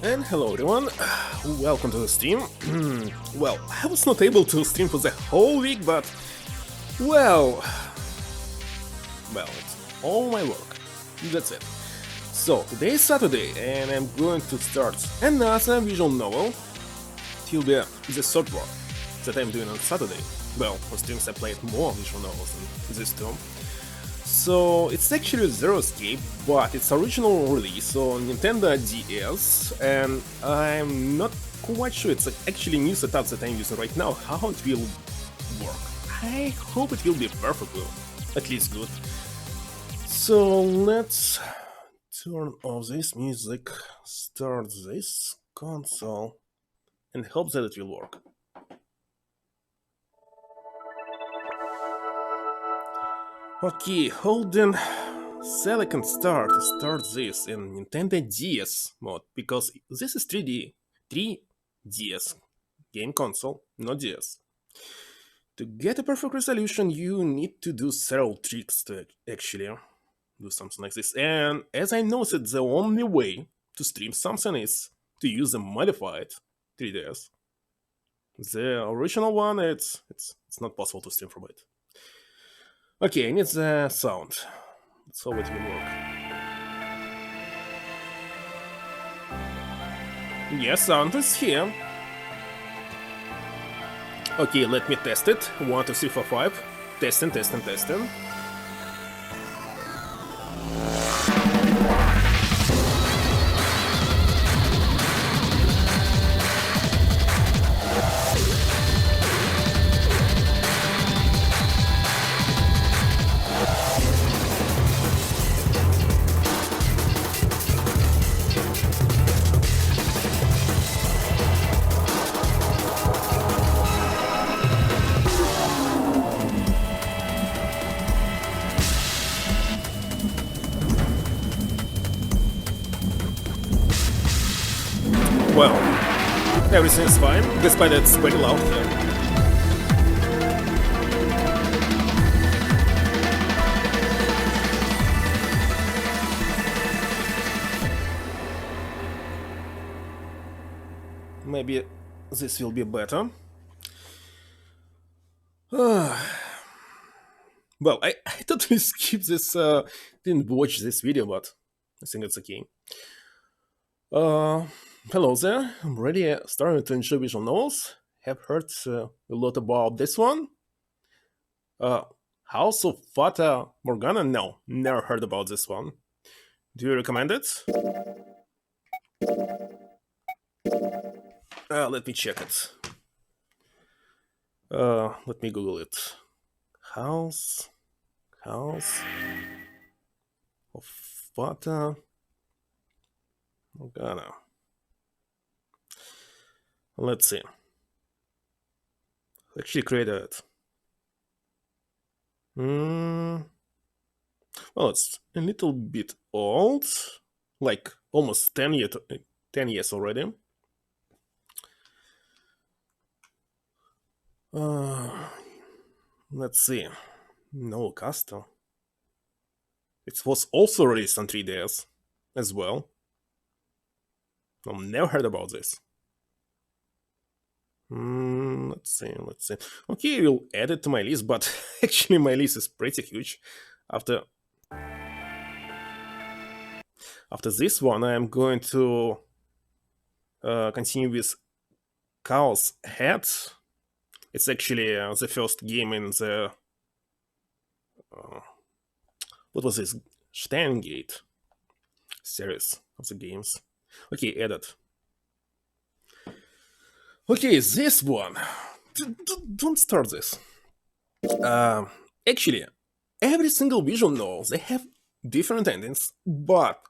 And hello everyone, welcome to the stream. Well, I was not able to stream for the whole week, but well, it's all my work. That's it. So today is Saturday, and I'm going to start another visual novel. Till the third one that I'm doing on Saturday. Well, for streams I played more visual novels than this two. So it's actually Zero Escape, but its original release on Nintendo DS, and I'm not quite sure it's actually new setup that I'm using right now, how it will work. I hope it will be perfect, at least good. So let's turn off this music, start this console, and hope that it will work. Okay, holding select and start to start this in Nintendo DS mode, because this is 3DS game console, not DS. To get a perfect resolution, you need to do several tricks to actually do something like this. And as I noticed, the only way to stream something is to use a modified 3DS. The original one, it's not possible to stream from it. Okay, I need the sound. Let's hope it will work. Yes, sound is here. Okay, let me test it. 1, 2, 3, 4, 5. Testing. Well, everything is fine, despite it's pretty loud here. Maybe this will be better. Well, I totally skipped this, didn't watch this video, but I think it's okay. Hello there, I'm really starting to enjoy visual novels. Have heard a lot about this one. House of Fata Morgana? No, never heard about this one. Do you recommend it? Let me check it. Let me Google it. House of Fata Morgana. Let's see. Actually created it. Well, it's a little bit old, like almost 10 years already. Let's see. No Castle. It was also released on 3DS as well. I've never heard about this. Let's see. Okay, we'll add it to my list, but actually my list is pretty huge. After this one, I'm going to continue with Chaos Head. It's actually the first game in the what was this? Steingate series of the games. Okay, edit. Okay, this one. Don't start this. Actually, every single visual novel, they have different endings, but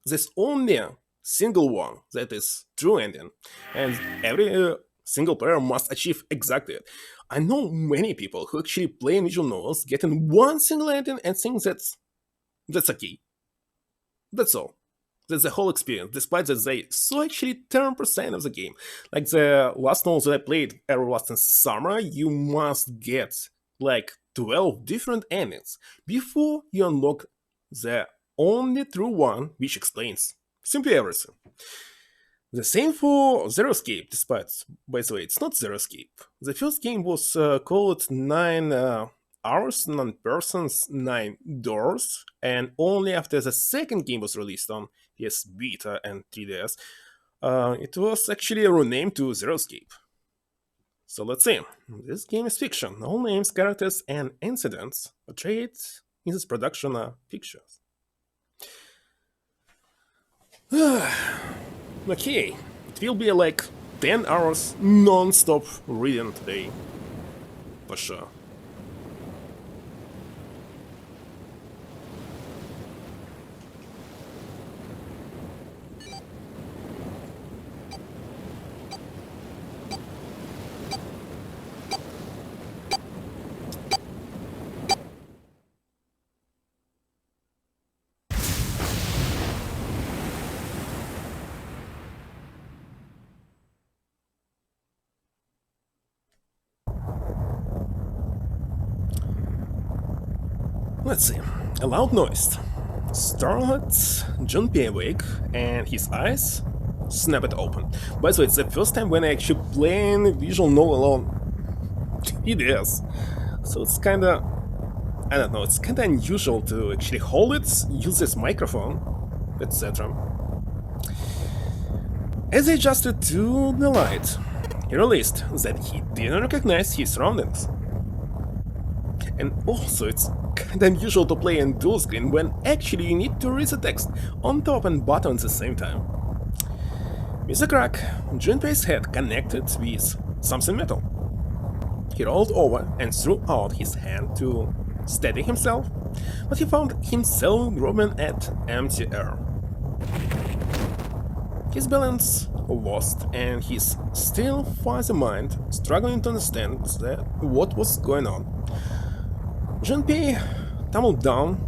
there's only a single one that is true ending, and every single player must achieve exactly it. I know many people who actually play visual novels getting one single ending and think that's okay. That's all. That's the whole experience, despite that they saw actually 10% of the game. Like the last novel that I played, Everlasting Summer, you must get like 12 different endings before you unlock the only true one which explains simply everything. The same for Zero Escape, despite, by the way, it's not Zero Escape. The first game was called 9 Hours, 9 Persons, 9 Doors, and only after the second game was released on PS Vita and 3DS, it was actually renamed to Zero Escape. So let's see. This game is fiction. All names, characters, and incidents portrayed in this production are pictures. Okay, it will be like 10 hours non-stop reading today, for sure. Let's see. A loud noise. Startled, Junpei awake, and his eyes snapped open. By the way, it's the first time when I actually playing visual novel on 3DS. So it's kinda... I don't know, it's kinda unusual to actually hold it, use this microphone, etc. As he adjusted to the light, he realized that he didn't recognize his surroundings. And also, it's kinda unusual to play in dual screen when actually you need to read the text on top and bottom at the same time. With a crack, Junpei's head connected with something metal. He rolled over and threw out his hand to steady himself, but he found himself groping at empty air. His balance lost and his still fuzzy mind struggling to understand what was going on. Junpei tumbled down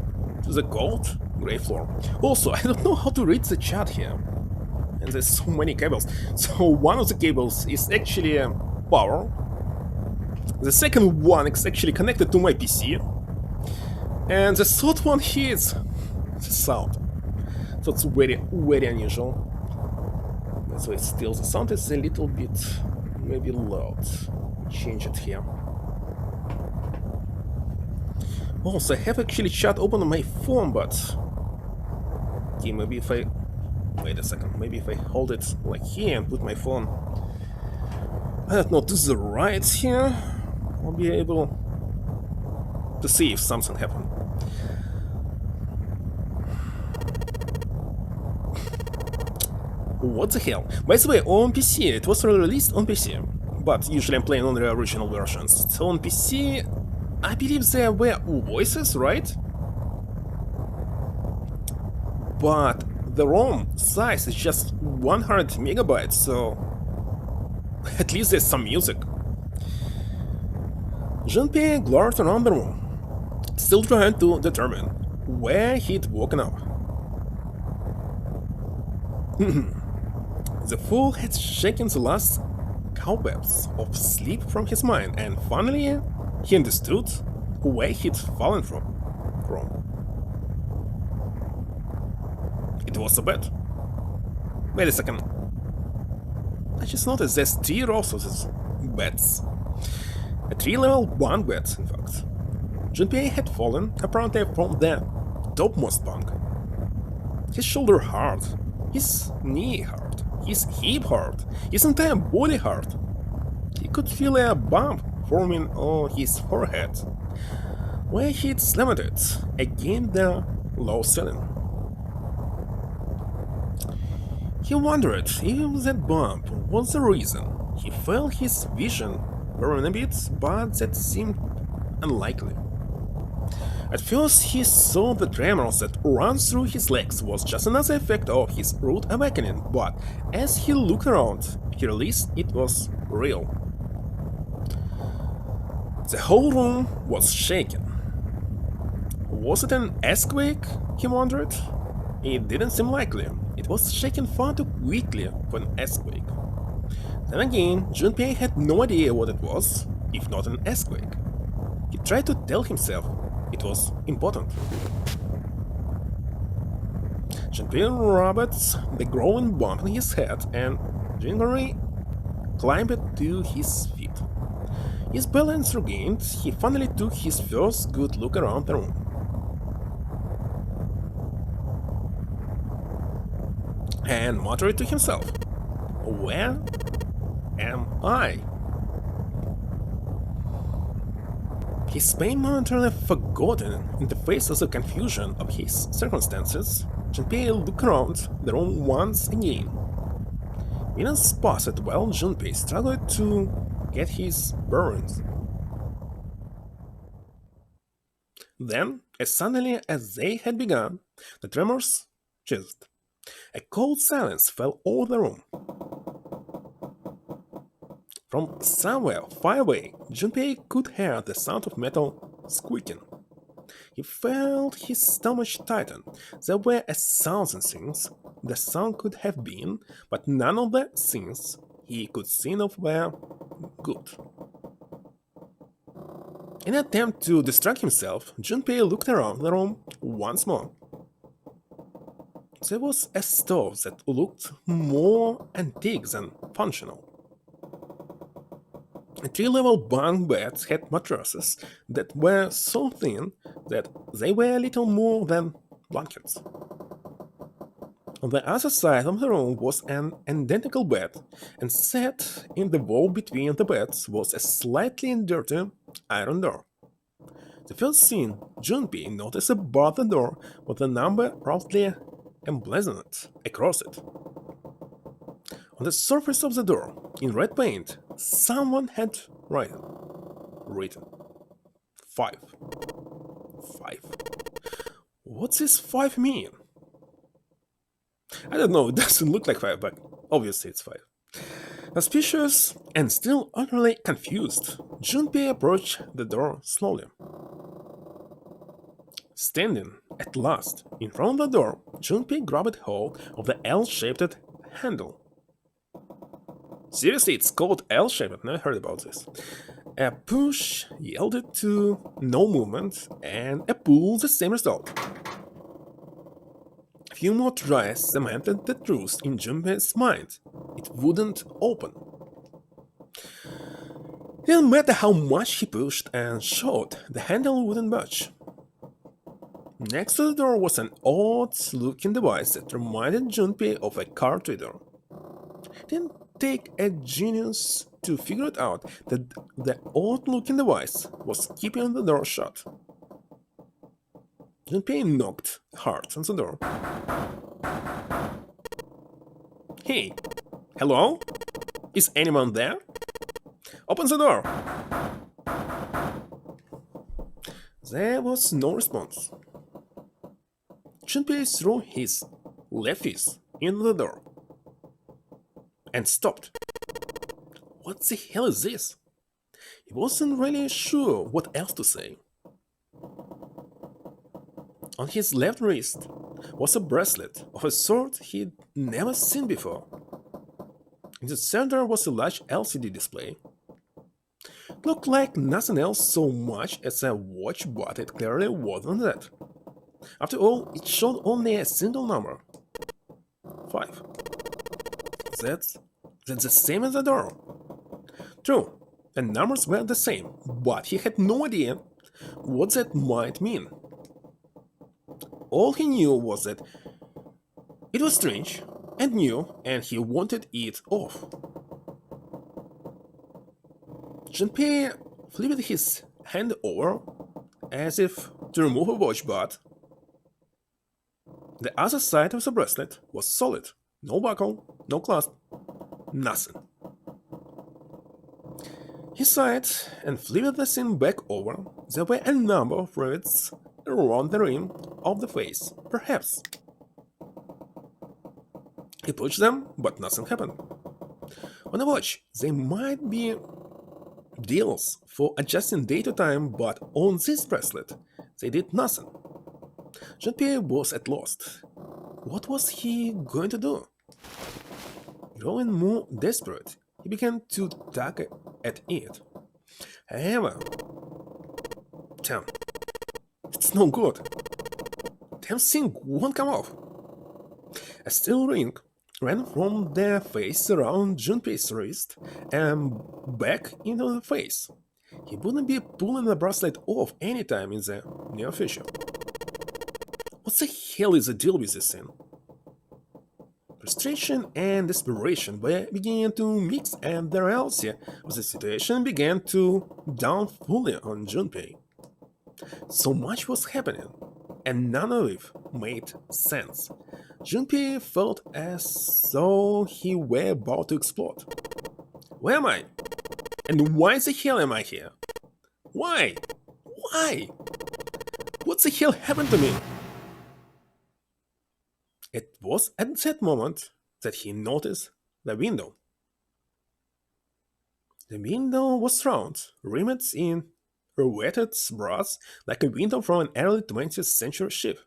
to the cold grey floor. Also, I don't know how to read the chat here. And there's so many cables. So one of the cables is actually power. The second one is actually connected to my PC. And the third one here is the sound. So it's very, very unusual. That's why still the sound is a little bit maybe loud. Change it here. Also, I have actually chat open on my phone, but... Okay, maybe if I... Wait a second, maybe if I hold it like here and put my phone... I don't know, to the right here, I'll be able to see if something happened. What the hell? By the way, on PC, it was released on PC, but usually I'm playing on the original versions. So on PC, I believe there were voices, right? But the ROM size is just 100 megabytes, so at least there's some music. Junpei glared around the room, still trying to determine where he'd woken up. The fool had shaken the last cobwebs of sleep from his mind, and finally he understood where he'd fallen from. It was a bed. Wait a second. I just noticed there's 3 rows of these beds. A 3-level bunk bed, in fact. Junpei had fallen apparently from the topmost bunk. His shoulder hurt, his knee hurt, his hip hurt, his entire body hurt. He could feel a bump forming on his forehead, where he'd slammed it against the low ceiling. He wondered if that bump was the reason he felt his vision burn a bit, but that seemed unlikely. At first he saw the tremors that ran through his legs was just another effect of his rude awakening, but as he looked around, he realized it was real. The whole room was shaking. Was it an earthquake? He wondered. It didn't seem likely. It was shaking far too quickly for an earthquake. Then again, Junpei had no idea what it was, if not an earthquake. He tried to tell himself it was important. Jean-Pierre rubbed the growing bump on his head and gingerly climbed to his feet. His balance regained, he finally took his first good look around the room. And muttered to himself, "Where am I?" His pain momentarily forgotten in the face of the confusion of his circumstances, Junpei looked around the room once again. Minutes passed while Junpei struggled to get his bearings. Then, as suddenly as they had begun, the tremors ceased. A cold silence fell over the room. From somewhere far away, Junpei could hear the sound of metal squeaking. He felt his stomach tighten. There were 1,000 things the sound could have been, but none of the things he could think of were good. In an attempt to distract himself, Junpei looked around the room once more. There was a stove that looked more antique than functional. 3-level bunk beds had mattresses that were so thin that they were little more than blankets. On the other side of the room was an identical bed, and set in the wall between the beds was a slightly dirty iron door. The first thing Junpei noticed above the door was the number proudly emblazoned across it. On the surface of the door, in red paint, someone had written 5. 5. What's this 5 mean? I don't know, it doesn't look like 5, but obviously it's 5. Suspicious and still utterly confused, Junpei approached the door slowly. Standing at last in front of the door, Junpei grabbed hold of the L-shaped handle. Seriously, it's called L-shaped, I've never heard about this. A push yielded to no movement, and a pull the same result. A few more tries cemented the truth in Junpei's mind. It wouldn't open. It didn't matter how much he pushed and shoved, the handle wouldn't budge. Next to the door was an odd-looking device that reminded Junpei of a card reader. It didn't take a genius to figure it out that the odd-looking device was keeping the door shut. Junpei knocked hard on the door. "Hey, hello? Is anyone there? Open the door!" There was no response. Junpei threw his left fist into the door and stopped. What the hell is this? He wasn't really sure what else to say. On his left wrist was a bracelet of a sort he'd never seen before. In the center was a large LCD display. It looked like nothing else so much as a watch, but it clearly wasn't that. After all, it showed only a single number. 5. That's the same as the door. True, the numbers were the same, but he had no idea what that might mean. All he knew was that it was strange and new, and he wanted it off. Junpei flipped his hand over as if to remove a watch, but the other side of the bracelet was solid. No buckle, no clasp, nothing. He sighed and flipped the thing back over. There were a number of rivets around the rim of the face, perhaps. He pushed them, but nothing happened. On a watch, there might be deals for adjusting day to time, but on this bracelet, they did nothing. Junpei was at lost. What was he going to do? Growing more desperate, he began to tug at it. However, damn, it's no good. Damn thing won't come off. A steel ring ran from the face around Junpei's wrist and back into the face. He wouldn't be pulling the bracelet off anytime in the near future. What the hell is the deal with this scene? Frustration and desperation began to mix, and the reality of the situation began to dawn fully on Junpei. So much was happening, and none of it made sense. Junpei felt as though he were about to explode. Where am I? And why the hell am I here? Why? Why? What the hell happened to me? It was at that moment that he noticed the window. The window was round, rimmed in wetted brass like a window from an early 20th century ship.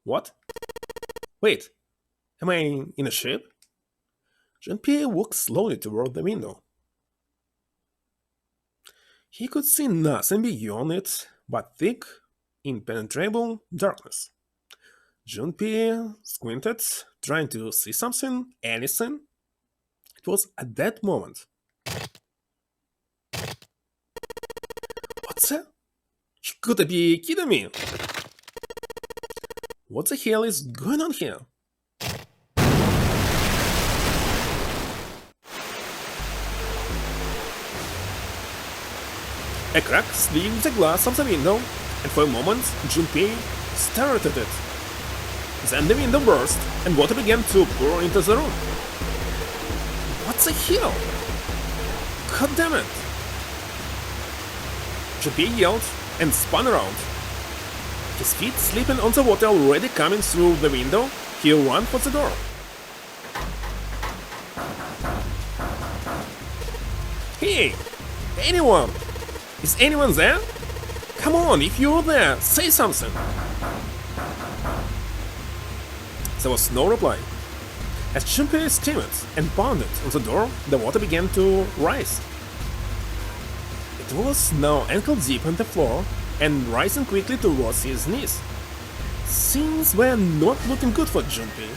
What? Wait, am I in a ship? Jean-Pierre walked slowly toward the window. He could see nothing beyond it but thick, impenetrable darkness. Jean-Pierre squinted, trying to see something, anything. It was at that moment. What's that? You gotta be kidding me! What the hell is going on here? A crack slid the glass of the window, and for a moment Junpei stared at it. Then the window burst, and water began to pour into the room. What the hell? God damn it! Junpei yelled and spun around. His feet slipping on the water already coming through the window, he ran for the door. Hey! Anyone! Is anyone there? Come on, if you're there, say something! There was no reply. As Junpei screamed and pounded on the door, the water began to rise. It was now ankle deep on the floor and rising quickly towards his knees. Things were not looking good for Junpei.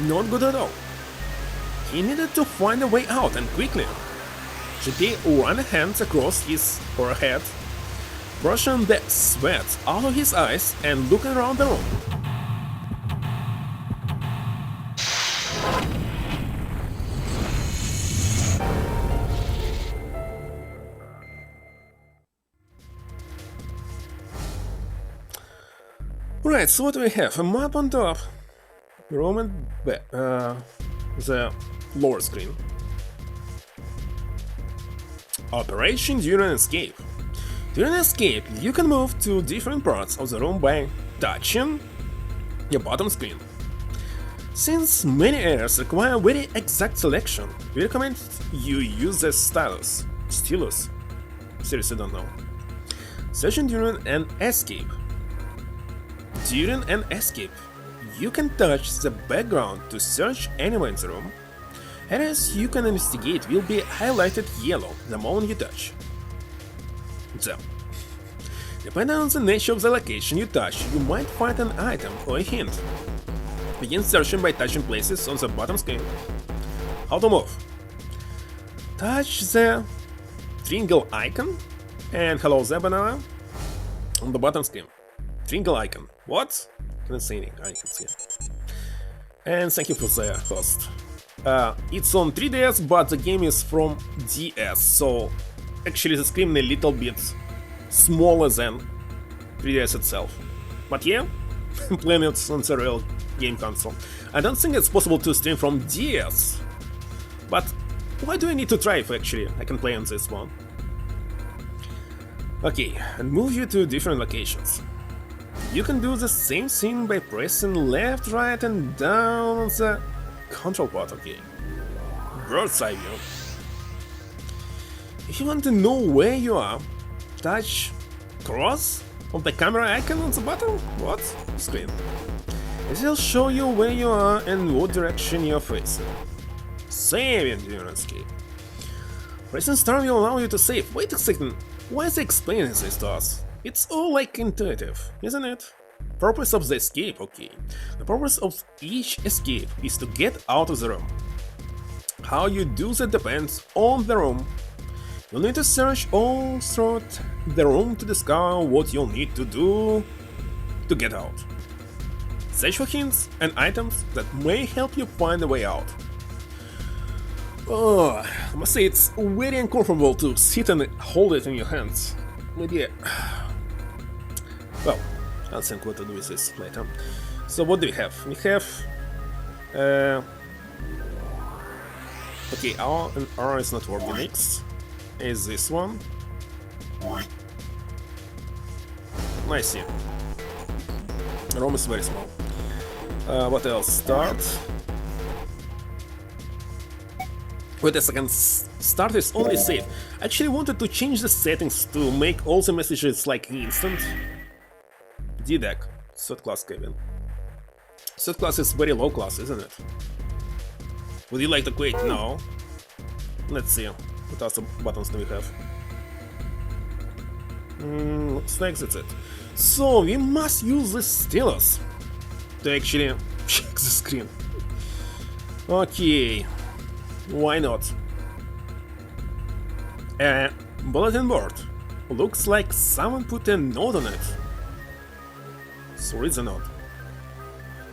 Not good at all. He needed to find a way out, and quickly. Junpei ran hands across his forehead, brushing the sweat out of his eyes and looking around the room. Right, so what do we have? A map on top, room and the lower screen. Operation during escape. During escape, you can move to different parts of the room by touching your bottom screen. Since many areas require very exact selection, we recommend you use the stylus. Seriously don't know. Searching during an escape. During an escape, you can touch the background to search anywhere in the room. Areas you can investigate will be highlighted yellow the moment you touch them. Depending on the nature of the location you touch, you might find an item or a hint. Begin searching by touching places on the bottom screen. How to move? Touch the triangle icon and hello there, banana on the bottom screen. Triangle icon. What? Can't say anything. I can see it. And thank you for the host. It's on 3DS, but the game is from DS, so actually the screen a little bit smaller than 3DS itself. But yeah, I'm playing it on the real game console. I don't think it's possible to stream from DS, but why do I need to try if actually I can play on this one? Okay, and move you to different locations. You can do the same thing by pressing left, right and down on the control part of the game. Bird's eye view. If you want to know where you are, touch cross of the camera icon on the bottom screen. It will show you where you are and what direction you are facing. Saving during escape. Pressing star will allow you to save. Wait a second, why is he explaining this to us? It's all like intuitive, isn't it? purpose of the escape, okay. The purpose of each escape is to get out of the room. How you do that depends on the room. You'll need to search all throughout the room to discover what you'll need to do to get out. Search for hints and items that may help you find a way out. Oh, I must say it's very uncomfortable to sit and hold it in your hands. Maybe. Well, I'll think what to do with this later. So what do we have? We have... okay, R and R is not working. Next is this one. I see. The room is very small. What else? Start. Wait a second. Start is only save. I actually wanted to change the settings to make all the messages like instant. D-Deck. Third class cabin. Third class is very low class, isn't it? Would you like to quit? No. Let's see. What else buttons do we have? Looks like that's it. So we must use the stylus to actually check the screen. Okay. Why not? A bulletin board. Looks like someone put a note on it. So read the note.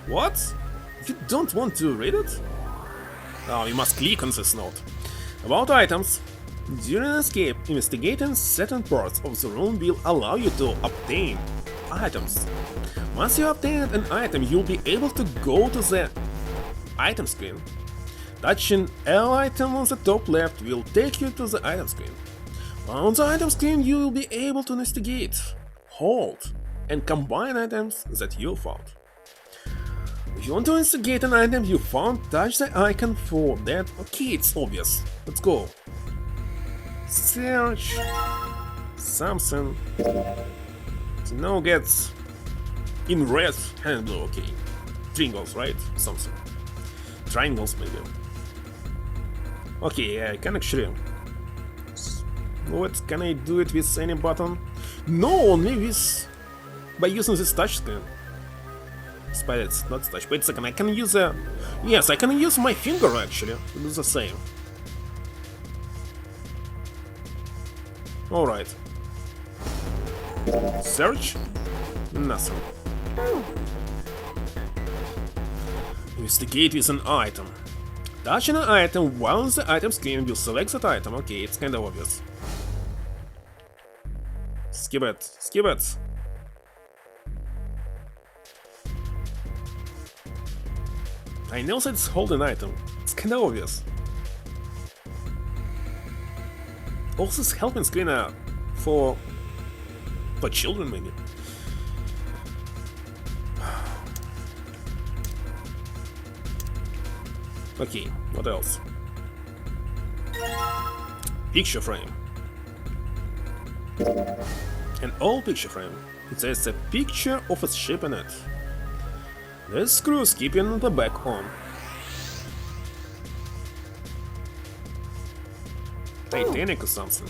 What? You don't want to read it? Oh, you must click on this note. About items. During an escape, investigating certain parts of the room will allow you to obtain items. Once you obtain an item, you'll be able to go to the item screen. Touching L item on the top left will take you to the item screen. On the item screen, you will be able to investigate, hold, and combine items that you found. If you want to investigate an item you found, touch the icon for that. Okay, it's obvious. Let's go. Search something. So now gets in red and blue. Okay, triangles, right? Something. Triangles, maybe. Okay, I can actually. What can I do it with any button? No, only with by using this touch screen. But it's not touch. Wait a second, I can use a. Yes, I can use my finger actually to do the same. Alright. Search? Nothing. Investigate with an item. Touching an item while on the item screen will select that item. Okay, it's kinda obvious. Skip it. Skip it. I know that it's hold an item. It's kinda obvious. Also, this helping screen for children, maybe. Okay, what else? Picture frame. An old picture frame. There's a picture of a ship in it. There's screws keeping the back on. Titanic or something,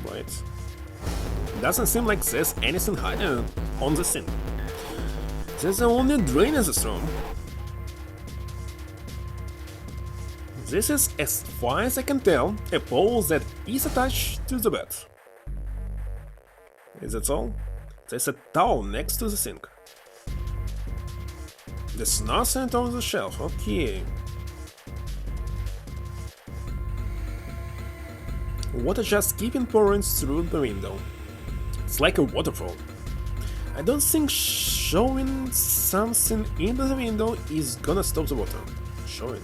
right? Doesn't seem like there's anything hiding on the scene. There's only a drain in this room. This is, as far as I can tell, a pole that is attached to the bed. Is that all? There's a towel next to the sink. There's nothing on the shelf, okay. Water just keeping pouring through the window. It's like a waterfall. I don't think showing something into the window is gonna stop the water. Showing.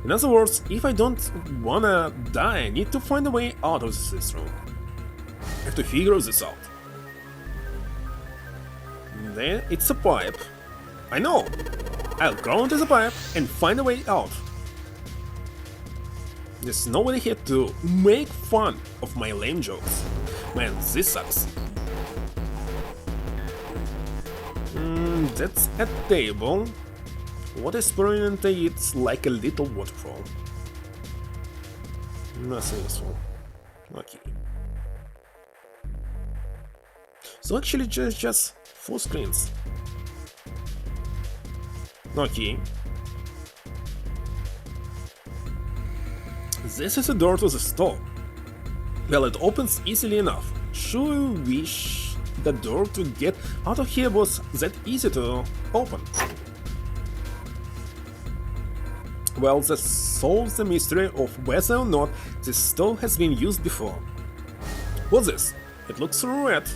In other words, if I don't wanna die, I need to find a way out of this room. I have to figure this out. Then it's a pipe. I know! I'll crawl into the pipe and find a way out. There's nobody here to make fun of my lame jokes. Man, this sucks. That's a table. What is pouring into it's like a little waterfall. Nothing useful. Okay. So actually just 4 screens. Okay. This is a door to the store. Well, it opens easily enough. Sure, you wish the door to get out of here was that easy to open. Well, that solves the mystery of whether or not this stove has been used before. What's this? It looks red.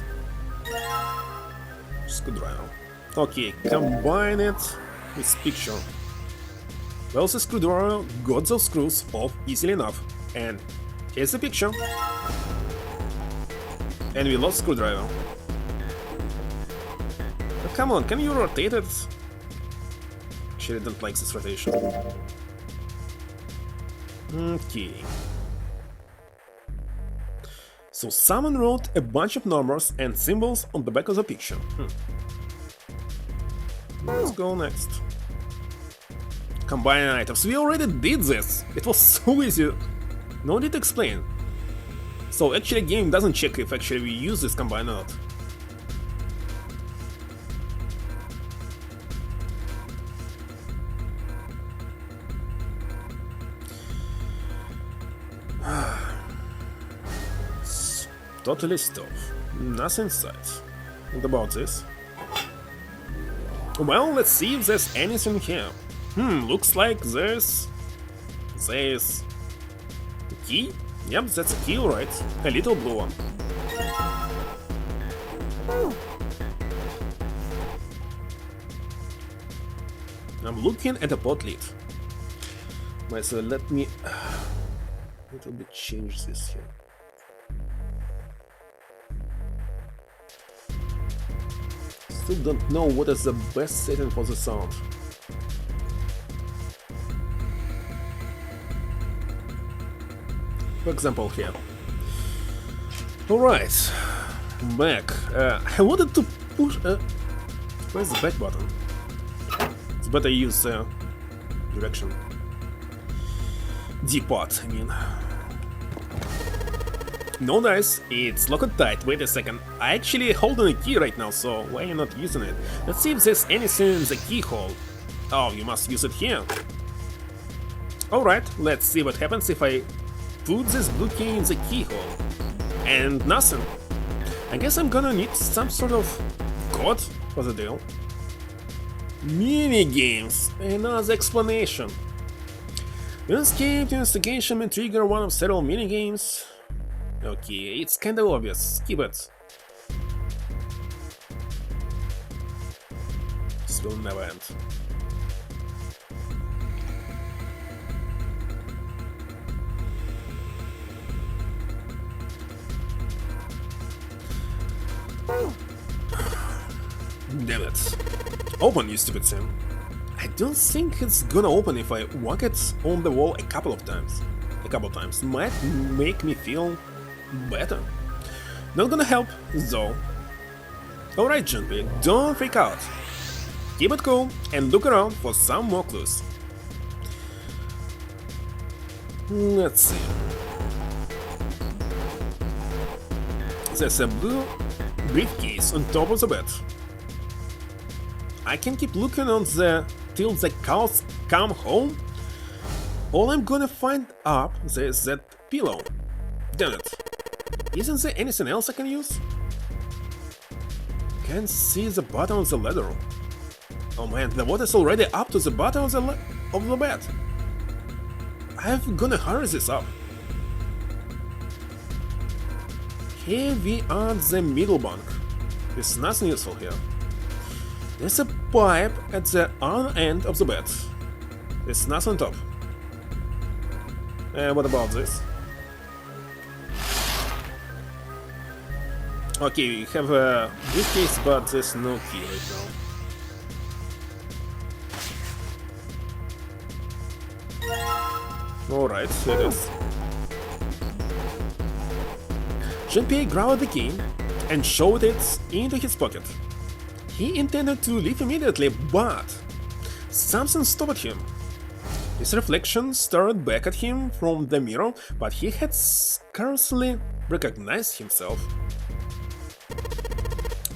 Screwdriver. Okay, combine it with picture. Well, the screwdriver got those screws off easily enough. And here's the picture. And we lost screwdriver. Oh, come on, can you rotate it? Actually, I don't like this rotation. Okay. So someone wrote a bunch of numbers and symbols on the back of the picture. Let's go next. Combine items. We already did this. It was so easy. No need to explain. So actually game doesn't check if actually we use this combine or not. It's totally stuff. Nothing inside. What about this? Well, let's see if there's anything here. Looks like there's a key? Yep, that's a key, right? A little blue one. I'm looking at a pot lid. Wait, so let me a little bit change this here. Still don't know what is the best setting for the sound. For example, here. Alright, back. I wanted to push. Where's the back button? It's better use direction. D-pot, I mean. No dice, it's locked tight. Wait a second. I actually holding a key right now, so why are you not using it? Let's see if there's anything in the keyhole. Oh, you must use it here. Alright, let's see what happens if I put this blue key in the keyhole. And nothing. I guess I'm gonna need some sort of code for the deal. Mini-games. Another explanation. Escape investigation may trigger one of several mini-games. Okay, it's kinda obvious. Skip it. This will never end. Damn it. Open, you stupid sim. I don't think it's gonna open if I whack it on the wall a couple of times. Might make me feel better. Not gonna help, though. Alright, Junpei, don't freak out. Keep it cool and look around for some more clues. Let's see. There's a blue briefcase on top of the bed. I can keep looking on the till the cows come home. All I'm gonna find up there's that pillow. Damn it. Isn't there anything else I can use? Can't see the bottom of the ladder. Oh man, the water's already up to the bottom of the bed. I'm gonna hurry this up. Here we are at the middle bunk. There's nothing useful here. There's a pipe at the other end of the bed. There's nothing on top. What about this? Okay, we have a briefcase, but there's no key right now. Alright, here it is. Junpei grabbed the key and shoved it into his pocket. He intended to leave immediately, but something stopped him. His reflection stared back at him from the mirror, but he had scarcely recognized himself.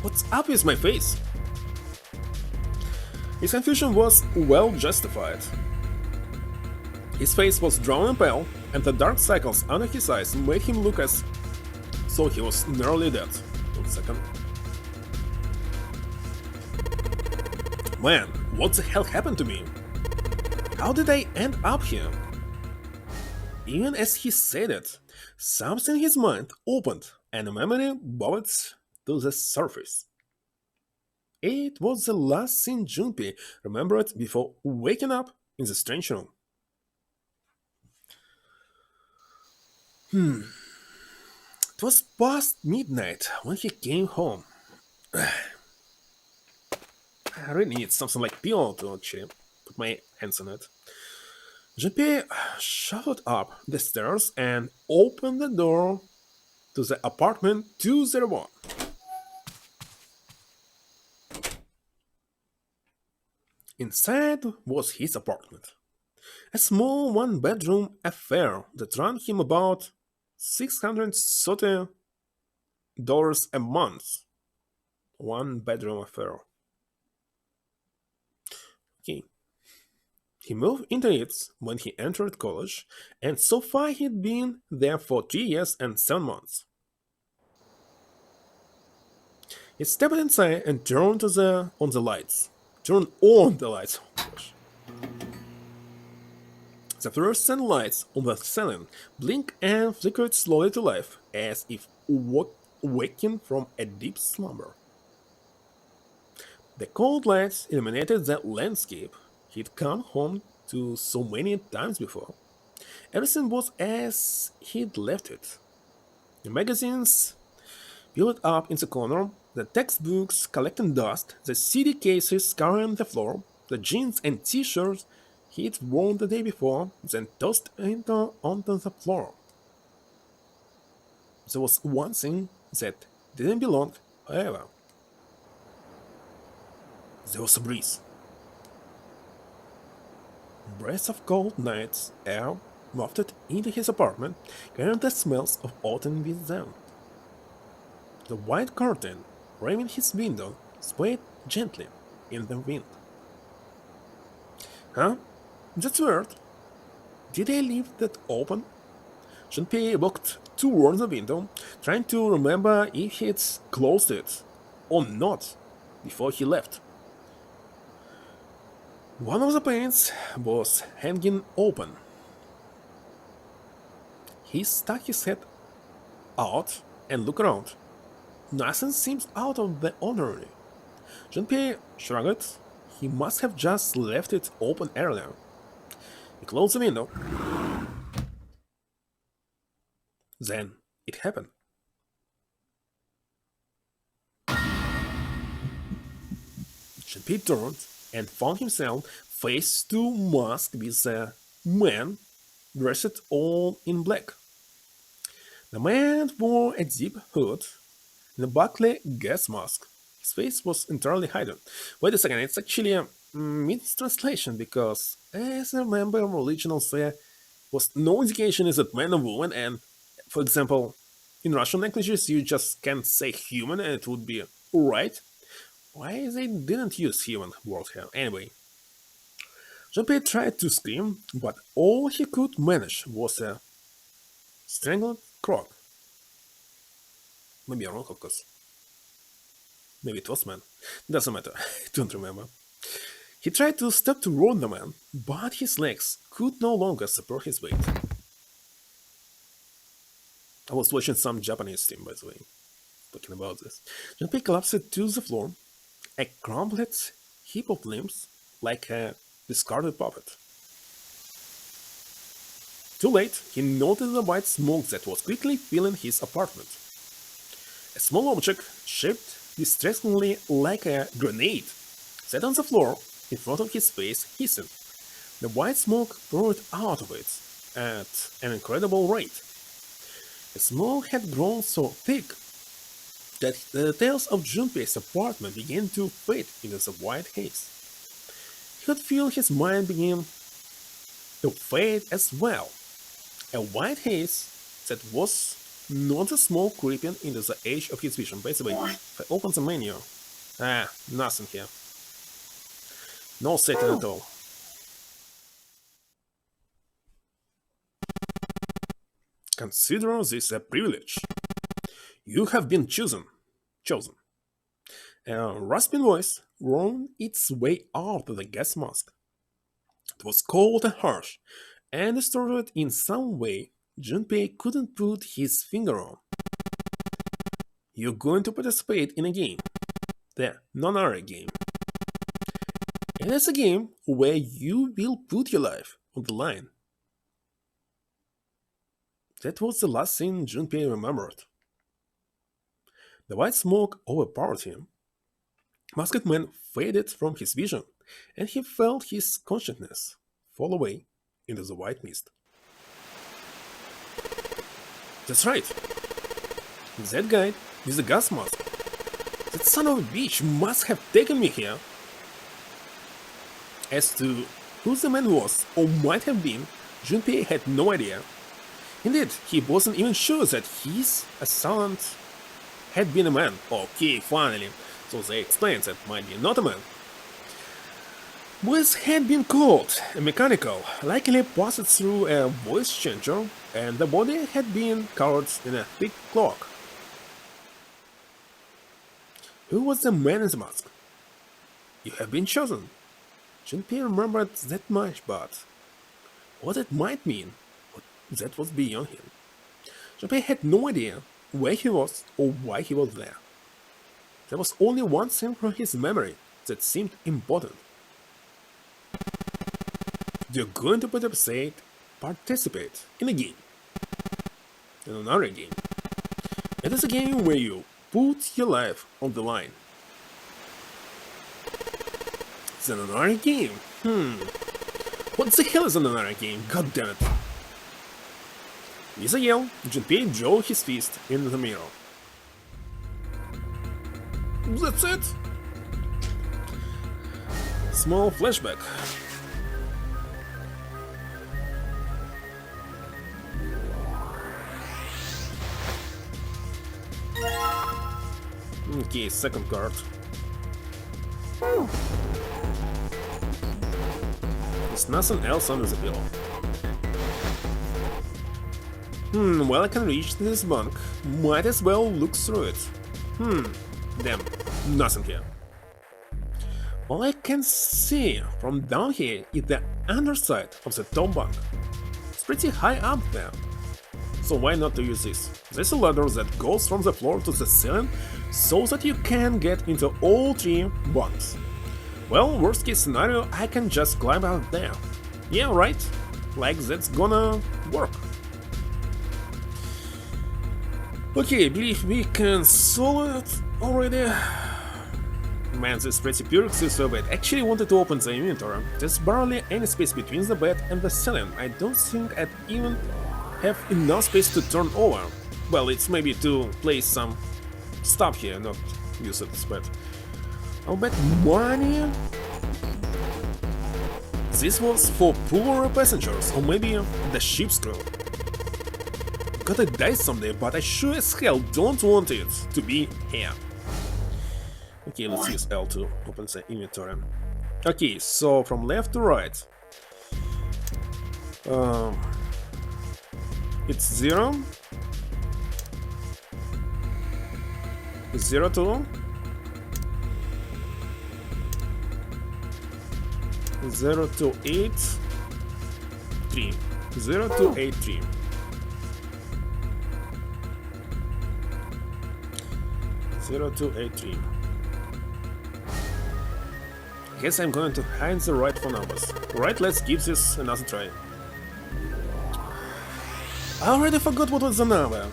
What's up with my face? His confusion was well justified. His face was drawn and pale, and the dark circles under his eyes made him look as though he was nearly dead. 1 second. Man, what the hell happened to me? How did I end up here? Even as he said it, something in his mind opened and a memory bubbled to the surface. It was the last thing Junpei remembered before waking up in the strange room. It was past midnight when he came home. I really need something like pillow to actually put my hands on it. Junpei shuffled up the stairs and opened the door to the apartment 201. Inside was his apartment. A small one-bedroom affair that ran him about $630 a month. One-bedroom affair. Okay. He moved into it when he entered college, and so far he'd been there for 3 years and 7 months. He stepped inside and turned on the lights. Turned on the lights. Oh gosh. The fluorescent lights on the ceiling blinked and flickered slowly to life, as if waking from a deep slumber. The cold lights illuminated the landscape he'd come home to so many times before. Everything was as he'd left it. The magazines piled up in the corner, the textbooks collecting dust, the CD cases covering the floor, the jeans and t-shirts he'd worn the day before, then tossed onto the floor. There was one thing that didn't belong, however. There was a breeze. Breaths of cold night's air wafted into his apartment, carrying the smells of autumn with them. The white curtain framing his window swayed gently in the wind. Huh? That's weird. Did I leave that open? Junpei walked toward the window, trying to remember if he'd closed it or not before he left. One of the panes was hanging open. He stuck his head out and looked around. Nothing seems out of the ordinary. Junpei shrugged. He must have just left it open earlier. He closed the window. Then it happened. Junpei turned and found himself face to mask with a man dressed all in black. The man wore a deep hood and a buckley gas mask. His face was entirely hidden. Wait a second, it's actually a mistranslation because, as I remember, original there was no indication is it man or woman, and for example, in Russian languages you just can't say human and it would be right. Why they didn't use human word here? Anyway, Junpei tried to scream, but all he could manage was a strangled croak. Maybe I'm wrong, of course. Maybe it was man. Doesn't matter. I don't remember. He tried to step toward the man, but his legs could no longer support his weight. I was watching some Japanese team, by the way, talking about this. Junpei collapsed to the floor, a crumpled heap of limbs, like a discarded puppet. Too late, he noticed the white smoke that was quickly filling his apartment. A small object, shaped distressingly like a grenade, sat on the floor in front of his face, hissing. The white smoke poured out of it at an incredible rate. The smoke had grown so thick that the details of Junpei's apartment began to fade into the white haze. He could feel his mind begin to fade as well. A white haze that was not the smoke creeping into the edge of his vision. By the way, if I open the menu, nothing here. No Satan at all. Consider this a privilege. You have been chosen. Chosen. A rasping voice wound its way out of the gas mask. It was cold and harsh, and distorted in some way Junpei couldn't put his finger on. You're going to participate in a game, the non-RA game. And it's a game where you will put your life on the line. That was the last thing Junpei remembered. The white smoke overpowered him. Masked Man faded from his vision, and he felt his consciousness fall away into the white mist. That's right. That guy with the gas mask. That son of a bitch must have taken me here. As to who the man was or might have been, Junpei had no idea. Indeed, he wasn't even sure that his assailant had been a man. Okay, finally. So they explained that might be not a man. Voice had been called a mechanical, likely passed through a voice changer, and the body had been covered in a thick cloak. Who was the man in the mask? You have been chosen. Junpei remembered that much, but what it might mean, that was beyond him. Junpei had no idea where he was or why he was there. There was only one thing from his memory that seemed important. You're going to participate in a game. In another game. It is a game where you put your life on the line. It's another game. What the hell is another game? God damn it. With a yell, Junpei drove his fist into the mirror. That's it. Small flashback. Okay, second card. There's nothing else under the pillow. Well, I can reach this bunk. Might as well look through it. Damn, nothing here. All I can see from down here is the underside of the top bunk. It's pretty high up there. So why not to use this? There's a ladder that goes from the floor to the ceiling so that you can get into all three bunks. Well, worst case scenario, I can just climb out there. Yeah, right? Like that's gonna work. Okay, believe we can solve it already. Man, this is pretty pure exclusive bed. Actually wanted to open the inventory. There's barely any space between the bed and the ceiling. I don't think I'd even have enough space to turn over. Well, it's maybe to place some stuff here, not use it, but I'll bet money. This was for poorer passengers, or maybe the ship's crew. Gotta die someday, but I sure as hell don't want it to be here. Okay, let's use L to open the inventory. Okay, so from left to right. It's 0, 0 to 0 to 8 3 0 to 8 3. Zero to 8 3. Guess I'm going to hide the right phone numbers. Right, let's give this another try. I already forgot what was the number.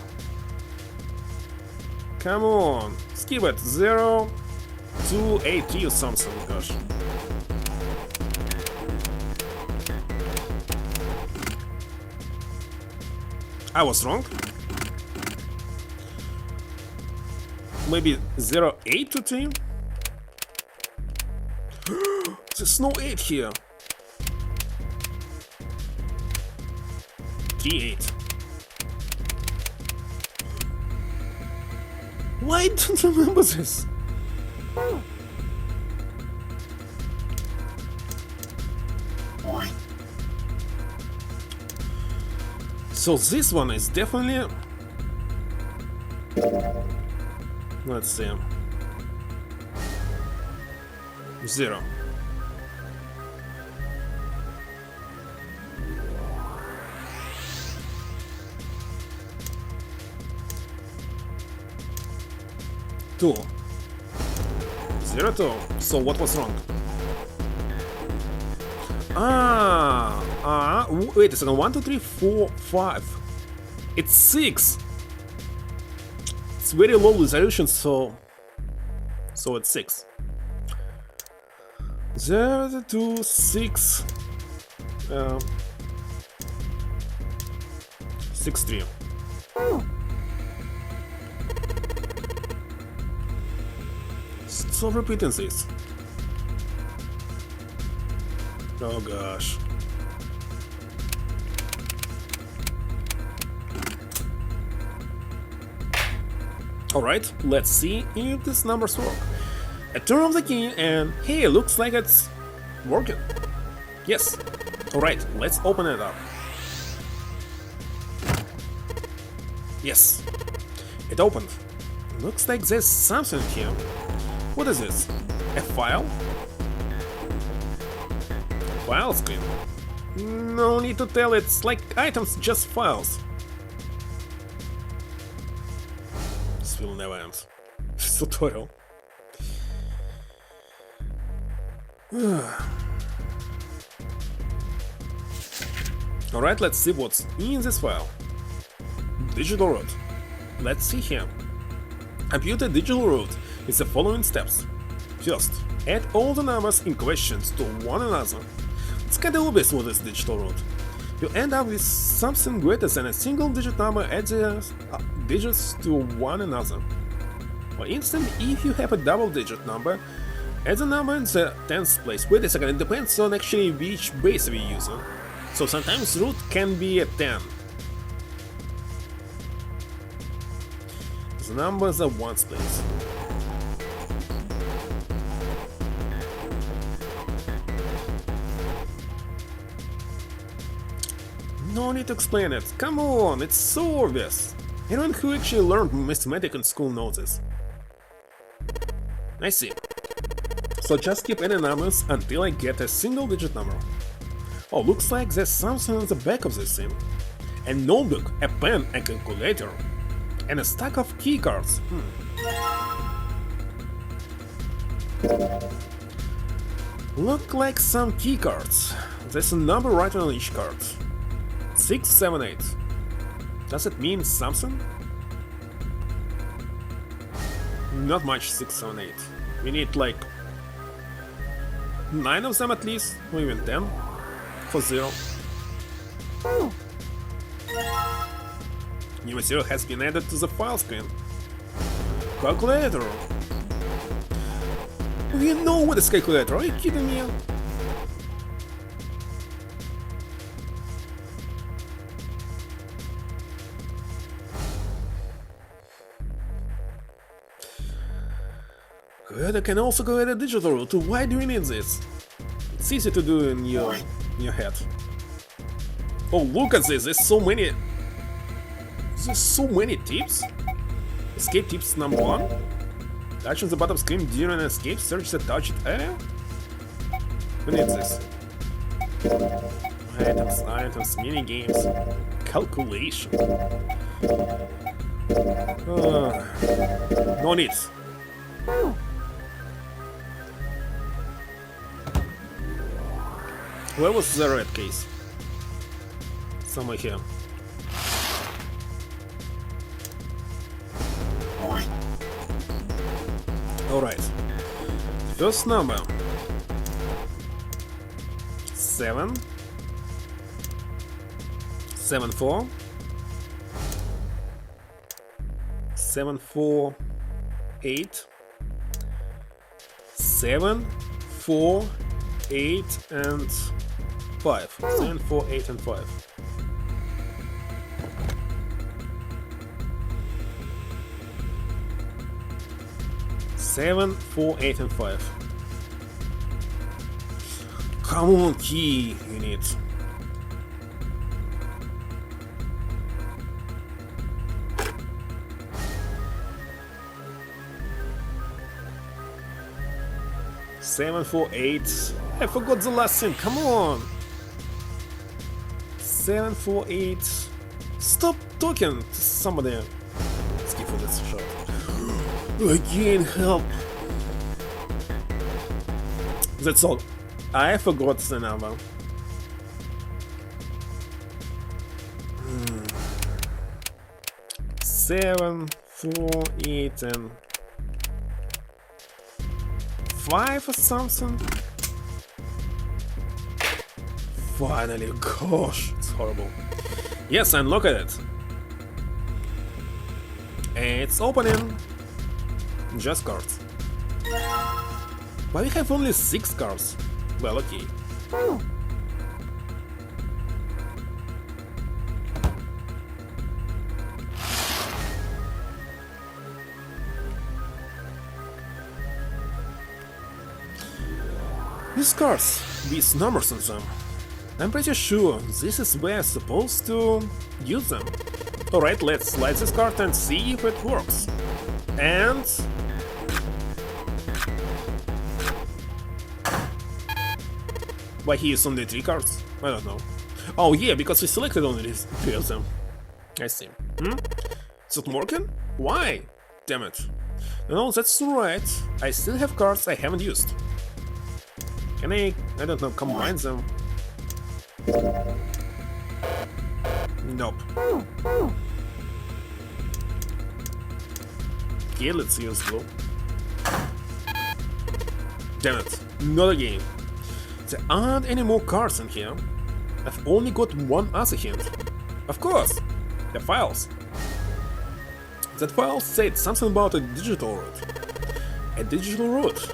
Come on, skip it. 0 2 8 3 or something, gosh. I was wrong. Maybe 0 8 to 3? There's no 8 here. 3 8. Why don't I remember this? So this one is definitely... Let's see. 0. Two. 0, 2. So what was wrong? Wait a second. 1, 2, 3, 4, 5. It's 6. It's very low resolution, so it's 6. 0, 2, 6. 6, 3. Stop repeating this. Oh gosh. Alright, let's see if these numbers work. I turn off the key and hey, looks like it's working. Yes. Alright, let's open it up. Yes. It opened. Looks like there's something here. What is this? A file? File screen? No need to tell, it's like items, just files. This will never end. This tutorial. Alright, let's see what's in this file. Digital root. Let's see here. Computer digital root is the following steps. First, add all the numbers in questions to one another. It's kinda obvious what is digital root. You end up with something greater than a single digit number add the digits to one another. For instance, if you have a double digit number, add the number in the tens place. Wait a second, it depends on actually which base we use. So sometimes root can be a 10. The numbers are ones place. No need to explain it. Come on, it's so obvious. Anyone who actually learned mathematics in school knows this. I see. So just keep any numbers until I get a single digit number. Oh, looks like there's something on the back of this thing. A notebook, a pen, a calculator, and a stack of key cards. Look like some key cards. There's a number right on each card. 6, 7, 8. Does it mean something? Not much 6, 7, 8. We need like 9 of them at least, or even 10 for 0. New material has been added to the file screen. Calculator. We know what is calculator, are you kidding me? Calculator can also create a digital root. Why do you need this? It's easy to do in your head. Oh, look at this, there's so many tips. Escape tips number 1. Touch on the bottom screen during an escape, search the touched area. Who needs this? Items, mini games, calculation. No need. Where was the red case? Somewhere here. Alright. First number. 7. 7, 4. 7, 4, 8. 7, 4, 8, and 5. 7, 4, 8, and 5. Seven, 4, 8, and 5. Come on, key you need. 748. I forgot the last thing, come on! 748. Stop talking to somebody. Skip for this shot. Again, help! That's all. I forgot the number. Seven, 4, 8, and 5 or something. Finally, gosh, it's horrible. Yes, and look at it. It's opening. Just cards. But we have only 6 cards. Well, okay. These cards with numbers on them. I'm pretty sure this is where I'm supposed to use them. Alright, let's slide this card and see if it works. And... why he used only 3 cards? I don't know. Oh yeah, because we selected only 3 of them. I see. Is it working? Why? Damn it. No, that's right. I still have cards I haven't used. Can I don't know, combine them? Nope. Okay, let's use blue. Damn it, not again. There aren't any more cards in here. I've only got one other hint. Of course, the files. That file said something about a digital route. A digital route.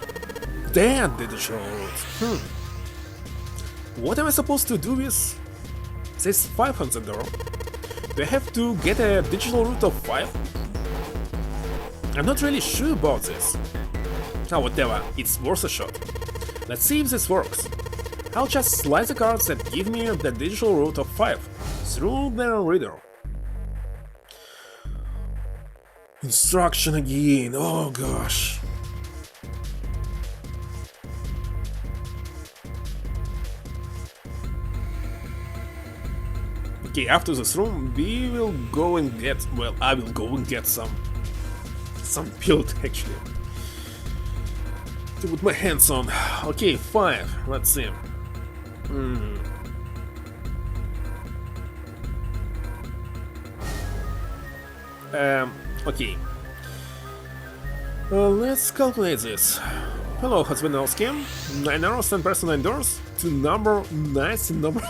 That digital route. What am I supposed to do with this 5 on the door? Do I have to get a digital route of 5? I'm not really sure about this. Oh, whatever, it's worth a shot. Let's see if this works. I'll just slide the cards that give me the digital route of 5 through the reader. Instruction again, oh gosh. Okay, after this room, we will go and get, well, I will go and get some build actually. To put my hands on. Okay, 5, let's see. Okay. Let's calculate this. Hello, Husbandowski. 9 hours, 10 person indoors. To number nice number.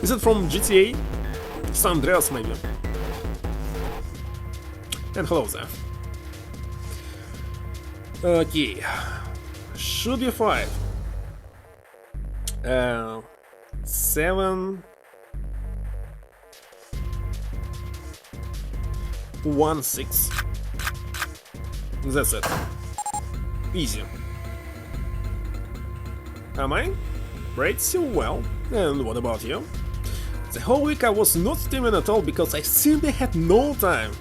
Is it from GTA? San Andreas, maybe. And hello there. Okay. Should be 5. 7 1 6. That's it. Easy. Am I? Pretty well. And what about you? The whole week I was not streaming at all because I simply had no time.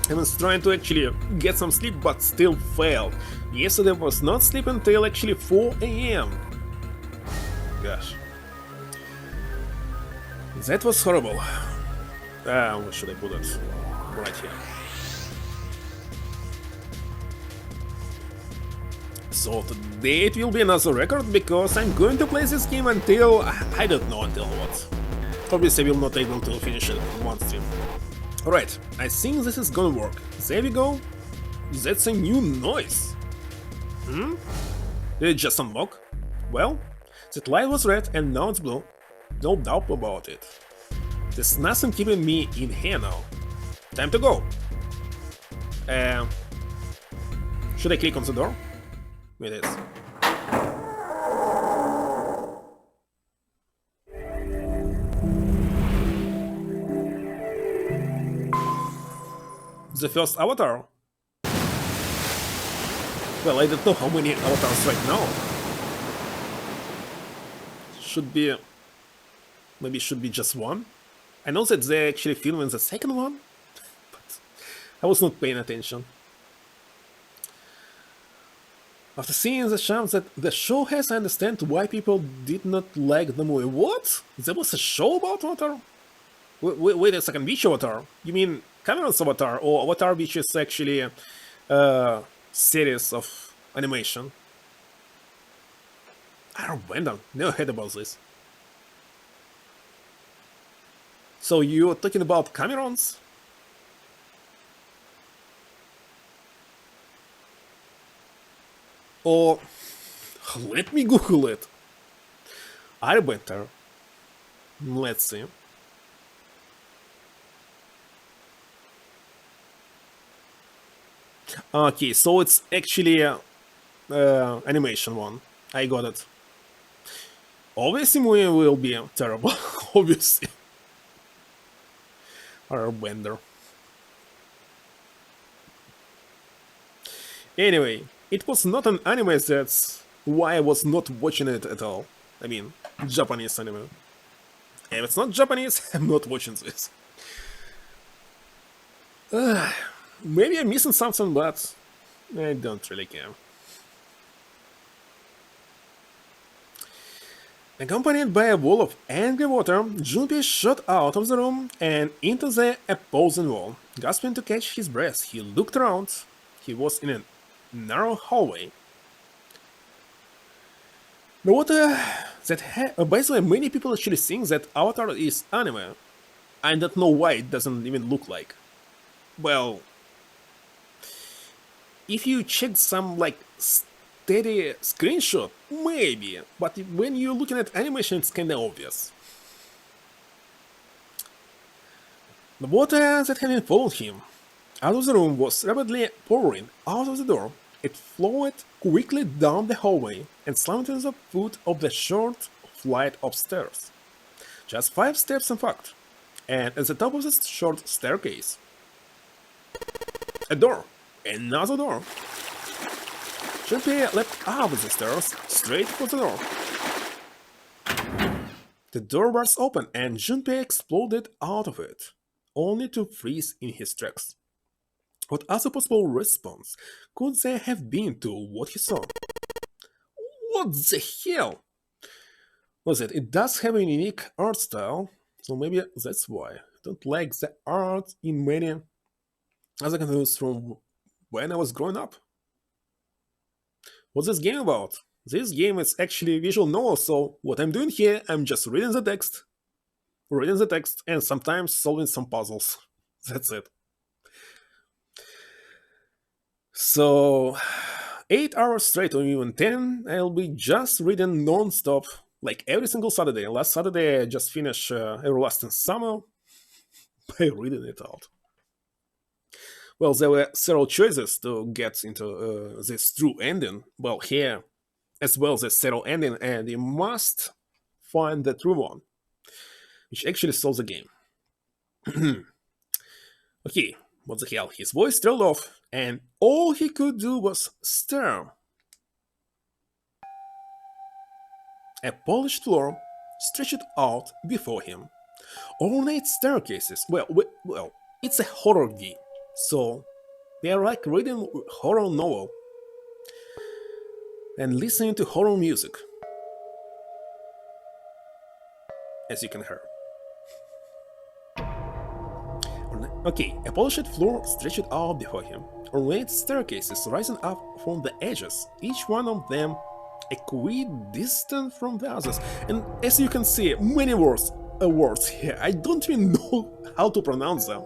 I was trying to actually get some sleep but still failed. Yesterday I was not sleeping until actually 4 AM. Gosh. That was horrible. Where should I put it? Right here. So today it will be another record because I'm going to play this game until... I don't know until what. Obviously I will not able to finish it in one stream. Alright, I think this is gonna work. There we go. That's a new noise. Did it just unlock? Well, that light was red and now it's blue. No doubt about it. There's nothing keeping me in here now. Time to go. Should I click on the door? It is. The first avatar? Well, I don't know how many avatars right now. Should be... maybe should be just one? I know that they're actually filming the second one, but I was not paying attention. After seeing the chance that the show has, I understand why people did not like the movie. What? There was a show about Avatar? Wait a second, which Avatar? You mean Cameron's Avatar, or Avatar which is actually a series of animation? I don't remember, never heard about this. So you're talking about Cameron's? Or let me Google it. Arbiter. Let's see. Okay, so it's actually a animation one. I got it. Obviously, movie will be terrible. Obviously. Airbender. Anyway, it was not an anime, that's why I was not watching it at all. I mean, Japanese anime. If it's not Japanese, I'm not watching this. Maybe I'm missing something, but I don't really care. Accompanied by a wall of angry water, Junpei shot out of the room and into the opposing wall. Gasping to catch his breath, he looked around. He was in a narrow hallway. The water by the way, many people actually think that Avatar is anime. I don't know why it doesn't even look like. Well, if you check some like steady screenshot, maybe, but when you're looking at animation, it's kinda obvious. The water that had followed him out of the room was rapidly pouring out of the door. It flowed quickly down the hallway and slammed into the foot of the short flight of stairs. Just 5 steps, in fact, and at the top of the short staircase, a door. Another door. Junpei leapt up the stairs, straight for the door. The door burst open and Junpei exploded out of it, only to freeze in his tracks. What other possible response could there have been to what he saw? What the hell? Was it? It does have a unique art style, so maybe that's why. I don't like the art in many other cartoons from when I was growing up. What's this game about? This game is actually a visual novel, so what I'm doing here, I'm just reading the text, and sometimes solving some puzzles. That's it. So, 8 hours straight, or even 10, I'll be just reading non-stop, like every single Saturday. Last Saturday, I just finished Everlasting Summer by reading it out. Well, there were several choices to get into this true ending. Well, here, as well, there's several ending, and you must find the true one, which actually solves the game. Okay, what the hell? His voice trailed off, and all he could do was stare. A polished floor stretched out before him. Ornate staircases. Well, it's a horror game, so they are like reading a horror novel and listening to horror music, as you can hear. Okay, a polished floor stretched out before him. Ornate staircases rising up from the edges, each one of them equidistant from the others. And as you can see, many words here. I don't even know how to pronounce them.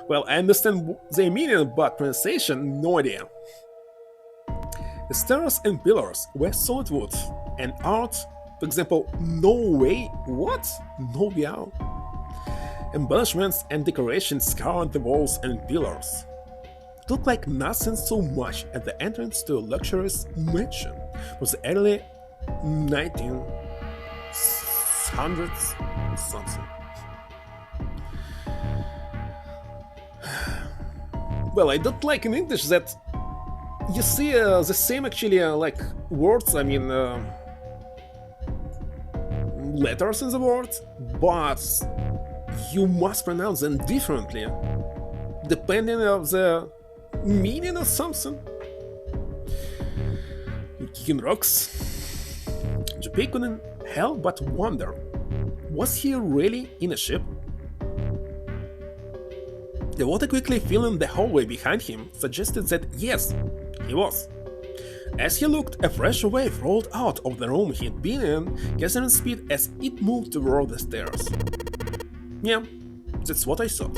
Well, I understand their meaning, but pronunciation, no idea. The stairs and pillars were solid wood, and art, for example, no way, what? No way out. Embellishments and decorations scoured the walls and pillars. It looked like nothing so much at the entrance to a luxurious mansion. It was the early 1900s something. Well, I don't like in English that you see the same actually like words, I mean letters in the word, but you must pronounce them differently. depending on the meaning or something. Kicking rocks. Junpei couldn't help but wonder, was he really in a ship? The water quickly filling the hallway behind him suggested that yes, he was. As he looked, a fresh wave rolled out of the room he'd been in, gathering speed as it moved toward the stairs. Yeah, that's what I thought.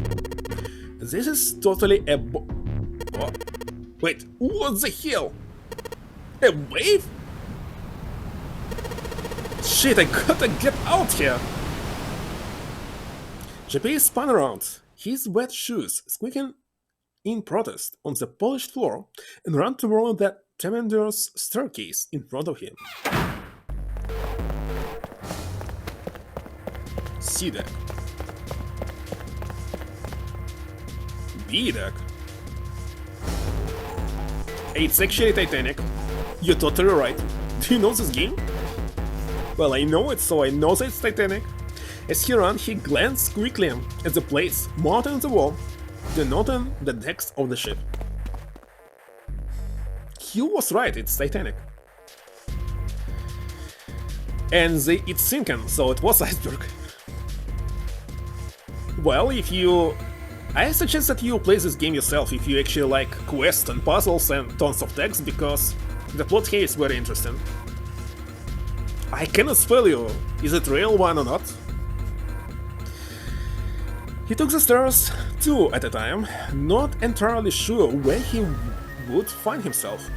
This is totally a oh. Wait, what the hell? A wave? Shit, I gotta get out here! Junpei spun around, his wet shoes squeaking in protest on the polished floor, and ran toward the tremendous staircase in front of him. C deck. B deck. It's actually Titanic. You're totally right. Do you know this game? Well, I know it, so I know that it's Titanic. As he ran, he glanced quickly at the plates mounted on the wall, denoting the decks of the ship. He was right, it's Titanic. And it's sinking, so it was iceberg. Well, I suggest that you play this game yourself if you actually like quests and puzzles and tons of text, because the plot here is very interesting. I cannot spell you, is it real one or not? He took the stairs, two at a time, not entirely sure where he would find himself.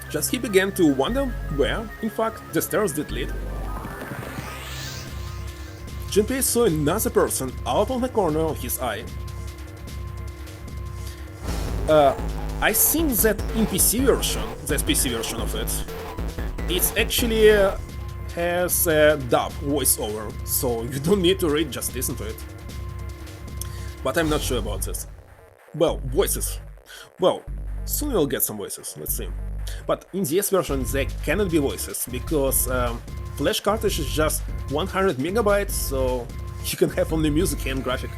Just he began to wonder where, in fact, the stairs did lead. Junpei saw another person out of the corner of his eye. I think that in PC version, the PC version of it, it actually has a dub voiceover, so you don't need to read, just listen to it. But I'm not sure about this. Well, voices. Well, soon you'll get some voices, let's see. But in this version there cannot be voices, because flash cartridge is just 100 megabytes, so you can have only music and graphic.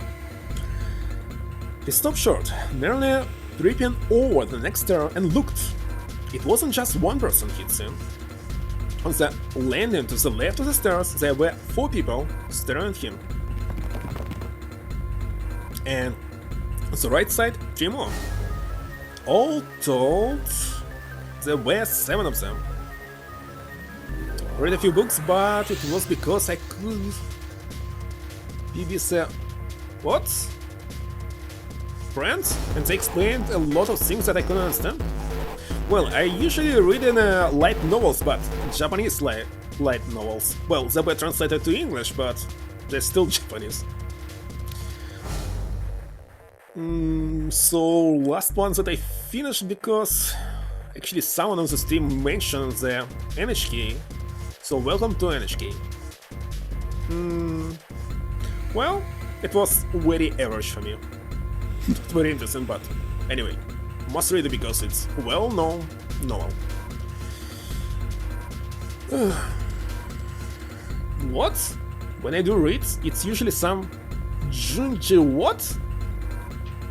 He stopped short, nearly tripping over the next stair, and looked. It wasn't just one person he'd seen. On the landing to the left of the stairs there were 4 people staring at him. And on the right side, 3 more. All told, there were 7 of them. Read a few books, but it was because I could... BBC... What? Friends? And they explained a lot of things that I couldn't understand. Well, I usually read in light novels, but Japanese light novels. Well, they were translated to English, but they're still Japanese. So, last one that I finished because actually someone on the stream mentioned the NHK, so welcome to NHK. Well, it was very average for me. Not very interesting, but anyway, must read it because it's well-known novel. What? When I do read, it's usually some Junji what?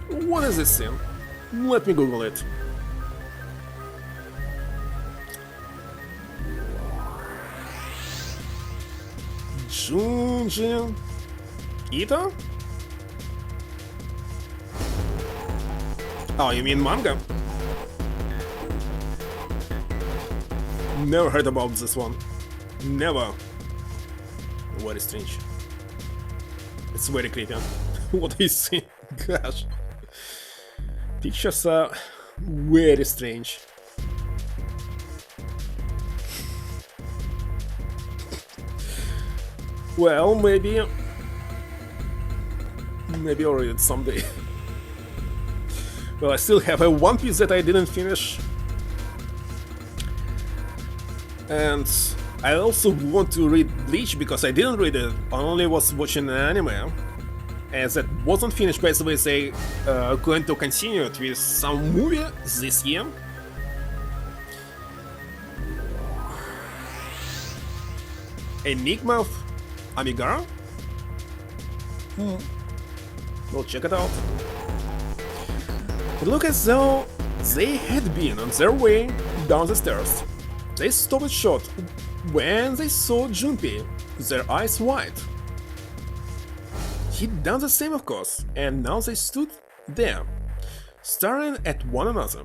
What is this thing? Let me Google it. Junji Ito? Oh, you mean manga? Never heard about this one. Never. Very strange. It's very creepy. What do you see? Gosh. Pictures are very strange. Well, maybe I'll read it someday. Well, I still have a One Piece that I didn't finish. And I also want to read Bleach because I didn't read it, I only was watching an anime. As that wasn't finished, by the way, they are going to continue it with some movie this year. Enigma of Amigara? We'll check it out. It looked as though they had been on their way down the stairs. They stopped short when they saw Junpei, their eyes wide. He'd done the same, of course, and now they stood there, staring at one another.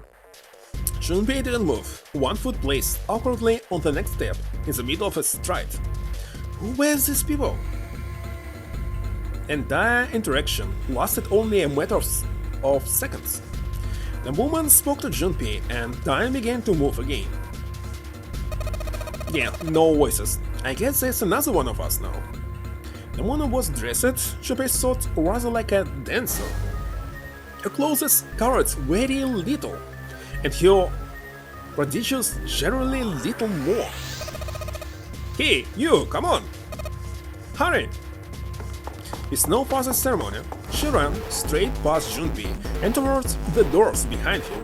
Junpei didn't move, one foot placed awkwardly on the next step, in the middle of a stride. Who were these people? Entire interaction lasted only a matter of seconds. The woman spoke to Junpei and time began to move again. Yeah, no voices. I guess there's another one of us now. The woman was dressed, Junpei thought, rather like a dancer. Her clothes covered very little, and her prodigious generally little more. Hey, you, come on! Hurry! With no further ceremony, she ran straight past Junpei and towards the doors behind him.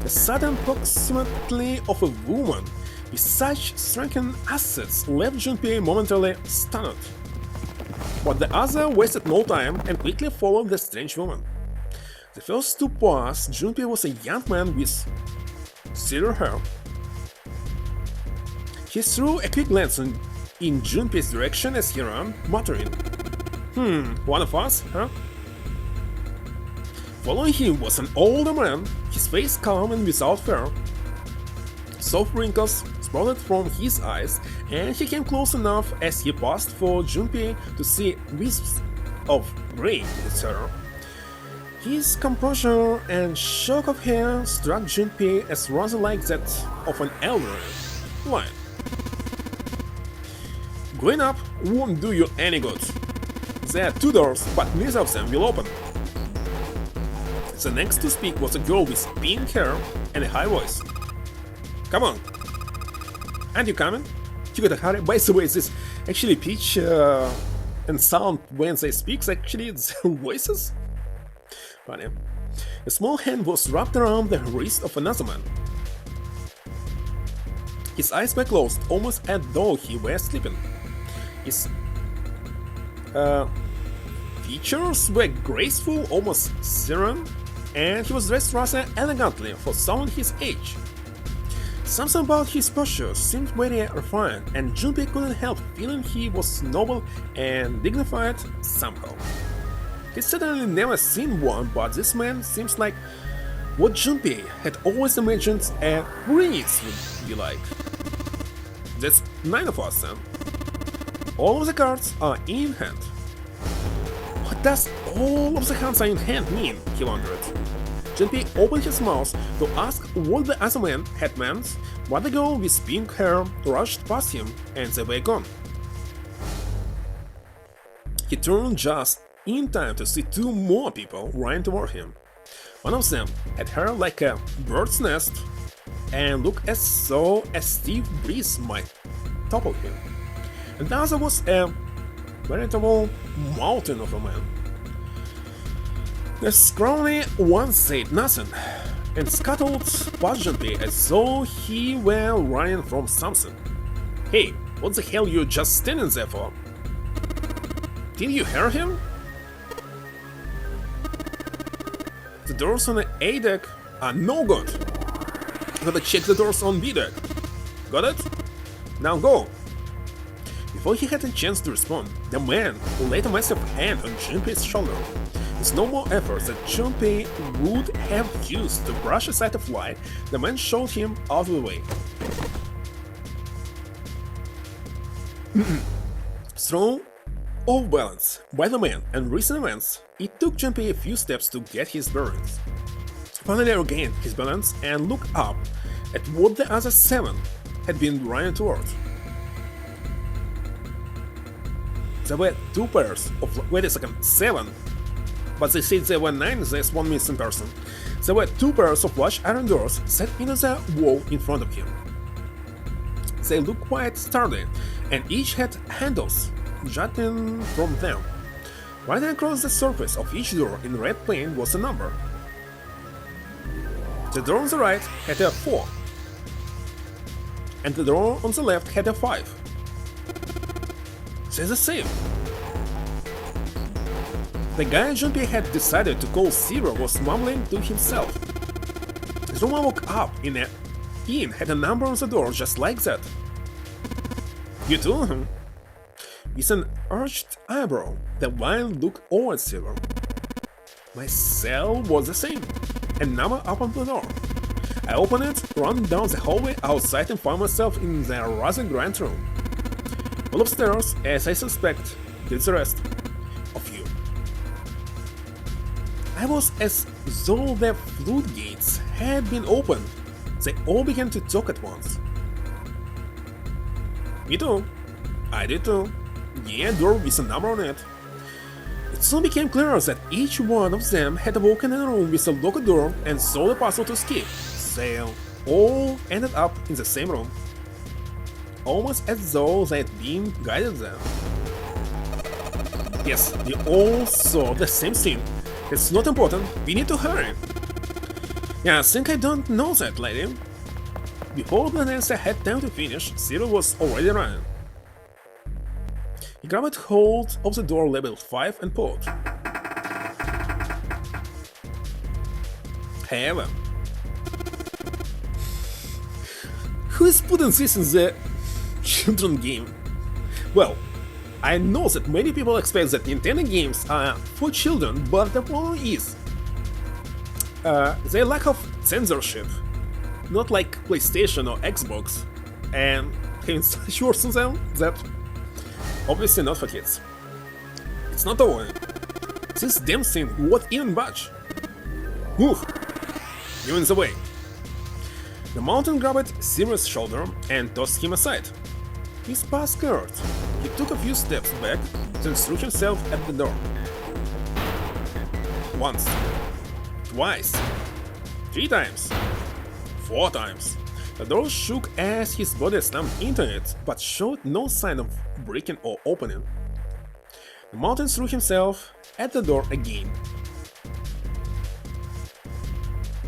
The sudden proximity of a woman with such striking assets left Junpei momentarily stunned. But the other wasted no time and quickly followed the strange woman. The first to pass Junpei was a young man with silver hair. He threw a quick glance in Junpei's direction as he ran, muttering, one of us, huh? Following him was an older man, his face calm and without fear. Soft wrinkles sprouted from his eyes, and he came close enough as he passed for Junpei to see wisps of grey in his hair. His composure and shock of hair struck Junpei as rather like that of an elderly lion. Going up won't do you any good. There are two doors, but neither of them will open. The next to speak was a girl with pink hair and a high voice. Come on! Aren't you coming? You gotta hurry. By the way, this actually pitch and sound when they speak, actually their voices? Funny. A small hand was wrapped around the wrist of another man. His eyes were closed, almost as though he were sleeping. His features were graceful, almost serene, and he was dressed rather elegantly for someone his age. Something about his posture seemed very refined, and Junpei couldn't help feeling he was noble and dignified somehow. He'd certainly never seen one, but this man seems like what Junpei had always imagined a prince would be like. That's 9 of us, then. All of the cards are in hand. What does all of the hands are in hand mean? He wondered. Junpei opened his mouth to ask what the other man had meant, but the girl with pink hair rushed past him and they were gone. He turned just in time to see 2 more people running toward him. One of them had hair like a bird's nest and looked as though a stiff breeze might topple him. And the other was a veritable mountain of a man. The scrawny one said nothing and scuttled past Junpei as though he were running from something. Hey, what the hell you just standing there for? Did you hear him? The doors on the A deck are no good. Gotta check the doors on B deck. Got it? Now go! Before he had a chance to respond, the man laid a massive hand on Junpei's shoulder. With no more effort that Junpei would have used to brush aside a fly, the man shoved him out of the way. Thrown off balance by the man and recent events, it took Junpei a few steps to get his bearings. Finally regained his balance and looked up at what the other 7 had been running toward. There were 2 pairs of— wait a second, 7? But they said there were 9, there's 1 missing person. There were 2 pairs of large iron doors set into the wall in front of him. They looked quite sturdy, and each had handles jutting from them. Right across the surface of each door in red paint was a number. The door on the right had a 4, and the door on the left had a 5. They're the same. The guy Junpei had decided to call Zero was mumbling to himself. His room woke up in had a number on the door just like that. You too? With an arched eyebrow, the wine looked over at Zero. My cell was the same, and number up on the door. I opened it, ran down the hallway outside and found myself in the rather grand room. All upstairs, as I suspect, did the rest of you. I was as though the floodgates had been opened. They all began to talk at once. Me too. I did too. Yeah, door with a number on it. It soon became clear that each one of them had woken in a room with a locked door and saw the puzzle to escape. They all ended up in the same room, almost as though they had been guided there. Yes, we all saw the same scene. It's not important, we need to hurry. Yeah, I think I don't know that, lady. Before the dancer had time to finish, Zero was already running. He grabbed hold of the door labeled 5 and pulled. However, who is putting this in the children game? Well, I know that many people expect that Nintendo games are for children, but the problem is their lack of censorship, not like PlayStation or Xbox, and having such words on them that obviously not for kids. It's not over. This damn thing won't even budge. Move! You're in the way. The mountain grabbed Zero's shoulder and tossed him aside. His path curved. He took a few steps back, then threw himself at the door. Once. Twice. 3 times. 4 times. The door shook as his body slammed into it, but showed no sign of breaking or opening. The mountain threw himself at the door again.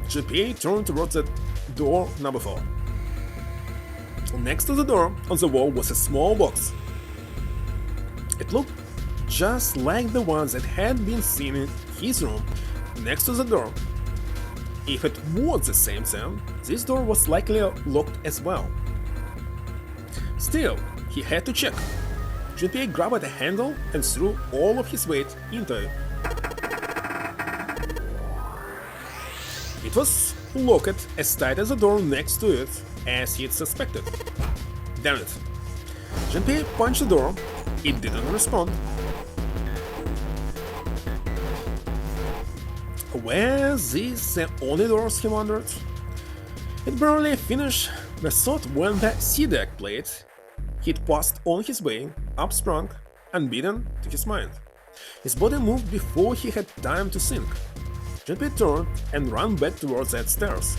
Junpei turned towards the door number 4. Next to the door, on the wall, was a small box. It looked just like the ones that had been seen in his room next to the door. If it was the same thing, this door was likely locked as well. Still, he had to check. Junpei grabbed the handle and threw all of his weight into it. It was locked as tight as the door next to it as he'd suspected. Damn it. Junpei punched the door. It didn't respond. Were these the only doors, he wondered? It barely finished the thought when the C-deck plate he'd passed on his way upsprung, unbeaten to his mind. His body moved before he had time to think. Junpei turned and ran back towards the stairs.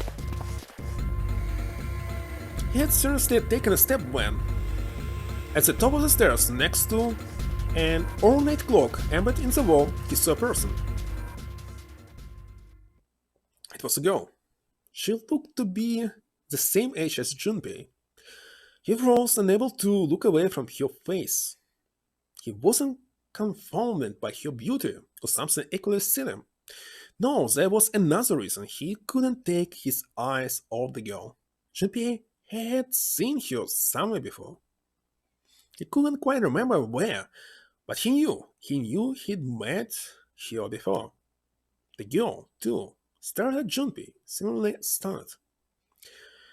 He had seriously taken a step when, at the top of the stairs next to an ornate clock embedded in the wall, he saw a person. It was a girl. She looked to be the same age as Junpei. He froze, unable to look away from her face. He wasn't confounded by her beauty or something equally silly. No, there was another reason he couldn't take his eyes off the girl. Junpei had seen her somewhere before. He couldn't quite remember where, but he knew he'd met her before. The girl, too, stared at Junpei, seemingly stunned.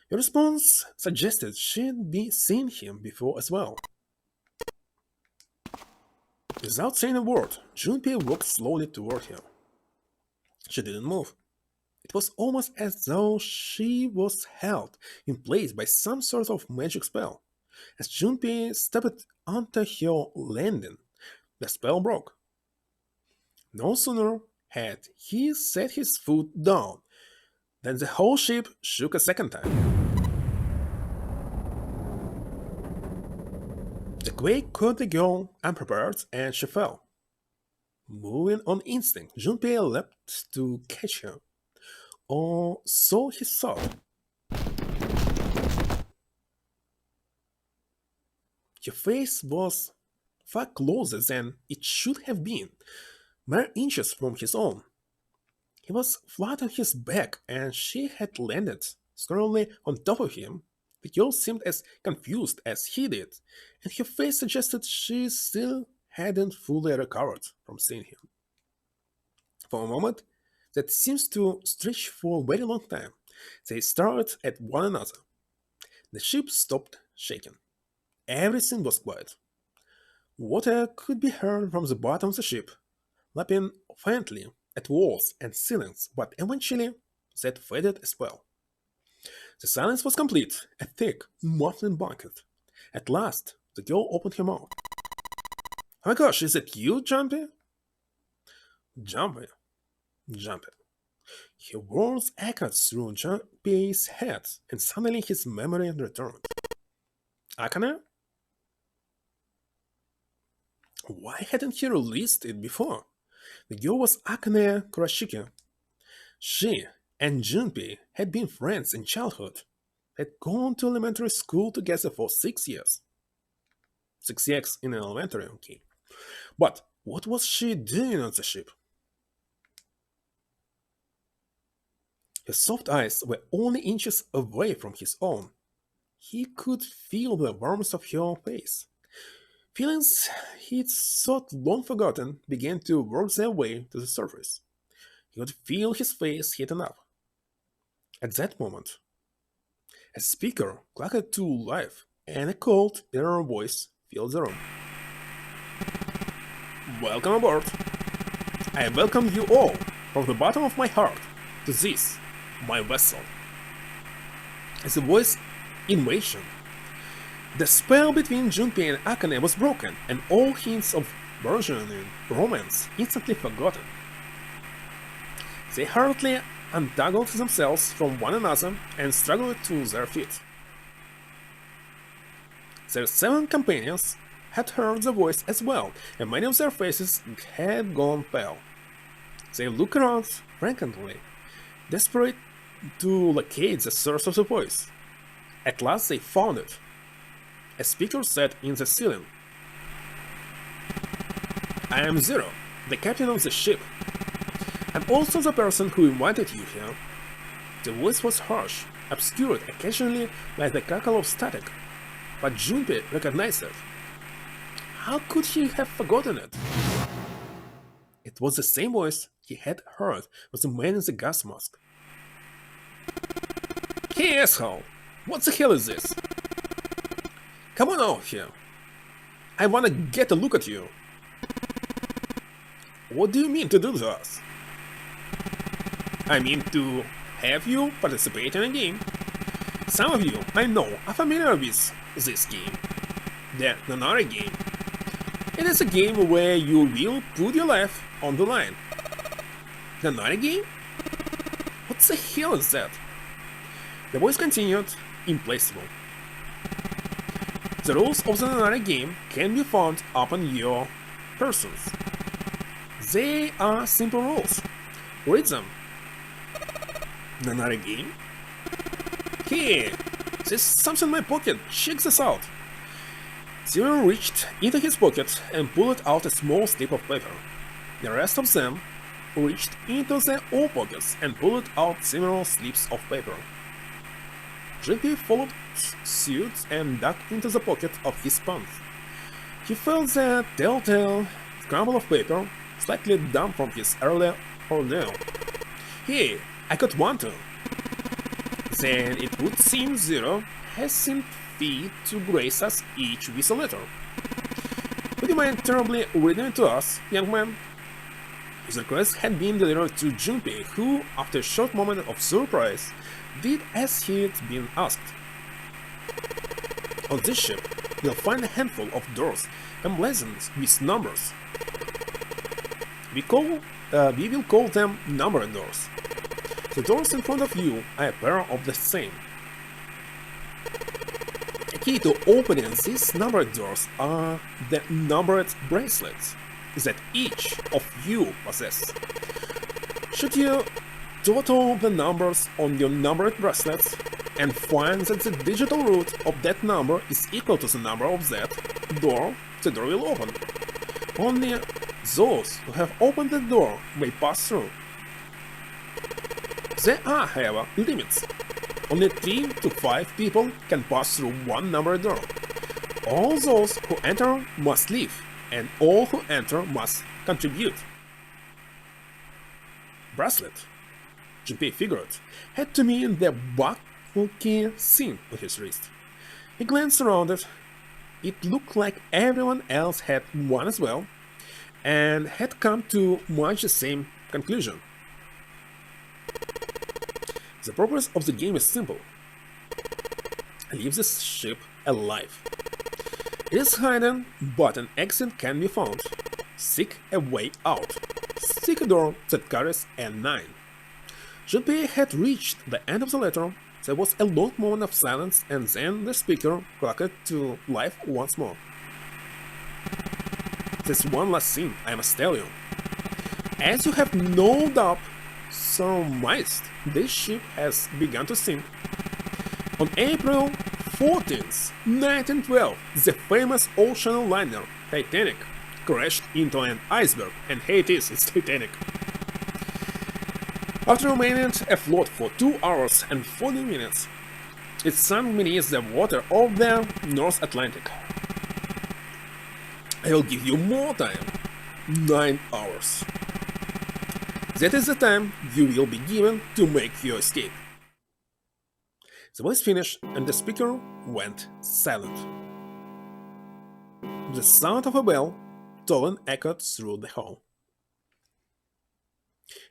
Her response suggested she'd seen him before as well. Without saying a word, Junpei walked slowly toward her. She didn't move. It was almost as though she was held in place by some sort of magic spell. As Junpei stepped onto her landing, the spell broke. No sooner had he set his foot down than the whole ship shook a second time. The quake caught the girl unprepared and she fell. Moving on instinct, Junpei leapt to catch her, or so he thought. Her face was far closer than it should have been. mere inches from his own. He was flat on his back, and she had landed squarely on top of him. The girl seemed as confused as he did, and her face suggested she still hadn't fully recovered from seeing him. For a moment, that seems to stretch for a very long time, they stared at one another. The ship stopped shaking. Everything was quiet. Water could be heard from the bottom of the ship, lapping faintly at walls and ceilings, but eventually that faded as well. The silence was complete, a thick, muffling blanket. At last, the girl opened her mouth. Oh my gosh, is it you, Jumpy? Jumpy, Jumpy. Her words echoed through Jumpy's head, and suddenly his memory returned. Akane? Why hadn't he released it before? The girl was Akane Kurashiki. She and Junpei had been friends in childhood, had gone to elementary school together for 6 years. 6 years in elementary, okay. But what was she doing on the ship? Her soft eyes were only inches away from his own. He could feel the warmth of her face. Feelings he'd thought long forgotten began to work their way to the surface. He could feel his face heating up. At that moment, a speaker clucked to life, and a cold, inner voice filled the room. Welcome aboard. I welcome you all from the bottom of my heart to this, my vessel. As the voice invasion, the spell between Junpei and Akane was broken, and all hints of burgeoning romance instantly forgotten. They hurriedly untangled themselves from one another and struggled to their feet. Their 7 companions had heard the voice as well, and many of their faces had gone pale. They looked around frantically, desperate to locate the source of the voice. At last they found it. A speaker said in the ceiling, I am Zero, the captain of the ship. I'm also the person who invited you here. The voice was harsh, obscured occasionally by the crackle of static, but Junpei recognized it. How could he have forgotten it? It was the same voice he had heard with the man in the gas mask. Hey asshole, what the hell is this? Come on out here. I wanna get a look at you. What do you mean to do to us? I mean to have you participate in a game. Some of you, I know, are familiar with this game. The Nanari game. It is a game where you will put your life on the line. The Nanari game? What the hell is that? The voice continued, implacable. The rules of the Nanari game can be found upon your persons. They are simple rules. Read them. Nanari game? Hey, there's something in my pocket. Check this out. Zero reached into his pocket and pulled out a small slip of paper. The rest of them reached into their own pockets and pulled out similar slips of paper. Junpei followed suit and dug into the pocket of his pants. He felt the telltale crumble of paper, slightly damp from his earlier ordeal. Hey, I got one too. Then it would seem Zero has seen fit to grace us each with a letter. Would you mind terribly reading it to us, young man? His request had been delivered to Junpei, who, after a short moment of surprise, did as he had been asked. On this ship, you'll find a handful of doors emblazoned with numbers. We will call them numbered doors. The doors in front of you are a pair of the same. A key to opening these numbered doors are the numbered bracelets that each of you possess. Should you total the numbers on your numbered bracelets and find that the digital root of that number is equal to the number of that door, the door will open. Only Those who have opened the door may pass through. There are, however, limits. Only 3 to 5 people can pass through one numbered door. All those who enter must leave, and all who enter must contribute. Bracelet, Junpei figured, had to mean the bulky thing on his wrist. He glanced around it. It looked like everyone else had one as well, and had come to much the same conclusion. The purpose of the game is simple. Leave the ship alive. It is hidden, but an exit can be found. Seek a way out. Seek a door that carries N9. Junpei had reached the end of the letter. There was a long moment of silence, and then the speaker clucked to life once more. There's one last thing I must tell you. As you have no doubt surmised, this ship has begun to sink. On April 14th, 1912, the famous ocean liner Titanic crashed into an iceberg, and here it is, it's Titanic. After remaining afloat for 2 hours and 40 minutes, it sank beneath the water of the North Atlantic. I will give you more time, 9 hours. That is the time you will be given to make your escape. The voice finished and the speaker went silent. The sound of a bell tolling echoed through the hall.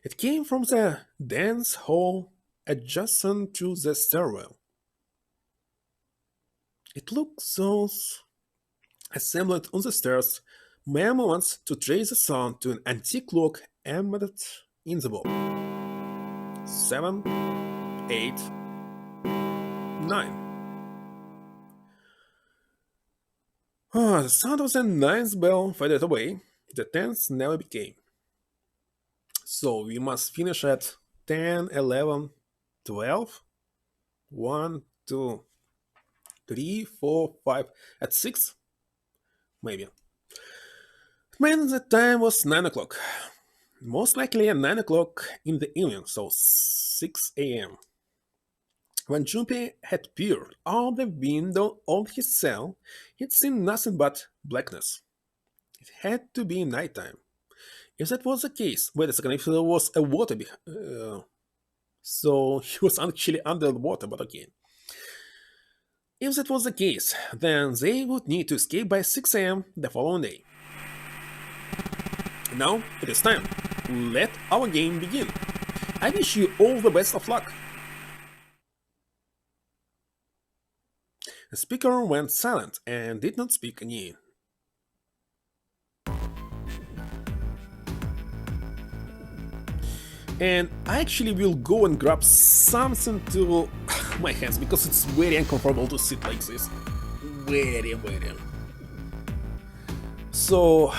It came from the dance hall adjacent to the stairwell. It looked those assembled on the stairs mere moments to trace the sound to an antique clock embedded in the wall. 7, 8, 9. The sound of the ninth bell faded away. The tenth never became. So we must finish at 10, 11, 12, 1, 2, 3, 4, 5, at 6? Maybe. It meant the time was 9 o'clock. Most likely at 9 o'clock in the evening, so 6 a.m. When Junpei had peered out the window of his cell, he'd seen nothing but blackness. It had to be nighttime. If that was the case, wait a second, if there was a water so he was actually under the water, but okay. If that was the case, then they would need to escape by 6 a.m. the following day. Now it is time. Let our game begin. I wish you all the best of luck. The speaker went silent and did not speak again. And I actually will go and grab something to my hands because it's very uncomfortable to sit like this. Very. So,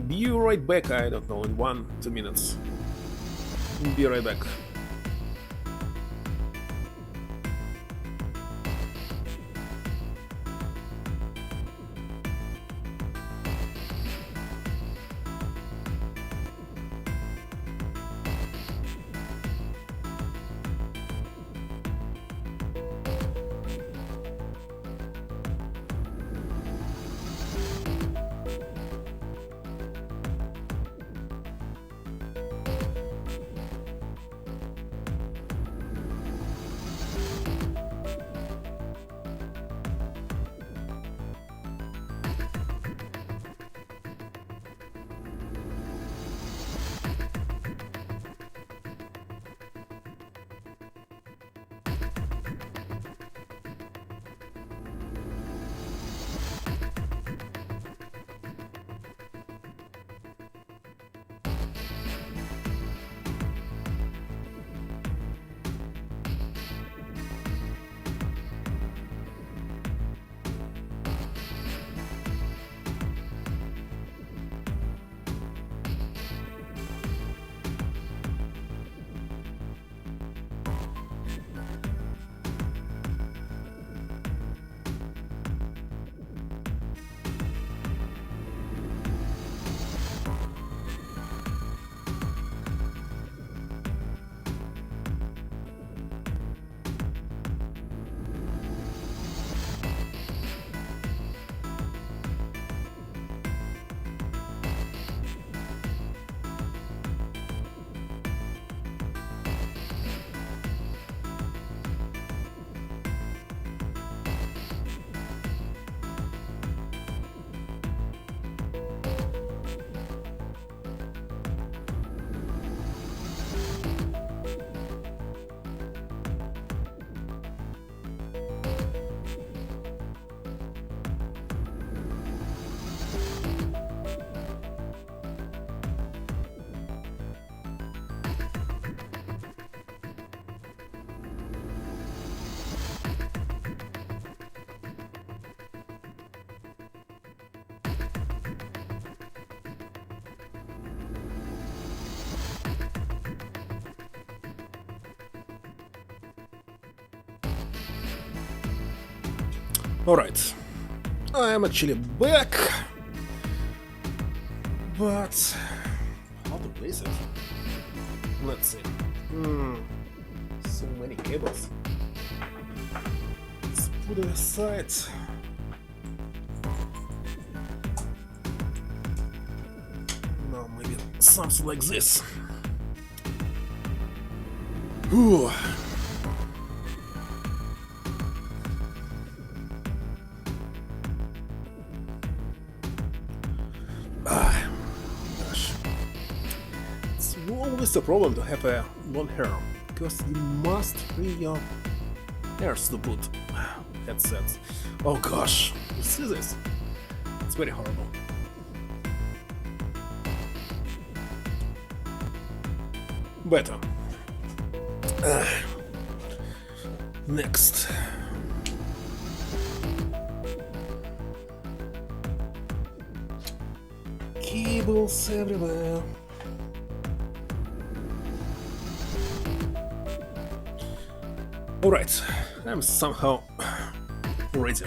be right back, I don't know, in 1-2 minutes. Be right back. Alright, I am actually back, but how to place it? Let's see. So many cables. Let's put it aside. No, maybe something like this. Ooh. Gosh. It's always a problem to have a long hair, because you must free your hairs to put headsets. Oh gosh, you see this? It's very horrible. Better. Next. Cables everywhere. Alright, I'm somehow ready.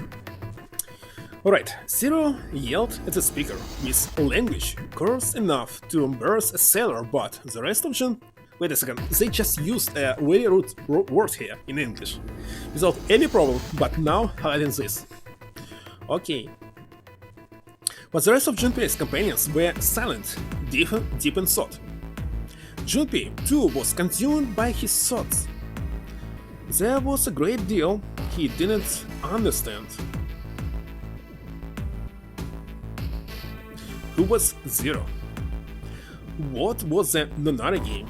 Alright, Zero yelled at the speaker with language coarse enough to embarrass a sailor, but the rest of them, wait a second, they just used a very rude word here in English, without any problem, but now hiding this. Okay. But the rest of Junpei's companions were silent, deep in thought. Junpei, too, was consumed by his thoughts. There was a great deal he didn't understand. Who was Zero? What was the Nonari game?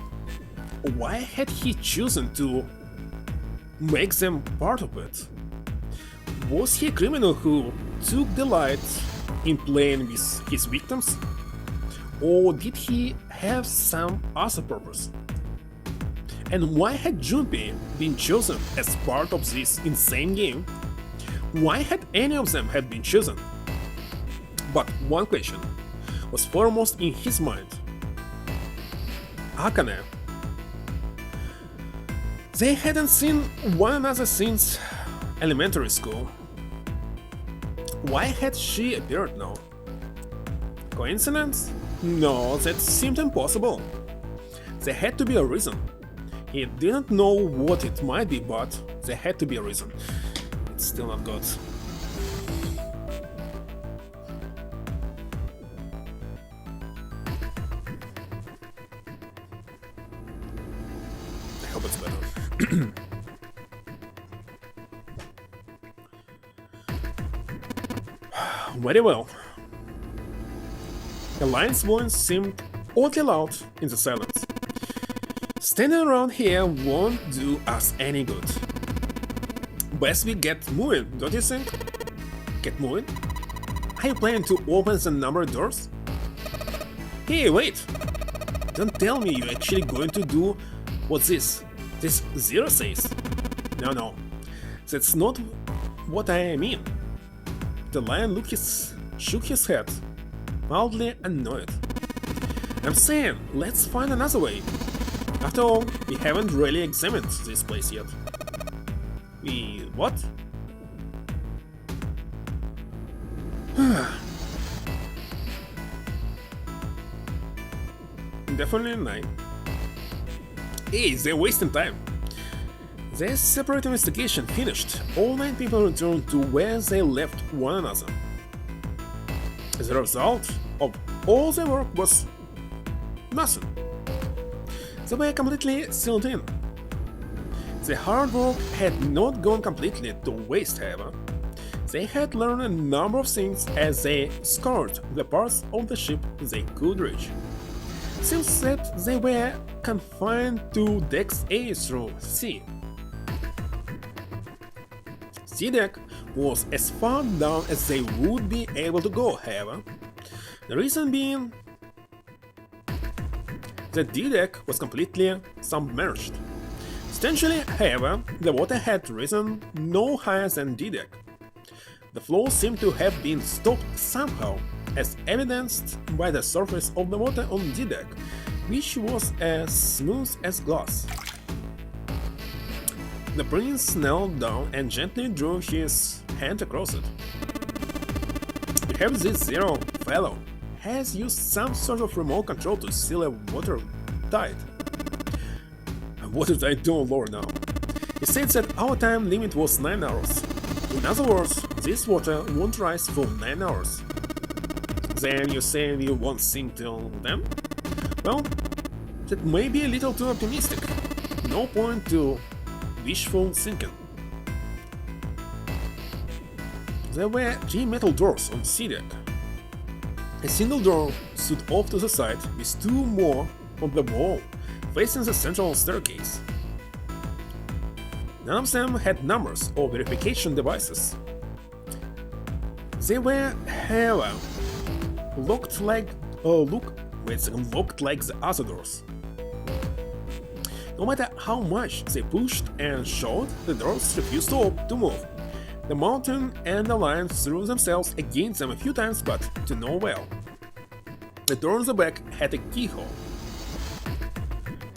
Why had he chosen to make them part of it? Was he a criminal who took delight in playing with his victims? Or did he have some other purpose? And why had Junpei been chosen as part of this insane game? Why had any of them had been chosen? But one question was foremost in his mind. Akane. They hadn't seen one another since elementary school. Why had she appeared now? Coincidence? No, that seemed impossible. There had to be a reason. He didn't know what it might be, but there had to be a reason. It's still not good. I hope it's better. Very well. Alliance voice seemed oddly loud in the silence. Standing around here won't do us any good. Best we get moving, don't you think? Get moving? Are you planning to open the numbered doors? Hey, wait! Don't tell me you're actually going to do what this Zero says. No, that's not what I mean. The lion shook his head, mildly annoyed. I'm saying, let's find another way. After all, we haven't really examined this place yet. We... what? Definitely 9. Hey, they're wasting time. The separate investigation finished. All 9 people returned to where they left one another. As a result of all their work was nothing. They were completely sealed in. The hard work had not gone completely to waste, however. They had learned a number of things as they scoured the parts of the ship they could reach. Seems that they were confined to decks A through C. C-deck was as far down as they would be able to go, however. The reason being the D-deck was completely submerged. Strangely, however, the water had risen no higher than D-deck. The flow seemed to have been stopped somehow, as evidenced by the surface of the water on D-deck, which was as smooth as glass. The prince knelt down and gently drew his hand across it. Perhaps this zero fellow has used some sort of remote control to seal a watertight. A watertight door lore now. He said that our time limit was 9 hours. In other words, this water won't rise for 9 hours. Then you say you won't sink till then? Well, that may be a little too optimistic. No point to wishful thinking. There were 3 metal doors on C deck. A single door stood off to the side, with 2 more on the wall, facing the central staircase. None of them had numbers or verification devices. They were, however, looked like the other doors. No matter how much they pushed and shoved, the doors refused to move. The mountain and the lion threw themselves against them a few times, but to no avail. The door on the back had a keyhole.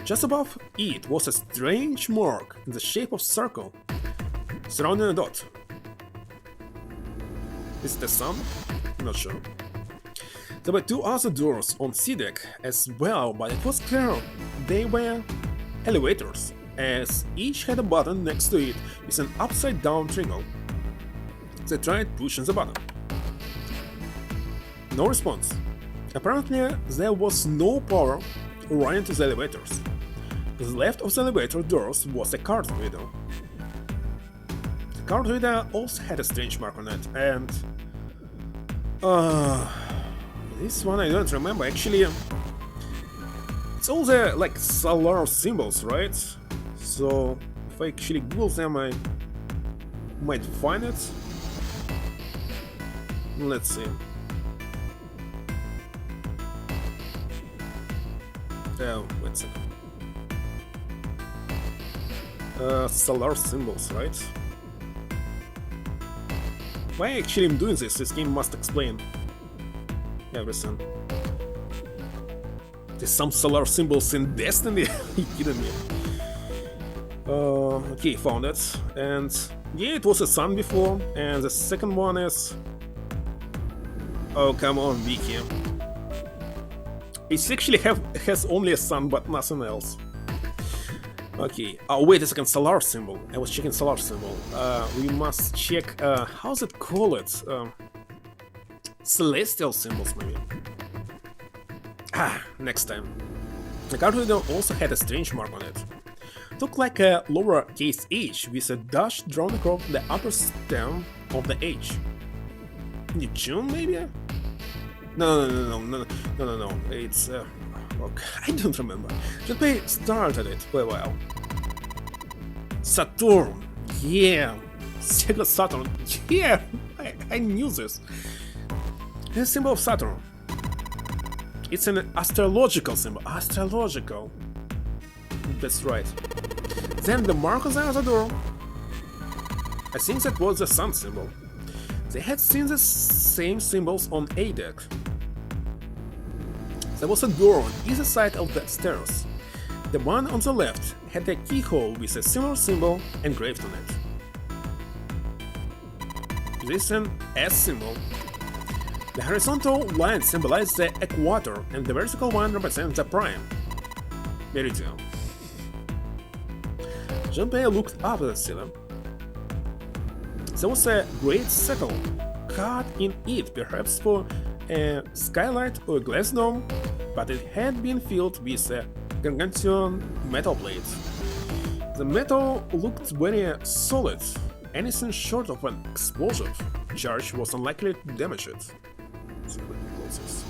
Just above it was a strange mark in the shape of a circle, surrounding a dot. Is it the sun? Not sure. There were 2 other doors on C deck as well, but it was clear they were elevators, as each had a button next to it with an upside-down triangle. They tried pushing the button. No response. Apparently, there was no power running to the elevators. To the left of the elevator doors was a card reader. The card reader also had a strange mark on it, and this one I don't remember. Actually, it's all the like solar symbols, right? So if I actually Google them, I might find it. Let's see. Wait a second. Solar symbols, right? Why actually I'm doing this? This game must explain everything. There's some solar symbols in Destiny? Are you kidding me? Okay, found it. And yeah, it was a sun before. And the second one is... Oh, come on, Wiki. It actually has only a sun, but nothing else. Okay. Oh, wait a second, solar symbol. I was checking solar symbol. We must check, how's it called? Celestial symbols, maybe. Next time. The card reader also had a strange mark on it. Looked like a lowercase h with a dash drawn across the upper stem of the h. Neptune, maybe? No. It's okay, I don't remember. Junpei started it for a while. Saturn, yeah, Sega Saturn, yeah, I knew this. The symbol of Saturn. It's an astrological symbol. Astrological. That's right. Then the mark on the other door. I think that was the sun symbol. They had seen the same symbols on A deck. There was a door on either side of the stairs. The one on the left had a keyhole with a similar symbol engraved on it. This is an S symbol. The horizontal line symbolizes the equator and the vertical one represents the prime meridian. Junpei looked up at the ceiling. There was a great circle cut in it, perhaps for a skylight or a glass dome, but it had been filled with a gargantuan metal plate. The metal looked very solid. Anything short of an explosive charge was unlikely to damage it. So let me close this.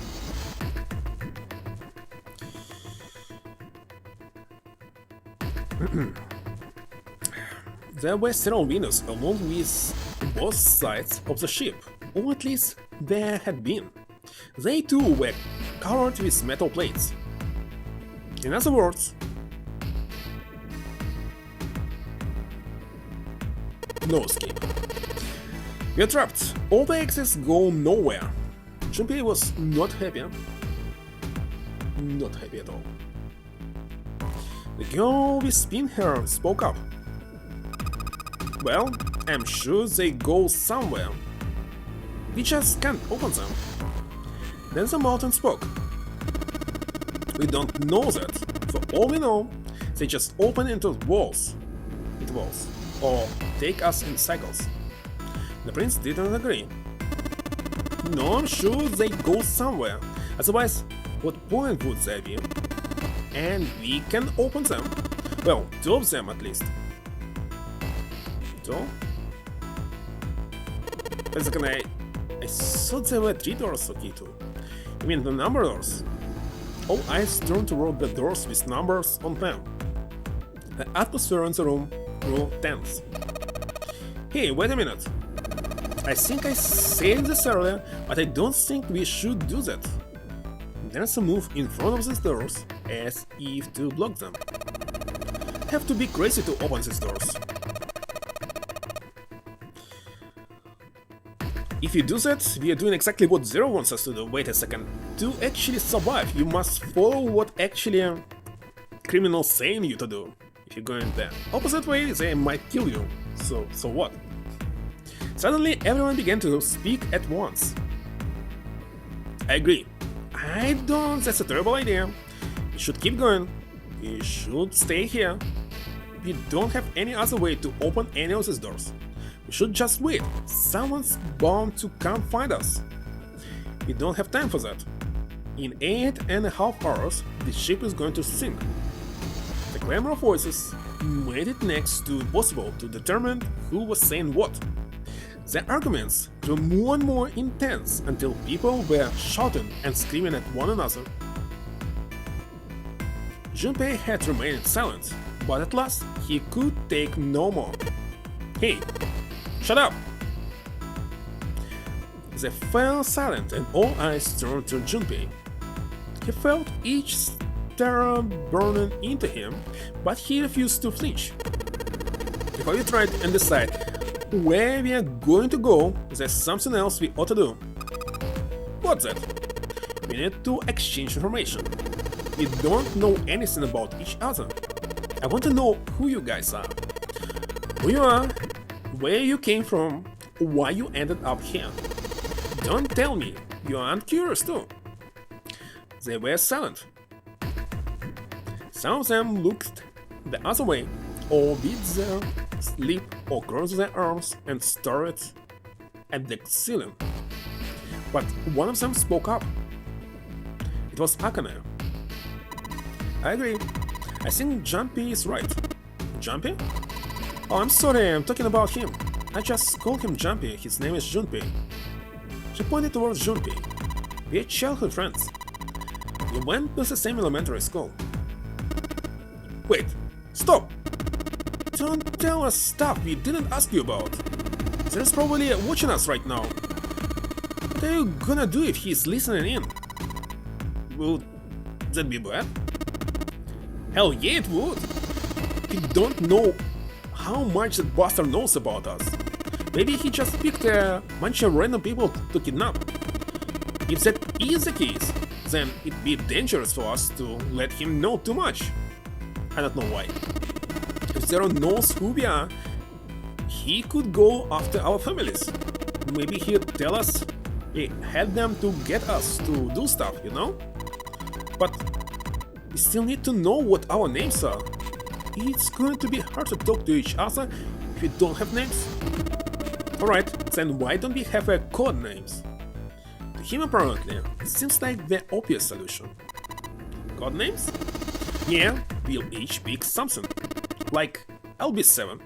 There were several windows along with both sides of the ship, or at least there had been. They too were covered with metal plates. In other words, no escape. You're trapped. All the exits go nowhere. Junpei was not happy. Not happy at all. The girl with pink hair spoke up. Well, I'm sure they go somewhere. We just can't open them. Then the mountain spoke. We don't know that. For all we know, they just open into walls. Or take us in cycles. The prince didn't agree. No, I'm sure they go somewhere. Otherwise, what point would they be? And we can open them. Well, 2 of them at least. 2? Wait a second, I thought there were 3 doors, okay, too. You mean the number doors? All eyes turned toward the doors with numbers on them. The atmosphere in the room grew tense. Hey, wait a minute. I think I said this earlier, but I don't think we should do that. There's a move in front of these doors, as if to block them. Have to be crazy to open these doors. If you do that, we are doing exactly what Zero wants us to do. Wait a second. To actually survive, you must follow what actually criminals saying you to do. If you're going the opposite way, they might kill you. So what? Suddenly, everyone began to speak at once. I agree. That's a terrible idea. We should keep going. We should stay here. We don't have any other way to open any of these doors. We should just wait. Someone's bound to come find us. We don't have time for that. In 8.5 hours, the ship is going to sink. The clamor of voices made it next to impossible to determine who was saying what. The arguments grew more and more intense until people were shouting and screaming at one another. Junpei had remained silent, but at last he could take no more. Hey, shut up! They fell silent and all eyes turned to Junpei. He felt each terror burning into him, but he refused to flinch. Before you try and decide where we are going to go, there's something else we ought to do. What's that? We need to exchange information. We don't know anything about each other. I want to know who you guys are. Who you are, where you came from, why you ended up here. Don't tell me you aren't curious too. They were silent. Some of them looked the other way, or bit their lip, or crossed their arms and stared at the ceiling. But one of them spoke up. It was Akane. I agree. I think Junpei is right. Junpei? Oh, I'm sorry, I'm talking about him. I just called him Junpei, his name is Junpei. She pointed towards Junpei. We're childhood friends. We went to the same elementary school. Wait, stop! Don't tell us stuff we didn't ask you about. There's probably watching us right now. What are you gonna do if he's listening in? Would that be bad? Hell yeah, it would! We don't know how much that bastard knows about us. Maybe he just picked a bunch of random people to kidnap. If that is the case, then it'd be dangerous for us to let him know too much. I don't know why. If Zero knows who we are, he could go after our families. Maybe he'd tell us he had them to get us to do stuff, you know? But we still need to know what our names are. It's going to be hard to talk to each other if we don't have names. Alright, then why don't we have code names? To him apparently, it seems like the obvious solution. Code names? Yeah, we'll each pick something. Like, I'll be 7.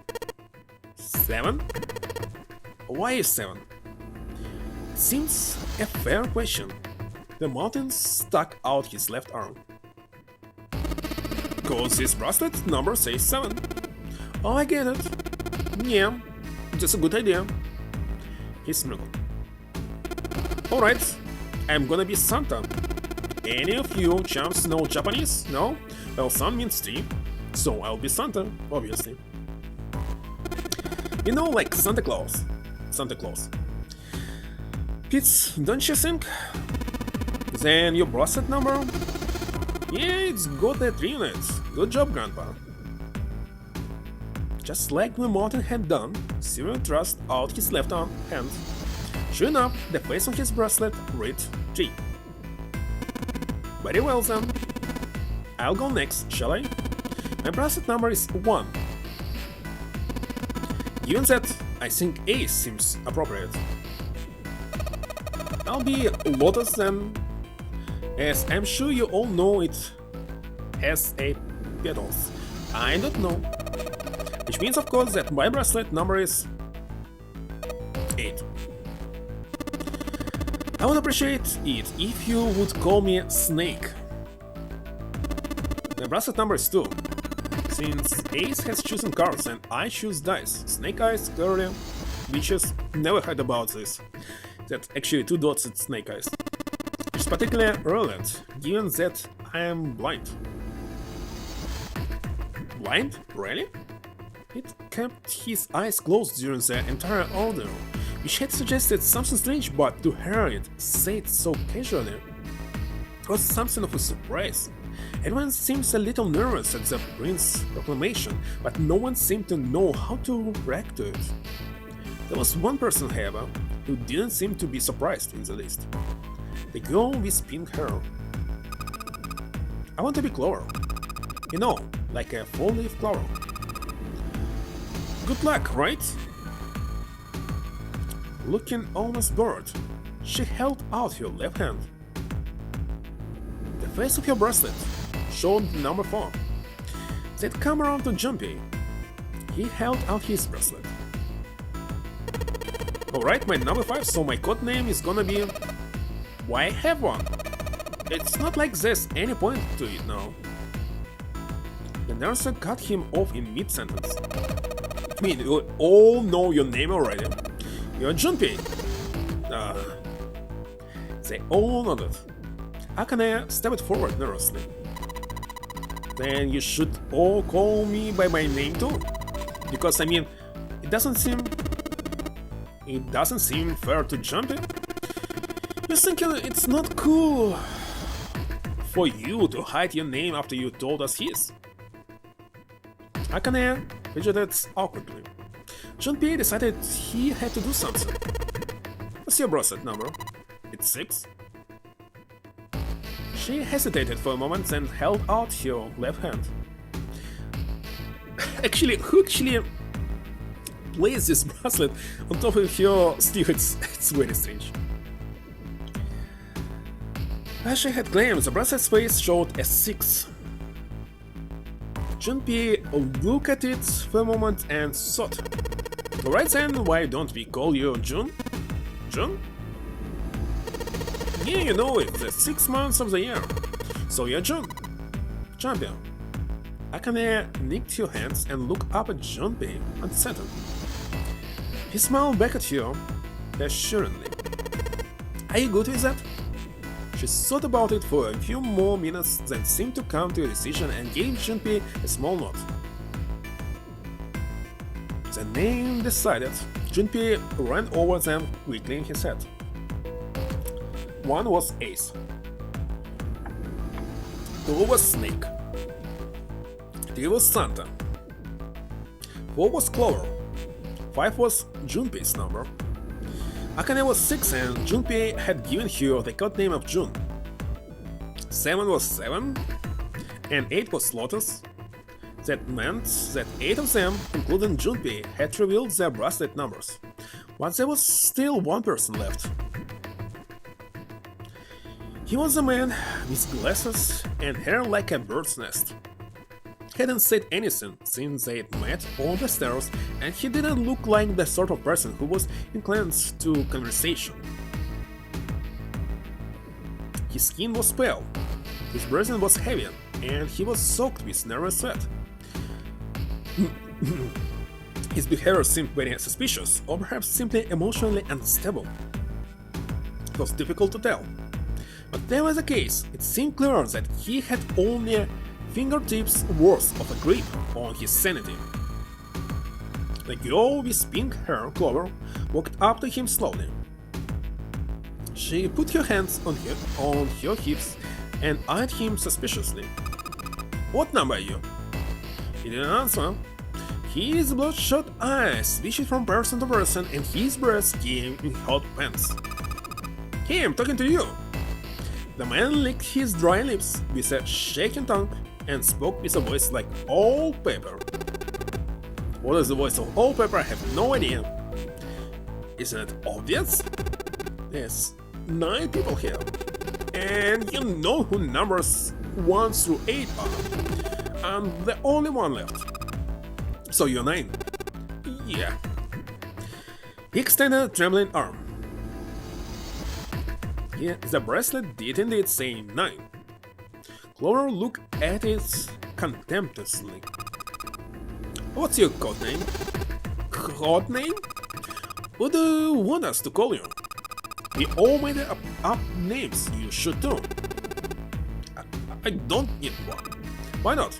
7? Why is 7? Seems a fair question. The mountain stuck out his left arm. Cause this bracelet number says 7. Oh, I get it. Yeah, that's a good idea. He smiled. Alright, I'm gonna be Santa. Any of you chumps know Japanese? No? Well, San means 3, so I'll be Santa, obviously. You know, like Santa Claus. Santa Claus. Kids, don't you think? Then your bracelet number? Yeah, it's got 3 units. Good job, Grandpa. just like the Martin had done, Cyril thrust out his left hand. Sure enough, the face on his bracelet read G. Very well then. I'll go next, shall I? My bracelet number is 1. Given that, I think Ace seems appropriate. I'll be Lotus then, as I'm sure you all know it has a petals. I don't know. Which means of course that my bracelet number is 8. I would appreciate it if you would call me Snake. My bracelet number is 2. Since Ace has chosen cards and I choose dice, Snake Eyes, curly, bitches, never heard about this. That actually 2 dots at Snake Eyes. Which is particularly relevant, given that I am blind. Blind? Really? It kept his eyes closed during the entire ordeal, which had suggested something strange, but to hear it said so casually was something of a surprise. Everyone seems a little nervous at the prince's proclamation, but no one seemed to know how to react to it. There was one person, however, who didn't seem to be surprised in the least. The girl with pink hair. I want to be Clover. You know, like a four-leaf clover. Good luck, right? Looking almost bored, she held out her left hand. The face of her bracelet showed the number 4. They'd come around to Jumpy. He held out his bracelet. Alright, my number 5, so my code name is gonna be... Why have one? It's not like there's any point to it now. The nurse cut him off in mid-sentence. I mean, you all know your name already. You're Jumpy. They all nodded. Akane stepped forward nervously. Then you should all call me by my name too. Because I mean, it doesn't seem fair to Jumpy. You're thinking it's not cool for you to hide your name after you told us his. Akane fidgeted awkwardly. Jumpy decided he had to do something. What's your bracelet number? It's 6. She hesitated for a moment and held out her left hand. Who actually placed this bracelet on top of her sleeve? It's very strange. As she had claimed, the bracelet's face showed a 6. Jumpy looked at it for a moment and thought, alright then, why don't we call you June? June? Yeah, you know it, the 6 months of the year. So you're June. Champion. Akane nicked her hands and looked up at Jumpy unsettled. He smiled back at her assuringly. Are you good with that? She thought about it for a few more minutes, then seemed to come to a decision and gave Jumpy a small nod. The name decided, Jumpy ran over them quickly in his head. 1 was Ace. 2 was Snake. 3 was Santa. 4 was Clover. 5 was Jumpy's number. Akane was 6 and Jumpy had given her the code name of June. 7 was 7 and 8 was Lotus. That meant that 8 of them, including Jumpy, had revealed their bracelet numbers, but there was still one person left. He was a man with glasses and hair like a bird's nest. He hadn't said anything since they'd met on the stairs, and he didn't look like the sort of person who was inclined to conversation. His skin was pale, his breathing was heavy, and he was soaked with nervous sweat. His behavior seemed very suspicious, or perhaps simply emotionally unstable. It was difficult to tell. But whatever was the case, it seemed clear that he had only fingertips worth of a grip on his sanity. The girl with pink hair, Clover, walked up to him slowly. She put her hands on her hips and eyed him suspiciously. What number are you? He didn't answer. His bloodshot eyes switched from person to person and his breath came in hot pants. Hey, I'm talking to you! The man licked his dry lips with a shaking tongue and spoke with a voice like old paper. What is the voice of old paper? I have no idea. Isn't it obvious? There's 9 people here. And you know who numbers 1 through 8 are. I'm the only one left. So you're 9? Yeah. He extended a trembling arm. Yeah, the bracelet did indeed say 9. Clover looked at it contemptuously. What's your code name? Code name? What do you want us to call you? We all made up names, you should too. I don't need one. Why not?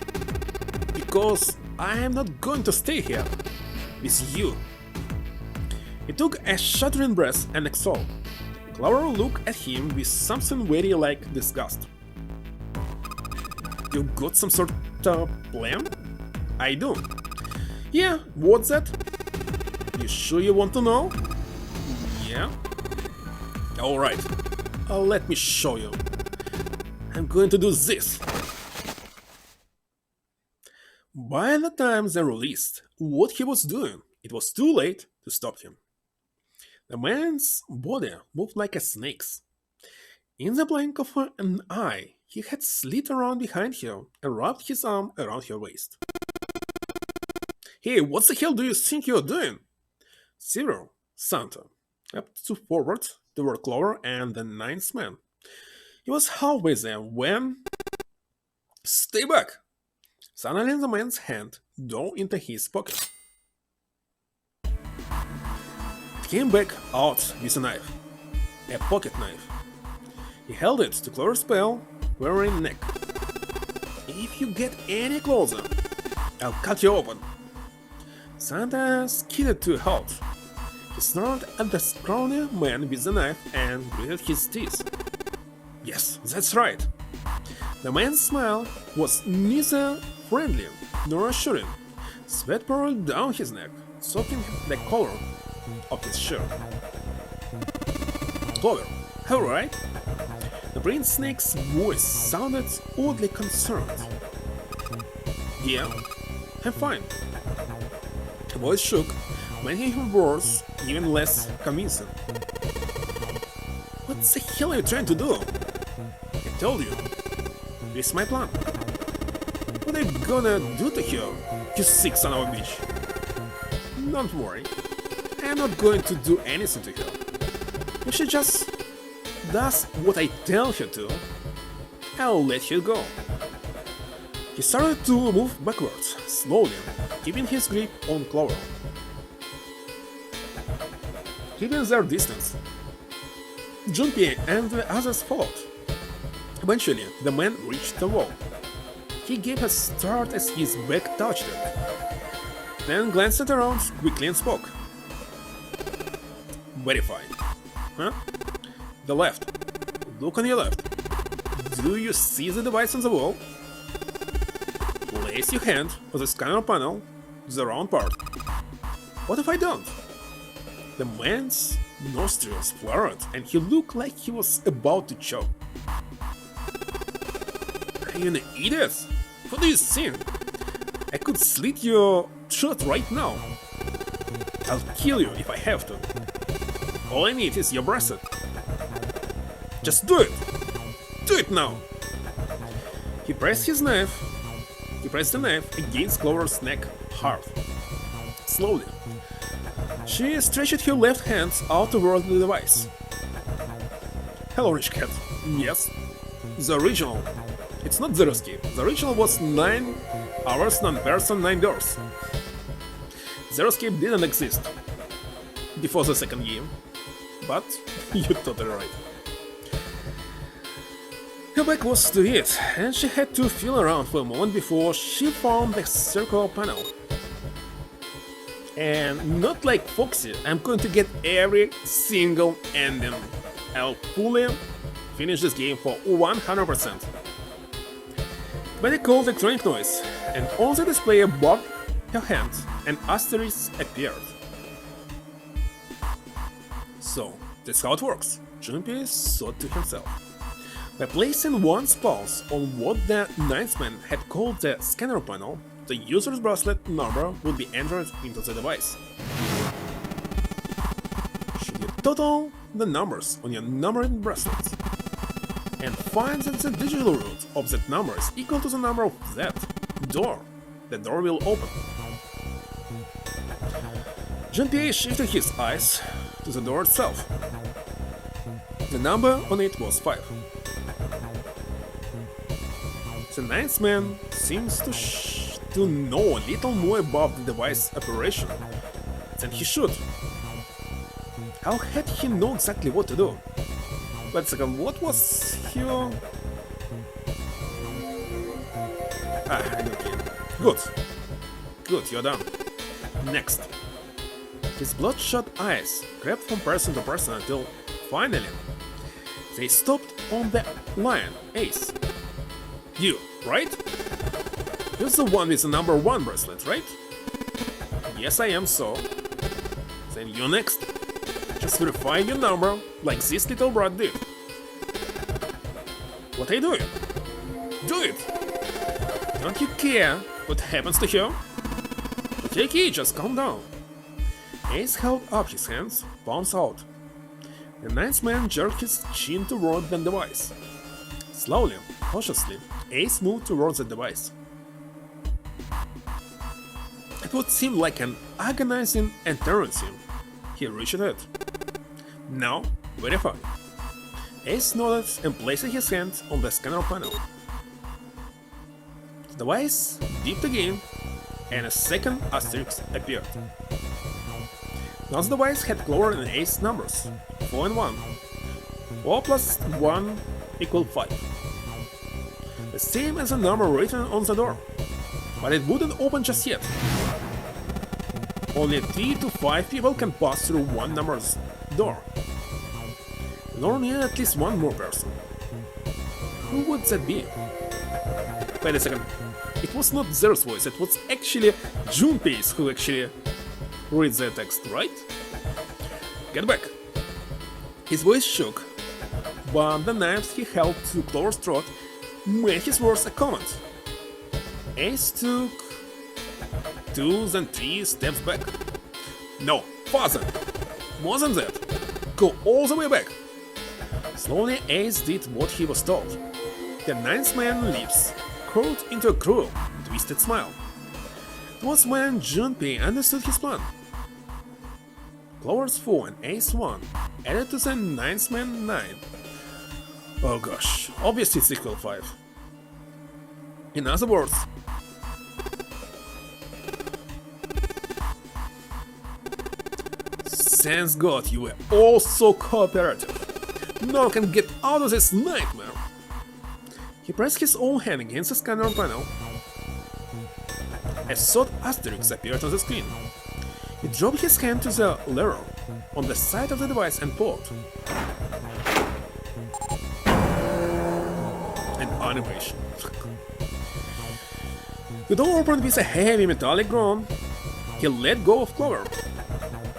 Because I am not going to stay here with you. He took a shuddering breath and exhaled. Clover looked at him with something very like disgust. You got some sort of plan? I do. Yeah, what's that? You sure you want to know? Yeah? Alright, let me show you. I'm going to do this. By the time they realized what he was doing, it was too late to stop him. The man's body moved like a snake's. In the blink of an eye, he had slid around behind her and wrapped his arm around her waist. Hey, what the hell do you think you're doing? Zero, Santa, stepped forward toward Clover and the 9th man. He was halfway there when... Stay back! Santa leaned the man's hand down into his pocket. It came back out with a knife. A pocket knife. He held it to Clover's pale, quivering neck. If you get any closer, I'll cut you open. Santa skidded to a halt. He snarled at the scrawny man with the knife and gritted his teeth. Yes, that's right. The man's smile was neither friendly nor assuring. Sweat poured down his neck, soaking the collar of his shirt. Clover, alright? The brain snake's voice sounded oddly concerned. Yeah, I'm fine. The voice shook, making his words even less convincing. What the hell are you trying to do? I told you. This is my plan. What are you gonna do to her, you sick son of a bitch? Don't worry. I'm not going to do anything to her. If she just does what I tell her to, I'll let her go. He started to move backwards, slowly, keeping his grip on Clover. Keeping their distance. Junpei and the others followed. Eventually, the man reached the wall. He gave a start as his back touched it, then glanced around quickly and spoke. Verify. Huh? The left. Look on your left. Do you see the device on the wall? Place your hand on the scanner panel, the round part. What if I don't? The man's nostrils flared and he looked like he was about to choke. Are you an idiot? What do you think? I could slit your throat right now. I'll kill you if I have to. All I need is your bracelet. Just do it! Do it now! He pressed the knife against Clover's neck hard. Slowly. She stretched her left hand out toward the device. Hello, rich cat. Yes. The original. It's not Zero Escape. The original was 9 hours, 9 person, 9 doors. Zero Escape didn't exist before the second game. But you're totally right. Her back was to it, and she had to feel around for a moment before she found the circle panel. And not like Foxy, I'm going to get every single ending. I'll fully finish this game for 100%. Very cold electronic noise, and on the display above her hand, an asterisk appeared. So, that's how it works, Junpei thought to himself. By placing one's pulse on what the ninth man had called the scanner panel, the user's bracelet number would be entered into the device. Should you total the numbers on your numbering bracelet and find that the digital root of that number is equal to the number of that door, the door will open. Junpei shifted his eyes to the door itself. The number on it was 5. The ninth man seems to know a little more about the device operation than he should. How had he known exactly what to do? Wait a second, what was your... okay. Good, you're done. Next. His bloodshot eyes crept from person to person until, finally, they stopped on the lion, Ace. You, right? You're the one with the number 1 bracelet, right? Yes, I am, so... Then you next. Just verify your number, like this little brat did. What are you doing? Do it! Don't you care what happens to her? Take it, just calm down. Ace held up his hands, palms out. The ninth man jerked his chin toward the device. Slowly, cautiously, Ace moved towards the device. It would seem like an agonizing eternity. He reached it. Now, verify. Ace nodded and placed his hand on the scanner panel. The device beeped again, and a second asterisk appeared. Now the device had Clover and Ace numbers, 4 and 1. 4 plus 1 equal 5. The same as the number written on the door, but it wouldn't open just yet. Only 3 to 5 people can pass through one number's door. Nor near at least one more person. Who would that be? Wait a second. It was not Zer's voice, it was actually Junpei's who actually reads the text, right? Get back. His voice shook, but the knives he held to Clover's throat made his words a comment. Ace took 2 then 3 steps back. No, farther! More than that! Go all the way back! Slowly Ace did what he was told. The ninth man's lips curled into a cruel, twisted smile. It was when Junpei understood his plan. Clover's 4 and Ace 1 added to the ninth man 9. Oh gosh, obviously it's equal 5. In other words, thanks God you were all so cooperative. No one can get out of this nightmare. He pressed his own hand against the scanner panel. A third asterisk appeared on the screen. He dropped his hand to the lever on the side of the device and pulled. An animation. The door opened with a heavy metallic groan. He let go of Clover.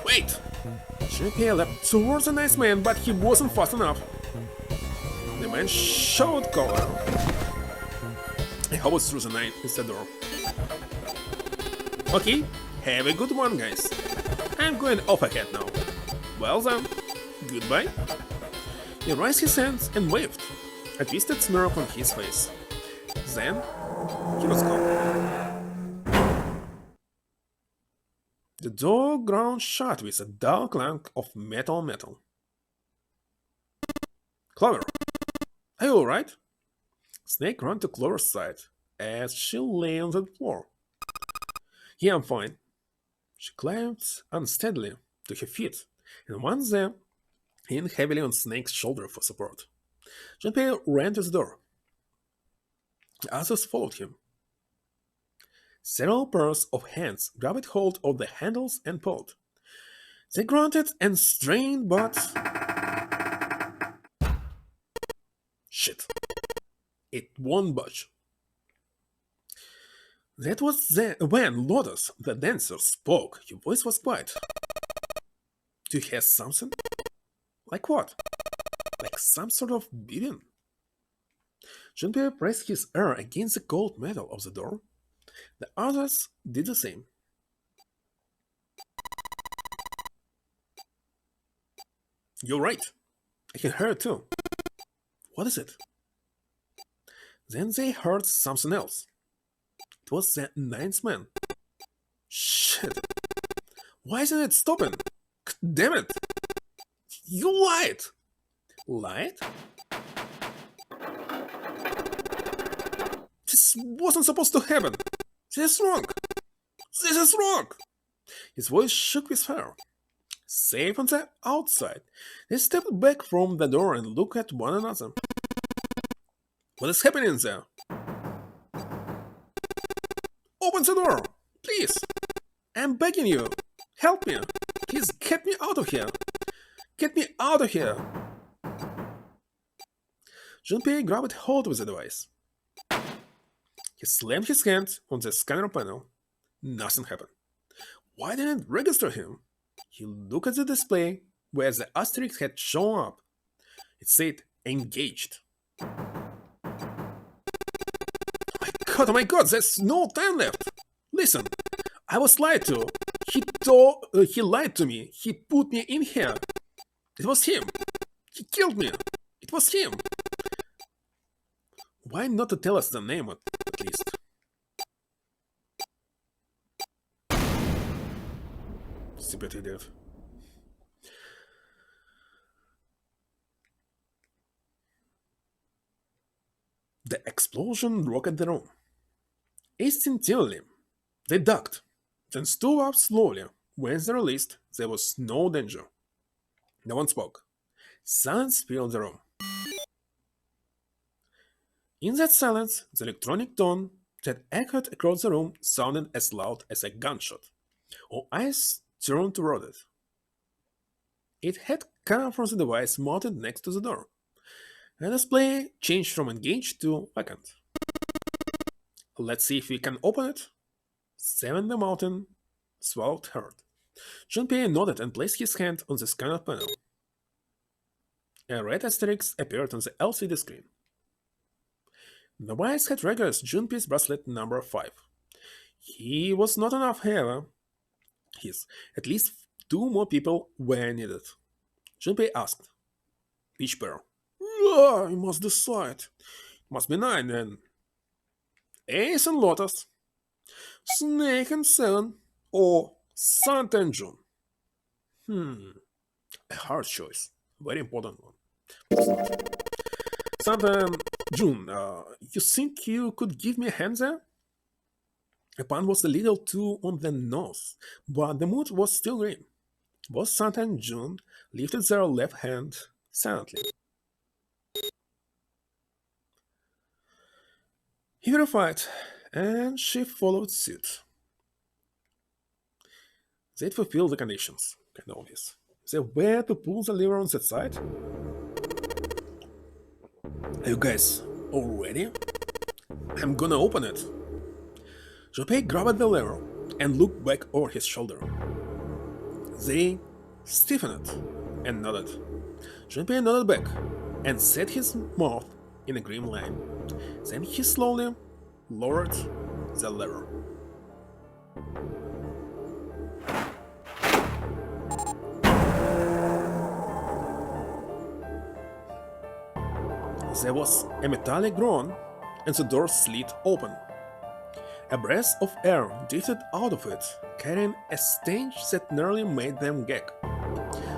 Wait! Junpei leapt towards the nice man, but he wasn't fast enough. The man shoved Clover. He hobbled through the night with the door. Okay, have a good one, guys. I'm going off ahead now. Well then, goodbye. He raised his hands and waved, a twisted smirk on his face. Then, he was gone. The door ground shut with a dull clank of metal. Clover, are you alright? Snake ran to Clover's side as she lay on the floor. Yeah, I'm fine. She climbed unsteadily to her feet and once there, leaned heavily on Snake's shoulder for support. Junpei ran to the door. The others followed him. Several pairs of hands grabbed hold of the handles and pulled. They grunted and strained, but... Shit. It won't budge. That was when Lotus, the dancer, spoke. Her voice was quiet. Do you have something? Like what? Like some sort of beating? Jean-Pierre pressed his ear against the cold metal of the door. The others did the same. You're right. I can hear it too. What is it? Then they heard something else. It was the ninth man. Shit. Why isn't it stopping? Damn it! You lied! Lied? This wasn't supposed to happen. This is wrong. This is wrong! His voice shook with fear. Safe on the outside, they stepped back from the door and looked at one another. What is happening there? Open the door! Please! I'm begging you! Help me! Please get me out of here! Get me out of here! Jean-Pierre grabbed hold of the device. He slammed his hand on the scanner panel. Nothing happened. Why didn't it register him? He looked at the display where the asterisk had shown up. It said engaged. Oh my god, there's no time left! Listen, I was lied to. He lied to me. He put me in here. It was him. He killed me. It was him. Why not to tell us the name at least? Stupid idiot. The explosion rocked the room. Instinctively, they ducked, then stood up slowly. When they released, there was no danger. No one spoke. Silence filled the room. In that silence, the electronic tone that echoed across the room sounded as loud as a gunshot. All eyes turned toward it. It had come from the device mounted next to the door. The display changed from engaged to vacant. Let's see if we can open it. Seven the Mountain swallowed hard. Jean-Pierre nodded and placed his hand on the scanner panel. A red asterisk appeared on the LCD screen. The device had registered Jean-Pierre's bracelet number 5. He was not enough, however. At least 2 more people were needed. Jean-Pierre asked. Which pair? I must decide. Must be 9 then. Ace and Lotus. Snake and 7. Or Santa and June. A hard choice. Very important one. Santa and June, you think you could give me a hand there? The pun was a little too on the nose, but the mood was still green. Both Santa and June lifted their left hand silently. He verified, and she followed suit. They'd fulfilled the conditions, kind of obvious. They were to pull the lever on that side. Are you guys all ready? I'm gonna open it. Jean-Pierre grabbed the lever and looked back over his shoulder. They stiffened and nodded. Jean-Pierre nodded back and set his mouth in a grim line. Then he slowly lowered the lever. There was a metallic groan, and the door slid open. A breath of air drifted out of it, carrying a stench that nearly made them gag.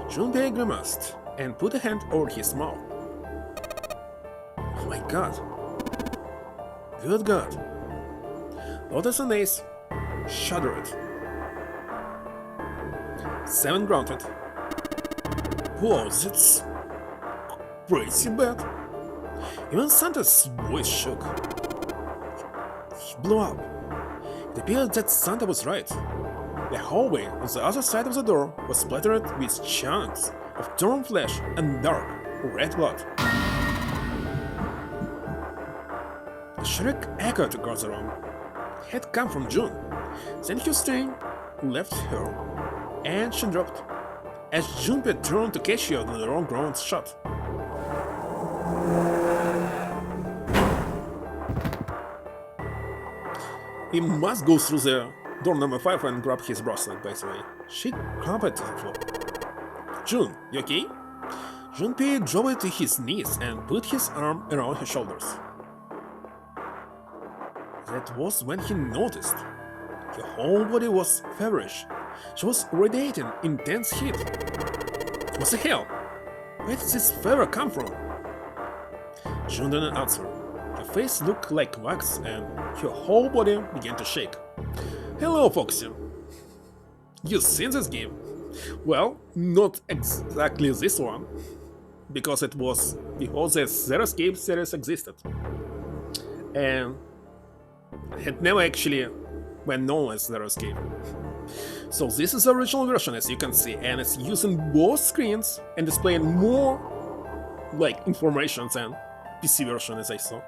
Jean-Pierre grimaced and put a hand over his mouth. Oh my god. Good god. Lotus and Ace shuddered. 7 grunted. Whoa, that's crazy bad. Even Santa's voice shook. He blew up. It appeared that Santa was right. The hallway on the other side of the door was splattered with chunks of torn flesh and dark, red blood. A shriek echoed across the room. had come from June. Then Hussein left her, and she dropped, as Junpei turned to catch her with the wrong ground shot. He must go through the door number 5 and grab his bracelet, by the way. She crumpled to the floor. Jun, you okay? Junpei dropped to his knees and put his arm around her shoulders. That was when he noticed. Her whole body was feverish. She was radiating intense heat. What the hell? Where did this fever come from? Jun didn't answer. Her face looked like wax and her whole body began to shake. Hello, Foxy. You seen this game? Well, not exactly this one, because it was before the Zero Escape series existed, and had never actually been known as Zero Escape. So this is the original version, as you can see, and it's using both screens and displaying more like information than PC version, as I saw.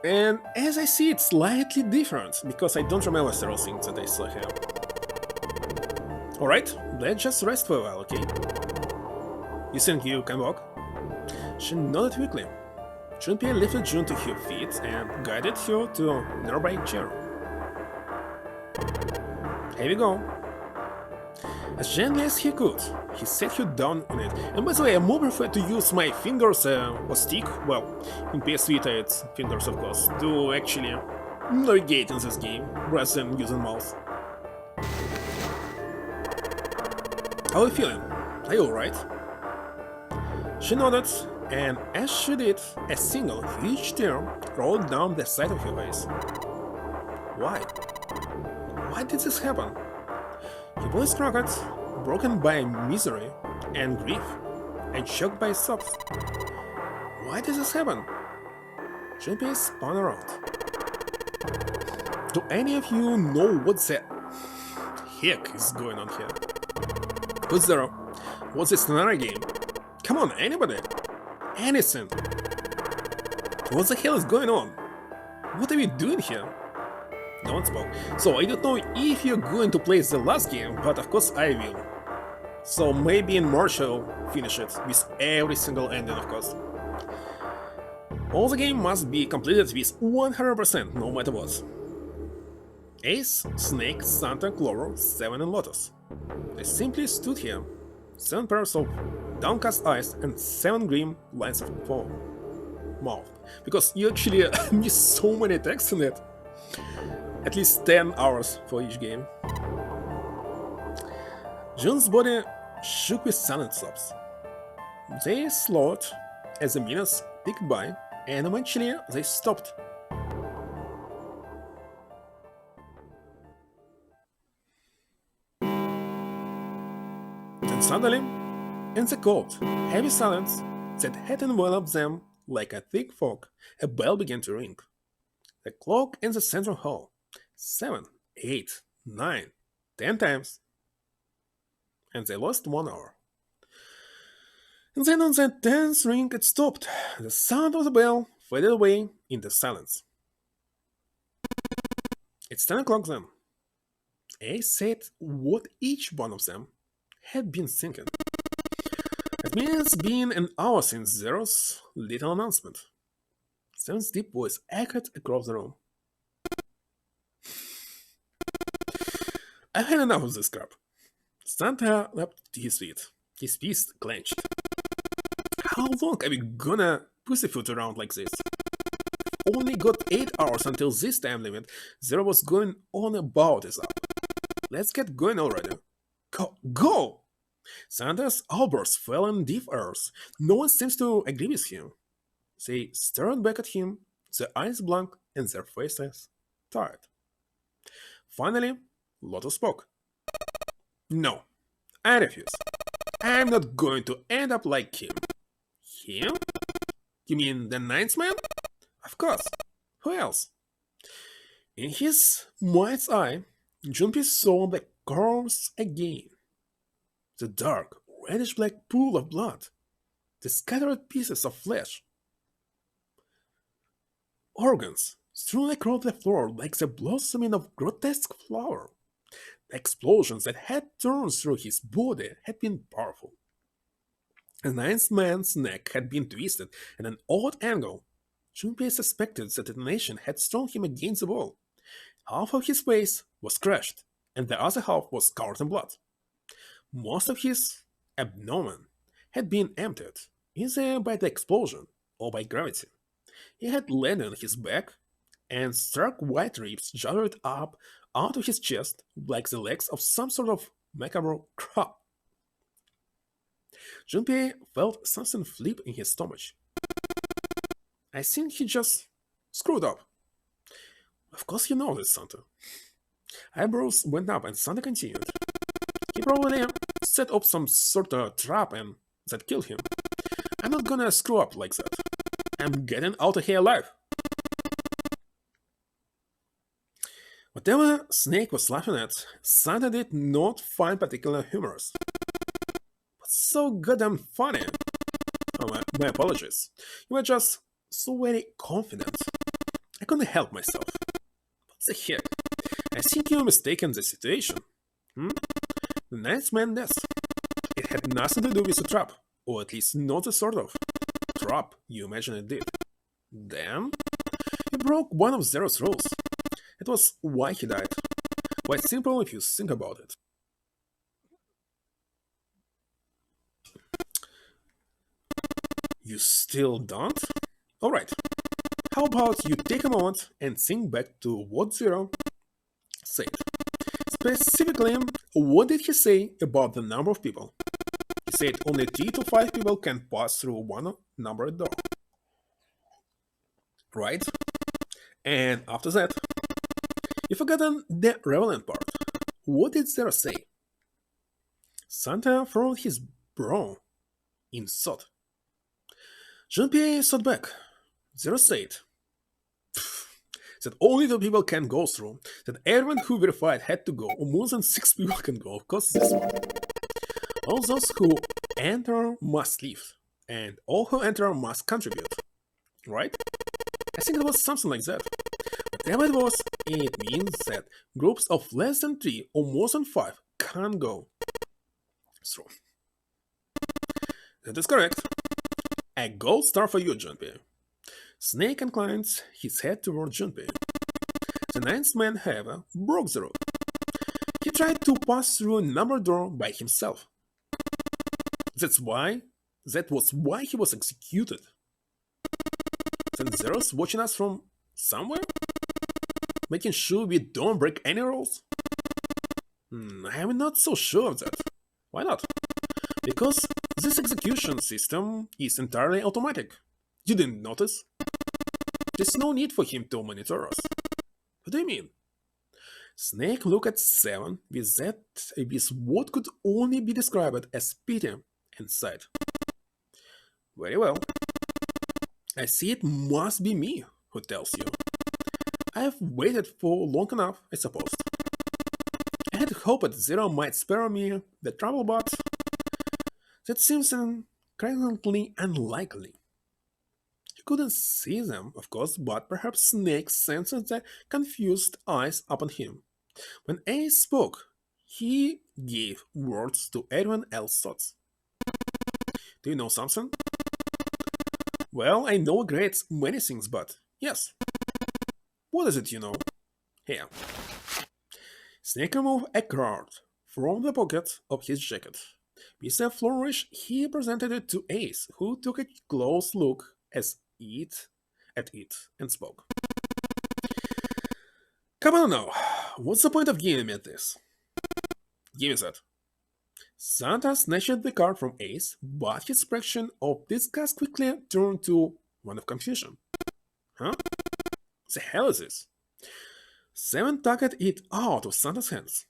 And as I see, it's slightly different, because I don't remember several things that I saw here. Alright, let's just rest for a while, okay? You think you can walk? She nodded quickly. Junpei lifted Jun to her feet and guided her to a nearby chair. Here we go. As gently as he could, he set her down in it. And by the way, I more prefer to use my fingers or stick, well, in PS Vita it's fingers of course, to actually navigate in this game, rather than using mouse. How are you feeling? Are you alright? She nodded, and as she did, a single huge tear rolled down the side of her face. Why? Why did this happen? Her voice cracked, broken by misery and grief, and choked by sobs. Why did this happen? Junpei spun around. Do any of you know what the heck is going on here? Who's there? What's this another game? Come on, anybody? Anything? What the hell is going on? What are we doing here? No one spoke. So I don't know if you're going to play the last game, but of course I will. So maybe in March I'll finish it with every single ending, of course. All the game must be completed with 100%, no matter what. Ace, Snake, Santa, Clover, Seven and Lotus. They simply stood here, 7 pairs of downcast eyes and 7 green lines of foam mouth. Because you actually miss so many texts in it. At least 10 hours for each game. Jun's body shook with silent sobs. They slowed as the minutes ticked by, and eventually they stopped. Then suddenly, in the cold, heavy silence that had enveloped them like a thick fog, a bell began to ring. The clock in the central hall. 7, 8, 9, 10 times. And they lost 1 hour. And then on the 10th ring it stopped. The sound of the bell faded away in the silence. It's 10 o'clock then. Ace said what each one of them had been thinking. It means been an hour since Zero's little announcement. Seven's deep voice echoed across the room. I've had enough of this crap. Santa leapt to his feet, his fist clenched. How long are we gonna pussyfoot around like this? Only got 8 hours until this time limit. Zero was going on about is up. Let's get going already. Go! Santa's outburst fell in deaf ears. No one seems to agree with him. They stared back at him, their eyes blank and their faces tired. Finally, Lotus spoke. No, I refuse. I'm not going to end up like him. Him? You mean the ninth man? Of course. Who else? In his mind's eye, Junpei saw the curves again. The dark, reddish-black pool of blood. The scattered pieces of flesh. organs strewn across the floor like the blossoming of grotesque flower. The explosions that had turned through his body had been powerful. The ninth man's neck had been twisted at an odd angle. Junpei suspected the detonation had thrown him against the wall. Half of his face was crushed, and the other half was covered in blood. Most of his abdomen had been emptied, either by the explosion or by gravity. He had laid on his back, and stark white ribs jutted up out of his chest like the legs of some sort of macabre crab. Junpei felt something flip in his stomach. I think he just screwed up. Of course you know this, Santa. Eyebrows went up and Santa continued. He probably set up some sort of trap and that killed him. I'm not gonna screw up like that. I'm getting out of here alive. Whatever Snake was laughing at, Santa did not find particularly humorous. What's so goddamn funny? Oh, my apologies. You were just so very confident. I couldn't help myself. What the heck? I think you're mistaken the situation. Hmm? The ninth man nest. It had nothing to do with the trap, or at least not the sort of trap you imagine it did. Then, he broke one of Zero's rules. It was why he died. Quite simple if you think about it. You still don't? Alright, how about you take a moment and think back to what Zero said. Specifically, what did he say about the number of people? He said only 3 to 5 people can pass through one numbered door. Right? And after that, you've forgotten the relevant part. What did Zero say? Santa furrowed his brow in thought. Junpei thought back. Zero said that only 2 people can go through, that everyone who verified had to go, or more than 6 people can go, of course this one. All those who enter must leave, and all who enter must contribute. Right? I think it was something like that. Whatever it was, it means that groups of less than 3 or more than 5 can't go through. That is correct. A gold star for you, Junpei. Snake inclined his head toward Junpei. The ninth man, however, broke the rule. He tried to pass through a numbered door by himself. That was why he was executed. Then Zero's watching us from somewhere? Making sure we don't break any rules? I'm not so sure of that. Why not? Because this execution system is entirely automatic. You didn't notice? There's no need for him to monitor us. What do you mean? Snake looked at Seven with what could only be described as pity and sighed. Very well. I see it must be me who tells you. I have waited for long enough, I suppose. I had hoped Zero might spare me the trouble, but that seems incredibly unlikely. He couldn't see them, of course, but perhaps Snake sensed the confused eyes upon him. When Ace spoke, he gave words to everyone else's thoughts. Do you know something? Well, I know a great many things, but yes. What is it you know? Here. Snake removed a card from the pocket of his jacket. With a flourish, he presented it to Ace, who took a close look at it and spoke. Come on now, what's the point of giving me this? Give me that. Santa snatched the card from Ace, but his expression of disgust quickly turned to one of confusion. Huh? The hell is this? Seven tugged it out of Santa's hands.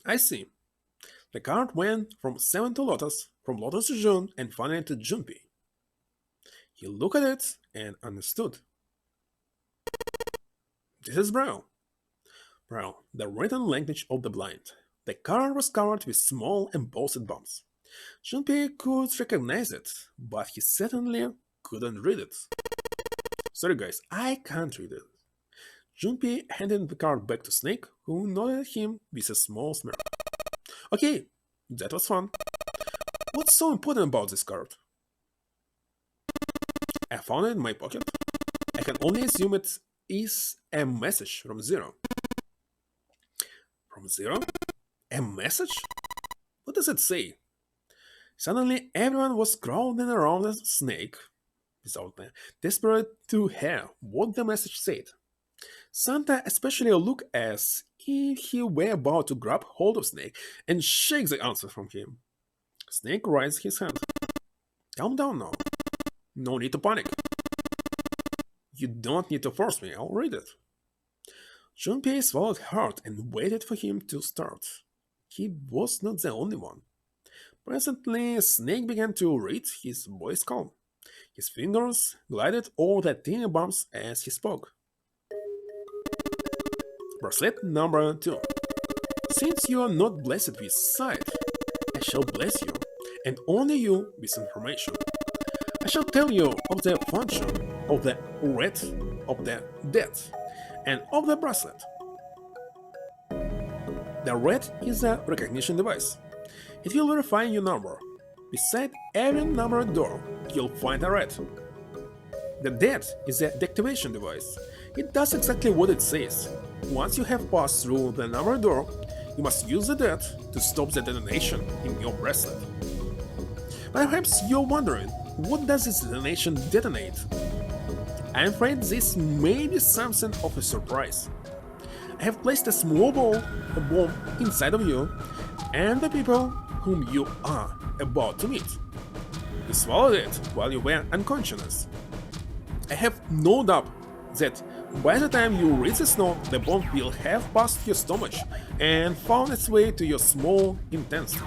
I see. The card went from Seven to Lotus, from Lotus to June, and finally to Junpei. He looked at it and understood. This is Braille. Braille, the written language of the blind. The card was covered with small embossed bumps. Junpei could recognize it, but he certainly couldn't read it. Sorry guys, I can't read it. Junpei handed the card back to Snake, who nodded at him with a small smirk. Okay, that was fun. What's so important about this card? I found it in my pocket. I can only assume it is a message from Zero. From Zero? A message? What does it say? Suddenly everyone was crowding around the Snake, without them, desperate to hear what the message said. Santa especially looked as if he were about to grab hold of Snake and shake the answer from him. Snake raised his hand. Calm down now. No need to panic. You don't need to force me, I'll read it. Junpei swallowed hard and waited for him to start. He was not the only one. Presently, Snake began to read, his voice calm. His fingers glided over the tiny bumps as he spoke. Bracelet number 2. Since you are not blessed with sight, I shall bless you, and honor you with information. I shall tell you of the function of the red, of the dead, and of the bracelet. The red is a recognition device. It will verify your number. Beside every numbered door, you'll find a red. The dead is a deactivation device. It does exactly what it says. Once you have passed through the numbered door, you must use the dead to stop the detonation in your bracelet. Perhaps you're wondering, what does this detonation detonate? I'm afraid this may be something of a surprise. I have placed a small ball, a bomb, inside of you and the people whom you are about to meet. You swallowed it while you were unconscious. I have no doubt that by the time you reach the snow, the bomb will have passed your stomach and found its way to your small intestine.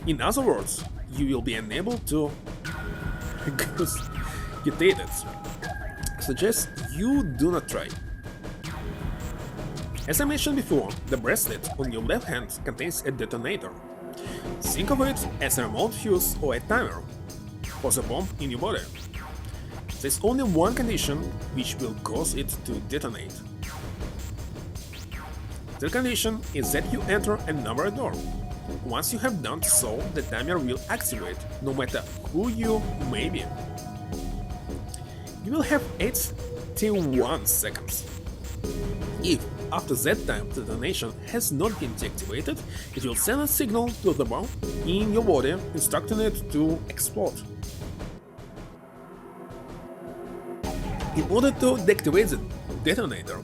In other words, you will be unable to get it. Suggest you do not try. As I mentioned before, the bracelet on your left hand contains a detonator. Think of it as a remote fuse or a timer for the bomb in your body. There's only one condition which will cause it to detonate. The condition is that you enter a numbered door. Once you have done so, the timer will activate, no matter who you may be. You will have 8 till 1 seconds. If, after that time, the detonation has not been deactivated, it will send a signal to the bomb in your body, instructing it to explode. In order to deactivate the detonator,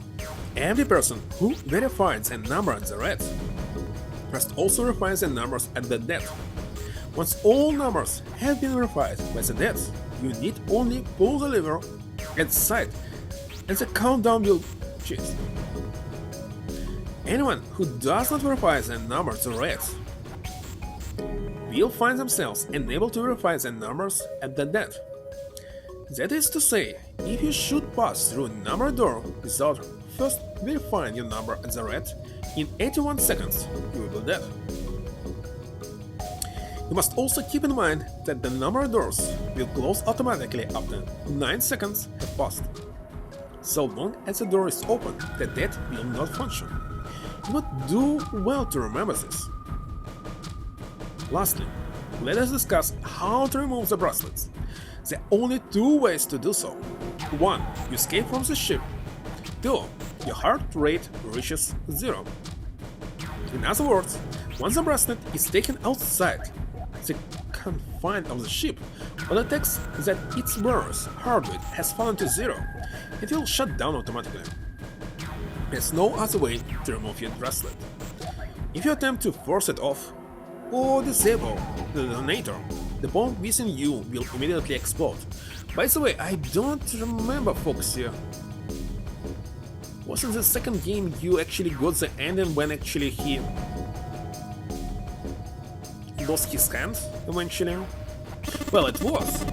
every person who verifies a number at the red must also verify the numbers at the dead. Once all numbers have been verified by the dead, you need only pull the lever at the side and the countdown will cease. Anyone who does not verify the numbers at red will find themselves unable to verify the numbers at the dead. That is to say, if you should pass through a numbered door without first verifying your number at the red, in 81 seconds you will be dead. You must also keep in mind that the numbered doors will close automatically after 9 seconds have passed. So long as the door is open, the dead will not function. You would do well to remember this. Lastly, let us discuss how to remove the bracelets. There are only 2 ways to do so. 1. You escape from the ship. 2. Your heart rate reaches 0. In other words, once the bracelet is taken outside the confines of the ship, or detects that its wearer's heart rate has fallen to 0, it will shut down automatically. There's no other way to remove your bracelet. If you attempt to force it off or disable the detonator, the bomb within you will immediately explode. By the way, I don't remember Fox here. Wasn't the second game you actually got the ending when actually he lost his hand eventually? Well, it was.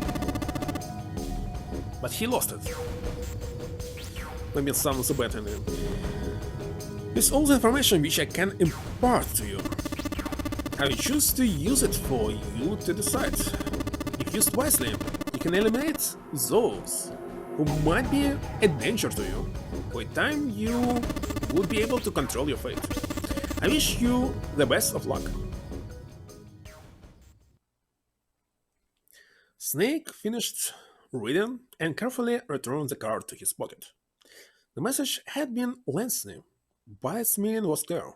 But he lost it. Maybe some of the better name. With all the information which I can impart to you, I will choose to use it for you to decide. If used wisely, you can eliminate those who might be a danger to you. With time, you would be able to control your fate. I wish you the best of luck. Snake finished reading and carefully returned the card to his pocket. The message had been lengthy, but its meaning was clear.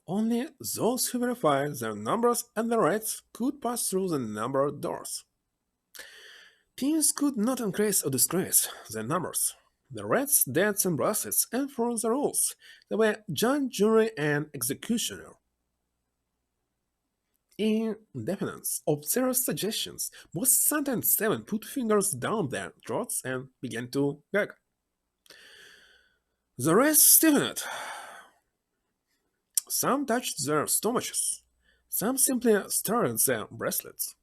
Only those who verified their numbers and their rights could pass through the numbered doors. Teams could not increase or decrease their numbers. The reds, deaths, and bracelets enforced the rules. They were judge, jury, and executioner. In defiance of their suggestions, both Santa and Seven put fingers down their throats and began to gag. The rest stiffened. Some touched their stomachs. Some simply stared at their bracelets.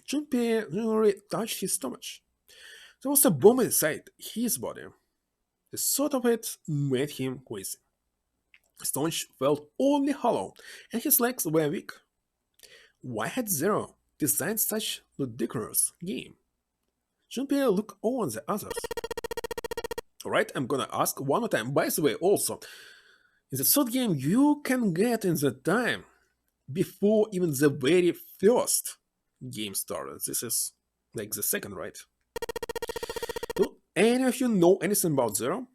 Junpei generally touched his stomach. There was a bomb inside his body. The thought of it made him queasy. His stomach felt only hollow, and his legs were weak. Why had Zero designed such ludicrous game? Junpei looked on the others. Alright, I'm gonna ask one more time. By the way, also, in the third game, you can get in the time before even the very first game started. This is like the second, right? Do any of you know anything about Zero?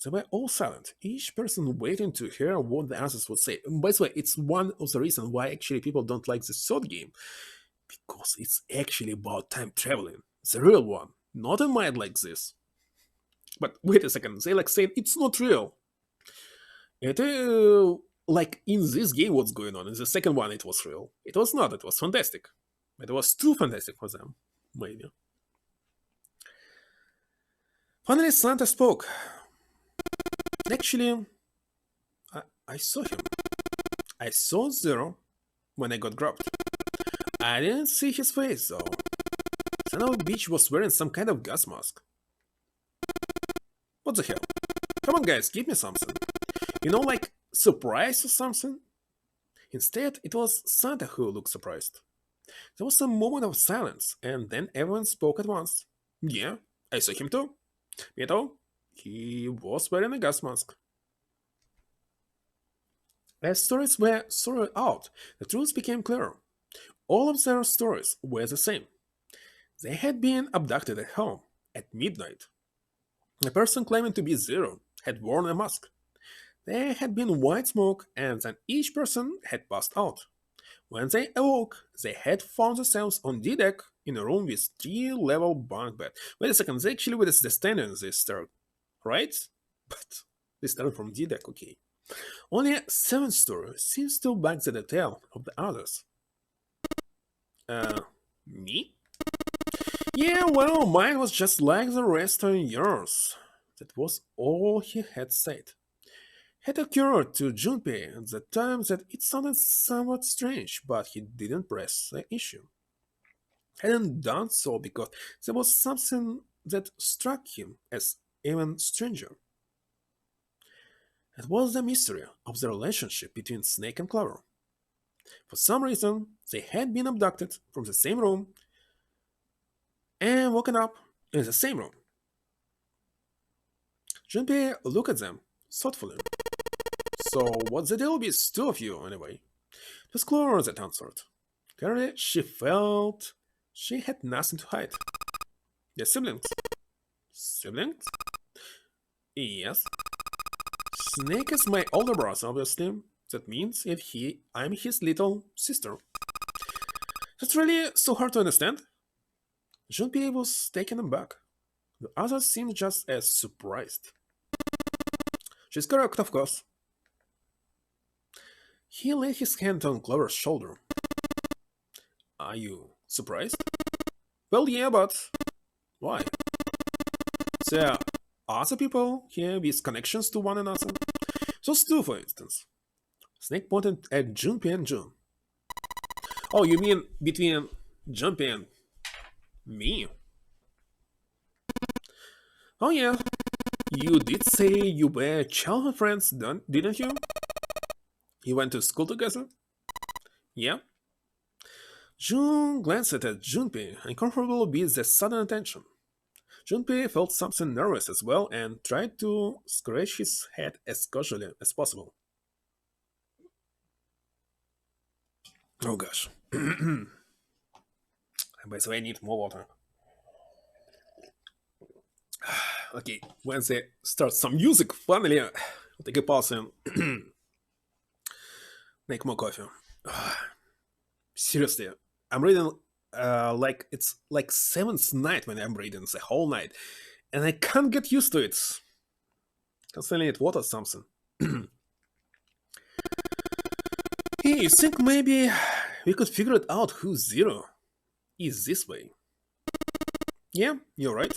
They were all silent, each person waiting to hear what the others would say. And by the way, it's one of the reasons why actually people don't like the third game. Because it's actually about time traveling. The real one. Not in mind like this. But wait a second, they like saying it's not real. It like in this game what's going on. In the second one it was real. It was not, it was fantastic. It was too fantastic for them, maybe. Finally Santa spoke. Actually, I saw him. I saw Zero when I got grabbed. I didn't see his face though. Son of a bitch was wearing some kind of gas mask. What the hell? Come on guys, give me something. You know, like surprise or something? Instead, it was Santa who looked surprised. There was a moment of silence, and then everyone spoke at once. Yeah, I saw him too. Me too. He was wearing a gas mask. As stories were sorted out, the truth became clearer. All of their stories were the same. They had been abducted at home at midnight. The person claiming to be Zero had worn a mask. There had been white smoke, and then each person had passed out. When they awoke, they had found themselves on D deck in a room with 3-level bunk bed. Wait a second, they actually with the standard in this start, right? But they started from D deck, okay. Only 7th story seems to back the detail of the others. Me? Yeah, well, mine was just like the rest of yours. That was all he had said. It occurred to Junpei at the time that it sounded somewhat strange, but he didn't press the issue. He hadn't done so because there was something that struck him as even stranger. It was the mystery of the relationship between Snake and Clover. For some reason, they had been abducted from the same room and woken up in the same room. Junpei looked at them thoughtfully. So, what's the deal with two of you, anyway? It was Clover that answered. Clearly, she felt she had nothing to hide. They're siblings. Siblings? Yes. Snake is my older brother, obviously. That means I'm his little sister. That's really so hard to understand. Junpei was taken aback. The others seemed just as surprised. She's correct, of course. He laid his hand on Clover's shoulder. Are you surprised? Well, yeah, but why? There are other people here with connections to one another. Those two, for instance. Snake pointed at Junpei and Jun. Oh, you mean between Junpei and me? Oh yeah, you did say you were childhood friends, didn't you? You went to school together? Yeah. Jun glanced at Junpei, uncomfortable with the sudden attention. Junpei felt something nervous as well and tried to scratch his head as casually as possible. Oh gosh. By the way, I need more water. Okay, when they start some music, finally, I'll take a pause and make more coffee. Seriously, I'm reading like it's like seventh night when I'm reading the whole night, and I can't get used to it. Constantly need water something. Hey, you think maybe we could figure it out who Zero is this way? Yeah, you're right.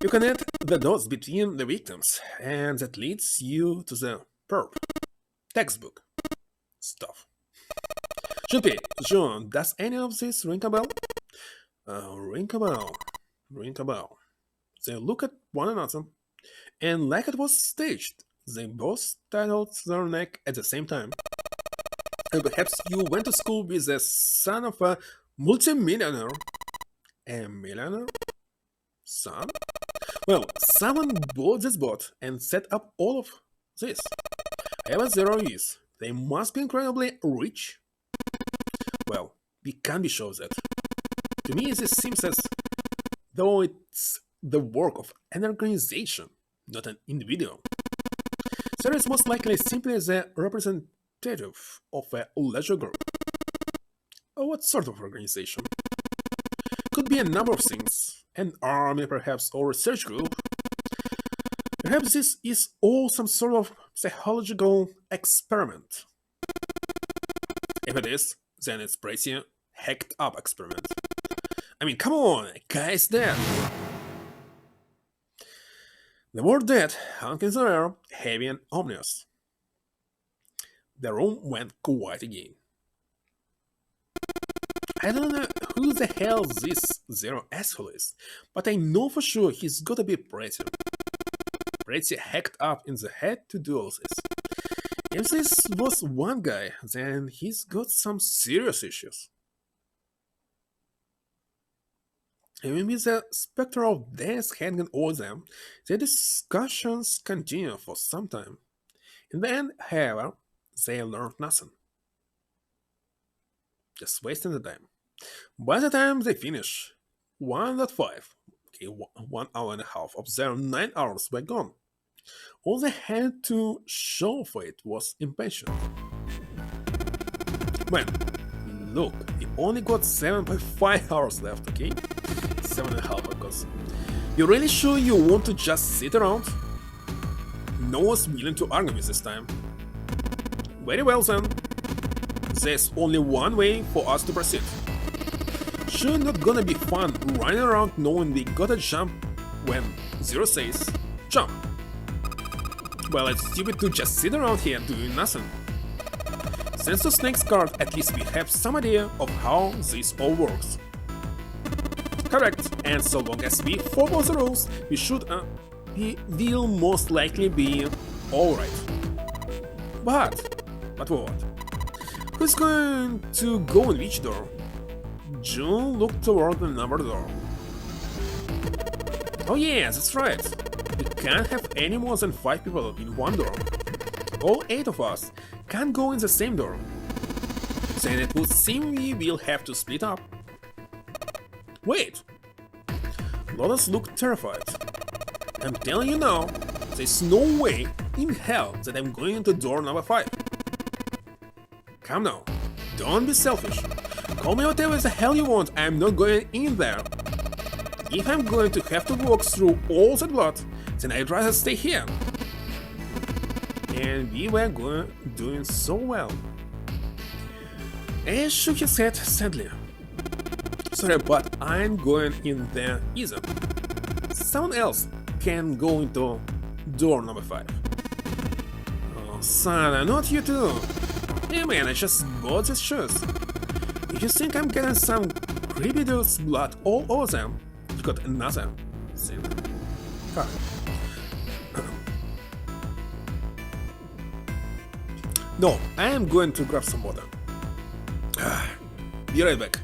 You connect the dots between the victims, and that leads you to the perp textbook stuff. Junpei, John, does any of this ring a bell? Ring a bell. Ring a bell. They look at one another, and like it was staged, they both titled their neck at the same time. And perhaps you went to school with the son of a multimillionaire. A millionaire? Son? Well, someone bought this bot and set up all of this. However Zero is, they must be incredibly rich. Well, we can't be sure of that. To me, this seems as though it's the work of an organization, not an individual. Zero is most likely simply the representative of a leisure group. What sort of organization? Could be a number of things. An army, perhaps, or research group. Perhaps this is all some sort of psychological experiment. If it is, then it's pretty hacked up experiment. I mean, come on, a guy's dead. The word dead hung in the air, heavy and ominous. The room went quiet again. I don't know who the hell this Zero asshole is, but I know for sure he's gotta be pretty hacked up in the head to do all this. If this was one guy, then he's got some serious issues. Even with the specter of death hanging over them, the discussions continue for some time. In the end, however, they learned nothing. Just wasting the time. By the time they finish, 1.5, okay, 1 hour and a half of their 9 hours were gone. All they had to show for it was impatience. Man, look, we only got 7.5 hours left, okay? 7.5, of course. You really sure you want to just sit around? No one's willing to argue with this time. Very well then. There's only one way for us to proceed. Sure not gonna be fun running around knowing we gotta jump when Zero says jump. Well, it's stupid to just sit around here doing nothing. Since the snake's card, at least we have some idea of how this all works. Correct, and so long as we follow the rules, we will most likely be alright. But what? Who's going to go in which door? June looked toward another door. Oh yeah, that's right. We can't have any more than 5 people in one door. All 8 of us can't go in the same door. Then it would seem we will have to split up. Wait! Lotus looked terrified. I'm telling you now, there's no way in hell that I'm going into door number 5. Come now, don't be selfish. Call me whatever the hell you want, I'm not going in there. If I'm going to have to walk through all that blood, then I'd rather stay here. And we were doing so well. Ash shook his head sadly. Sorry, but I'm going in there either. Someone else can go into door number 5. Oh, Sana, not you too. Hey man, I just bought these shoes. If you think I'm getting some creepy dude's blood all over them, you got another thing. No, I am going to grab some water. Be right back.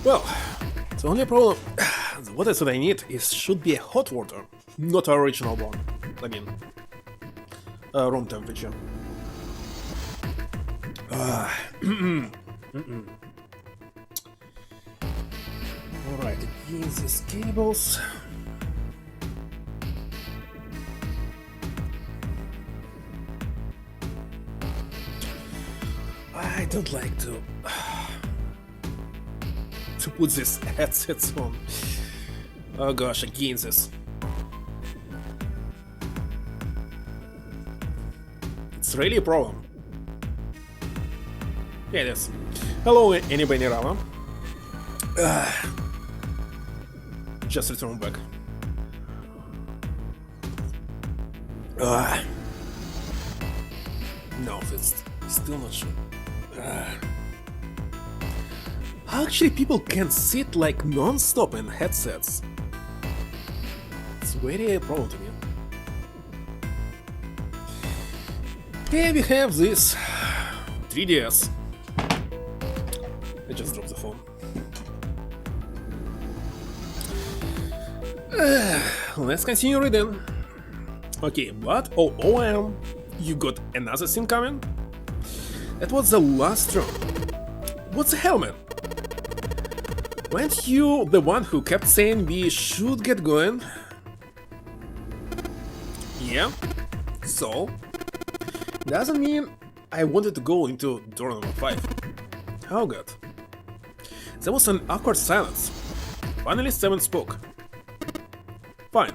Well, the only problem, the water that I need should be a hot water, not an original one. I mean, room temperature. Alright, again these cables. I don't like to put these headsets on. Oh gosh, again this. It's really a problem. Yeah, it is. Hello, anybody around? Just return back. No, it's still not sure. Actually, people can sit like non-stop in headsets. It's very a problem to me. Here we have this 3DS. I just dropped Let's continue reading. Okay, but OOM, you got another sim coming? That was the last round. What's the hell, man? Weren't you the one who kept saying we should get going? Yeah, so? Doesn't mean I wanted to go into door number 5. Oh god. There was an awkward silence. Finally 7 spoke. Fine,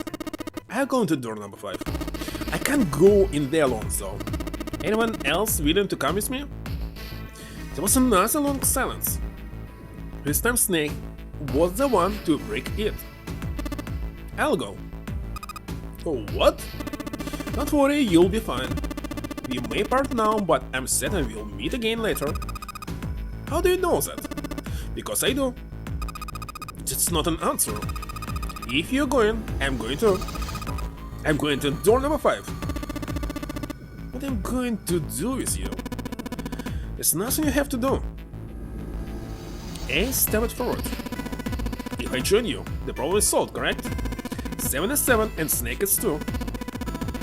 I'll go into door number 5. I can't go in there alone though. Anyone else willing to come with me? There was another long silence. This time Snake was the one to break it. I'll go. Oh, what? Don't worry, you'll be fine. We may part now, but I'm certain we'll meet again later. How do you know that? Because I do. It's not an answer. If you're going, I'm going to. I'm going to door number 5. What I'm going to do with you? There's nothing you have to do. A step forward. If I join you, the problem is solved, correct? 7 is 7 and Snake is 2.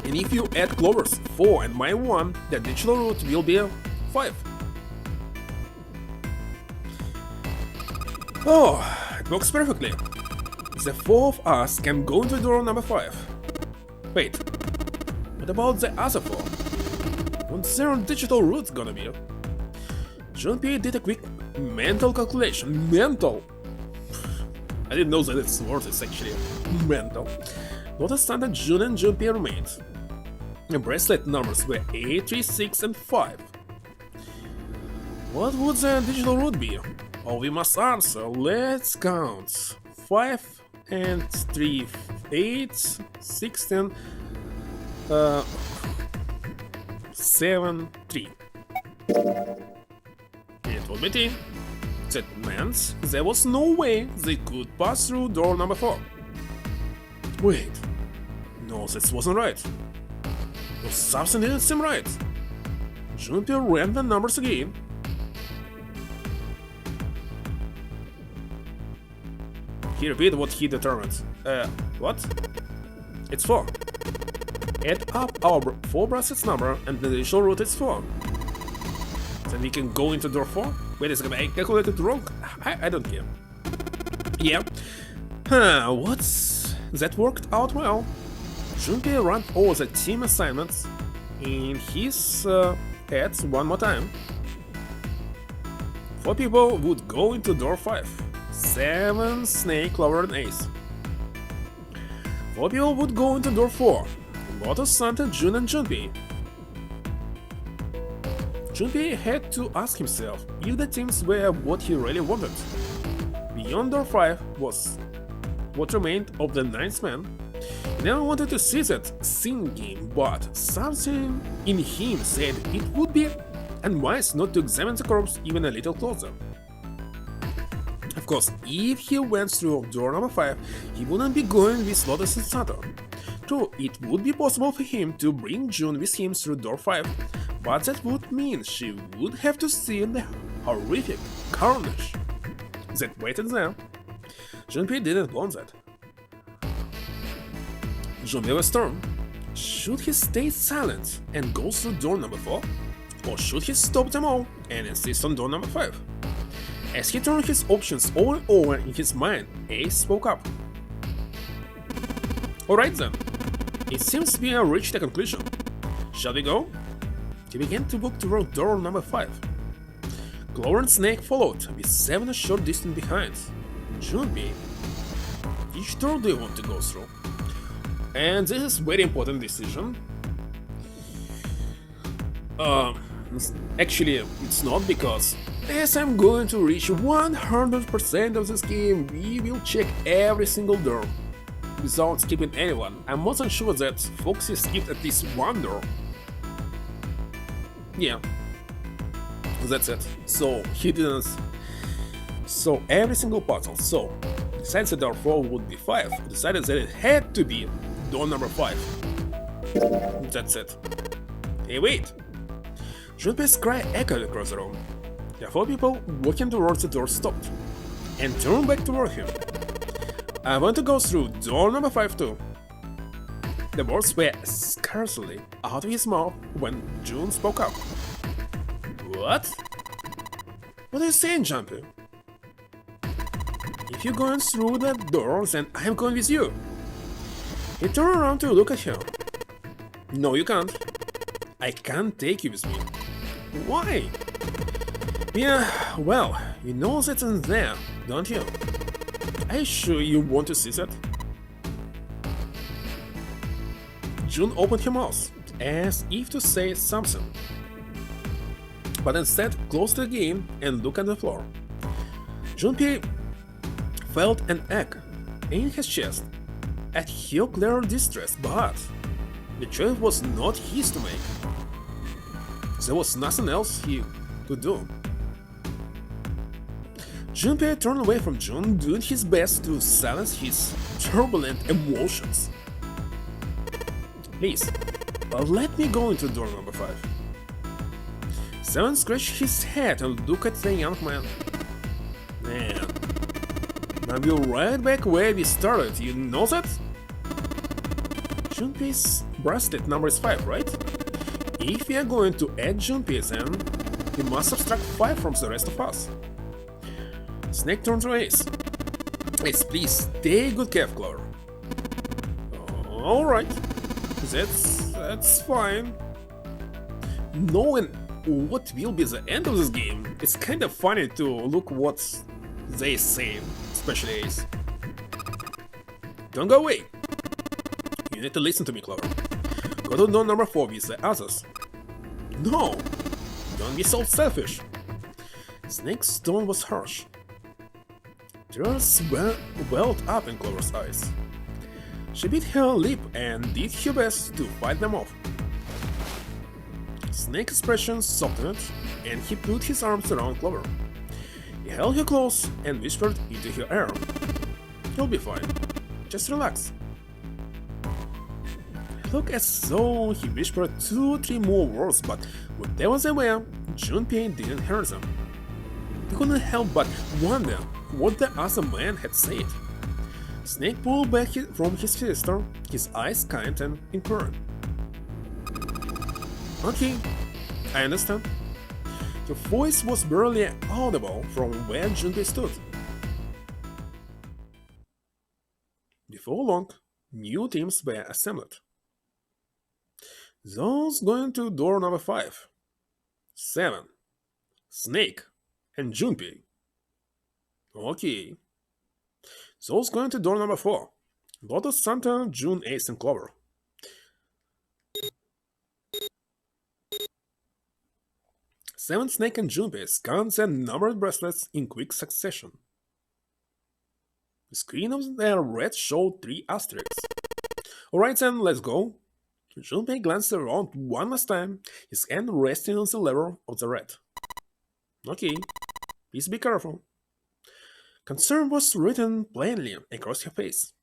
And if you add Clover's 4 and my 1, the digital route will be 5. Oh, it works perfectly. The 4 of us can go into door number 5. Wait, what about the other 4? What's their digital route gonna be? Junpei did a quick mental calculation. Mental! I didn't know that it's word is actually mental. Notice that Jun and Junpei remained. The bracelet numbers were 8, 3, 6, and 5. What would the digital route be? Oh, we must answer. Let's count. 5 and 3, 8, 6, and 7, 3. It would be T. That meant there was no way they could pass through door number 4. Wait. No, that wasn't right. No, something didn't seem right. Junpei ran the numbers again. He repeated what he determined. What? It's 4. Add up our 4 bracelets number and the initial route is 4. Then we can go into door 4? Wait a second, I calculated wrong? I don't care. Yeah. What's... That worked out well. Junpei ran all the team assignments in his head one more time. 4 people would go into door 5. 7, Snake, Clover, and Ace. 4 people would go into door 4. Lotus, Santa, Jun, and Junpei. Junpei had to ask himself if the teams were what he really wanted. Beyond door 5 was what remained of the 9th man. He never wanted to see that scene game, but something in him said it would be unwise not to examine the corpse even a little closer. Of course, if he went through door number 5, he wouldn't be going with Lotus and Sato. True, it would be possible for him to bring Jun with him through door 5, but that would mean she would have to see the horrific carnage that waited there. Junpei didn't want that. Junpei was torn. Should he stay silent and go through door number 4? Or should he stop them all and insist on door number 5? As he turned his options over and over in his mind, Ace spoke up. Alright then, it seems we have reached a conclusion. Shall we go? He began to walk toward door number 5. Clover and Snake followed, with 7 a short distance behind. Junpei, which door do you want to go through? And this is a very important decision. Actually, it's not, because as I'm going to reach 100% of this game, we will check every single door without skipping anyone. I'm more than sure that Foxy skipped at least one door. Yeah, that's it. So he didn't. So every single puzzle. So decided that door 4 would be 5. Decided that it had to be door number 5. That's it. Hey, wait! Junpei's cry echoed across the room. The 4 people walking towards the door stopped and turned back toward him. I want to go through door number 5 too. The words were scarcely out of his mouth when June spoke up. What? What are you saying, Jumpy? If you're going through that door, then I'm going with you. He turned around to look at her. No, you can't. I can't take you with me. Why? Yeah, well, you know that's in there, don't you? Are you sure you want to see that? June opened her mouth, as if to say something, but instead closed it again and looked at the floor. Junpei felt an ache in his chest at her clear distress, but the choice was not his to make. There was nothing else he could do. Junpei turned away from June, doing his best to silence his turbulent emotions. Please, let me go into door number 5. Seven scratched his head and looked at the young man. Man, I'll be right back where we started, you know that? Junpei's bracelet number is 5, right? If we are going to add Junpei, then we must subtract 5 from the rest of us. Snake turned to Ace. Ace, please, take good care of Clover. Alright. That's fine. Knowing what will be the end of this game, it's kind of funny to look what they say, especially Ace. Don't go away. You need to listen to me, Clover. Go to door number 4 with the others. No! Don't be so selfish. Snake's tone was harsh. Tears welled up in Clover's eyes. She bit her lip and did her best to fight them off. Snake's expression softened, and he put his arms around Clover. He held her close and whispered into her ear. You'll be fine. Just relax. It looked as though he whispered 2 or 3 more words, but whatever they were, Junpei didn't hear them. He couldn't help but wonder what the other man had said. Snake pulled back from his sister, his eyes kind and inquired. Okay, I understand. Your voice was barely audible from where Junpei stood. Before long, new teams were assembled. Those going to door number 5, 7, Snake, and Junpei. Okay. Those going to door number 4, Lotus, Santa, June, Ace, and Clover. Seven, Snake, and Junpei scanned their numbered bracelets in quick succession. The screen of their red showed 3 asterisks. Alright then, let's go. Junpei glanced around one last time, his hand resting on the lever of the red. Okay, please be careful. Concern was written plainly across her face.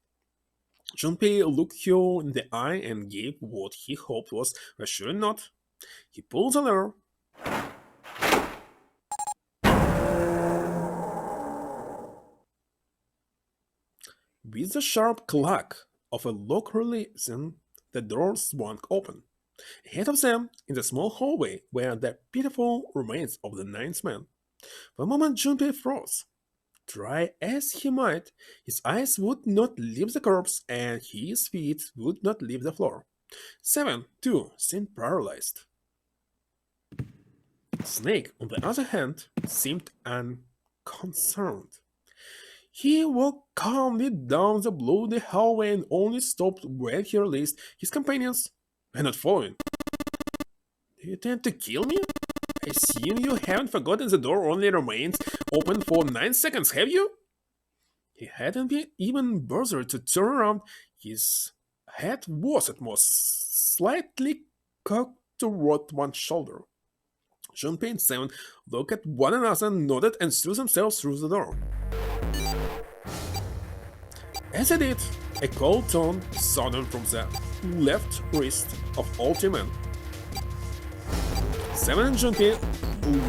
Junpei looked her in the eye and gave what he hoped was a reassuring nod. He pulled the lever. With the sharp clack of a lock releasing, the door swung open. Ahead of them, in the small hallway, were the pitiful remains of the 9th man. For a moment, Junpei froze. Try as he might, his eyes would not leave the corpse, and his feet would not leave the floor. 7, too, seemed paralyzed. Snake, on the other hand, seemed unconcerned. He walked calmly down the bloody hallway and only stopped when he released his companions, and not following. Do you intend to kill me? I assume you haven't forgotten the door only remains open for 9 seconds, have you? He hadn't been even bothered to turn around. His head was at most slightly cocked toward one shoulder. Junpei and Seven looked at one another, nodded, and threw themselves through the door. As they did, a cold tone sounded from the left wrist of all 3 men. Seven and Junpei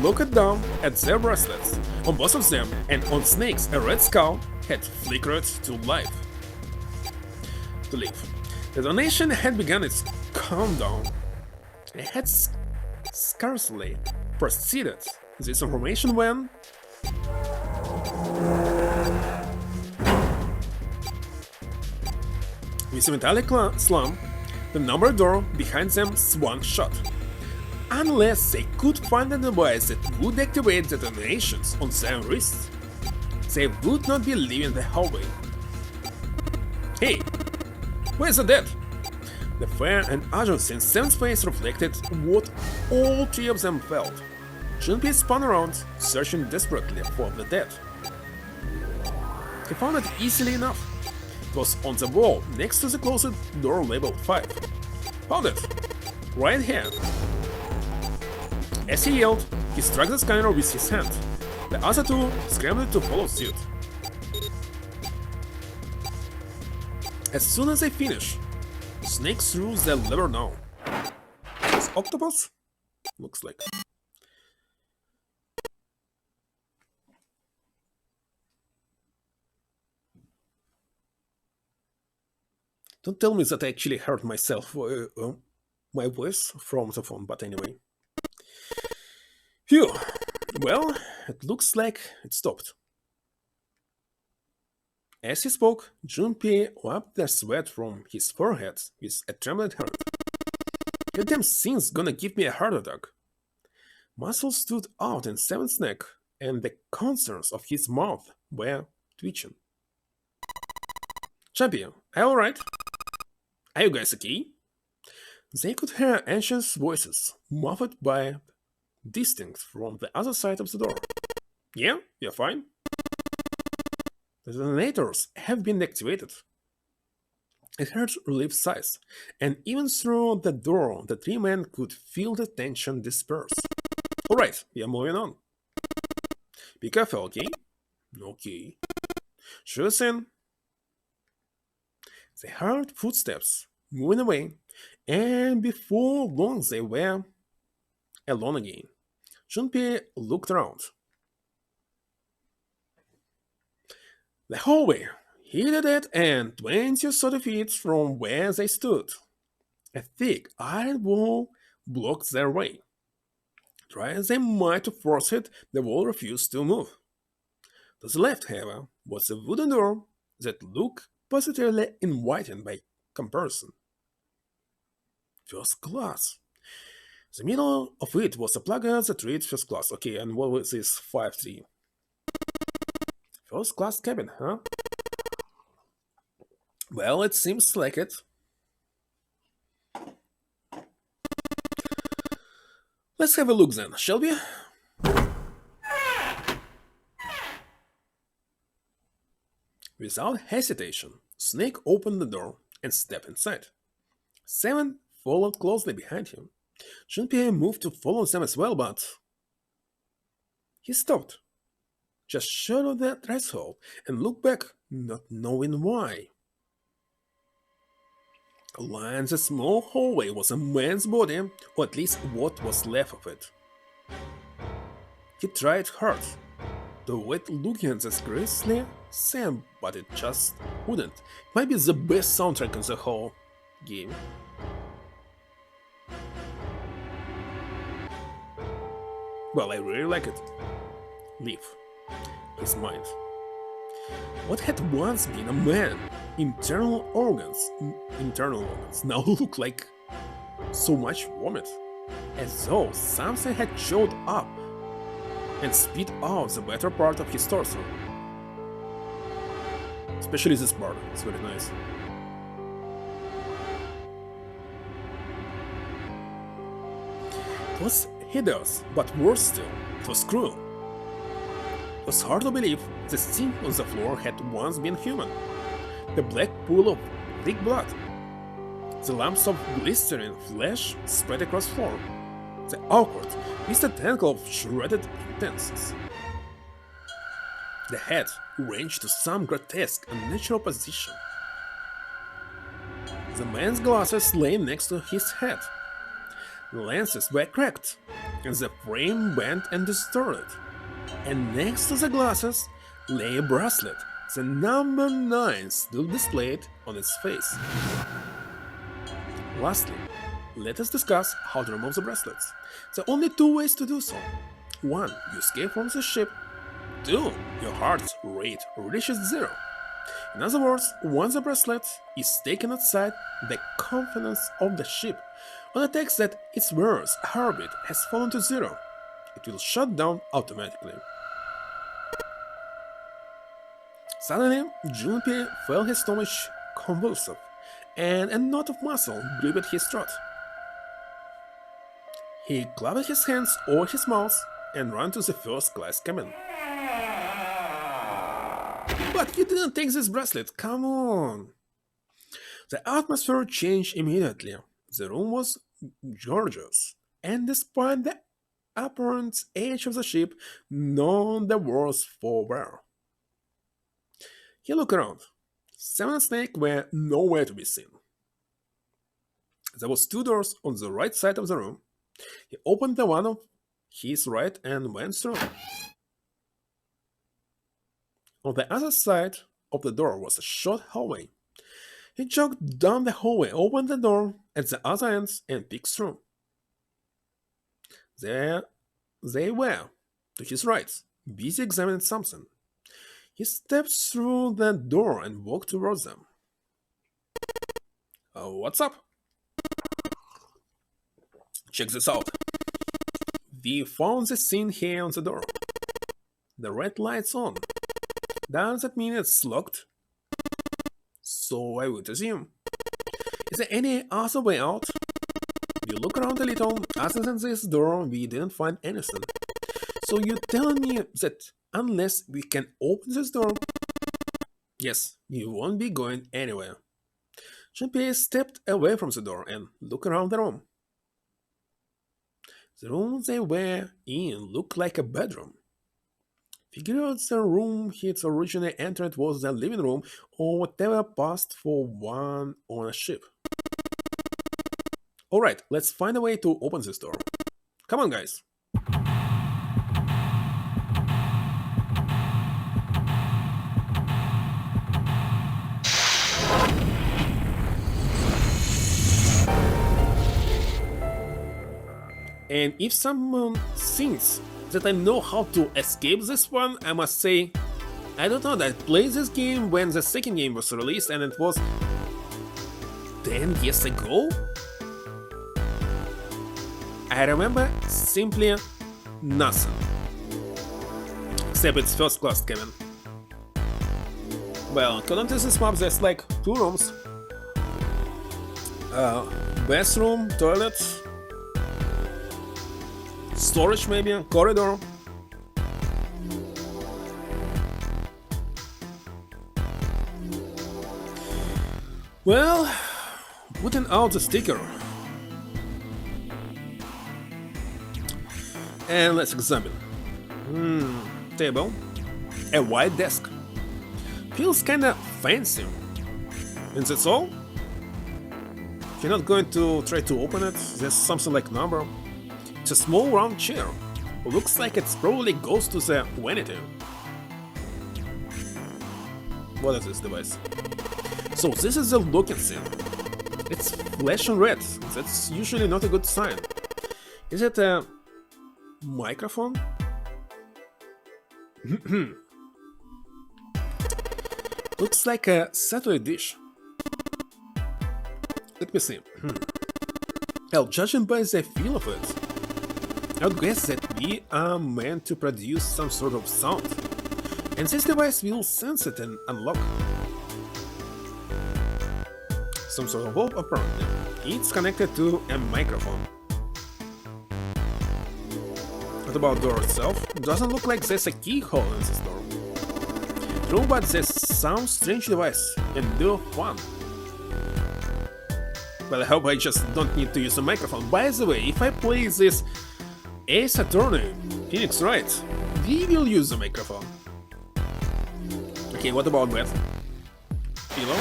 looked down at their bracelets. On both of them, and on Snake's a red skull, had flickered to life. To live. The donation had begun its countdown. It had scarcely preceded this information when with a metallic slam, the number door behind them swung shut. Unless they could find a device that would activate the detonations on their wrists, they would not be leaving the hallway. Hey, where's the dead? The fair and urgency in Sam's face reflected what all three of them felt. Junpei spun around, searching desperately for the dead. He found it easily enough. It was on the wall next to the closet door labeled 5. Found it! Right here! As he yelled, he struck the scanner with his hand. The other two scrambled to follow suit. As soon as they finished, Snake threw the lever down. It's octopus? Looks like. Don't tell me that I actually heard myself, my voice from the phone, but anyway. Phew. Well, it looks like it stopped. As he spoke, Junpei wiped the sweat from his forehead with a trembling hand. Goddamn thing's gonna give me a heart attack. Muscles stood out in Seven's neck, and the corners of his mouth were twitching. Junpei, are you alright? Are you guys okay? They could hear anxious voices, muffled by distinct from the other side of the door. Yeah, you're fine. The detonators have been activated. It heard relief sighs, and even through the door, the three men could feel the tension disperse. Alright, we are moving on. Be careful, okay? Okay. Sure thing. They heard footsteps moving away, and before long they were alone again. Junpei looked around. The hallway hid at dead end 20 or 30 feet from where they stood. A thick iron wall blocked their way. Try as they might to force it, the wall refused to move. To the left, however, was a wooden door that looked positively inviting by comparison. First class. The middle of it was a placard that read first class. Okay, and what was this 5-3? First class cabin, huh? Well, it seems like it. Let's have a look then, shall we? Without hesitation, Snake opened the door and stepped inside. Seven followed closely behind him. Junpei moved to follow them as well, but he stopped, just short of the threshold, and looked back, not knowing why. Lying the small hallway was a man's body, or at least what was left of it. He tried hard to avoid looking at this grisly Sam, but it just wouldn't. It might be the best soundtrack in the whole game. Well, I really like it. Leave his mind. What had once been a man, internal organs now look like so much vomit, as though something had showed up and spit out the better part of his torso. Especially this part, it's very nice. It was hideous, but worse still, it was cruel. It was hard to believe the thing on the floor had once been human. The black pool of thick blood, the lumps of glistering flesh spread across the floor, the awkward, twisted tangle of shredded utensils. The head ranged to some grotesque, unnatural position. The man's glasses lay next to his head. The lenses were cracked, and the frame bent and distorted. And next to the glasses lay a bracelet The number 9 still displayed on its face. Lastly, let us discuss how to remove the bracelets. There are only two ways to do so. 1. You escape from the ship. 2. Your heart rate reaches 0. In other words, once the bracelet is taken outside the confines of the ship, or detects that its wearer's heartbeat has fallen to 0, it will shut down automatically. Suddenly, Junpei felt his stomach convulsive, and a knot of muscle gripped his throat. He clapped his hands over his mouth and ran to the first-class cabin. But you didn't take this bracelet, come on! The atmosphere changed immediately. The room was gorgeous, and despite the apparent age of the ship, none the worse for wear. He looked around. 7 snakes were nowhere to be seen. There was 2 doors on the right side of the room. He opened the one on his right and went through. On the other side of the door was a short hallway. He jogged down the hallway, opened the door at the other end, and peeked through. There they were, to his right, busy examining something. He stepped through the door and walked towards them. What's up? Check this out. We found the scene here on the door. The red light's on. Does that mean it's locked? So I would assume. Is there any other way out? We look around a little. Other than this door, we didn't find anything. So you're telling me that unless we can open this door, yes, you won't be going anywhere. Junpei stepped away from the door and looked around the room. The room they were in looked like a bedroom. Figured the room he'd originally entered was the living room or whatever passed for one on a ship. Alright, let's find a way to open this door. Come on, guys. And if someone thinks that I know how to escape this one, I must say, I don't know, I played this game when the second game was released and it was 10 years ago? I remember simply nothing. Except it's first class cabin. Well, according to this map there's like 2 rooms. Bathroom, toilet, storage maybe, corridor. Well, putting out the sticker. And let's examine. Table. A white desk. Feels kinda fancy. And that's all? You're not going to try to open it? There's something like number. It's a small round chair. Looks like it probably goes to the vanity. What is this device? So this is the looking scene. It's flashing red. That's usually not a good sign. Is it a microphone? Looks like a satellite dish. Let me see. Well, judging by the feel of it, I would guess that we are meant to produce some sort of sound. And this device will sense it and unlock. Some sort of bulb apparently. It's connected to a microphone. What about the door itself? Doesn't look like there's a keyhole in this door. True, but there's some strange device and do fun. Well, I hope I just don't need to use a microphone. By the way, if I play this Ace Attorney, Phoenix Wright, we will use the microphone. Okay, what about that? Pillow?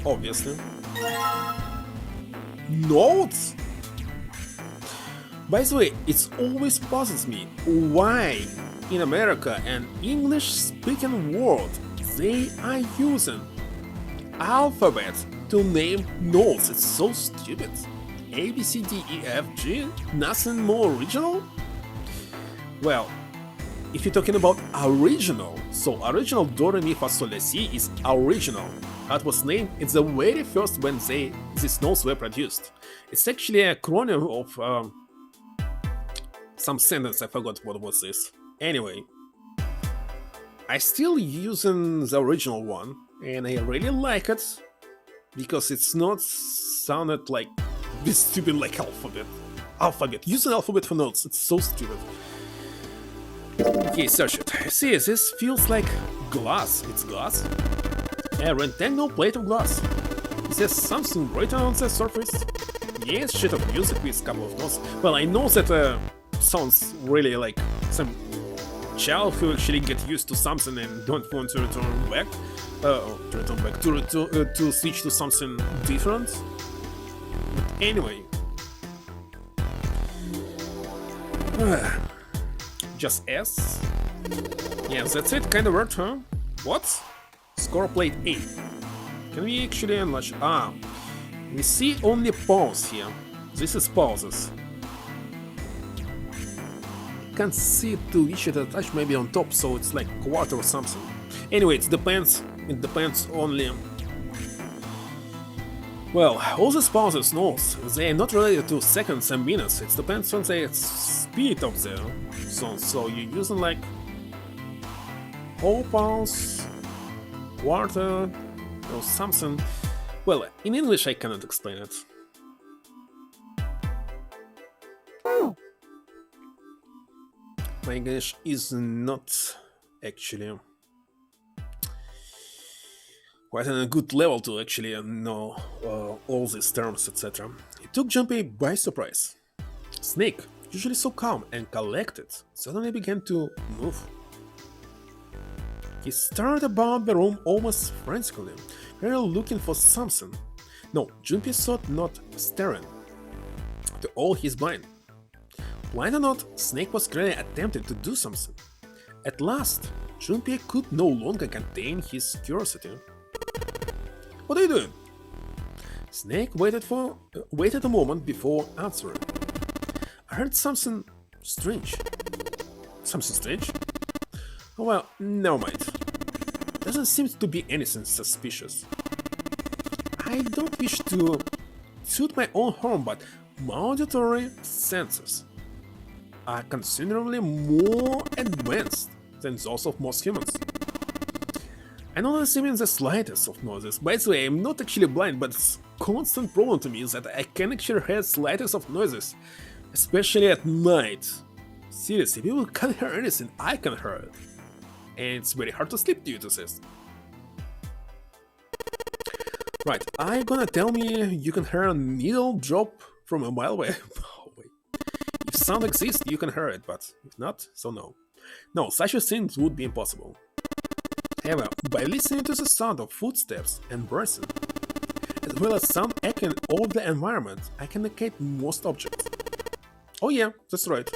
Obviously. Notes? By the way, it always puzzles me why in America an English-speaking world they are using alphabet to name notes. It's so stupid. A, B, C, D, E, F, G? Nothing more original? Well, if you're talking about original, so original Do, Re, Mi, Fa, Sol, La, Si is original. That was named, it's the very first when these notes were produced. It's actually a acronym of some sentence, I forgot what was this. Anyway, I still using the original one, and I really like it, because it's not sounded like this stupid like alphabet. Using alphabet for notes, it's so stupid. Okay, search it. See, this feels like glass. It's glass. A rectangle plate of glass. Is there something written on the surface? Yes, sheet of music with a couple of notes. Well, I know that sounds really like some child who actually get used to something and don't want to return back. To switch to something different. But anyway. Just S. Yeah, that's it, kinda weird, huh? What? Score plate A. Can we actually enlarge? We see only pause here. This is pauses. Can't see to which it attached, maybe on top, so it's like quarter or something. Anyway, it depends only. Well, all these pauses notes, they are not related to seconds and minutes. It depends on the speed of the song. So you're using like whole pause, quarter, or something. Well, in English I cannot explain it. My English is not actually quite on a good level to actually know all these terms, etc. It took Junpei by surprise. Snake, usually so calm and collected, suddenly began to move. He stared about the room almost frantically, clearly looking for something. No, Junpei thought not staring. To all his mind. Blind or not, Snake was clearly attempting to do something. At last, Junpei could no longer contain his curiosity. What are you doing? Snake waited a moment before answering. I heard something strange. Something strange? Oh well, never mind. Doesn't seem to be anything suspicious. I don't wish to toot my own horn, but my auditory senses are considerably more advanced than those of most humans. I don't receiving the slightest of noises. By the way, I'm not actually blind, but it's a constant problem to me is that I can actually hear slightest of noises, especially at night. Seriously, people can't hear anything, I can hear it. And it's very hard to sleep due to this. Right, are you gonna tell me you can hear a needle drop from a mile away? Oh, wait. If sound exists, you can hear it, but if not, so no. No, such a thing would be impossible. However, by listening to the sound of footsteps and breathing, as well as sound echoing of the environment, I can locate most objects. Oh yeah, that's right.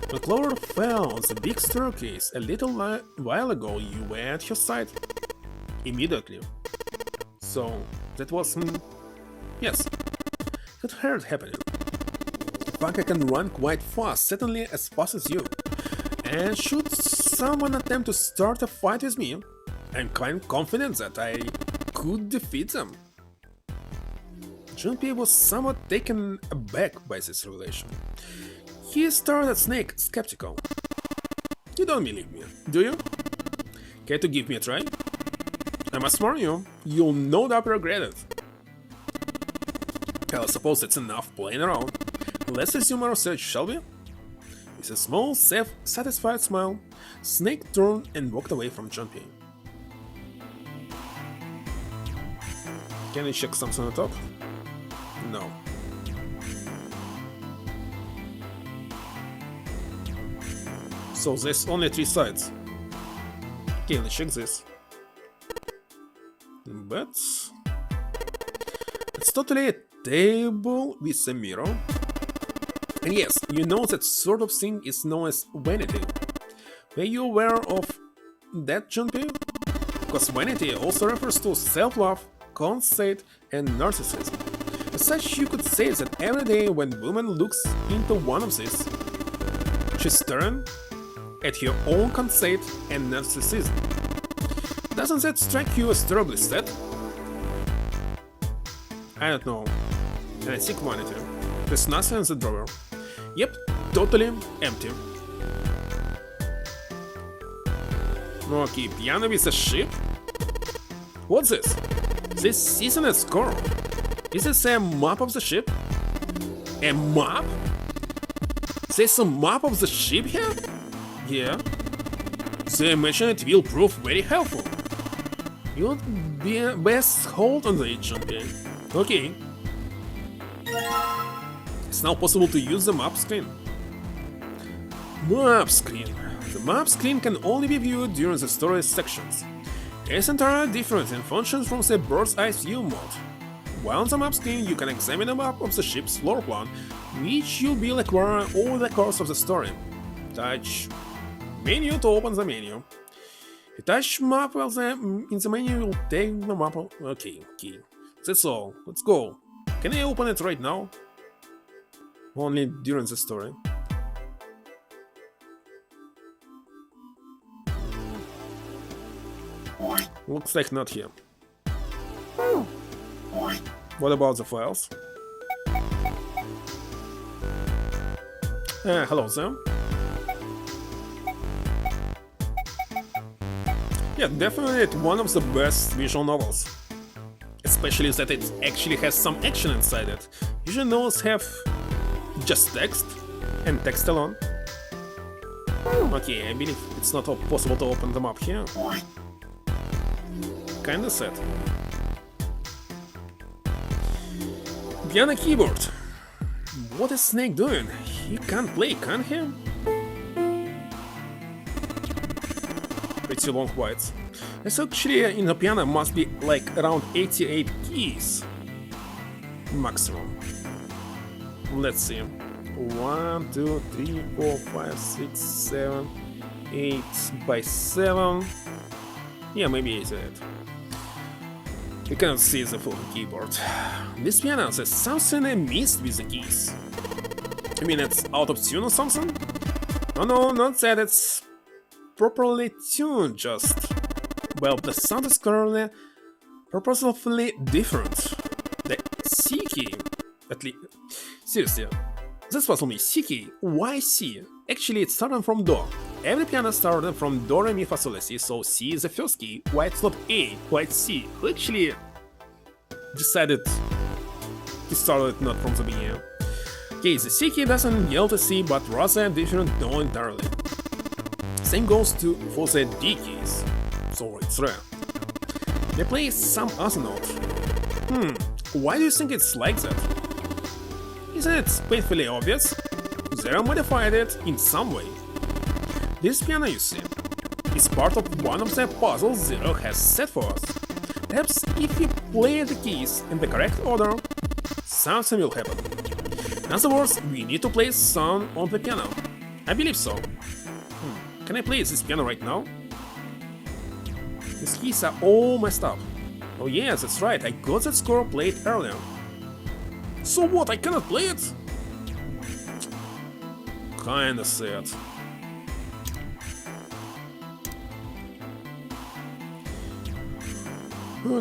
When Clover fell on the big staircase a little while ago, you were at her side. Immediately. So, that was... yes. That heard happening. In fact, I can run quite fast, certainly as fast as you. And should someone attempt to start a fight with me, I'm quite confident that I could defeat them. Junpei was somewhat taken aback by this revelation. He stared at Snake, skeptical. You don't believe me, do you? Care to give me a try? I must warn you, you'll no doubt regret it. Well, I suppose that's enough playing around. Let's resume our search, shall we? With a small, satisfied smile, Snake turned and walked away from Junpei. Can we check something on top? No. So there's only 3 sides. Okay, let's check this. But it's totally a table with a mirror. And yes, you know that sort of thing is known as vanity. Were you aware of that, Junpei? because vanity also refers to self-love, conceit, and narcissism. As such, you could say that every day when woman looks into one of these, she's staring at her own conceit and narcissism. Doesn't that strike you as terribly sad? I don't know. And I think vanity. There's nothing in the drawer. Yep, totally empty. Okay, piano with a ship? What's this? This isn't a score. Is this a map of the ship? A map? There's a map of the ship here? Yeah. So I imagine it will prove very helpful. You'd be best hold on the HMP. Okay. It's now possible to use the map screen. Map screen. The map screen can only be viewed during the story sections. It's entirely different and functions from the bird's eye view mode. While on the map screen, you can examine a map of the ship's floor plan, which you will acquire over the course of the story. Touch menu to open the menu. You touch map while in the menu will take the map. Okay. That's all. Let's go. Can I open it right now? Only during the story. Looks like not here. What about the files? Hello there. Yeah, definitely one of the best visual novels. Especially that it actually has some action inside it. Usually novels have just text and text alone. Okay, I believe it's not possible to open them up here. Kinda sad. Piano keyboard. What is Snake doing? He can't play, can he? Pretty long whites. It's actually in the piano must be like around 88 keys maximum. Let's see. 1, 2, 3, 4, 5, 6, 7, 8 by 7. Yeah, maybe 88. You cannot see the full keyboard. This piano says something I missed with the keys. I mean, it's out of tune or something? No, not that it's properly tuned, just... Well, the sound is currently purposefully different. The C key, at least... Seriously, this puzzles me. C key, why C? Actually, it's starting from Do. Every piano started from Do, Re, Mi, Fa, Sol, La, Si, so C is the first key. Why it's not A? Why it's C? Who actually decided to start it not from the beginning? Okay, the C key doesn't yield to C, but rather different Do entirely. Same goes for the D keys, so it's Re. They play some other note. Why do you think it's like that? Isn't it painfully obvious? Zero modified it in some way. This piano, you see, is part of one of the puzzles Zero has set for us. Perhaps if we play the keys in the correct order, something will happen. In other words, we need to play a song on the piano. I believe so. Can I play this piano right now? These keys are all messed up. Oh yeah, that's right, I got that score played earlier. So what, I cannot play it? Kinda sad.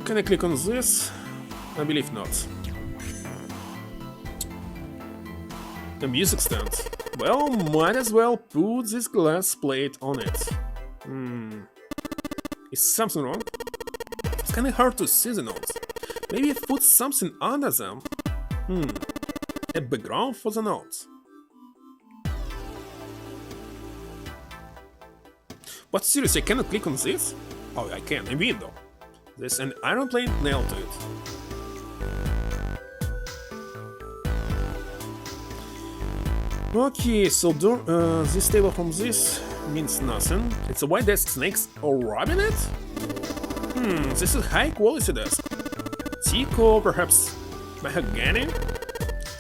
Can I click on this? I believe not. The music stand. Well, might as well put this glass plate on it. Is something wrong? It's kinda hard to see the notes. Maybe put something under them. A background for the notes. But seriously, I cannot click on this? Oh, I can, in window. There's an iron plate nailed to it. Okay, so this table from this means nothing. It's a white desk, snakes or robbing it? This is high quality desk. Teak or perhaps mahogany?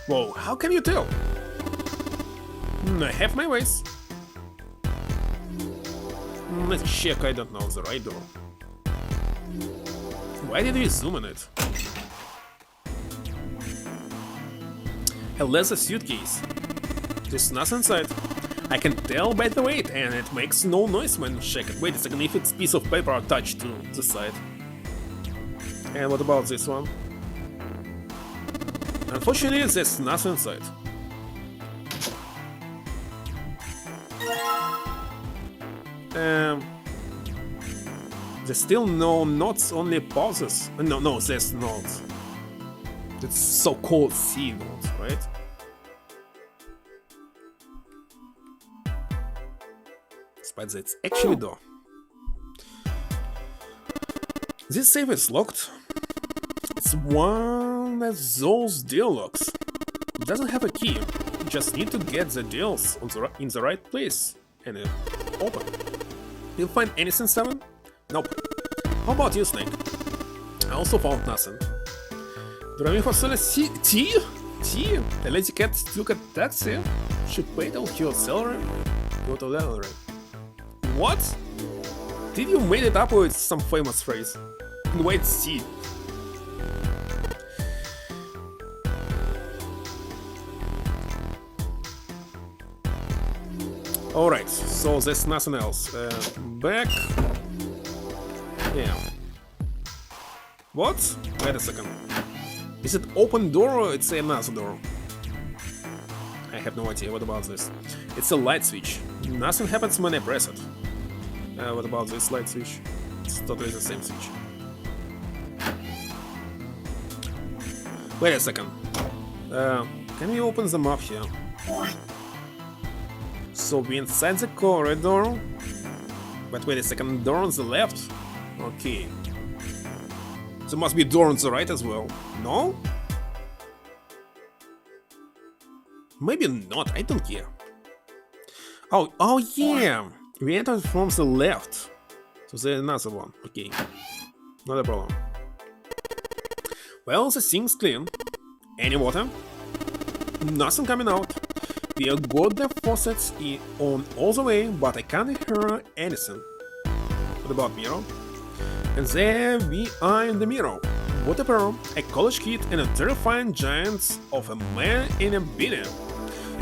Whoa, how can you tell? I have my ways. Let's check, I don't know, the right door. Why did we zoom on it? A leather suitcase. There's nothing inside. I can tell by the weight, and it makes no noise when shaken. Wait a second, if it's a piece of paper attached to the side. And what about this one? Unfortunately, there's nothing inside. There's still no knots, only pauses. No, there's knots. It's so-called C knots, right? But it's actually door. This safe is locked. It's one of those deal locks. It doesn't have a key. You just need to get the deals in the right place and open. You'll find anything, Seven? Nope. How about you, Snake? I also found nothing. Do I mean tea? Tea? The lady cat took a taxi? She paid all her salary? Go to salary. What? Did you made it up with some famous phrase? Wait, see. Alright, so there's nothing else. Back. Yeah. What? Wait a second. Is it open door or it's another door? I have no idea. What about this? It's a light switch. Nothing happens when I press it. What about this light switch? It's totally the same switch. Wait a second. Can we open them up here? So we inside the corridor. But wait a second, door on the left? Okay. There must be a door on the right as well. No? Maybe not, I don't care. Oh yeah! We entered from the left. So there's another one. Okay. Not a problem. Well, the sink's clean. Any water? Nothing coming out. We have got the faucets on all the way, but I can't hear anything. What about mirror? And there we are in the mirror. What a pair, a college kid and a terrifying giant of a man in a beanie,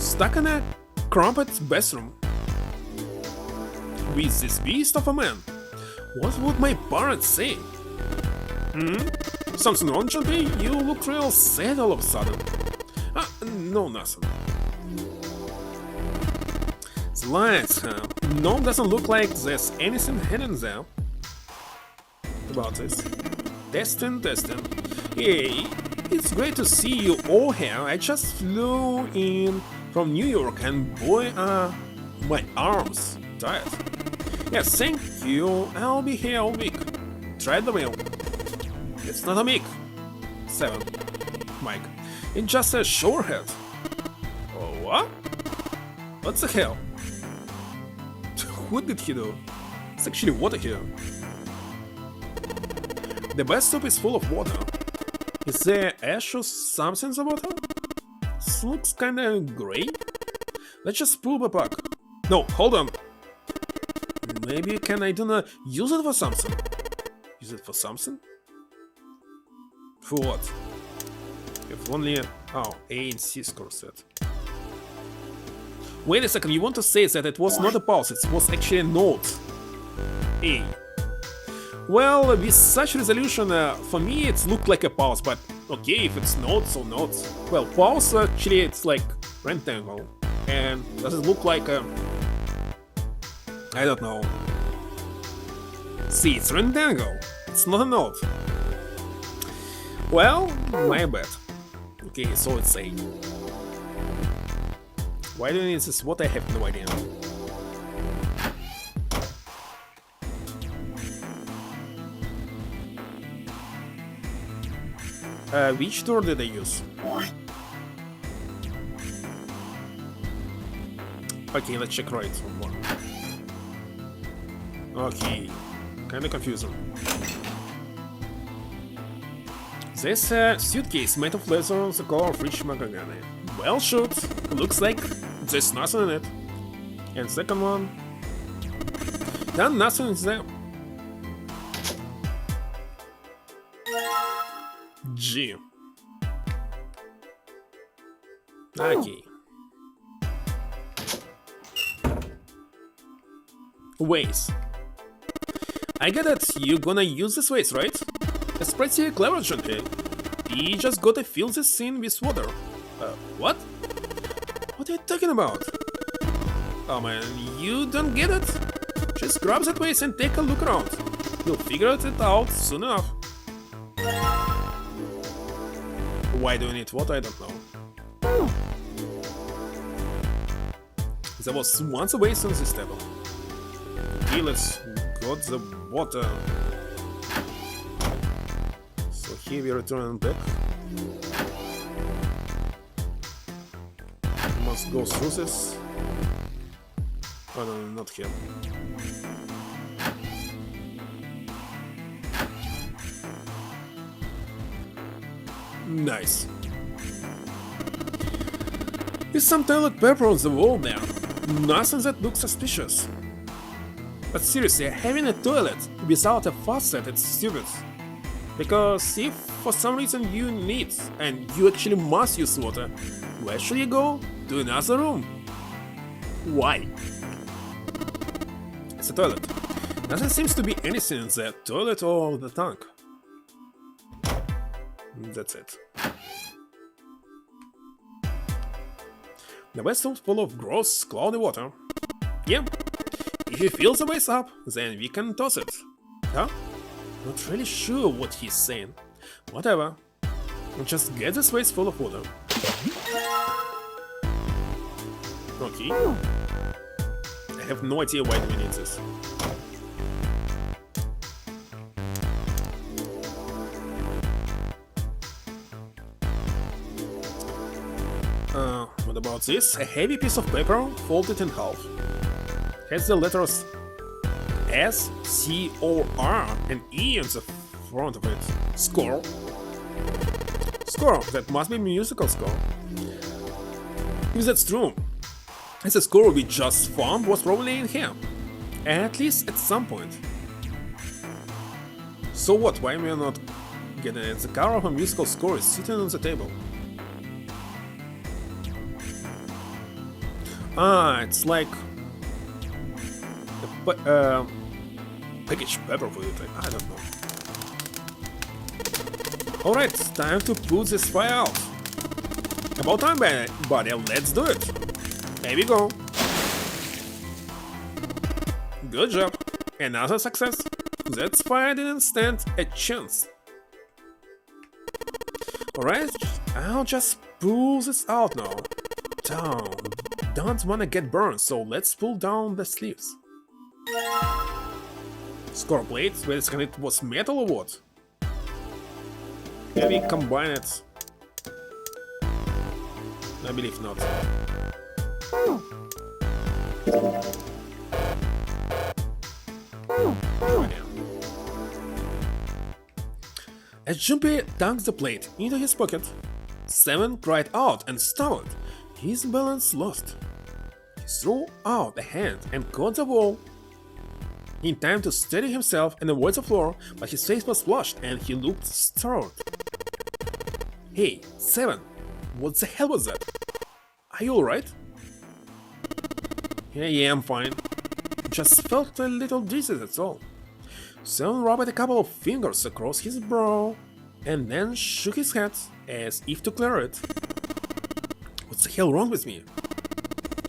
stuck in a cramped bathroom with this beast of a man. What would my parents say? Something wrong, Jumpy? You look real sad all of a sudden. No, nothing. The lights, huh? No, doesn't look like there's anything hidden there. About this. Testing. Hey, it's great to see you all here. I just flew in from New York and boy, my arms tired. Yes, thank you. I'll be here all week. Try the wheel. It's not a Mick. 7. Mike. It's just a shower head. Oh, what? What the hell? What did he do? It's actually water here. The bathtub is full of water. Is there ash or something in the water? This looks kinda gray. Let's just pull the plug. No, hold on. Maybe I do not use it for something? Use it for something? For what? If only... Oh, A and C score set. Wait a second, you want to say that it was not a pulse, it was actually a note. A. Well, with such resolution, for me it looked like a pulse, but okay, if it's notes or notes. Well, pulse actually it's like rectangle. And does it look like a... I don't know. See, it's rectangle. It's not a note. Well, my bad. Okay, so it's A. Why do you need this? What? I have no idea. Which door did I use? Okay, let's check right one. Okay, kinda confusing. This suitcase made of leather, the color of rich mahogany. Well shoot, looks like there's nothing in it. And second one, then nothing is there. G. Okay. Ways. I get it, you're gonna use this ways, right? It's pretty clever, Junpei. You just gotta fill this scene with water. What? What are you talking about? Oh man, you don't get it? Just grab that waste and take a look around. You'll figure it out soon enough. Why do you need water? I don't know. There was once a waste on this table. Okay, let's got the water. So here we return back. Must go through this. Oh no, not here. Nice. There's some toilet paper on the wall there. Nothing that looks suspicious. But seriously, having a toilet without a faucet is stupid. Because if for some reason you need and you actually must use water, where should you go? To another room. Why? It's a toilet. Nothing seems to be anything in the toilet or the tank. That's it. The vessel full of gross, cloudy water. Yeah. If you fill the waste up, then we can toss it. Huh? Not really sure what he's saying. Whatever. Just get this waste full of water. Okay. I have no idea why we need this. What about this? A heavy piece of paper folded in half. Has the letters S, C, O, R, and E on the front of it. Score. Score. That must be a musical score. If that's true, the score we just found was probably in here. At least at some point. So what? Why am I not getting it? The cover of a musical score is sitting on the table. Ah, it's like a packaged paper for it. I don't know. Alright, time to put this fire out. About time, buddy, let's do it. Here we go. Good job. Another success. That fire didn't stand a chance. Alright, I'll just pull this out now. Don't wanna get burned, so let's pull down the sleeves. Score plate? Wait, it was metal or what? Maybe combine it. I believe not. Oh, yeah. As Junpei tucked the plate into his pocket, 7 cried out and stumbled. His balance lost. He threw out a hand and caught the wall in time to steady himself and avoid the floor, but his face was flushed and he looked startled. Hey, 7, what the hell was that? Are you alright? Yeah, I'm fine. Just felt a little dizzy, that's all. 7 rubbed a couple of fingers across his brow and then shook his head as if to clear it. What's the hell wrong with me?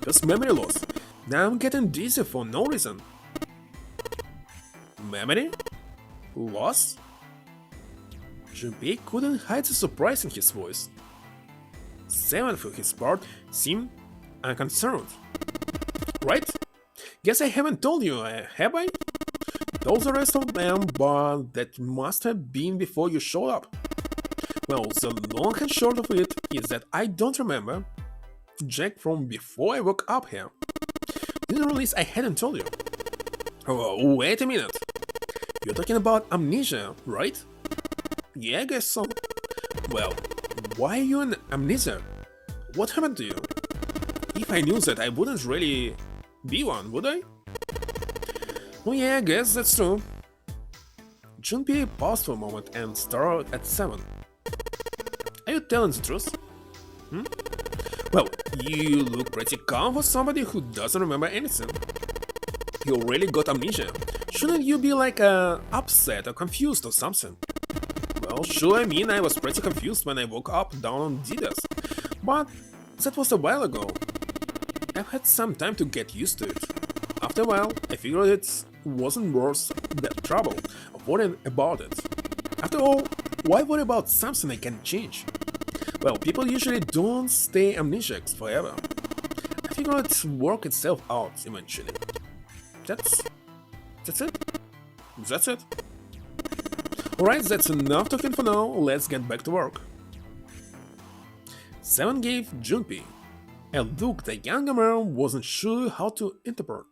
Just memory loss. Now I'm getting dizzy for no reason. Memory? Loss? Junpei couldn't hide the surprise in his voice. 7, for his part, seemed unconcerned. Right? Guess I haven't told you, have I? Told the rest of them, but that must have been before you showed up. Well, the long and short of it is that I don't remember Jack from before I woke up here. Didn't realize I hadn't told you. Oh, wait a minute. You're talking about amnesia, right? Yeah, I guess so. Well, why are you in amnesia? What happened to you? If I knew that, I wouldn't really be one, would I? Oh yeah, I guess that's true. Junpei paused for a moment and stared at 7. Are you telling the truth? Well, you look pretty calm for somebody who doesn't remember anything. You really got amnesia. Shouldn't you be like upset or confused or something? Well, sure, I mean, I was pretty confused when I woke up down on D-Desk, but that was a while ago. I've had some time to get used to it. After a while, I figured it wasn't worth the trouble of worrying about it. After all, why worry about something I can't change? Well, people usually don't stay amnesiacs forever. I figure it'll work itself out eventually. That's it. That's it. Alright, that's enough talking for now, let's get back to work. 7 gave Junpei a look the younger man wasn't sure how to interpret,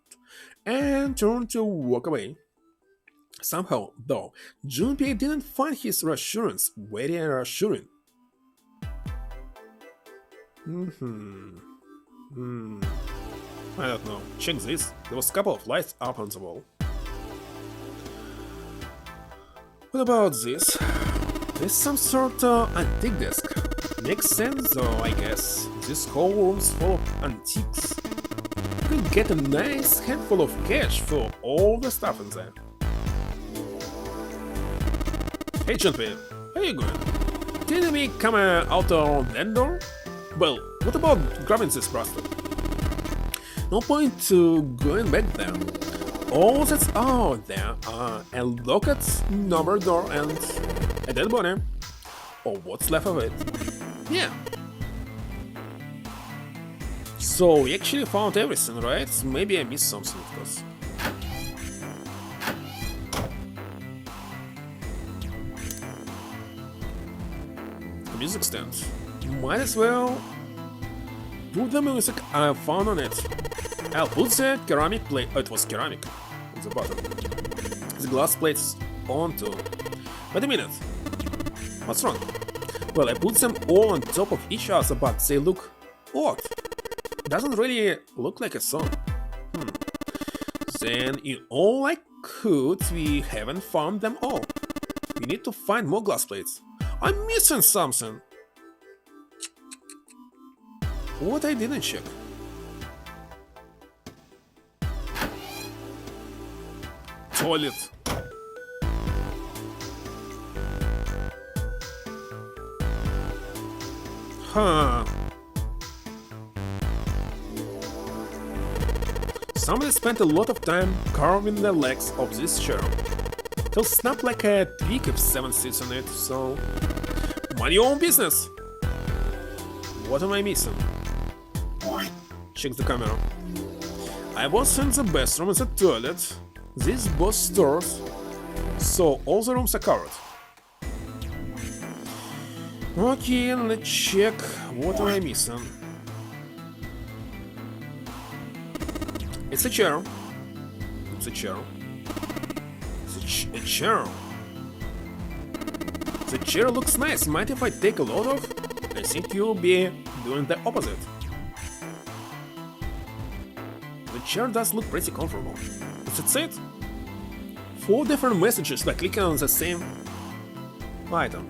and turned to walk away. Somehow, though, Junpei didn't find his reassurance very reassuring. I don't know. Check this. There was a couple of lights up on the wall. What about this? There's some sort of antique desk. Makes sense though, I guess. This whole room's full of antiques. You could get a nice handful of cash for all the stuff in there. Hey Junpei, how you going? Didn't we come out of that door? Well, what about grabbing this bracelet? No point to going back there. All that's out there are a locked number door and a dead body. Or what's left of it. Yeah. So we actually found everything, right? Maybe I missed something, of course. The music stand. Might as well put the music I found on it. I'll put the ceramic plate. Oh, it was ceramic at the bottom. The glass plates on too. Wait a minute. What's wrong? Well, I put them all on top of each other, but they look odd. Doesn't really look like a song. Then in all likelihood, we haven't found them all. We need to find more glass plates. I'm missing something. What I didn't check? Toilet. Huh. Somebody spent a lot of time carving the legs of this chair. It'll snap like a twig if 7 sits on it, so... mind your own business! What am I missing? Check the camera. I was in the bathroom and the toilet. These both stores, so all the rooms are covered. Okay, let's check what am I missing. It's a chair. It's a chair. It's a chair. The chair looks nice. Mind if I take a load off? I think you'll be doing the opposite. The chair does look pretty comfortable. That's it? 4 different messages by clicking on the same item.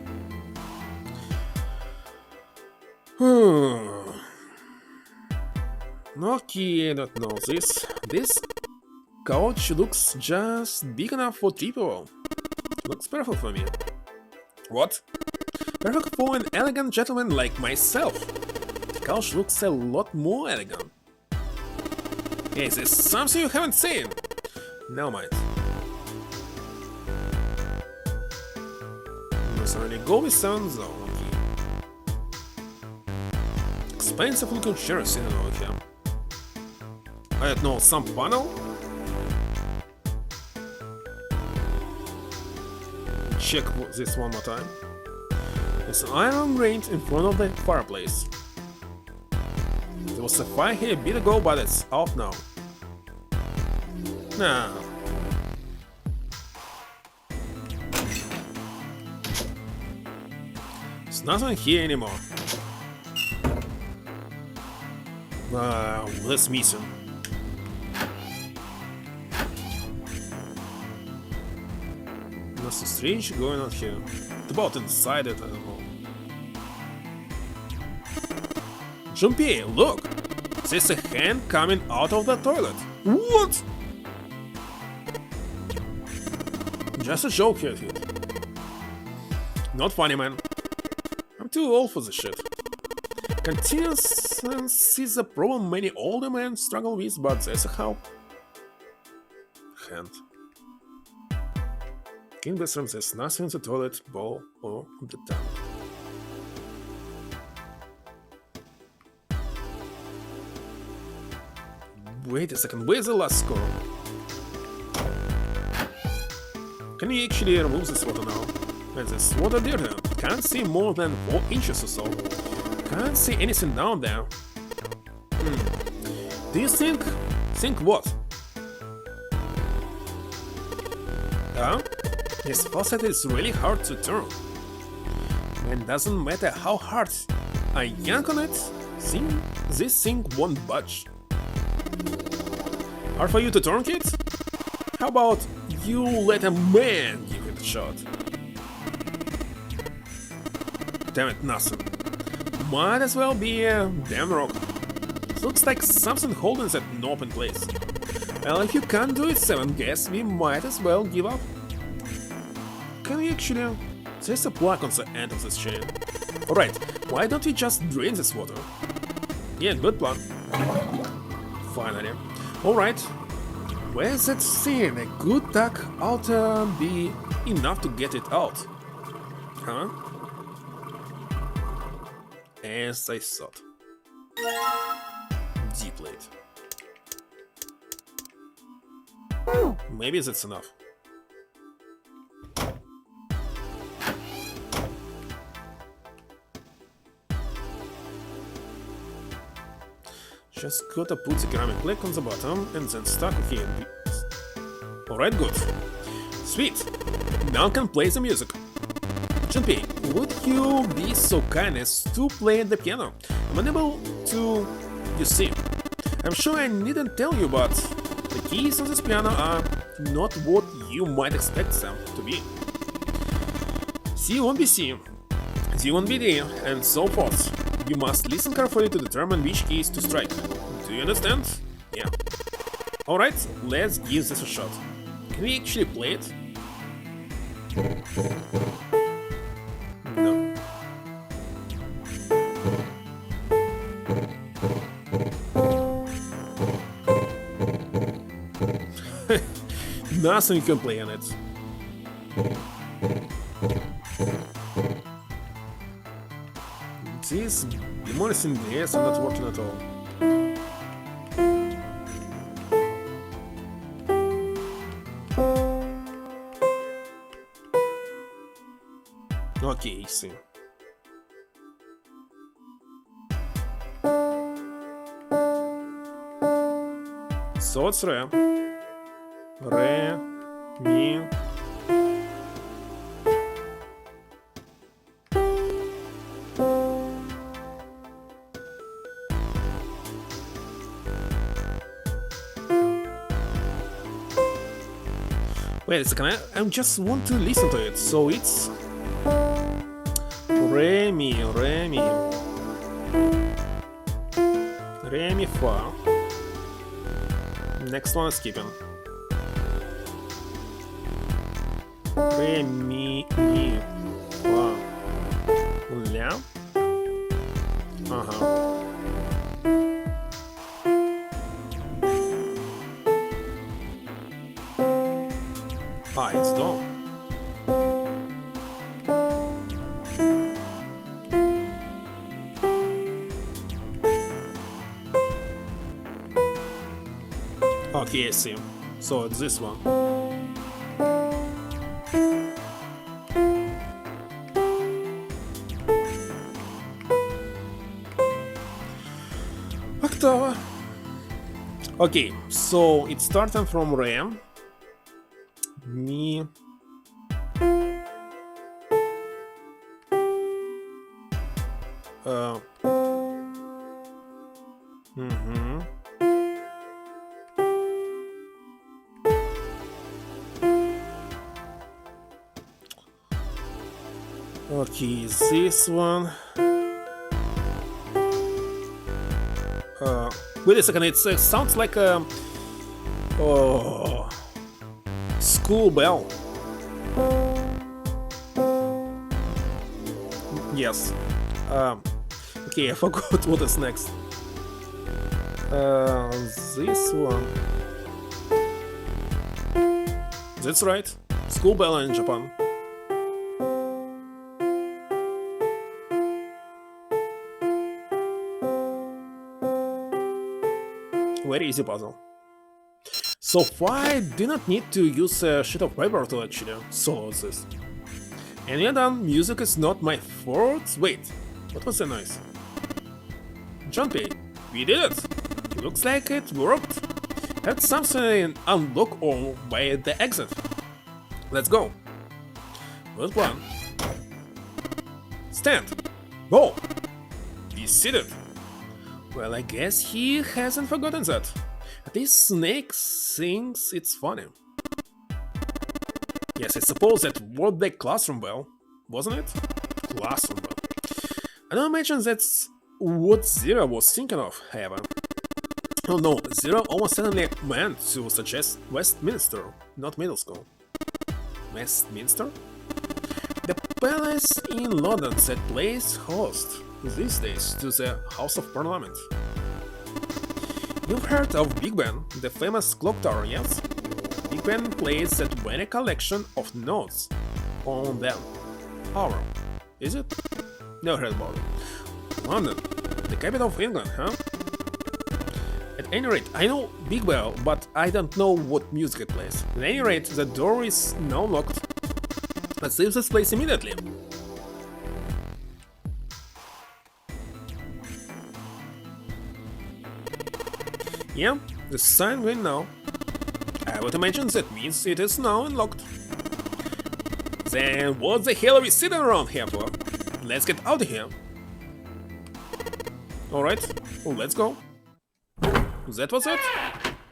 Okay, I don't know this. This couch looks just big enough for 3 people. Looks perfect for me. What? Perfect for an elegant gentleman like myself. The couch looks a lot more elegant. Hey, is this something you haven't seen? Never mind. Must already go with 7 though. Okay. Expensive looking chairs in over here. I don't know, some panel? Check this one more time. There's an iron range in front of the fireplace. There was a fire here a bit ago, but it's off now. Nah. There's nothing here anymore. What's missing? Nothing strange going on here. What about inside it? I don't know. Junpei, look! There's a hand coming out of the toilet. What? Just a joke here, dude. Not funny, man. I'm too old for this shit. Continuance is a problem many older men struggle with, but there's a help. Hand. In this room, there's nothing in the toilet bowl or the tank. Wait a second, where's the last score? Can we actually remove this water now? And this water dirty. Can't see more than 4 inches or so. Can't see anything down there. Do you think? Think what? This faucet is really hard to turn. And doesn't matter how hard I yank on it, this thing won't budge. Hard for you to turn, kids? How about you let a man give it a shot? Damn it, nothing. Might as well be a damn rock. Looks like something holding that knob in place. Well, if you can't do it, 7, guess we might as well give up. Can we actually... There's a plug on the end of this chain. Alright, why don't we just drain this water? Yeah, good plan. Finally. Alright. Where's that thing? A good tuck ought to be enough to get it out. Huh? As I thought. D-plate. Maybe that's enough. Just gotta put the ceramic plate on the bottom and then stuck it here. Alright, good. Sweet. Now I can play the music. Junpei, would you be so kind as to play the piano? I'm unable to... You see, I'm sure I needn't tell you, but the keys on this piano are not what you might expect them to be. C won't be C, D won't be D, and so forth. You must listen carefully to determine which keys to strike. Do you understand? Yeah. Alright, let's give this a shot. Can we actually play it? No. Nothing you can play on it. These demons in the air are not working at all. Okay, I see. So it's Re. Re, Mi. Wait a second, I just want to listen to it, so it's... Re, Mi, Re, Mi. Re, Mi, Fa. Next one is skipping. Re, Mi, Mi, Fa. Ля. Ага. Ah, it's done. Okay, I see. So it's this one. Octava. Okay, so it's starting from Re. Mi. Okay, this one. Wait a second, it sounds like a oh, school bell. Yes. Okay, I forgot what is next. This one. That's right. School bell in Japan. Very easy puzzle. So far, I do not need to use a sheet of paper to actually solve this. And yet, music is not my forte. Wait, what was the noise? Junpei, we did it! Looks like it worked. Had something unlock all by the exit. Let's go. Good one. Stand. Go. Be seated. Well, I guess he hasn't forgotten that. At least Snake thinks it's funny. Yes, I suppose that was the classroom bell, wasn't it? Classroom bell. I don't imagine that's what Zero was thinking of, however. Oh no, Zero almost certainly meant to suggest Westminster, not middle school. Westminster? The palace in London that plays host these days to the House of Parliament. You've heard of Big Ben, the famous clock tower, yes? Big Ben plays that very collection of notes on that tower. Is it? Never heard about it. London, the capital of England, huh? At any rate, I know Big Bell, but I don't know what music it plays. At any rate, the door is now locked. Let's leave this place immediately. Yeah, the sign went now. I would imagine that means it is now unlocked. Then what the hell are we sitting around here for? Let's get out of here. Alright, let's go. That was it.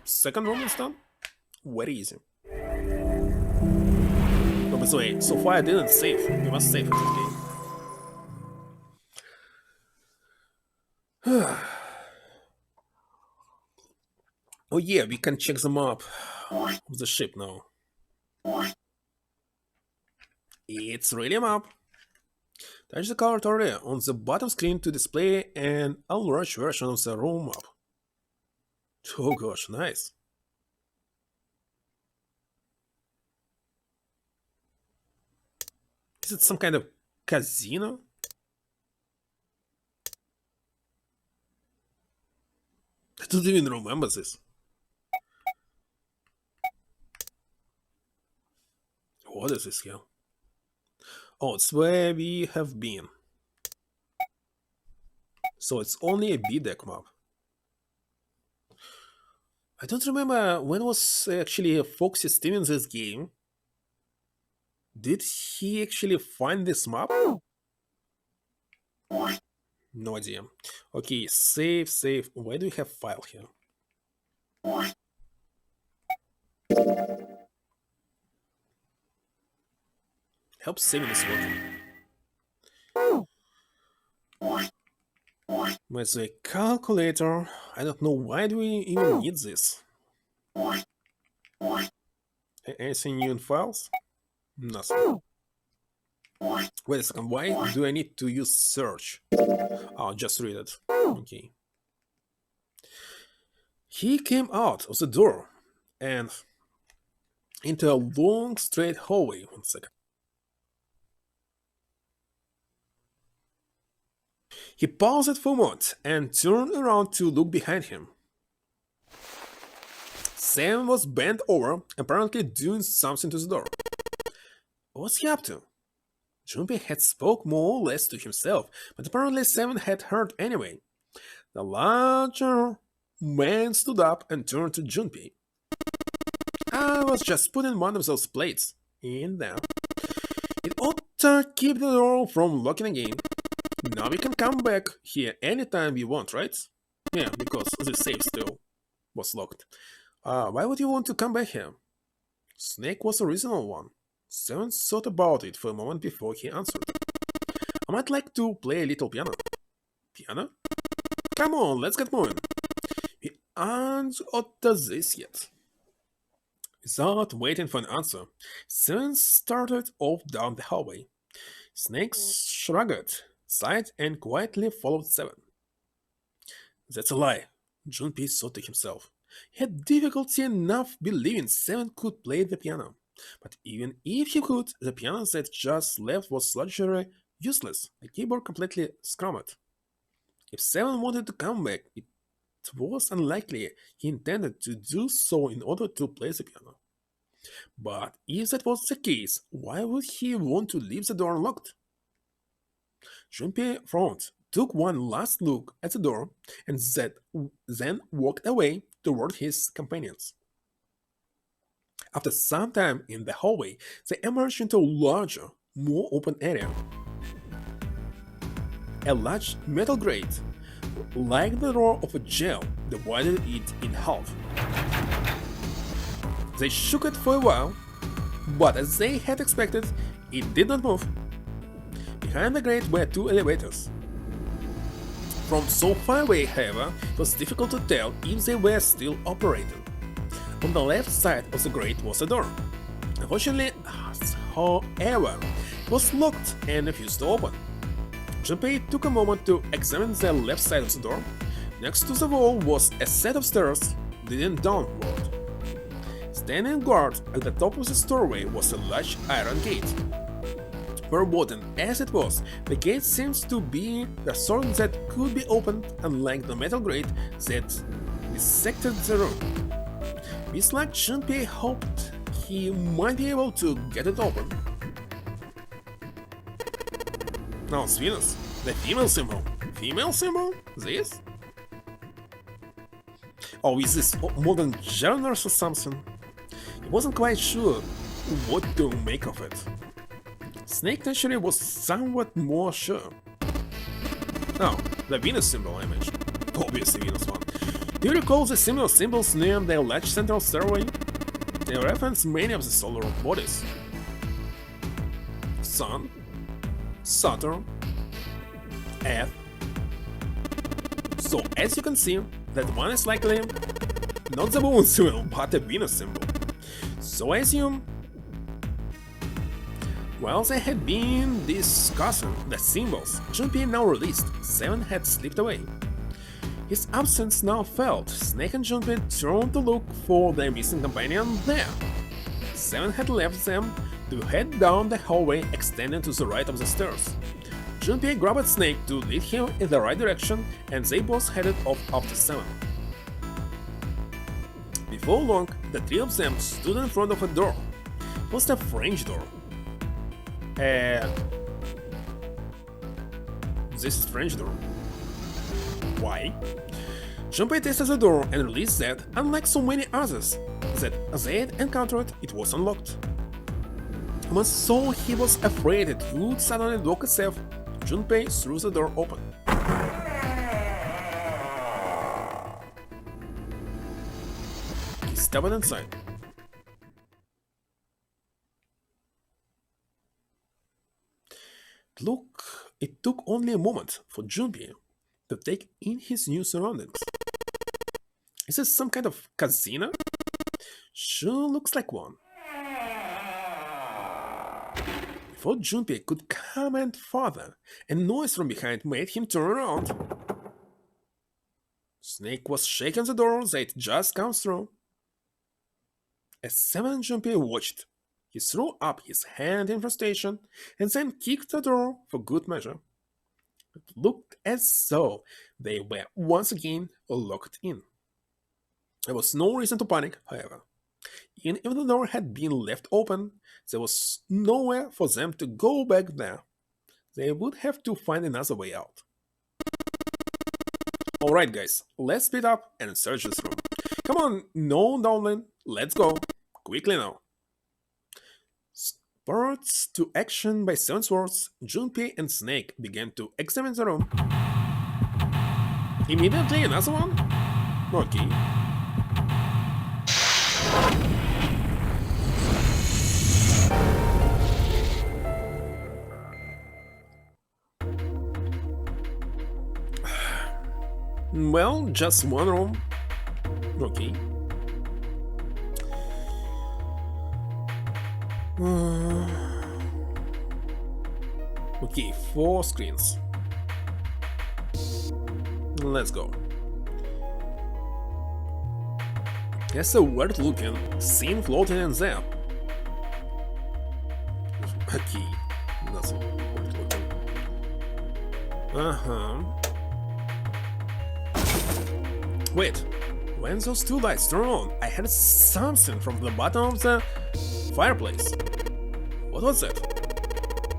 Second room is done. Very easy. Oh, by the way, so far I didn't save. We must save in this game. Oh yeah, we can check the map of the ship now. It's really a map. Touch the colored area on the bottom screen to display an enlarged version of the room map. Oh gosh, nice. Is it some kind of casino? I don't even remember this. What is this here? Oh, it's where we have been. So it's only a B-deck map. I don't remember when was actually Foxy Steam in this game. Did he actually find this map? No idea. Okay, save, save. Why do we have file here? Help saving this working. With the calculator, I don't know why do we even need this. Anything new in files? Nothing. Wait a second, why do I need to use search? Oh, just read it. Okay. He came out of the door and into a long straight hallway. 1 second. He paused for a moment and turned around to look behind him. Sam was bent over, apparently doing something to the door. What was he up to? Junpei had spoke more or less to himself, but apparently Sam had heard anyway. The larger man stood up and turned to Junpei. I was just putting one of those plates in there. It ought to keep the door from locking again. Now we can come back here anytime we want, right? Yeah, because the safe still was locked. Why would you want to come back here? Snake was the original one. Sam thought about it for a moment before he answered. I might like to play a little piano. Piano? Come on, let's get moving. And what does this yet? Without waiting for an answer, Seven started off down the hallway. Snake shrugged, sighed, and quietly followed Seven. That's a lie, Junpei thought to himself. He had difficulty enough believing Seven could play the piano. But even if he could, the piano that just left was largely useless, the keyboard completely scrambled. If Seven wanted to come back, it was unlikely he intended to do so in order to play the piano. But if that was the case, why would he want to leave the door unlocked? Junpei frowned, took one last look at the door, and then walked away toward his companions. After some time in the hallway, they emerged into a larger, more open area. A large metal grate, like the door of a jail, divided it in half. They shook it for a while, but as they had expected, it did not move. Behind the grate were two elevators. From so far away, however, it was difficult to tell if they were still operating. On the left side of the grate was a door. Unfortunately, however, it was locked and refused to open. Junpei took a moment to examine the left side of the door. Next to the wall was a set of stairs leading downward. Standing guard at the top of the stairway was a large iron gate. Verboten as it was, the gate seems to be the sort that could be opened, unlike the metal grate that dissected the room. Miss Like Junpei hoped he might be able to get it open. Now it's Venus, the female symbol. Female symbol? This? Or is this modern genres or something? He wasn't quite sure what to make of it. Snake naturally was somewhat more sure. Oh, the Venus symbol I mentioned. Obviously Venus one. Do you recall the similar symbols near the large central stairway? They reference many of the solar bodies. Sun, Saturn, Earth. So as you can see, that one is likely not the moon symbol, but a Venus symbol. So I assume, while they had been discussing the symbols Junpei now released, Seven had slipped away. His absence now felt. Snake and Junpei turned to look for their missing companion there. Seven had left them to head down the hallway extending to the right of the stairs. Junpei grabbed Snake to lead him in the right direction, and they both headed off after Seven. Before long, the three of them stood in front of a door. It was a French door. This is French door. Why? Junpei tested the door and released that, unlike so many others that they had encountered, it was unlocked. Even so, he was afraid it would suddenly lock itself. Junpei threw the door open. He stepped inside. It took only a moment for Junpei to take in his new surroundings. Is this some kind of casino? Sure looks like one. Before Junpei could comment further, a noise from behind made him turn around. Snake was shaking the door that just come through. As Seven and Junpei watched, he threw up his hand in frustration and then kicked the door for good measure. It looked as though they were once again locked in. There was no reason to panic, however. Even if the door had been left open, there was nowhere for them to go back there. They would have to find another way out. Alright guys, let's speed up and search this room. Come on, no darling, let's go. Quickly now. Spurred to action by Seven Swords, Junpei and Snake began to examine the room. Immediately another one? Okay. Well, just one room. Okay. Okay, 4 screens. Let's go. That's a weird looking scene floating in there. Okay, that's weird looking. Wait, when those two lights turn on, I heard something from the bottom of the fireplace. What was it?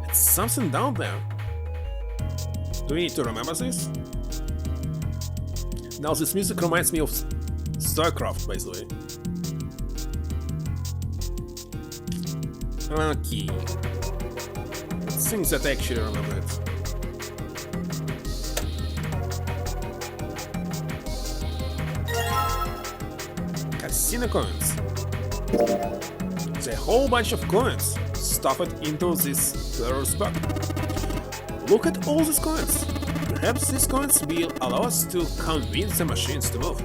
It's something down there. Do we need to remember this? Now this music reminds me of StarCraft, by the way. Okay. Let's think that I actually remember it. Casino coins. It's a whole bunch of coins stuffed into this terror's bag. Look at all these coins. Perhaps these coins will allow us to convince the machines to move.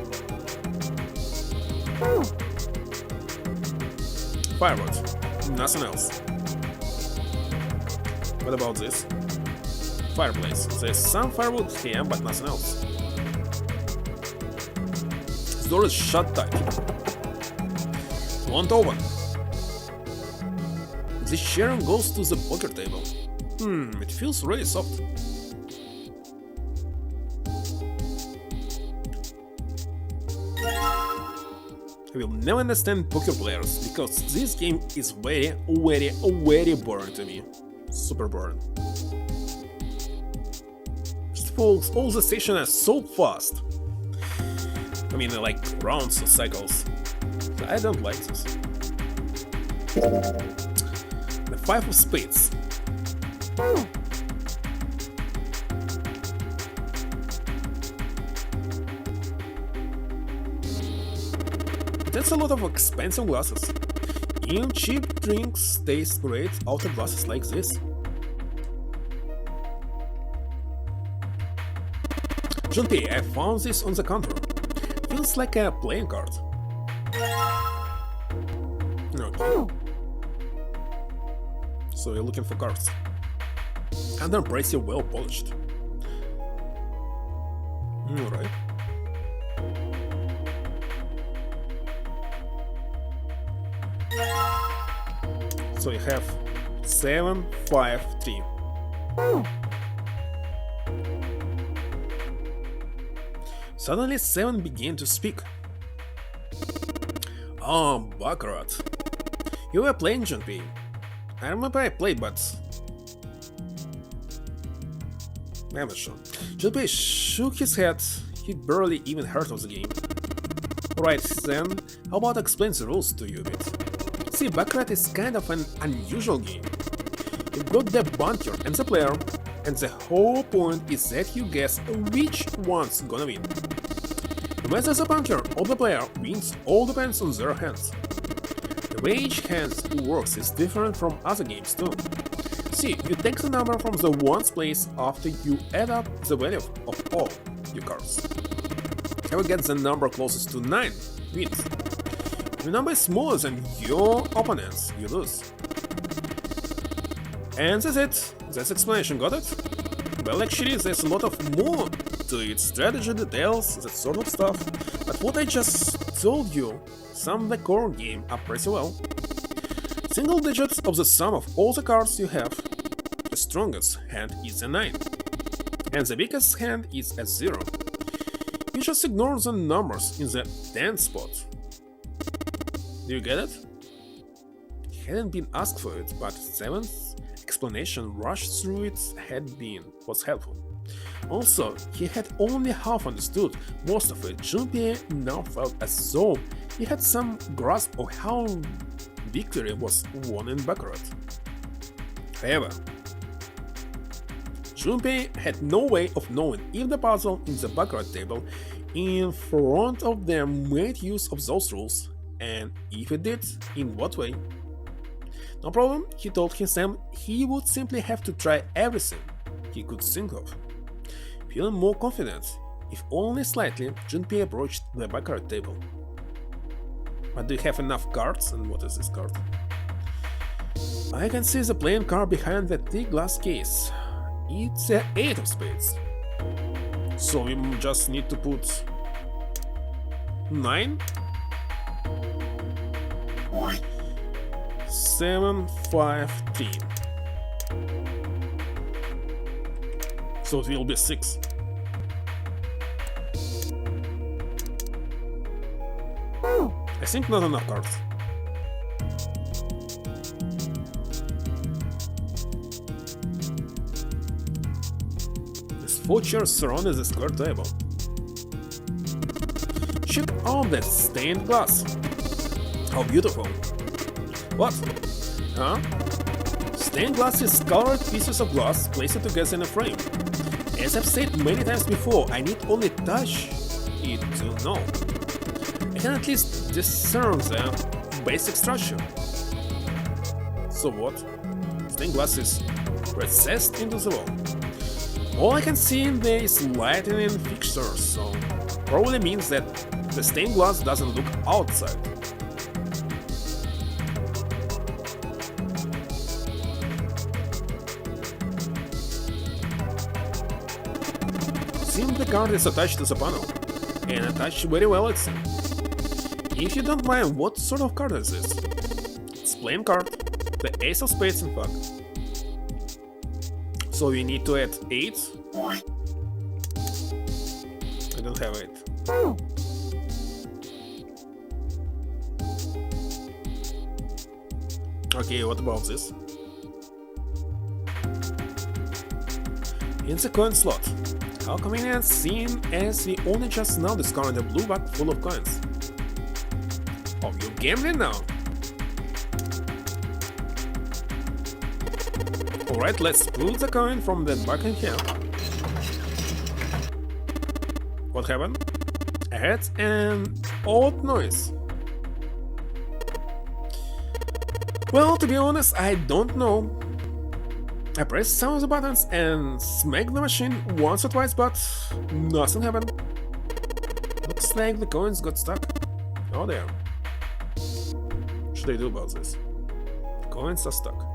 Firewood. Nothing else. What about this? Fireplace. There's some firewood here, but nothing else. The door is shut tight. Won't open. This chair goes to the poker table. It feels really soft. I will never understand poker players because this game is very boring to me. Super boring. First of all the sessions are so fast. I mean, like rounds or cycles. I don't like this. The 5 of spades. That's a lot of expensive glasses. Even cheap drinks taste great out of glasses like this. Junpei, I found this on the counter. Feels like a playing card. Okay. So you're looking for cards. And they're pretty well polished. Alright. So you have 7, 5, 3. Suddenly 7 began to speak. Oh, Baccarat. You were playing, Junpei. I remember I played, but I'm not sure. Junpei shook his head. He barely even heard of the game. Right then, how about explain the rules to you a bit? See, Baccarat is kind of an unusual game. You've got the bunker and the player, and the whole point is that you guess which one's gonna win. Whether the bunker or the player wins all depends on their hands. The way each hand works is different from other games too. See, you take the number from the ones place after you add up the value of all your cards. Whoever gets the number closest to 9 wins. If the number is smaller than your opponent's, you lose. And that's it. That's explanation, got it? Well, actually, there's a lot of more to it, strategy, details, that sort of stuff. But what I just told you, some of the core game up pretty well. Single digits of the sum of all the cards you have. The strongest hand is a 9. And the weakest hand is a 0. You just ignore the numbers in the 10 spot. Do you get it? He hadn't been asked for it, but 7th explanation rushed through its head was helpful. Also, he had only half understood most of it. Junpei now felt as though he had some grasp of how victory was won in Baccarat. However, Junpei had no way of knowing if the puzzle in the Baccarat table in front of them made use of those rules, and if it did, in what way. No problem, he told himself he would simply have to try everything he could think of. Feeling more confident, if only slightly, Junpei approached the Baccarat table. But do you have enough cards? And what is this card? I can see the playing card behind the thick glass case. It's the 8 of spades. So we just need to put 9, 7, 5, 3. So it will be 6. I think not enough cards. There's 4 chairs surrounding the square table. Check out that stained glass. How beautiful. What? Huh? Stained glass is colored pieces of glass placed together in a frame. As I've said many times before, I need only touch it to know. I can at least discern the basic structure. So what? Stained glass is recessed into the wall. All I can see in there is lighting and fixtures, so probably means that the stained glass doesn't look outside. Seems the card is attached to the panel, and attached very well it seems. If you don't mind, what sort of card is this? It's plain card, the ace of spades in fact. So we need to add 8. I don't have 8. Okay, what about this? In the coin slot. How convenient, seeing as we only just now discovered a blue bag full of coins. Oh, you're gambling now? Alright, let's pull the coin from the back in here. What happened? I heard an odd noise. Well, to be honest, I don't know. I pressed some of the buttons and smacked the machine once or twice, but nothing happened. Looks like the coins got stuck. Oh there. What should I do about this? The coins are stuck.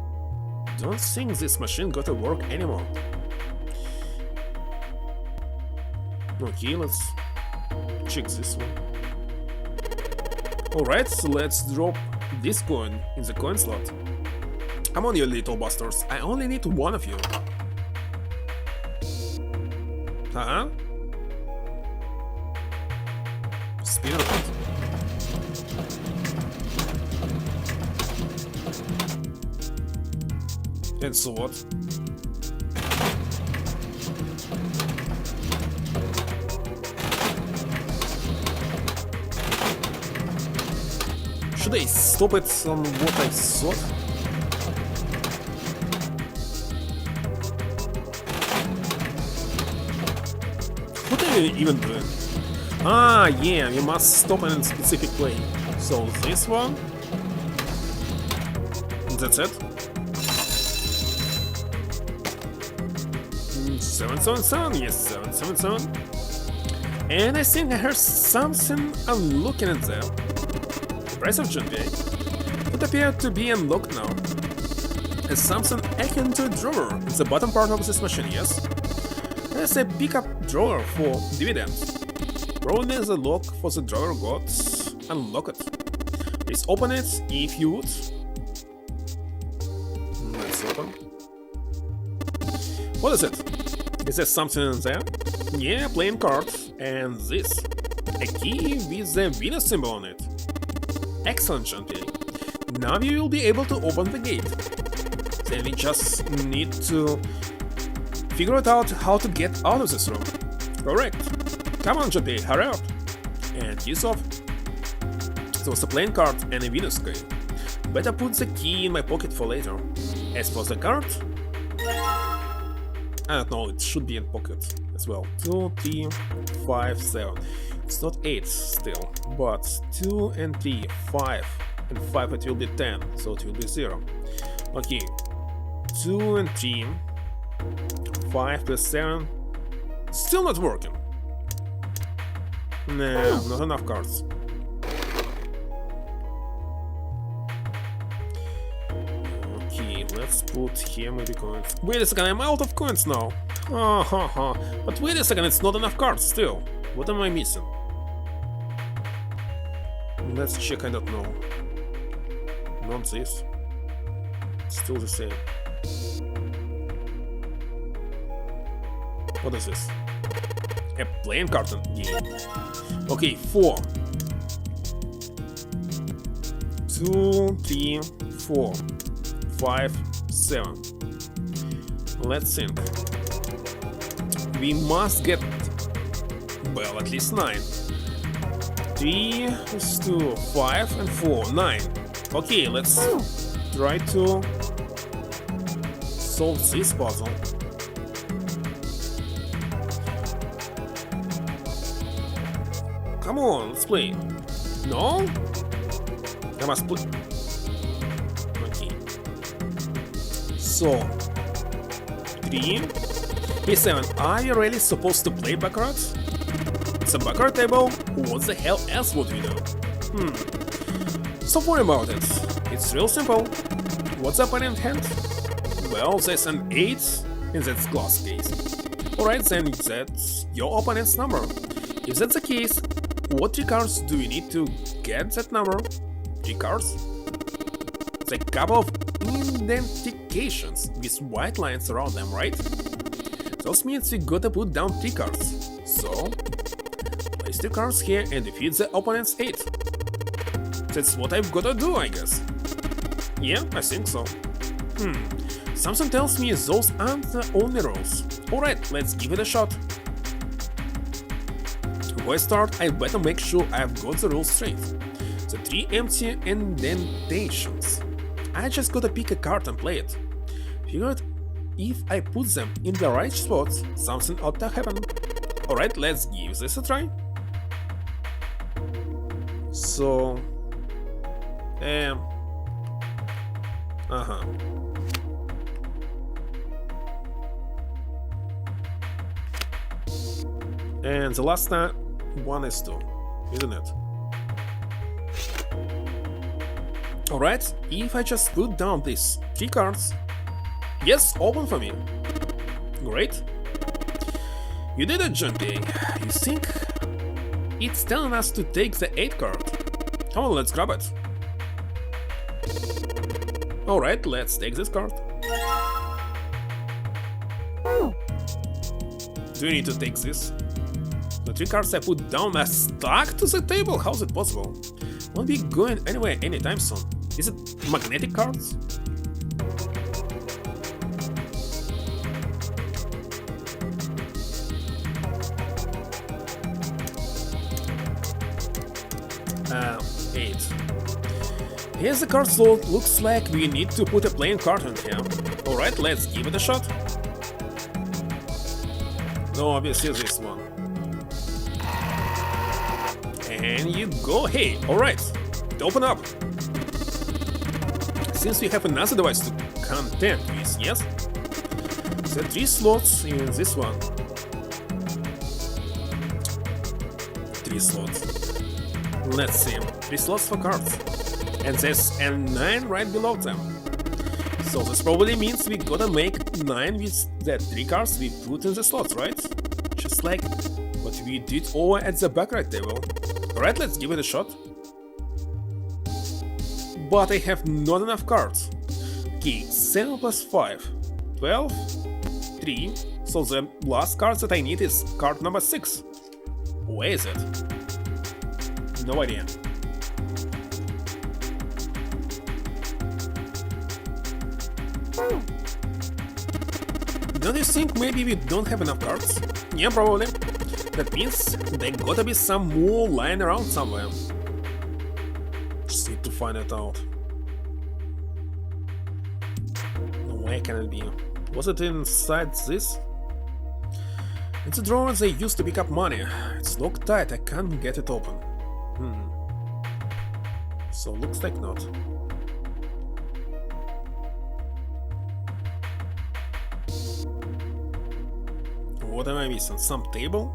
Don't think this machine got to work anymore. Okay, let's check this one. Alright, so let's drop this coin in the coin slot. Come on, you little bastards, I only need one of you. Uh-huh. Spin around. And so what? Should I stop it on what I thought? What are you even doing? Ah, yeah, we must stop in a specific way. So this one. That's it. 777, yes, 777. And I think I heard something. I'm looking at there. The price of GPA. It appeared to be unlocked now. As something akin to a drawer in the bottom part of this machine, yes? There's a pickup drawer for dividends. Probably the lock for the drawer got unlocked. Please open it if you would. Let's open. What is it? Is there something in there? Yeah, playing cards. And this. A key with the Venus symbol on it. Excellent, Jean-Pierre. Now you will be able to open the gate. Then we just need to figure it out how to get out of this room. Correct. Come on, Jean-Pierre, hurry up. And he's off. So it's a playing card and a Venus key. Better put the key in my pocket for later. As for the card, I don't know, it should be in pocket as well. 2, 3, 5, 7. It's not 8 still, but 2 and 3, 5. And 5 it will be 10, so it will be 0. Okay, 2 and 3, 5 plus 7. Still not working. Nah, not enough cards. Let's put here maybe coins. Wait a second, I'm out of coins now. But wait a second, it's not enough cards still. What am I missing? Let's check, I don't know. Not this. Still the same. What is this? A playing carton game. Okay, 4. 2, 3, 4, 5, 7. Let's think. We must get, well, at least 9. 3 is 2, 5 and 4, 9. Okay, let's try to solve this puzzle. Come on, let's play. No? I must put... Okay. So... 3... Hey 7, are you really supposed to play baccarat? It's a baccarat table? What the hell else would we do? So worry about it. It's real simple. What's the opponent hand? Well, there's an 8 in that glass case. Alright, then that's your opponent's number. If that's the case, what 3 cards do you need to get that number? 3 cards? It's a couple of indentations with white lines around them, right? That means we gotta put down 3 cards. So, place 3 cards here and defeat the opponent's 8. That's what I've gotta do, I guess. Yeah, I think so. Something tells me those aren't the only rules. Alright, let's give it a shot. Before I start, I better make sure I've got the rules straight. The 3 empty indentations. I just gotta pick a card and play it. Figured if I put them in the right spots, something ought to happen. Alright, let's give this a try. So... And the last one is 2, isn't it? Alright, if I just put down these 3 cards... Yes, open for me. Great. You did it, Junpei. You think it's telling us to take the 8 card? Come on, let's grab it. Alright, let's take this card. Do you need to take this? The 3 cards I put down are stuck to the table? How's it possible? Won't be going anywhere anytime soon. Is it magnetic cards? Here's the card slot. Looks like we need to put a playing card in here. Alright, let's give it a shot. No, obviously this one. And you go. Hey, alright. Open up. Since we have another device to contend with, yes? The 3 slots in this one. 3 slots. Let's see. 3 slots for cards. And there's a 9 right below them. So this probably means we gotta make 9 with the 3 cards we put in the slots, right? Just like what we did over at the baccarat table. Alright, let's give it a shot. But I have not enough cards. Okay, 7 plus 5. 12, 3. So the last card that I need is card number 6. Where is it? No idea. Don't you think maybe we don't have enough cards? Yeah, probably. That means there gotta be some more lying around somewhere. Just need to find it out. Where can it be? Was it inside this? It's a drawer they used to pick up money. It's locked tight, I can't get it open. So looks like not. What am I missing? Some table?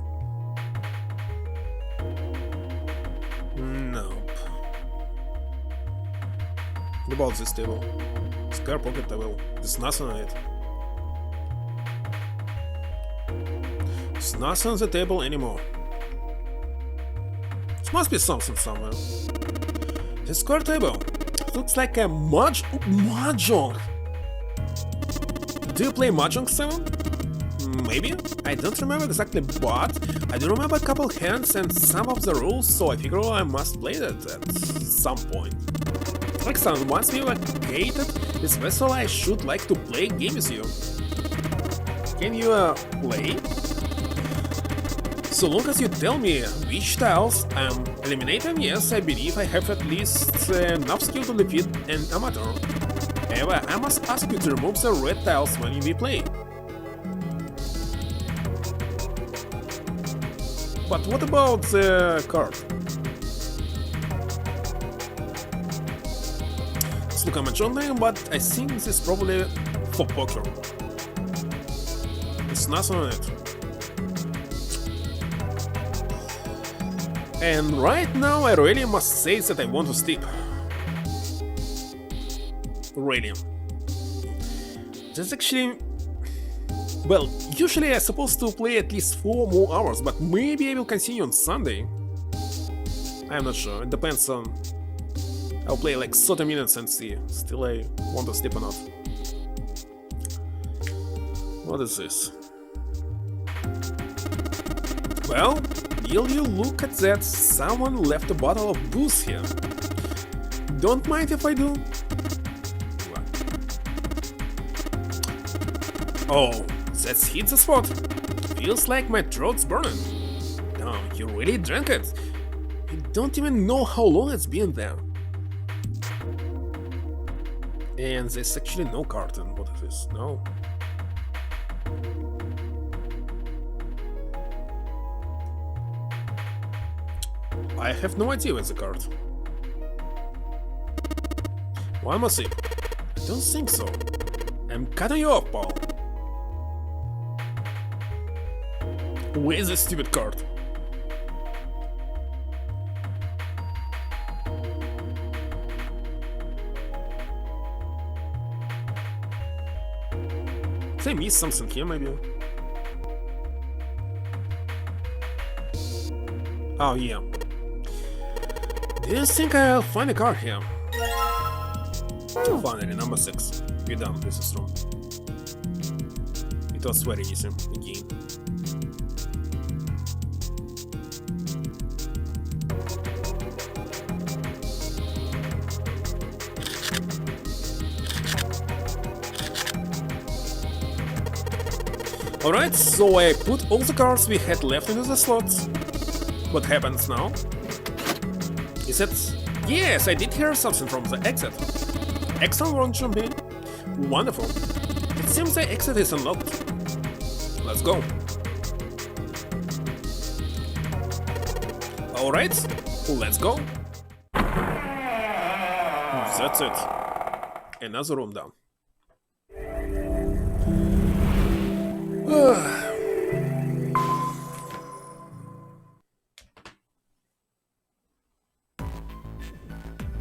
Nope. What about this table? It's Square pocket table. There's nothing on it. There's nothing on the table anymore. There must be something somewhere. The square table. Looks like a mahjong. Do you play mahjong, Simon? Maybe? I don't remember exactly, but I do remember a couple hands and some of the rules, so I figure I must play that at some point. Excellent, once we vacated this vessel, I should like to play a game with you. Can you play? So long as you tell me which tiles I'm eliminating, yes, I believe I have at least enough skill to defeat an amateur. However, I must ask you to remove the red tiles when we play. But what about the card? Let's look at my journal, but I think this is probably for poker. There's nothing on it. And right now I really must say that I want to sleep. Really. That's actually... Well, usually I'm supposed to play at least 4 more hours, but maybe I will continue on Sunday. I'm not sure, it depends on... I'll play like 30 minutes and see. Still I want to sleep or not. What is this? Well, will you look at that? Someone left a bottle of booze here. Don't mind if I do? Oh, that's hit the spot. Feels like my throat's burning. No, you really drank it. You don't even know how long it's been there. And there's actually no carton. What is this? No. I have no idea where's the card. One more sip. I don't think so. I'm cutting you off, Paul. Where's the stupid card? Did I miss something here, maybe? Oh, yeah. Do you think I'll find a card here? Finally, number 6. We're done, this is wrong. It was very easy, again. Alright, so I put all the cards we had left into the slots. What happens now? Is it... Yes, I did hear something from the exit. Excellent run, Jumpy. Wonderful. It seems the exit is unlocked. Let's go. Alright, let's go. That's it. Another room down.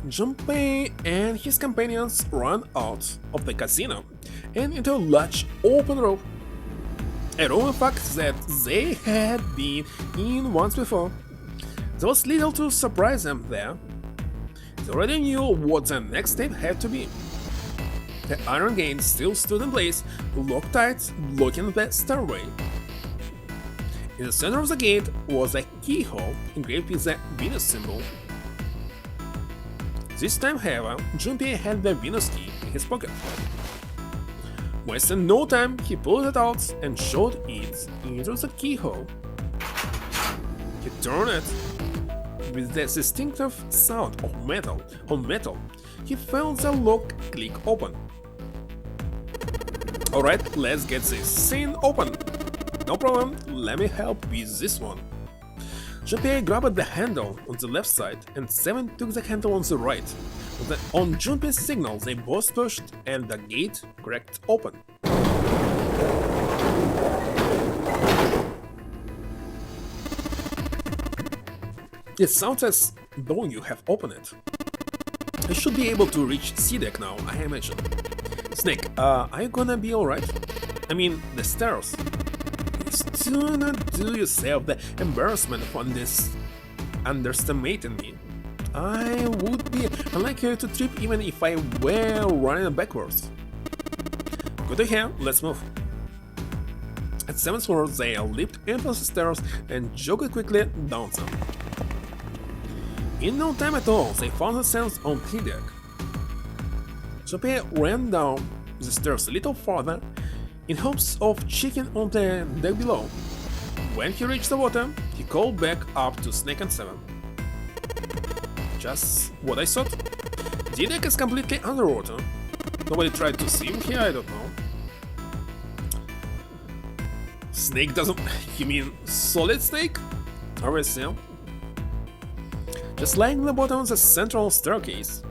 Junpei and his companions ran out of the casino and into a large open room. A room in fact that they had been in once before. There was little to surprise them there. They already knew what the next step had to be. The iron gate still stood in place, locked tight, blocking the stairway. In the center of the gate was a keyhole engraved with the Venus symbol. This time, however, Junpei had the Venus key in his pocket. Wasting no time, he pulled it out and showed it into the keyhole. He turned it. With the distinctive sound of metal on metal, he felt the lock click open. Alright, let's get this thing open. No problem, let me help with this one. Junpei grabbed the handle on the left side and Seven took the handle on the right. On Junpei's signal, they both pushed and the gate cracked open. It sounds as though you have opened it. I should be able to reach C-Deck now, I imagine. Snake, are you gonna be alright? I mean, the stairs. Do not do yourself the embarrassment for this underestimating me. I would be unlikely to trip even if I were running backwards. Good to hear, let's move. At 7th floor, they leaped into the stairs and jogged quickly down them. In no time at all, they found themselves on the deck. Sophia ran down the stairs a little farther in hopes of checking on the deck below. When he reached the water, he called back up to Snake and Seven. Just what I thought. The deck is completely underwater. Nobody tried to swim here, I don't know. Snake doesn't... You mean Solid Snake? Obviously. Just lying at the bottom of the central staircase.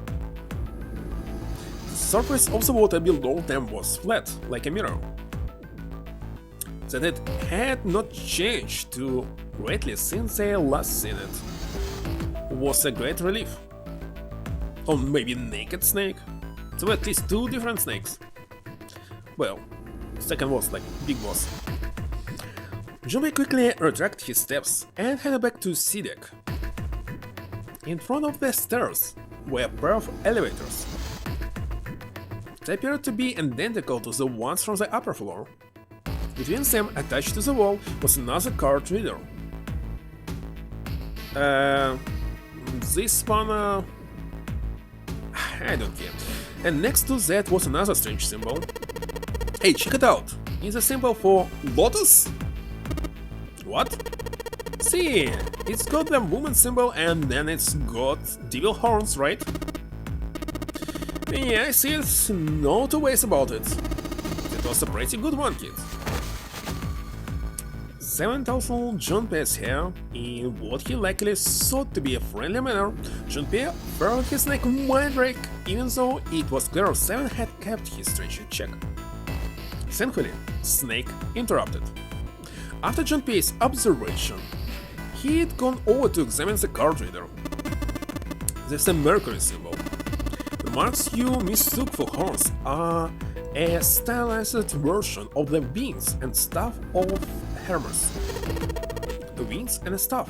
The surface of the water below them was flat, like a mirror. That it had not changed too greatly since they last seen it was a great relief. Or maybe Naked Snake? There were at least two different snakes. Well, second was like Big Boss. Junpei quickly retracted his steps and headed back to C deck. In front of the stairs were a pair of elevators. They appeared to be identical to the ones from the upper floor. Between them, attached to the wall, was another card reader. This one, I don't care. And next to that was another strange symbol. Hey, check it out! It's a symbol for lotus? What? See, it's got the woman symbol and then it's got devil horns, right? Yeah, I see it, no two ways about it. That was a pretty good one, kid. 7,000 Junpei's hair, in what he likely thought to be a friendly manner, Junpei furrowed his neck wide break, even though it was clear 7 had kept his strange in check. Thankfully, Snake interrupted. After Junpei's observation, he had gone over to examine the card reader. There's a Mercury symbol. The marks you mistook for horns are a stylized version of the wings and staff of Hermes. The wings and a staff.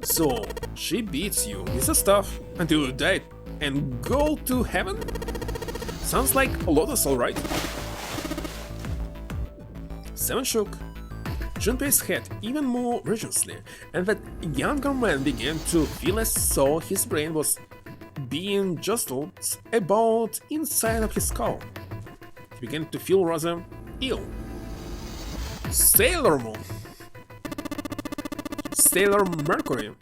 So, she beats you with a staff until you die and go to heaven? Sounds like a lotus, alright. 7 shook. Junpei's head even more vigorously, and that younger man began to feel as though his brain was being jostled about inside of his skull. He began to feel rather ill. Sailor Moon! Sailor Mercury!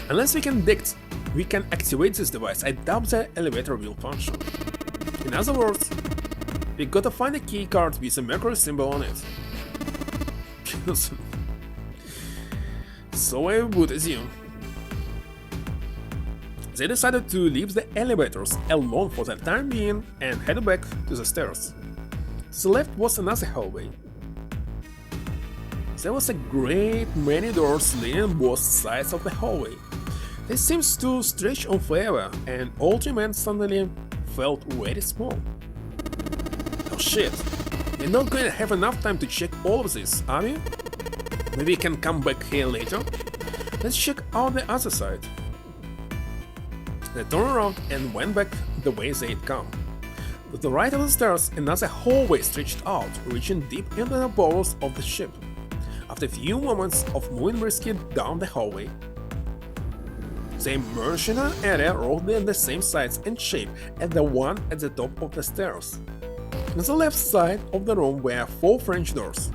Unless we can activate this device, I doubt the elevator will function. In other words, we gotta find a key card with a Mercury symbol on it. So I would assume. They decided to leave the elevators alone for the time being and head back to the stairs. To the left was another hallway. There was a great many doors leading on both sides of the hallway. They seemed to stretch on forever, and all 3 men suddenly felt very small. Oh shit, we're not going to have enough time to check all of this, are we? Maybe we can come back here later? Let's check out the other side. They turned around and went back the way they had come. To the right of the stairs, another hallway stretched out, reaching deep into the bowels of the ship. After a few moments of moving briskly down the hallway, they emerged in an area roughly in the same size and shape as the one at the top of the stairs. On the left side of the room were 4 French doors.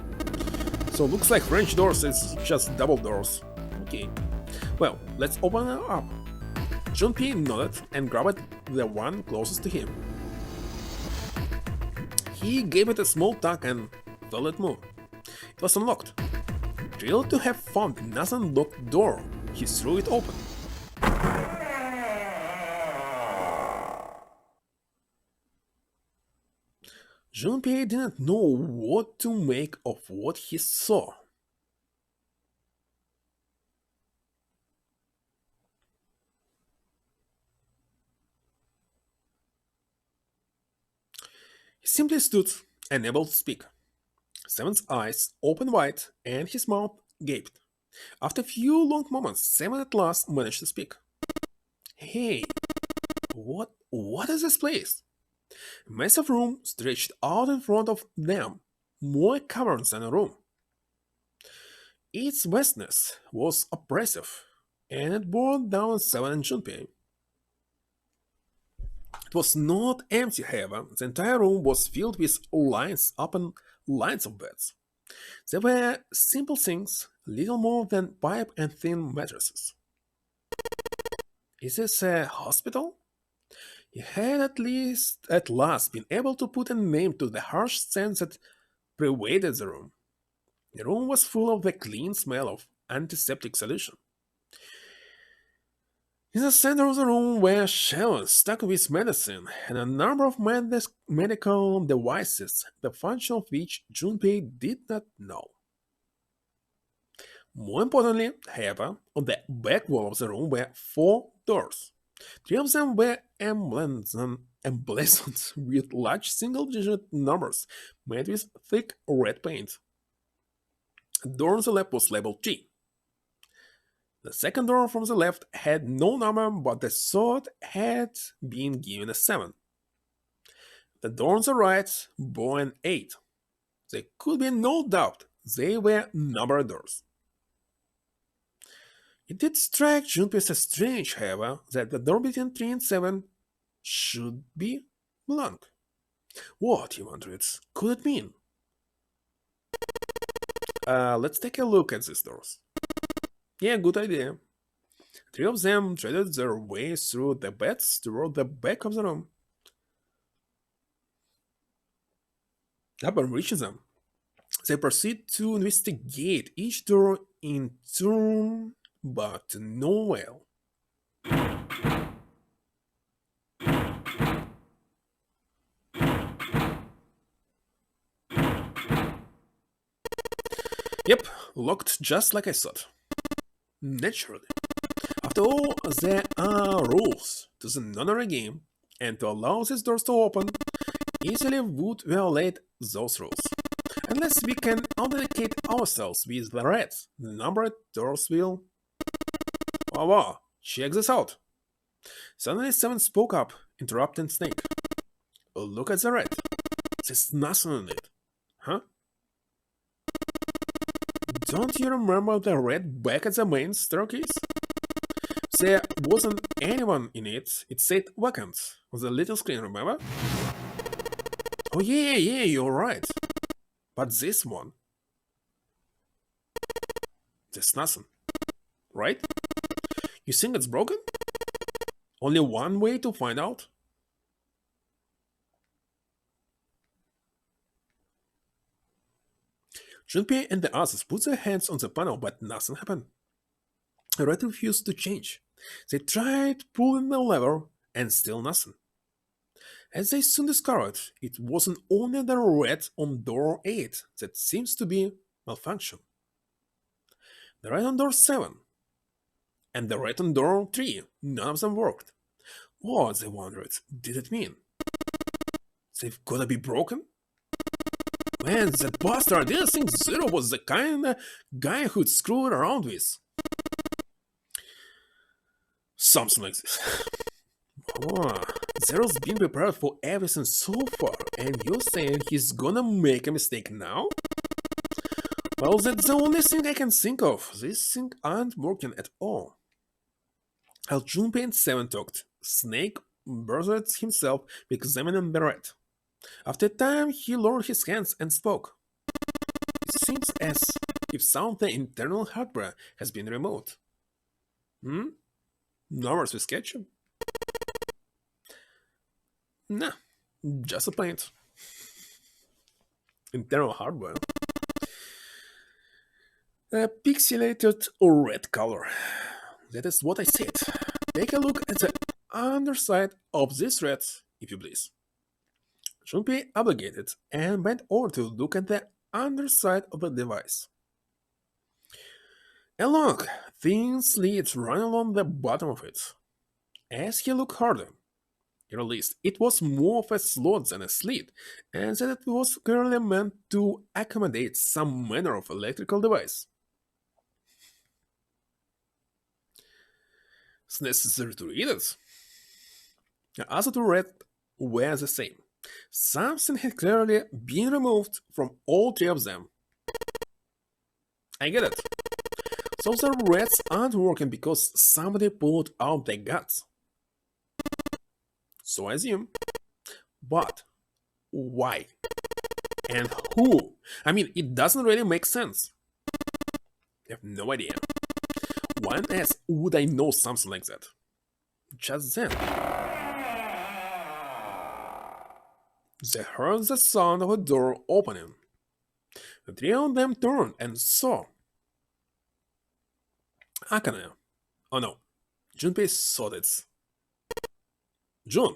So looks like French doors is just double doors. Okay. Well, let's open it up. Junpei nodded and grabbed the one closest to him. He gave it a small tug and felt it move. It was unlocked. Thrilled to have found another unlocked door, he threw it open. Junpei didn't know what to make of what he saw. He simply stood, unable to speak. Seven's eyes opened wide and his mouth gaped. After a few long moments, Seven at last managed to speak. Hey, what is this place? A massive room stretched out in front of them, more cavern than a room. Its vastness was oppressive, and it bore down Seven and Junpei. It was not empty, however. The entire room was filled with lines upon lines of beds. They were simple things, little more than pipe and thin mattresses. Is this a hospital? He had at last been able to put a name to the harsh sense that pervaded the room. The room was full of the clean smell of antiseptic solution. In the center of the room were shelves stuck with medicine and a number of medical devices, the function of which Junpei did not know. More importantly, however, on the back wall of the room were four doors. Three of them were emblazoned with large single-digit numbers made with thick red paint. The door on the left was labeled G. The second door from the left had no number, but the third had been given a 7. The door on the right bore an 8. There could be no doubt they were numbered doors. It did strike Junpei as strange, however, that the door between 3 and 7 should be blank. What, he wondered, could it mean? Let's take a look at these doors. Yeah, good idea. Three of them threaded their way through the beds toward the back of the room. Upon reaching them, they proceed to investigate each door in turn, but to no avail. Yep, locked just like I thought. Naturally. After all, there are rules to the nonary game, and to allow these doors to open easily would violate those rules. Unless we can authenticate ourselves with the red, the numbered doors will. Wow, wow, check this out. Suddenly, Seven spoke up, interrupting Snake. Look at the red. There's nothing in it. Huh? Don't you remember the red back at the main staircase? There wasn't anyone in it. It said vacant on the little screen, remember? Oh yeah, you're right. But this one, there's nothing, right? You think it's broken? Only one way to find out? Junpei and the others put their hands on the panel, but nothing happened. The red refused to change. They tried pulling the lever, and still nothing. As they soon discovered, it wasn't only the red on door 8 that seems to be malfunction. The red on door 7 and the red on door 3, none of them worked. What, they wondered, did it mean? They've gotta be broken? Man, that bastard didn't think Zero was the kind of guy who'd screw it around with. Something like this. Oh, Zero's been prepared for everything so far, and you're saying he's gonna make a mistake now? Well, that's the only thing I can think of. These things aren't working at all. While Junpei and Seven talked, Snake busied himself examining the rat. After a time, he lowered his hands and spoke. It seems as if some of the internal hardware has been removed. Numbers with ketchup? Nah, just a paint. Internal hardware. A pixelated red color. That is what I said. Take a look at the underside of this red, if you please. Junpei obligated and bent over to look at the underside of the device. A long, thin slit ran along the bottom of it. As he looked harder, or at least it was more of a slot than a slit, and that it was clearly meant to accommodate some manner of electrical device. It's necessary to read it. The other two read were the same. Something had clearly been removed from all three of them. I get it. So the reds aren't working because somebody pulled out their guts. So I assume. But why? And who? I mean, it doesn't really make sense. I have no idea. Why on earth would I know something like that? Just then, they heard the sound of a door opening. The three of them turned and saw Akane. Oh no, Junpei saw it. Jun.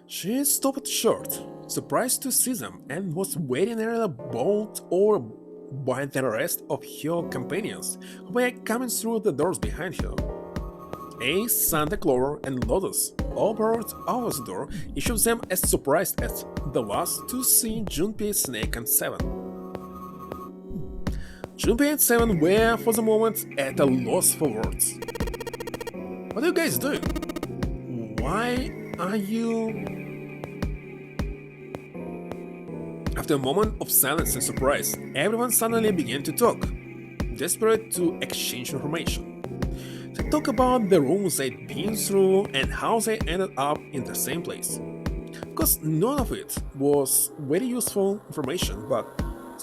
She stopped short, surprised to see them, and was waiting nearly bowled over by the rest of her companions, who were coming through the doors behind her. Ace, Santa Clover, and Lotus all burst out the door, each of them as surprised as the last to see Junpei, Snake, and Seven. Junpei and Seven were, for the moment, at a loss for words. What are you guys doing? Why are you... After a moment of silence and surprise, everyone suddenly began to talk, desperate to exchange information. They talked about the rooms they'd been through and how they ended up in the same place. Of course, none of it was very useful information, but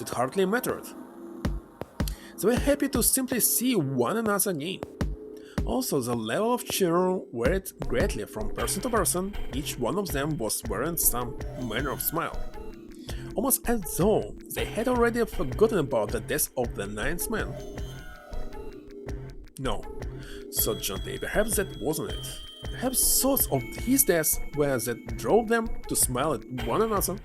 it hardly mattered. They were happy to simply see one another again. Also, the level of cheer varied greatly from person to person. Each one of them was wearing some manner of smile, almost as though they had already forgotten about the death of the ninth man. No, thought Junpei, perhaps that wasn't it. Perhaps thoughts of his death were that drove them to smile at one another.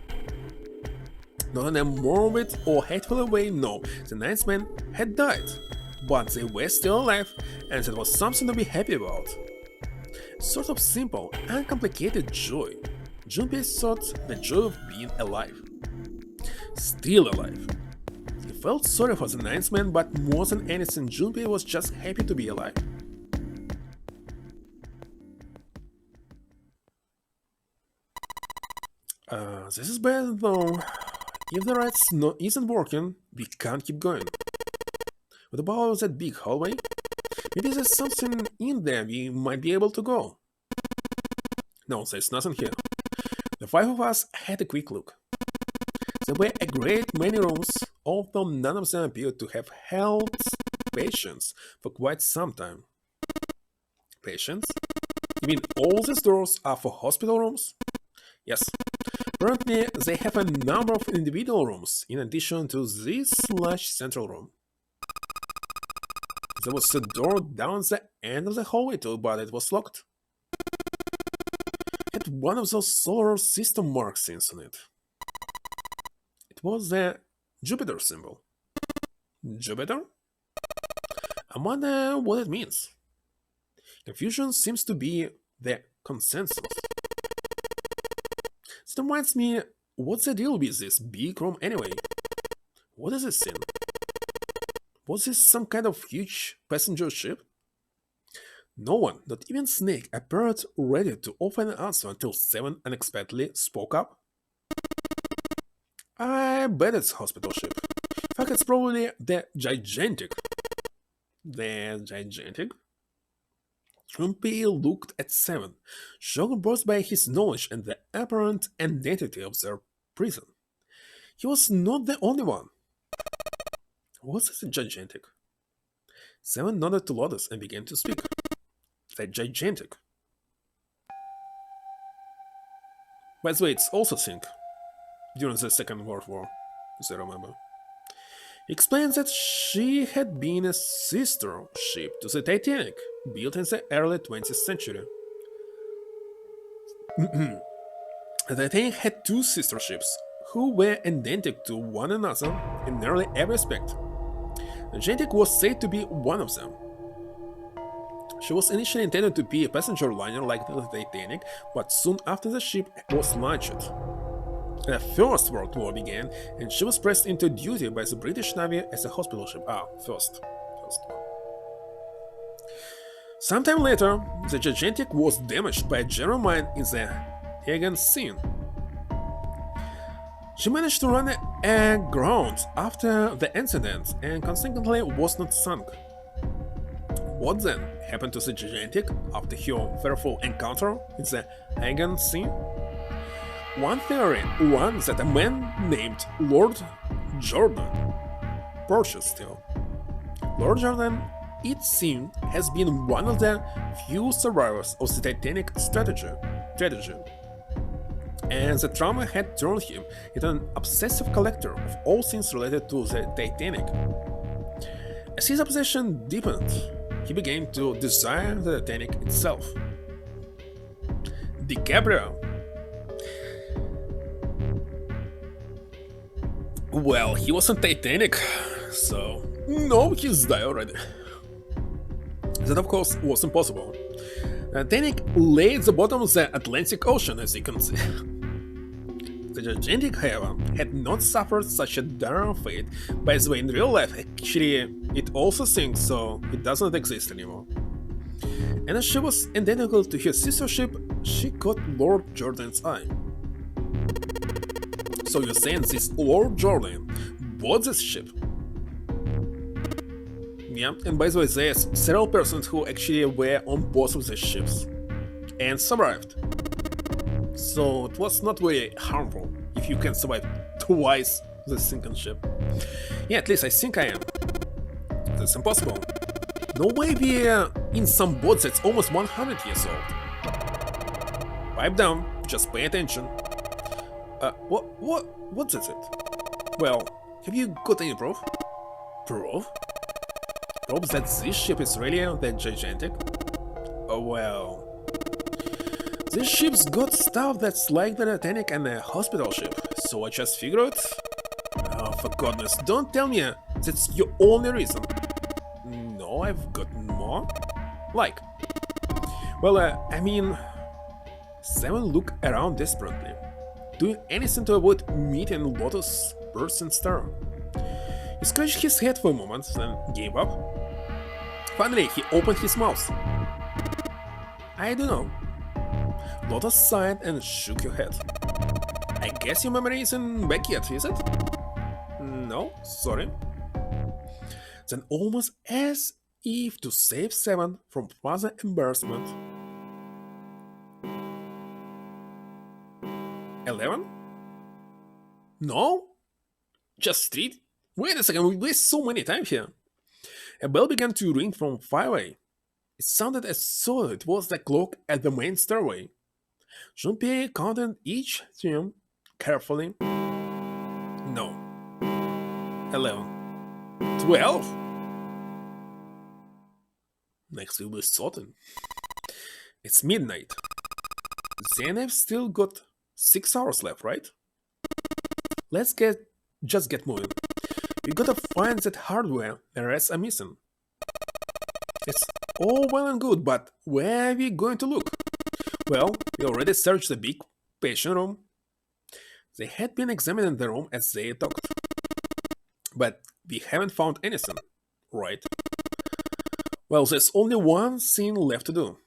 Not in a morbid or hateful way, no, the ninth man had died, but they were still alive, and that was something to be happy about. Sort of simple, uncomplicated joy. Junpei thought the joy of being alive. Still alive. He felt sorry for the ninth man, but more than anything, Junpei was just happy to be alive. This is bad though. If the right isn't working, we can't keep going. What about that big hallway? Maybe there's something in there we might be able to go. No, there's nothing here. The five of us had a quick look. There were a great many rooms, although none of them appeared to have held patients for quite some time. Patients? You mean all these doors are for hospital rooms? Yes. Apparently, they have a number of individual rooms, in addition to this large central room. There was a door down the end of the hallway too, but it was locked. It had one of those solar system mark scenes on it. It was the Jupiter symbol. Jupiter? I wonder what it means. Confusion seems to be the consensus. It reminds me, what's the deal with this big room anyway? What is this in? Was this some kind of huge passenger ship? No one, not even Snake, appeared ready to offer an answer until Seven unexpectedly spoke up. I bet it's a hospital ship. In fact, it's probably the gigantic. The gigantic? Junpei looked at Seven, shocked both by his knowledge and the apparent identity of their prison. He was not the only one. Was it gigantic? Seven nodded to Lotus and began to speak. The gigantic. By the way, it's also sink during the Second World War, as I remember. He explains that she had been a sister ship to the Titanic, built in the early 20th century. The Titanic had two sister ships, who were identical to one another in nearly every aspect. The gigantic was said to be one of them. She was initially intended to be a passenger liner like the Titanic, but soon after the ship was launched, the First World War began, and she was pressed into duty by the British Navy as a hospital ship. First one. Sometime later, the Gigantic was damaged by a German mine in the Hagen Sea. She managed to run aground after the incident and consequently was not sunk. What then happened to the Gigantic after her fearful encounter in the Hagen Sea? One theory runs that a man named Lord Jordan purchased her. Lord Jordan, it seems, has been one of the few survivors of the Titanic tragedy, and the trauma had turned him into an obsessive collector of all things related to the Titanic. As his obsession deepened, he began to desire the Titanic itself. DiCaprio. Well, he was on Titanic, so no, he's died already. That of course was impossible. Titanic lay at the bottom of the Atlantic Ocean, as you can see. The Gigantic, however, had not suffered such a dire fate. By the way, in real life, actually, it also sinks, so it doesn't exist anymore. And as she was identical to her sister ship, she caught Lord Jordan's eye. So you're saying this Lord Jordan bought this ship? Yeah, and by the way, there's several persons who actually were on both of the ships and survived. So it was not very harmful if you can survive twice the sinking ship. Yeah, at least I think I am. That's impossible. No way we're in some boat that's almost 100 years old. Pipe down, just pay attention. What's it? Well, have you got any proof? Proof? Proof that this ship is really that gigantic? Oh well. This ship's got stuff that's like the Titanic and a hospital ship, so I just figured... Oh, for goodness, don't tell me that's your only reason. No, I've got more. Like... Well, I mean... Simon looked around desperately, doing anything to avoid meeting Lotus' bursting stare. He scratched his head for a moment, then gave up. Finally, he opened his mouth. I don't know. Lotus sighed and shook her head. I guess your memory isn't back yet, is it? No, sorry. Then almost as if to save Seven from further embarrassment. 11? No? Just 3? Wait a second, we waste so many time here. A bell began to ring from far away. It sounded as though it was the clock at the main stairway. Jean-Pierre counted each tune carefully. No. 11. 12? Next will be certain. It's midnight. Then I've still got 6 hours left, right? Let's just get moving. We gotta find that hardware the rest are missing. It's all well and good, but where are we going to look? Well, we already searched the big patient room. They had been examining the room as they talked. But we haven't found anything, right? Well, there's only one thing left to do.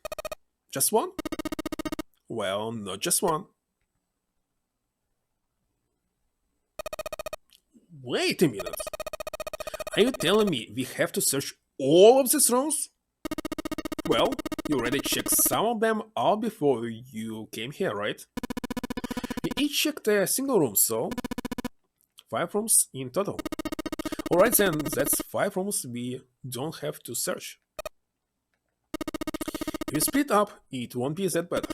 Just one? Well, not just one. Wait a minute. Are you telling me we have to search all of these rooms? Well, you already checked some of them out before you came here, right? We each checked a single room, so 5 rooms in total. Alright then, that's 5 rooms we don't have to search. If we split up, it won't be that bad.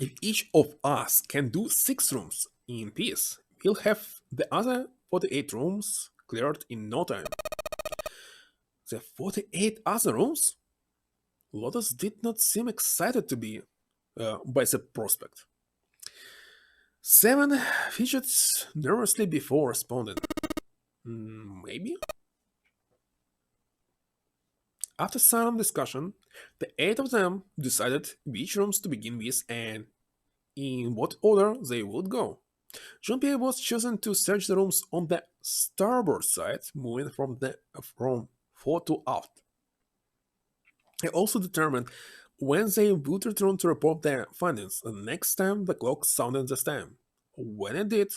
If each of us can do 6 rooms in peace, we'll have the other 48 rooms cleared in no time. The 48 other rooms? Lotus did not seem excited to be by the prospect. 7 fidgets nervously before responding. Maybe? After some discussion, the 8 of them decided which rooms to begin with and in what order they would go. Jean-Pierre was chosen to search the rooms on the starboard side, moving from fore to aft. He also determined when they would return to report their findings the next time the clock sounded the time. When it did,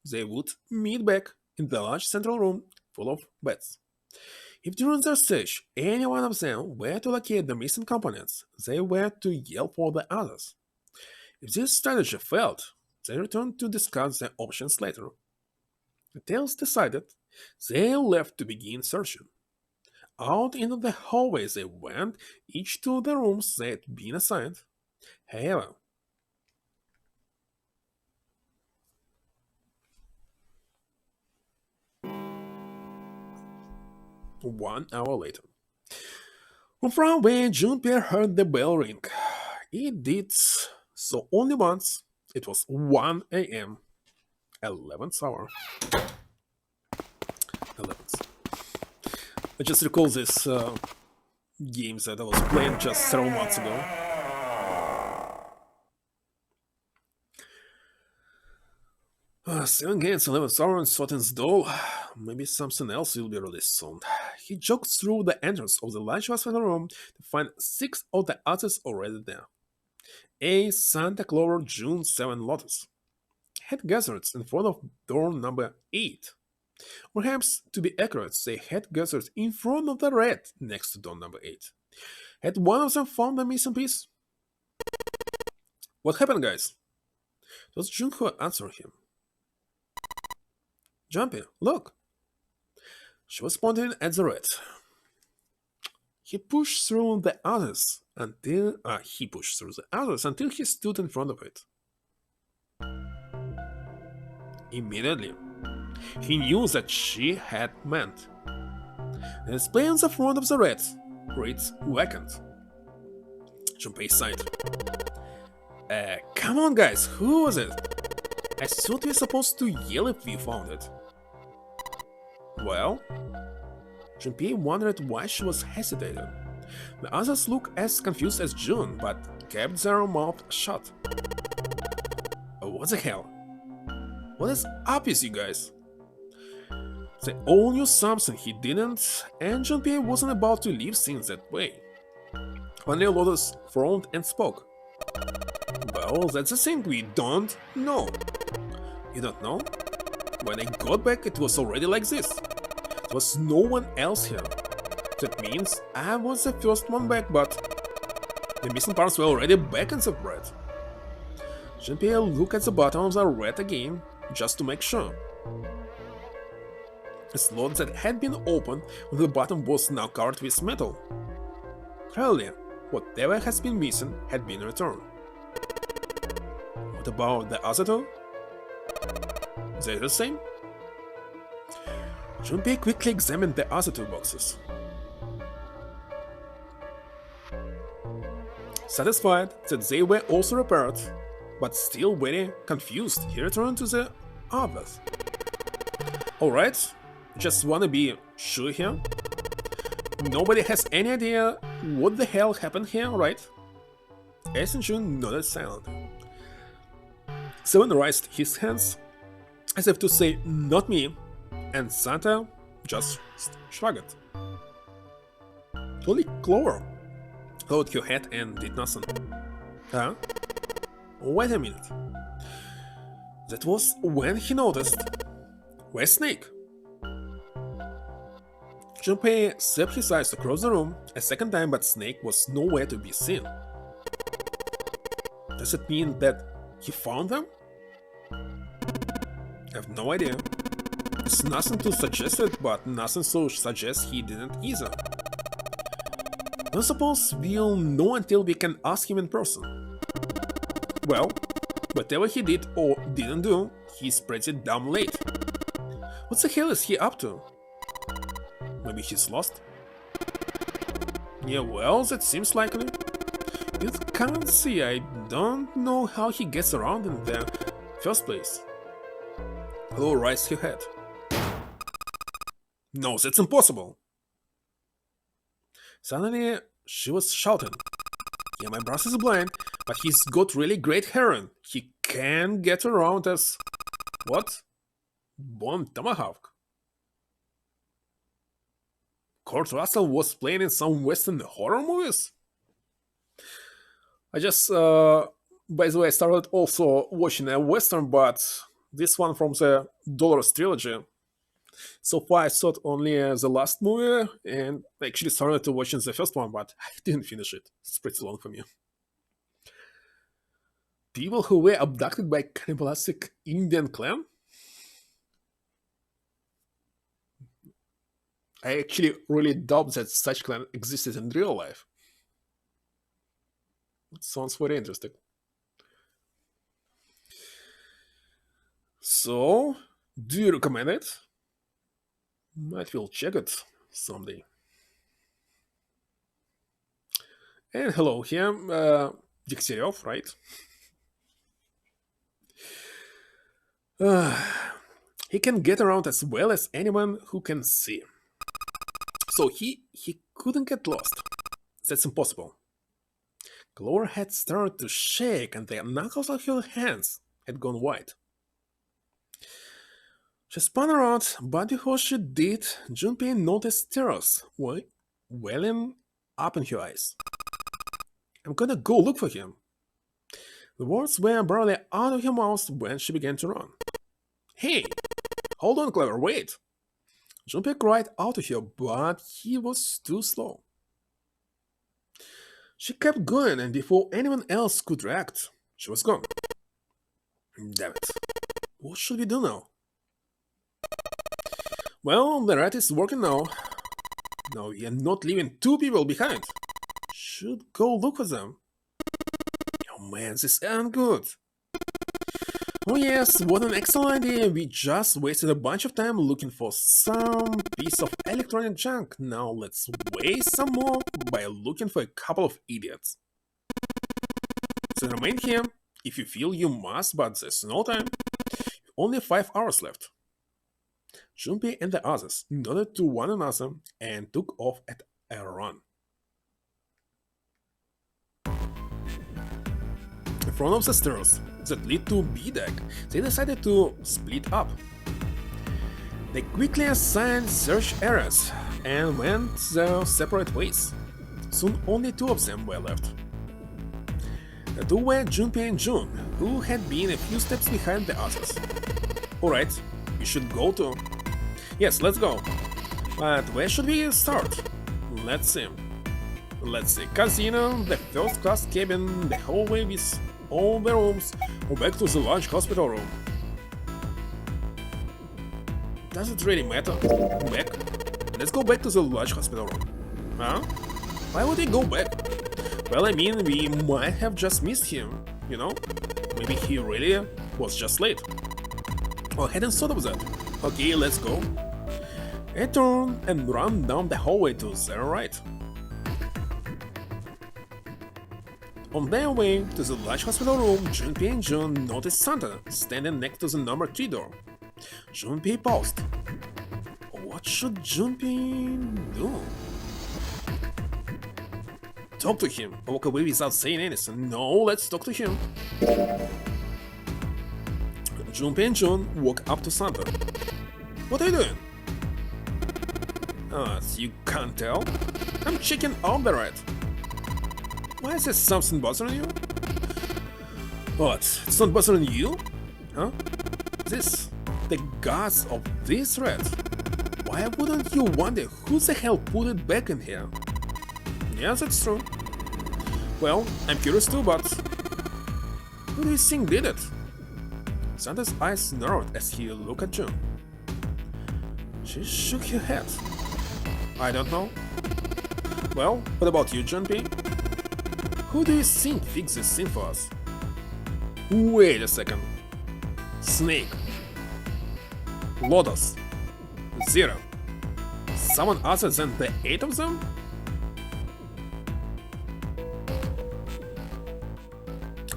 they would meet back in the large central room full of beds. If during their search any one of them were to locate the missing components, they were to yell for the others. If this strategy failed, they returned to discuss their options later. The Tails decided they left to begin searching. Out into the hallway they went, each to the rooms they had been assigned. However, 1 hour later, from far away, Jean-Pierre heard the bell ring. It did so only once. It was 1 a.m. 11th hour. 11th. I just recall this games that I was playing just several months ago. 7 games, 11th hour, and Sotin's doll. Maybe something else will be released soon. He jogged through the entrance of the large hospital room to find 6 of the others already there. A Santa Clover June 7 Lotus had gathered in front of door number 8. Perhaps, to be accurate, they had gathered in front of the red next to door number 8. Had one of them found the missing piece? What happened, guys? It was Jun who answered him. Jumpy, look! She was pointing at the red. He pushed through the others until he stood in front of it. Immediately, he knew that she had meant. The display on the front of the red read vacant. Junpei sighed. Come on, guys, who was it? I thought we were supposed to yell if we found it. Well, Junpei wondered why she was hesitating. The others looked as confused as June, but kept their mouths shut. What the hell? What is up with you guys? They all knew something he didn't, and Junpei wasn't about to leave things that way. Finally, Lotus frowned and spoke. Well, that's the thing, we don't know. You don't know? When I got back, it was already like this. There was no one else here. That means I was the first one back, but the missing parts were already back in the bread. Jean-Pierre looked at the bottom of the red again, just to make sure. A slot that had been opened when the bottom was now covered with metal. Clearly, whatever has been missing had been returned. What about the other two? They're the same? Junpei quickly examined the other 2 boxes. Satisfied that they were also repaired, but still very confused, he returned to the others. Alright, just wanna be sure here. Nobody has any idea what the hell happened here, right? Ace and June nodded silently. Seven raised his hands as if to say, not me, and Santa just shrugged. Holy Clover! Thought her head and did nothing. Huh? Wait a minute. That was when he noticed. Where's Snake? Junpei stepped his eyes across the room a second time, but Snake was nowhere to be seen. Does it mean that he found them? I have no idea. There's nothing to suggest it, but nothing to suggest he didn't either. I suppose we'll know until we can ask him in person. Well, whatever he did or didn't do, he's pretty damn late. What the hell is he up to? Maybe he's lost? Yeah, well, that seems likely. You can't see, I don't know how he gets around in the first place. Hello, raised her head. No, that's impossible. Suddenly, she was shouting, "Yeah, my brother is blind, but he's got really great hearing. He can get around us." What? Bomb Tomahawk? Kurt Russell was playing in some Western horror movies? I just, by the way, I started also watching a Western, but this one from the Dolores trilogy. So far, I saw only the last movie, and I actually started to watching the first one, but I didn't finish it. It's pretty long for me. People who were abducted by cannibalistic Indian clan? I actually really doubt that such clan existed in real life. It sounds very interesting. So, do you recommend it? Might will check it someday. And hello here, Degtyaryov, right? Uh, he can get around as well as anyone who can see. So he couldn't get lost. That's impossible. Clover had started to shake and the knuckles of her hands had gone white. She spun around, but before she did, Junpei noticed tears welling up in her eyes. "I'm gonna go look for him." The words were barely out of her mouth when she began to run. "Hey! Hold on, Clever, wait!" Junpei cried out to her, but he was too slow. She kept going, and before anyone else could react, she was gone. Damn it. What should we do now? Well, the rat is working now. No, we are not leaving two people behind. Should go look for them. Oh man, this isn't good. Oh yes, what an excellent idea. We just wasted a bunch of time looking for some piece of electronic junk. Now let's waste some more by looking for a couple of idiots. So remain here if you feel you must, but there's no time. Only 5 hours left. Junpei and the others nodded to one another and took off at a run. In front of the stairs that lead to B deck, they decided to split up. They quickly assigned search areas and went their separate ways. Soon only two of them were left. The two were Junpei and Jun, who had been a few steps behind the others. Alright, we should go to... Yes, let's go. But where should we start? Let's see. Casino, the first class cabin, the hallway with all the rooms, or back to the large hospital room. Does it really matter? Back? Let's go back to the large hospital room. Huh? Why would we go back? Well, I mean, we might have just missed him, you know? Maybe he really was just late. I hadn't thought of that. Okay, let's go. I turn and run down the hallway to the right. On their way to the large hospital room, Junpei and Jun noticed Santa standing next to the number 3 door. Junpei paused. What should Junpei do? Talk to him. Walk away without saying anything. No, let's talk to him. Junpei and Jun walk up to Santa. What are you doing? So you can't tell? I'm checking out the rat. Why is there something bothering you? What? It's not bothering you? Huh? The guts of this rat. Why wouldn't you wonder who the hell put it back in here? Yes, that's true. Well, I'm curious too, but who do you think did it? Santa's eyes narrowed as he looked at June. She shook her head. I don't know. Well, what about you, Junpei? Who do you think fixed this scene for us? Wait a second. Snake. Lotus. Zero. Someone other than the 8 of them?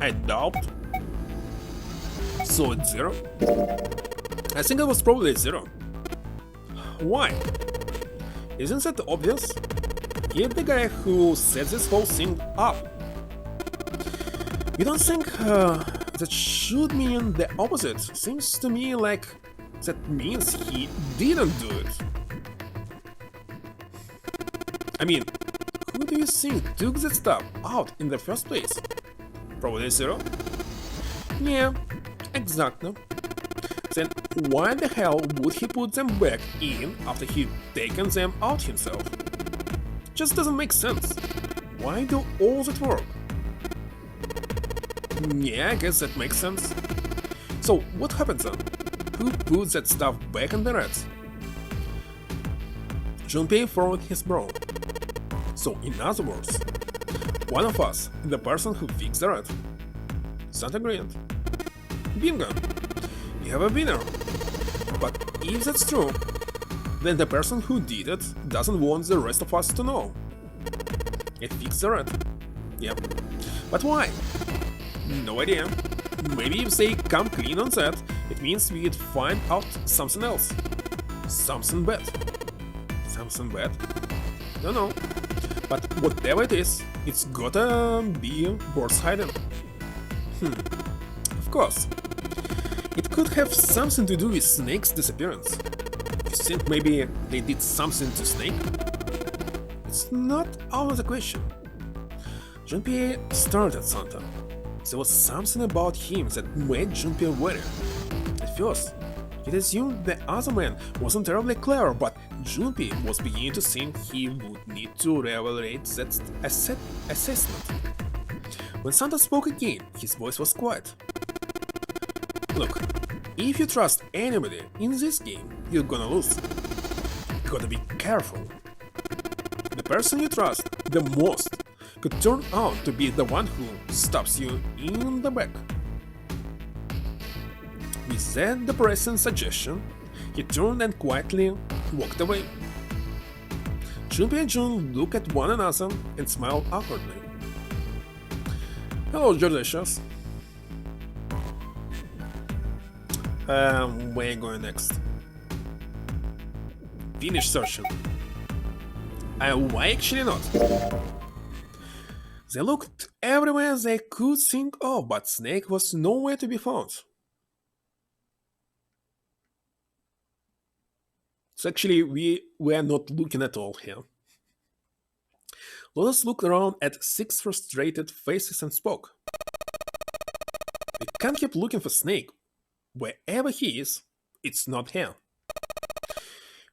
I doubt. So it's 0? I think it was probably 0. Why? Isn't that obvious? He's the guy who set this whole thing up. You don't think that should mean the opposite? Seems to me like that means he didn't do it. I mean, who do you think took that stuff out in the first place? Probably Zero? Yeah, exactly. Then why the hell would he put them back in after he'd taken them out himself? Just doesn't make sense. Why do all that work? Yeah, I guess that makes sense. So what happens then? Who put that stuff back in the rats? Junpei furrowed his brow. So in other words, one of us, the person who fixed the rat. Santa grinned. Bingo! You have a winner. But if that's true, then the person who did it doesn't want the rest of us to know. It fixed the rat. Yep. But why? No idea. Maybe if they come clean on that, it means we'd find out something else. Something bad. Something bad? Don't know. But whatever it is, it's gotta be worth hiding. Of course. It could have something to do with Snake's disappearance. You think maybe they did something to Snake? It's not out of the question. Junpei stared at Santa. There was something about him that made Junpei worry. At first, he'd assumed the other man wasn't terribly clever, but Junpei was beginning to think he would need to reevaluate that assessment. When Santa spoke again, his voice was quiet. Look, if you trust anybody in this game, you're gonna lose. You gotta be careful. The person you trust the most could turn out to be the one who stabs you in the back. With that depressing suggestion, he turned and quietly walked away. Junpei and Jun looked at one another and smiled awkwardly. Hello, Delicious. Where are you going next? Finish searching. Why actually not? They looked everywhere they could think of, but Snake was nowhere to be found. So actually, we were not looking at all here. Lotus looked around at 6 frustrated faces and spoke. We can't keep looking for Snake. Wherever he is, it's not here.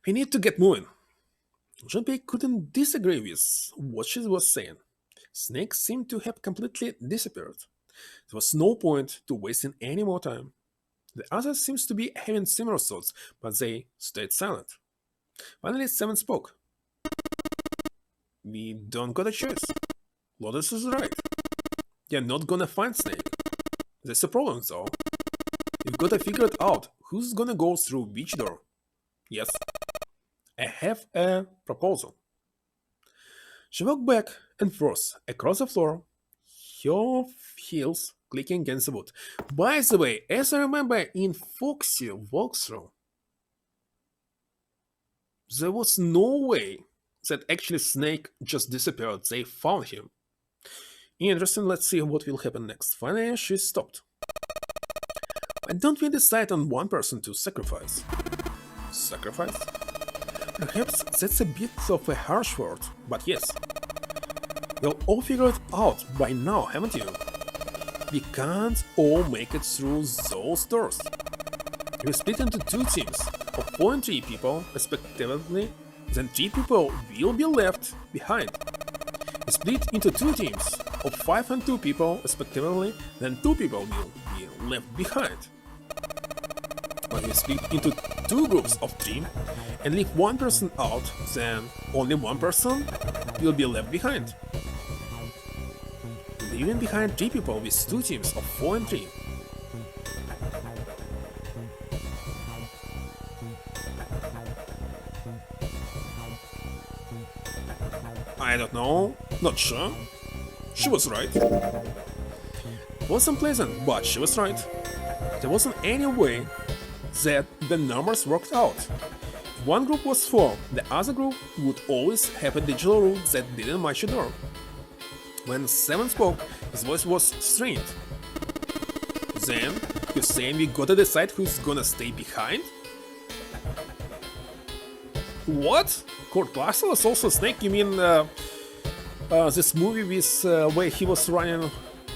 We need to get moving. Junpei couldn't disagree with what she was saying. Snake seemed to have completely disappeared. There was no point to wasting any more time. The others seemed to be having similar thoughts, but they stayed silent. Finally, Seven spoke. We don't got a choice. Lotus is right. You're not gonna find Snake. There's a problem though. You've gotta figure it out who's gonna go through which door. Yes, I have a proposal. She walked back and forth across the floor, her heels clicking against the wood. By the way, as I remember in Foxy walkthrough, there was no way that actually Snake just disappeared. They found him. Interesting, let's see what will happen next. Finally, she stopped. Why don't we decide on one person to sacrifice? Sacrifice? Perhaps that's a bit of a harsh word, but yes. We'll all figure it out by now, haven't you? We can't all make it through those doors. We split into 2 teams of 4 and 3 people, respectively, then 3 people will be left behind. We split into 2 teams of 5 and 2 people, respectively, then 2 people will be left behind. When we split into 2 groups of 3 and leave 1 person out, then only 1 person will be left behind. Leaving behind 3 people with 2 teams of 4 and 3. I don't know, not sure. She was right. It was unpleasant, but she was right. There wasn't any way that the numbers worked out. one group was formed, the other group would always have a digital rule that didn't match a door. When 7 spoke, his voice was strained. Then, you're saying we gotta decide who's gonna stay behind? What? Kurt Russell is also Snake? You mean this movie with where he was running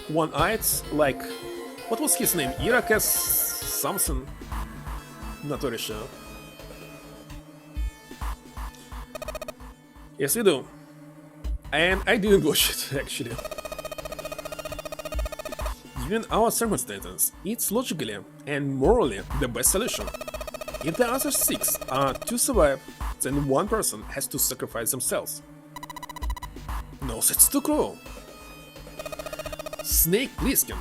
one-eyed? Like, what was his name? Irakes something? Not very sure. Yes, we do. And I didn't watch it, actually. Given our circumstances, it's logically and morally the best solution. If the other 6 are to survive, then one person has to sacrifice themselves. No, that's too cruel. Snake Plissken.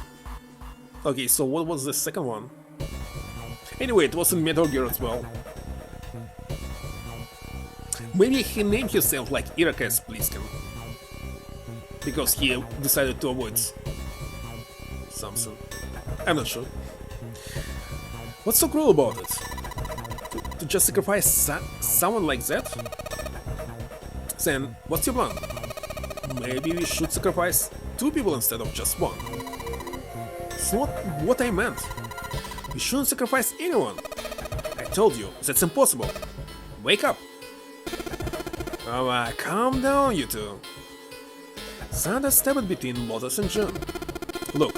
Okay, so what was the second one? Anyway, it was in Metal Gear as well. Maybe he named himself like Irakes Plissken. Because he decided to avoid something. I'm not sure. What's so cruel about it? To just sacrifice someone like that? Then, what's your plan? Maybe we should sacrifice 2 people instead of just 1. It's not what I meant. We shouldn't sacrifice anyone. I told you, that's impossible. Wake up! Alright, calm down, you two. Santa stepped between Lotus and John. Look,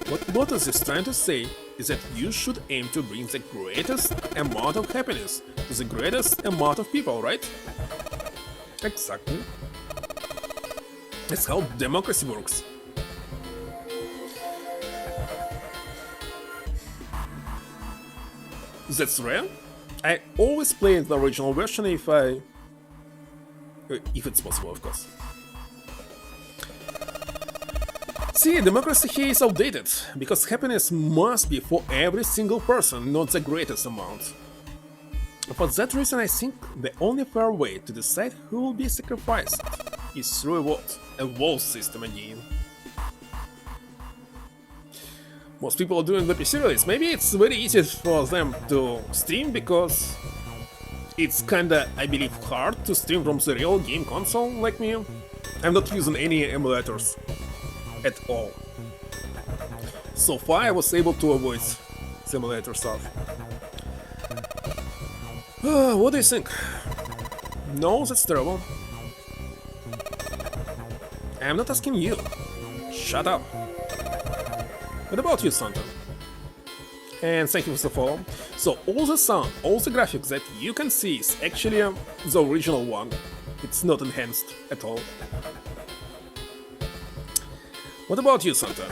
what Lotus is trying to say is that you should aim to bring the greatest amount of happiness to the greatest amount of people, right? Exactly. That's how democracy works. That's rare. I always play the original version if it's possible, of course. See, democracy here is outdated, because happiness must be for every single person, not the greatest amount. For that reason, I think the only fair way to decide who will be sacrificed is through a vote system again. Most people are doing the PC release. Maybe it's very easy for them to stream, because it's kinda, I believe, hard to stream from the real game console like me. I'm not using any emulators at all. So far I was able to avoid simulator stuff. What do you think? No, that's terrible. I'm not asking you. Shut up. What about you, Santa? And thank you for the follow. So all the sound, all the graphics that you can see is actually the original one. It's not enhanced at all. What about you, Santa?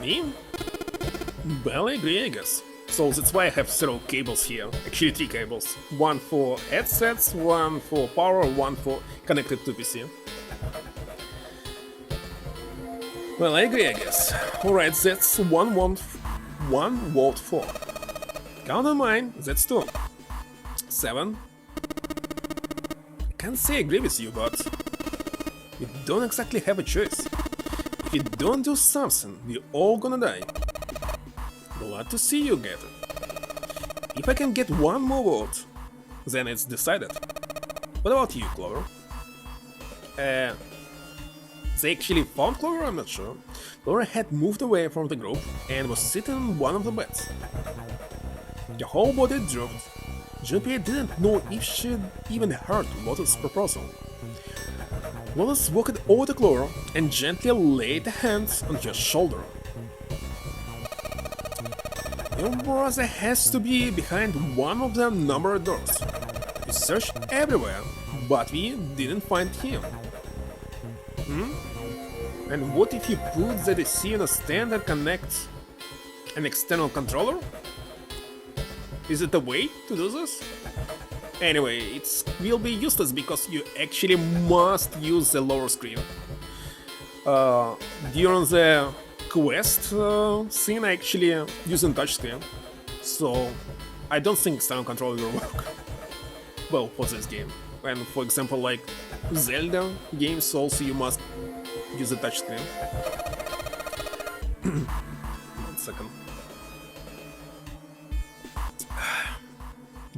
Me? Well, I agree, I guess. So that's why I have several cables here. Actually 3 cables. One for headsets, one for power, one for connected to PC. Well, I agree, I guess. Alright, that's one vote for. Count on mine, that's 2. 7. I can't say I agree with you, but we don't exactly have a choice. If you don't do something, we're all gonna die. Glad to see you get it. If I can get 1 more vote, then it's decided. What about you, Clover? They actually found Clover? I'm not sure. Clover had moved away from the group and was sitting on one of the beds. The whole body drooped. Junpei didn't know if she'd even heard Lotus' proposal. Lotus walked over to Clover and gently laid a hand on her shoulder. Your brother has to be behind one of the numbered doors. We searched everywhere, but we didn't find him. And what if you put the DC on a stand and connect an external controller? Is it a way to do this? Anyway, it will be useless because you actually must use the lower screen. During the quest scene, I actually using touchscreen, so I don't think external controller will work well for this game. And for example, like Zelda games, also you must use a touchscreen. 1 second.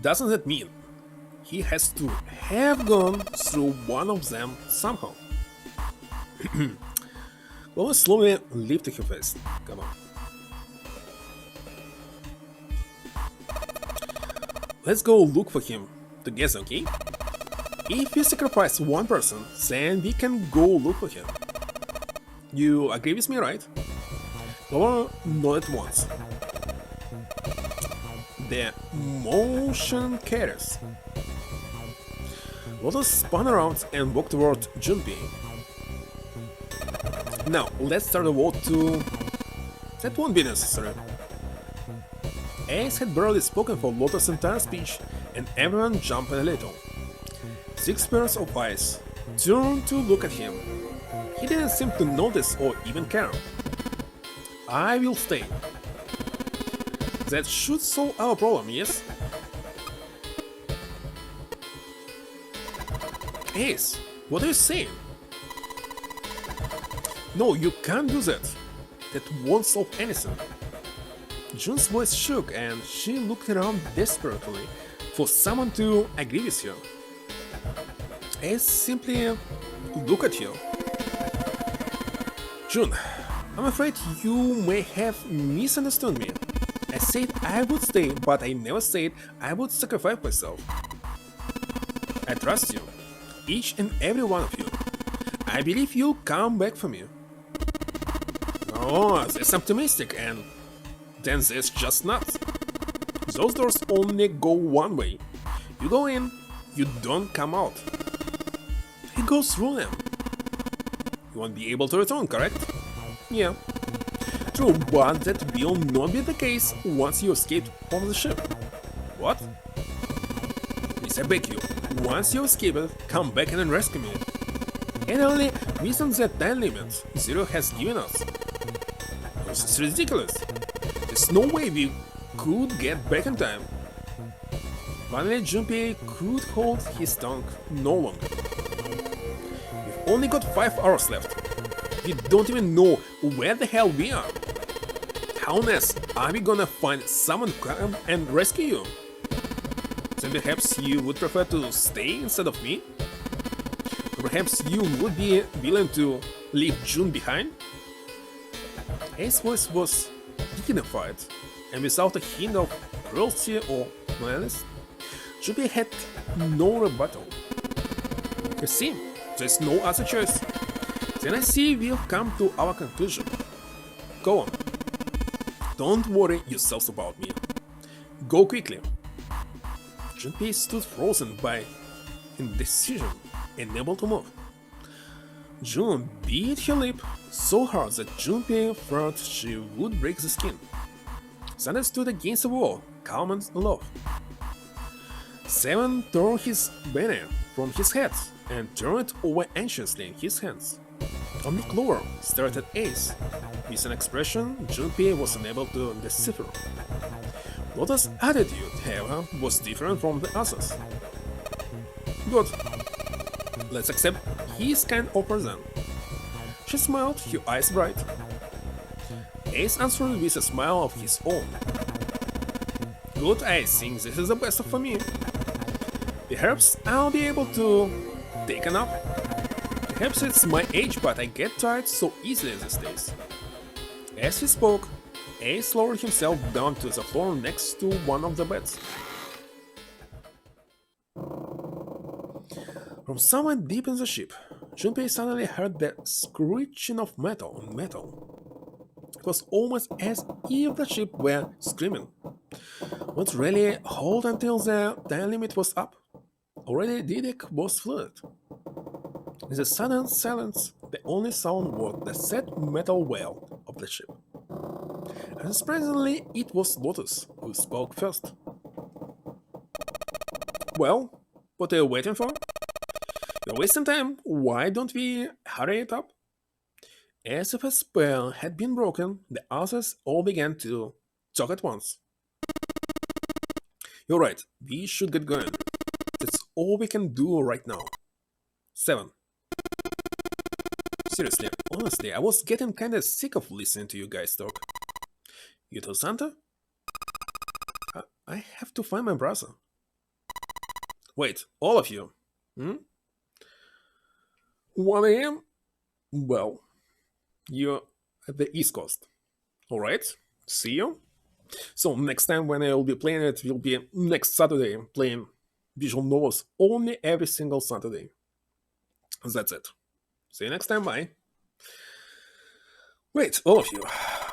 Doesn't that mean he has to have gone through one of them somehow. Well, slowly lift your face. Come on. Let's go look for him together, okay? If we sacrifice one person, then we can go look for him. You agree with me, right? Or not at once. The motion carries. Lotus spun around and walked toward Junpei. Now, let's start the walk to... That won't be necessary. Ace had barely spoken for Lotus' entire speech, and everyone jumped a little. 6 pairs of eyes turned to look at him. He didn't seem to notice or even care. I will stay. That should solve our problem, yes? Ace, what are you saying? No, you can't do that. That won't solve anything. Jun's voice shook and she looked around desperately for someone to agree with her. Ace simply looked at her. Jun, I'm afraid you may have misunderstood me. I said I would stay, but I never said I would sacrifice myself. I trust you, each and every one of you. I believe you'll come back for me. Oh, that's optimistic, and then that's just nuts. Those doors only go one way. You go in, you don't come out. He goes through them. You won't be able to return, correct? Yeah. True, but that will not be the case once you escape from the ship. What? Please, I beg you, once you escape it, come back and rescue me. And only within that time limit Zero has given us. This is ridiculous. There's no way we could get back in time. Finally, Junpei could hold his tongue no longer. We've only got 5 hours left. We don't even know where the hell we are. How on earth are we gonna find someone to come and rescue you? Then perhaps you would prefer to stay instead of me? Or perhaps you would be willing to leave Jun behind? Ace's voice was dignified, and without a hint of cruelty or malice, Junpei had no rebuttal. You see, there's no other choice. Then I see we'll come to our conclusion. Go on. Don't worry yourselves about me. Go quickly. Junpei stood frozen by indecision, unable to move. Jun bit her lip so hard that Junpei thought she would break the skin. Thunder stood against the wall, calm and aloof. Seven tore his banner from his head and turned it over anxiously in his hands. Only Clover stared at Ace, with an expression Junpei was unable to decipher. Lotus' attitude, however, was different from the others. Good. Let's accept his kind offer then. She smiled, her eyes bright. Ace answered with a smile of his own. Good, I think this is the best for me. Perhaps I'll be able to take a nap. Perhaps it's my age, but I get tired so easily these days. As he spoke, Ace lowered himself down to the floor next to one of the beds. From somewhere deep in the ship, Junpei suddenly heard the screeching of metal on metal. It was almost as if the ship were screaming. Would really hold until the time limit was up. Already the deck was flooded. In the sudden silence, the only sound was the sad metal wail of the ship. And surprisingly, it was Lotus who spoke first. Well, what are you waiting for? You're wasting time, why don't we hurry it up? As if a spell had been broken, the others all began to talk at once. You're right, we should get going. That's all we can do right now. 7. Seriously, honestly, I was getting kinda sick of listening to you guys talk. You too, Santa? I have to find my brother. Wait, all of you? 1 a.m.? Well, you're at the East Coast. Alright, see you. So next time when I'll be playing it will be next Saturday, playing visual novels only every single Saturday. That's it. See you next time, bye. Wait, all of you,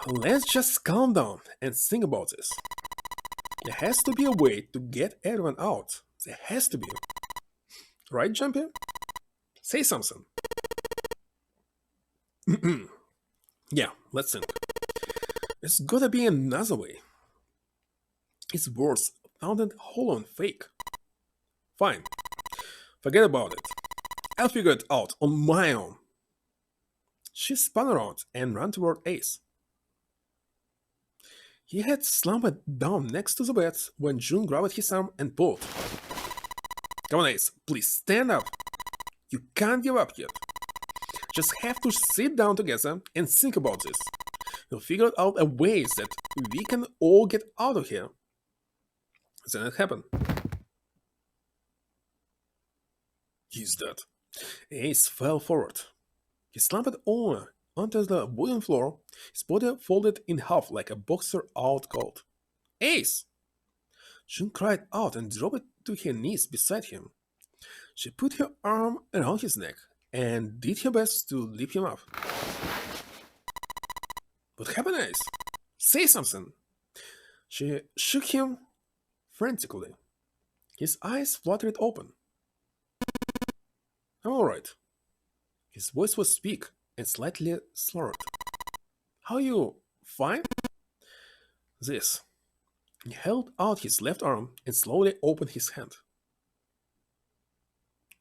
let's just calm down and think about this. There has to be a way to get everyone out. There has to be. Right, Jumpy? Say something. Yeah, let's think. There's gotta be another way. Its words sounded hollow and fake. Fine. Forget about it. I'll figure it out on my own. She spun around and ran toward Ace. He had slumped down next to the bed when June grabbed his arm and pulled. Come on, Ace, please stand up. You can't give up yet. Just have to sit down together and think about this. We'll figure out a way that we can all get out of here. Then it happened. He's dead. Ace fell forward. He slumped over onto the wooden floor, his body folded in half like a boxer out cold. Ace! June cried out and dropped to her knees beside him. She put her arm around his neck and did her best to lift him up. What happened, Ace? Say something! She shook him frantically. His eyes fluttered open. I'm alright. His voice was weak and slightly slurred. How are you? Fine? This. He held out his left arm and slowly opened his hand.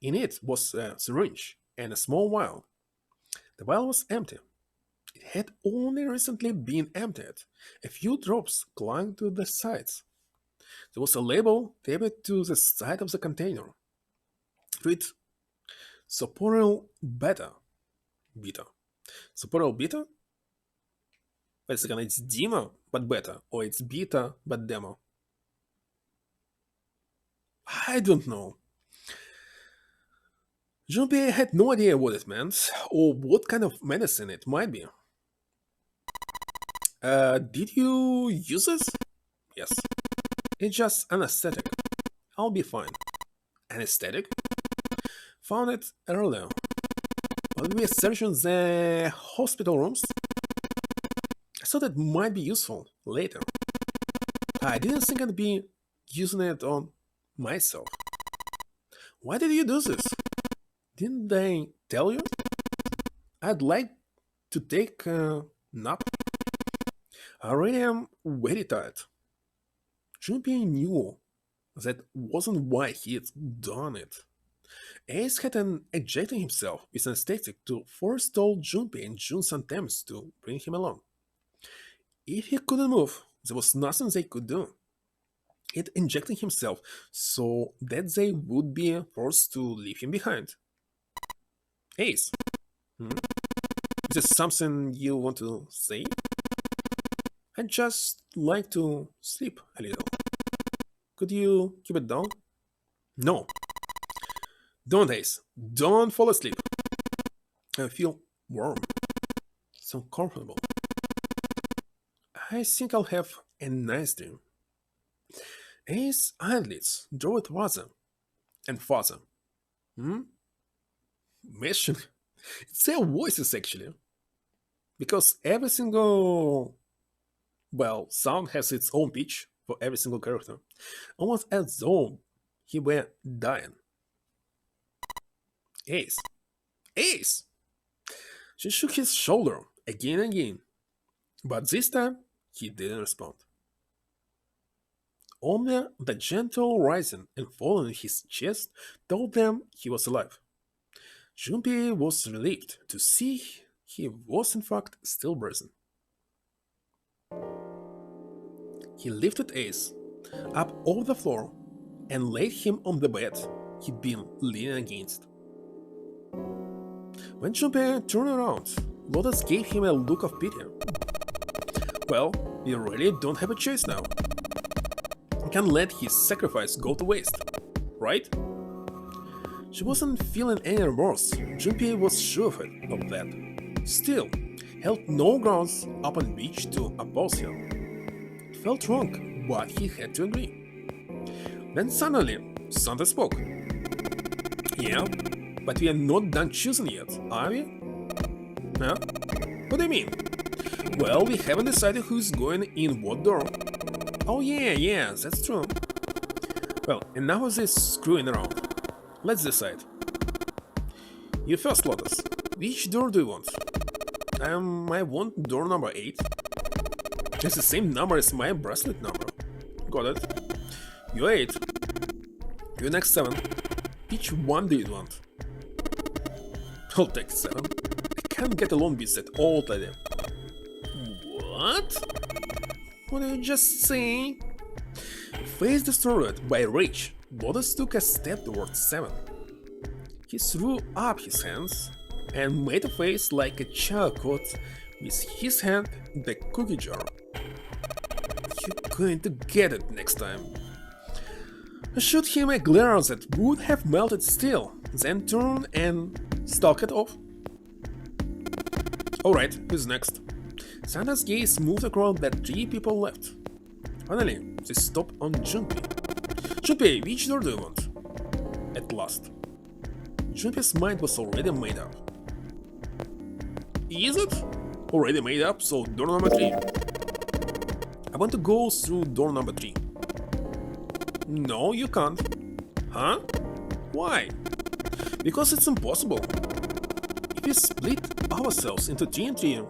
In it was a syringe and a small vial. The vial was empty. It had only recently been emptied. A few drops clung to the sides. There was a label taped to the side of the container. Read Soporil Beta. Soporil Beta? Wait a second, it's demo but beta, or it's beta but demo? I don't know. Jean-Pierre had no idea what it meant, or what kind of medicine it might be. Did you use this? Yes. It's just anesthetic. I'll be fine. Anesthetic? Found it earlier. While we were searching the hospital rooms, I thought it might be useful later. I didn't think I'd be using it on myself. Why did you do this? Didn't they tell you? I'd like to take a nap. I really am very tired. Junpei knew that wasn't why he had done it. Ace had ejected himself with anesthetic to forestall Junpei and Jun's attempts to bring him along. If he couldn't move, there was nothing they could do. He had injected himself so that they would be forced to leave him behind. Ace, is there something you want to say? I'd just like to sleep a little. Could you keep it down? No. Don't, Ace. Don't fall asleep. I feel warm. So comfortable. I think I'll have a nice dream. Ace's eyelids drew farther and farther. Mission? It's their voices, actually. Because every single, sound has its own pitch for every single character. Almost as though he were dying. Ace. Ace! She shook his shoulder again and again. But this time, he didn't respond. Only the gentle rising and falling in his chest told them he was alive. Junpei was relieved to see he was in fact still breathing. He lifted Ace up off the floor and laid him on the bed he'd been leaning against. When Junpei turned around, Lotus gave him a look of pity. Well, we really don't have a choice now. We can't let his sacrifice go to waste. right? She wasn't feeling any remorse. Junpei was sure of that. Still, held no grounds upon which to oppose her. It felt wrong, but he had to agree. Then suddenly, Santa spoke. Yeah, but we are not done choosing yet, are we? Huh? What do you mean? Well, we haven't decided who's going in what door. Oh yeah, that's true. Well, enough of this screwing around. Let's decide. You first, Lotus. Which door do you want? I want door number 8. It's the same number as my bracelet number. Got it. You're 8. You're next 7. Which one do you want? I'll take 7. I can't get along with that old lady. What? What are you just saying? Face distorted by rage, Lotus took a step towards 7. He threw up his hands and made a face like a child caught with his hand in the cookie jar. You're going to get it next time. I shot him a glare that would have melted steel, then turned and stalked it off. Alright, who's next? Santa's gaze moved across the 3 people left. Finally, they stopped on Junpei. Junpei, which door do you want? At last. Junpei's mind was already made up. Is it? Already made up, so door number 3. I want to go through door number 3. No, you can't. Huh? Why? Because it's impossible. If we split ourselves into 3 and 3,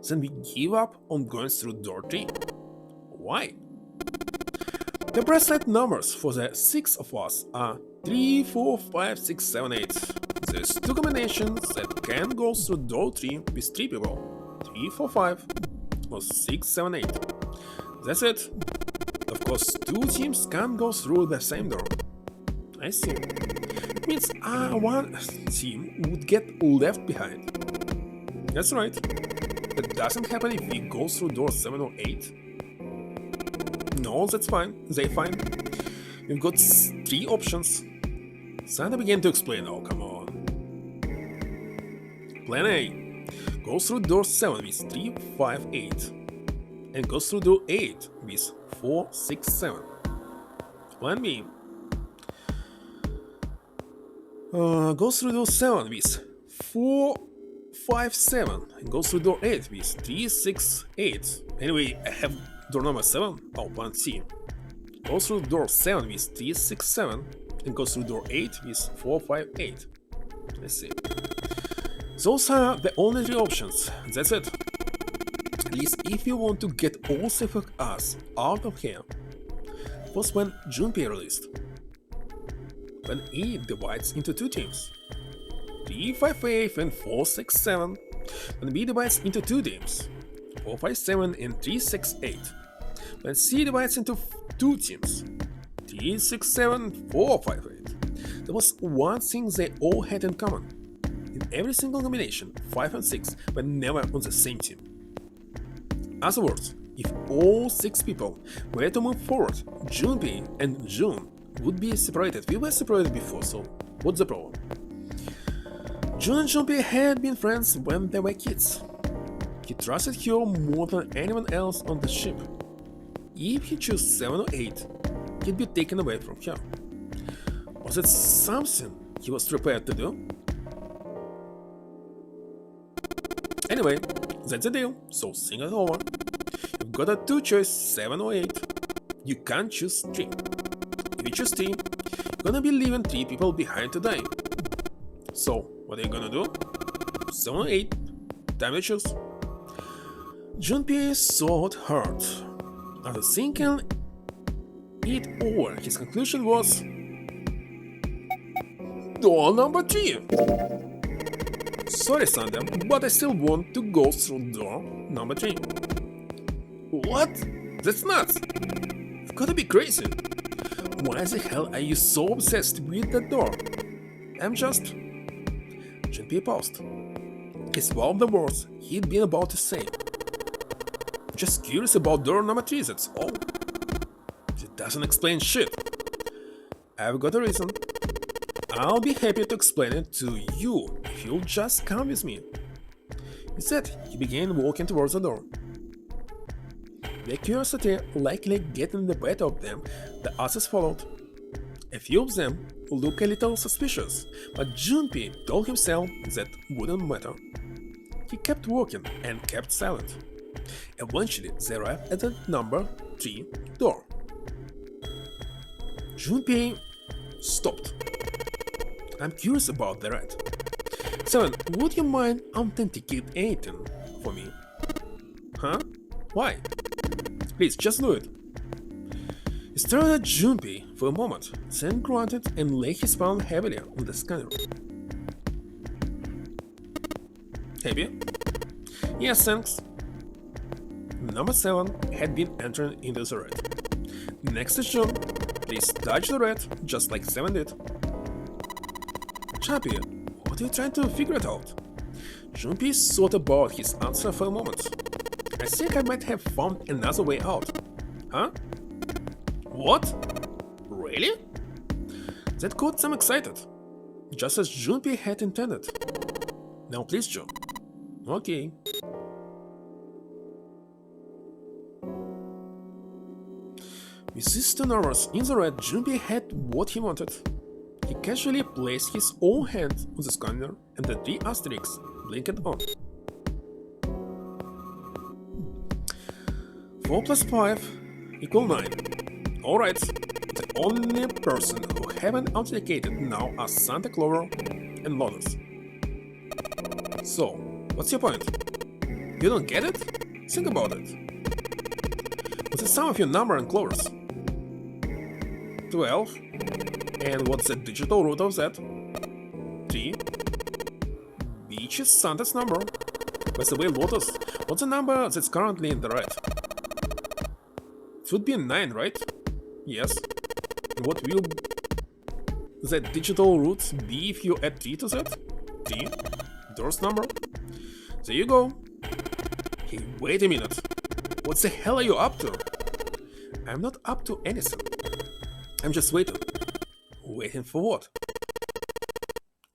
then we give up on going through door 3. Why? The bracelet numbers for the 6 of us are 3, 4, 5, 6, 7, 8. There's 2 combinations that can go through door 3 with 3 people. 3, 4, 5 or 6, 7, 8. That's it. Of course, 2 teams can't go through the same door. I see. It means one team would get left behind. That's right. That doesn't happen if we go through door 7 or 8. No, that's fine. They fine. We've got 3 options. Santa began to explain. Oh, come on. Plan A. Goes through door 7 with 3, 5, 8. And goes through door 8 with 4, 6, 7. Plan B. Goes through door 7 with 4, 5, 7. And goes through door 8 with 3, 6, 8. Anyway, I have door number 7. Oh, plan C. Goes through door 7 with 3, 6, 7. And goes through door 8 with 4, 5, 8. Let's see. Those are the only 3 options. That's it. At least if you want to get all 3 of us out of here. Was when Junpei released. When E divides into 2 teams. 3, 5, 8 and 4, 6, 7. When B divides into 2 teams. 4, 5, 7 and 3, 6, 8. When C divides into 2 teams. 3, 6, 7, 4, 5, 8. There was one thing they all had in common. In every single combination, 5 and 6 were never on the same team. In other words, if all 6 people were to move forward, Junpei and Jun would be separated. We were separated before, so what's the problem? Jun and Junpei had been friends when they were kids. He trusted her more than anyone else on the ship. If he chose 7 or 8, he'd be taken away from her. Was it something he was prepared to do? Anyway, that's the deal, so think it over. You've got a 2 choice, 7 or 8. You can't choose 3. If you choose 3, you're gonna be leaving 3 people behind to die. So, what are you gonna do? 7 or 8? Time to choose. Junpei thought hard. After thinking it over, his conclusion was door number 3. Sorry, Santa, but I still want to go through door number 3. What? That's nuts! You've gotta be crazy. Why the hell are you so obsessed with that door? I'm just... Junpei paused. He swallowed the words he'd been about to say. Just curious about door number 3, that's all. It doesn't explain shit. I've got a reason. I'll be happy to explain it to you if you'll just come with me. He said he began walking towards the door. Their curiosity likely getting the better of them, the others followed. A few of them looked a little suspicious, but Junpei told himself that wouldn't matter. He kept walking and kept silent. Eventually, they arrived at the number 3 door. Junpei stopped. I'm curious about the rat. 7, would you mind authenticating for me? Huh? Why? Please, just do it. He stared at Junpei for a moment, then grunted and laid his palm heavily on the scanner. Happy? Yes, thanks. Number 7 had been entering into the red. Next is Jun. Please touch the red, just like 7 did. Chappie, what are you trying to figure it out? Junpei thought about his answer for a moment. I think I might have found another way out. Huh? What? Really? That got them excited, just as Junpei had intended. Now please, Jun. Okay. With these 2 numbers in the red, Junpei had what he wanted. He casually placed his own hand on the scanner and the 3 asterisks blinked on. 4 plus 5 equal 9. Alright, the only person who haven't authenticated now are Santa Clover and Lotus. So, what's your point? You don't get it? Think about it. What's the sum of your number and Clovers? 12. And what's the digital root of that? 3. Each is Santa's number. By the way, Lotus, what's the number that's currently in the red? It would be 9, right? Yes. And what will the digital root be if you add 3 to that? 3. Door's number. There you go. Hey, wait a minute. What the hell are you up to? I'm not up to anything. I'm just waiting. Waiting for what?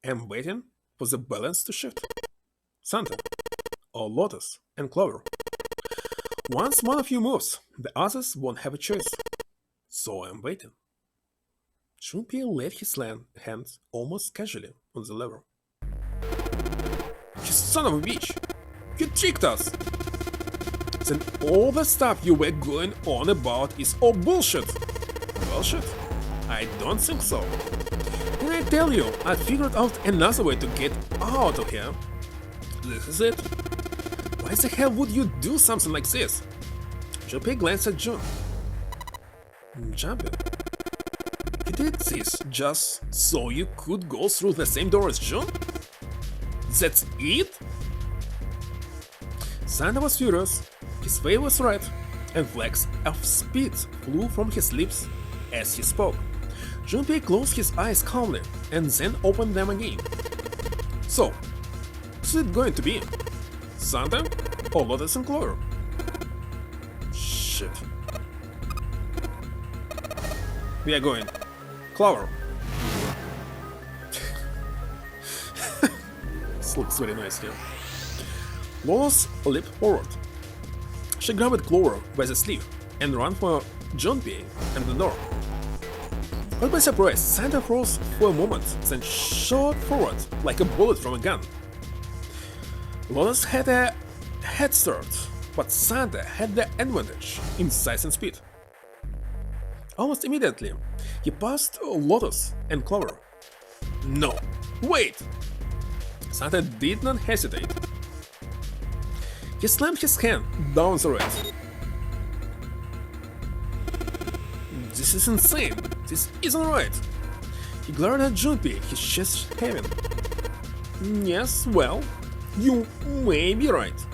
I'm waiting for the balance to shift. Santa, or Lotus and Clover. Once one of you moves, the others won't have a choice. So I'm waiting. Junpei laid his hand almost casually on the lever. You son of a bitch! You tricked us! Then all the stuff you were going on about is all bullshit! Bullshit? I don't think so. Can I tell you, I figured out another way to get out of here. This is it. Why the hell would you do something like this? Junpei glanced at Jun. Junpei, you did this just so you could go through the same door as Jun? That's it? Santa was furious, his face was red, and flecks of spit flew from his lips as he spoke. Junpei closed his eyes calmly and then opened them again. So, what's it going to be? Santa or Lotus and Clover? Shit. We are going. Clover. This looks very nice here. Lotus leaped forward. She grabbed Clover by the sleeve and ran for Junpei and the door. Caught by surprise, Santa froze for a moment, then shot forward like a bullet from a gun. Lotus had a head start, but Santa had the advantage in size and speed. Almost immediately, he passed Lotus and Clover. No, wait! Santa did not hesitate. He slammed his hand down the red. This is insane. This isn't right. He glared at Junpei, his chest heaving. Yes, well, you may be right.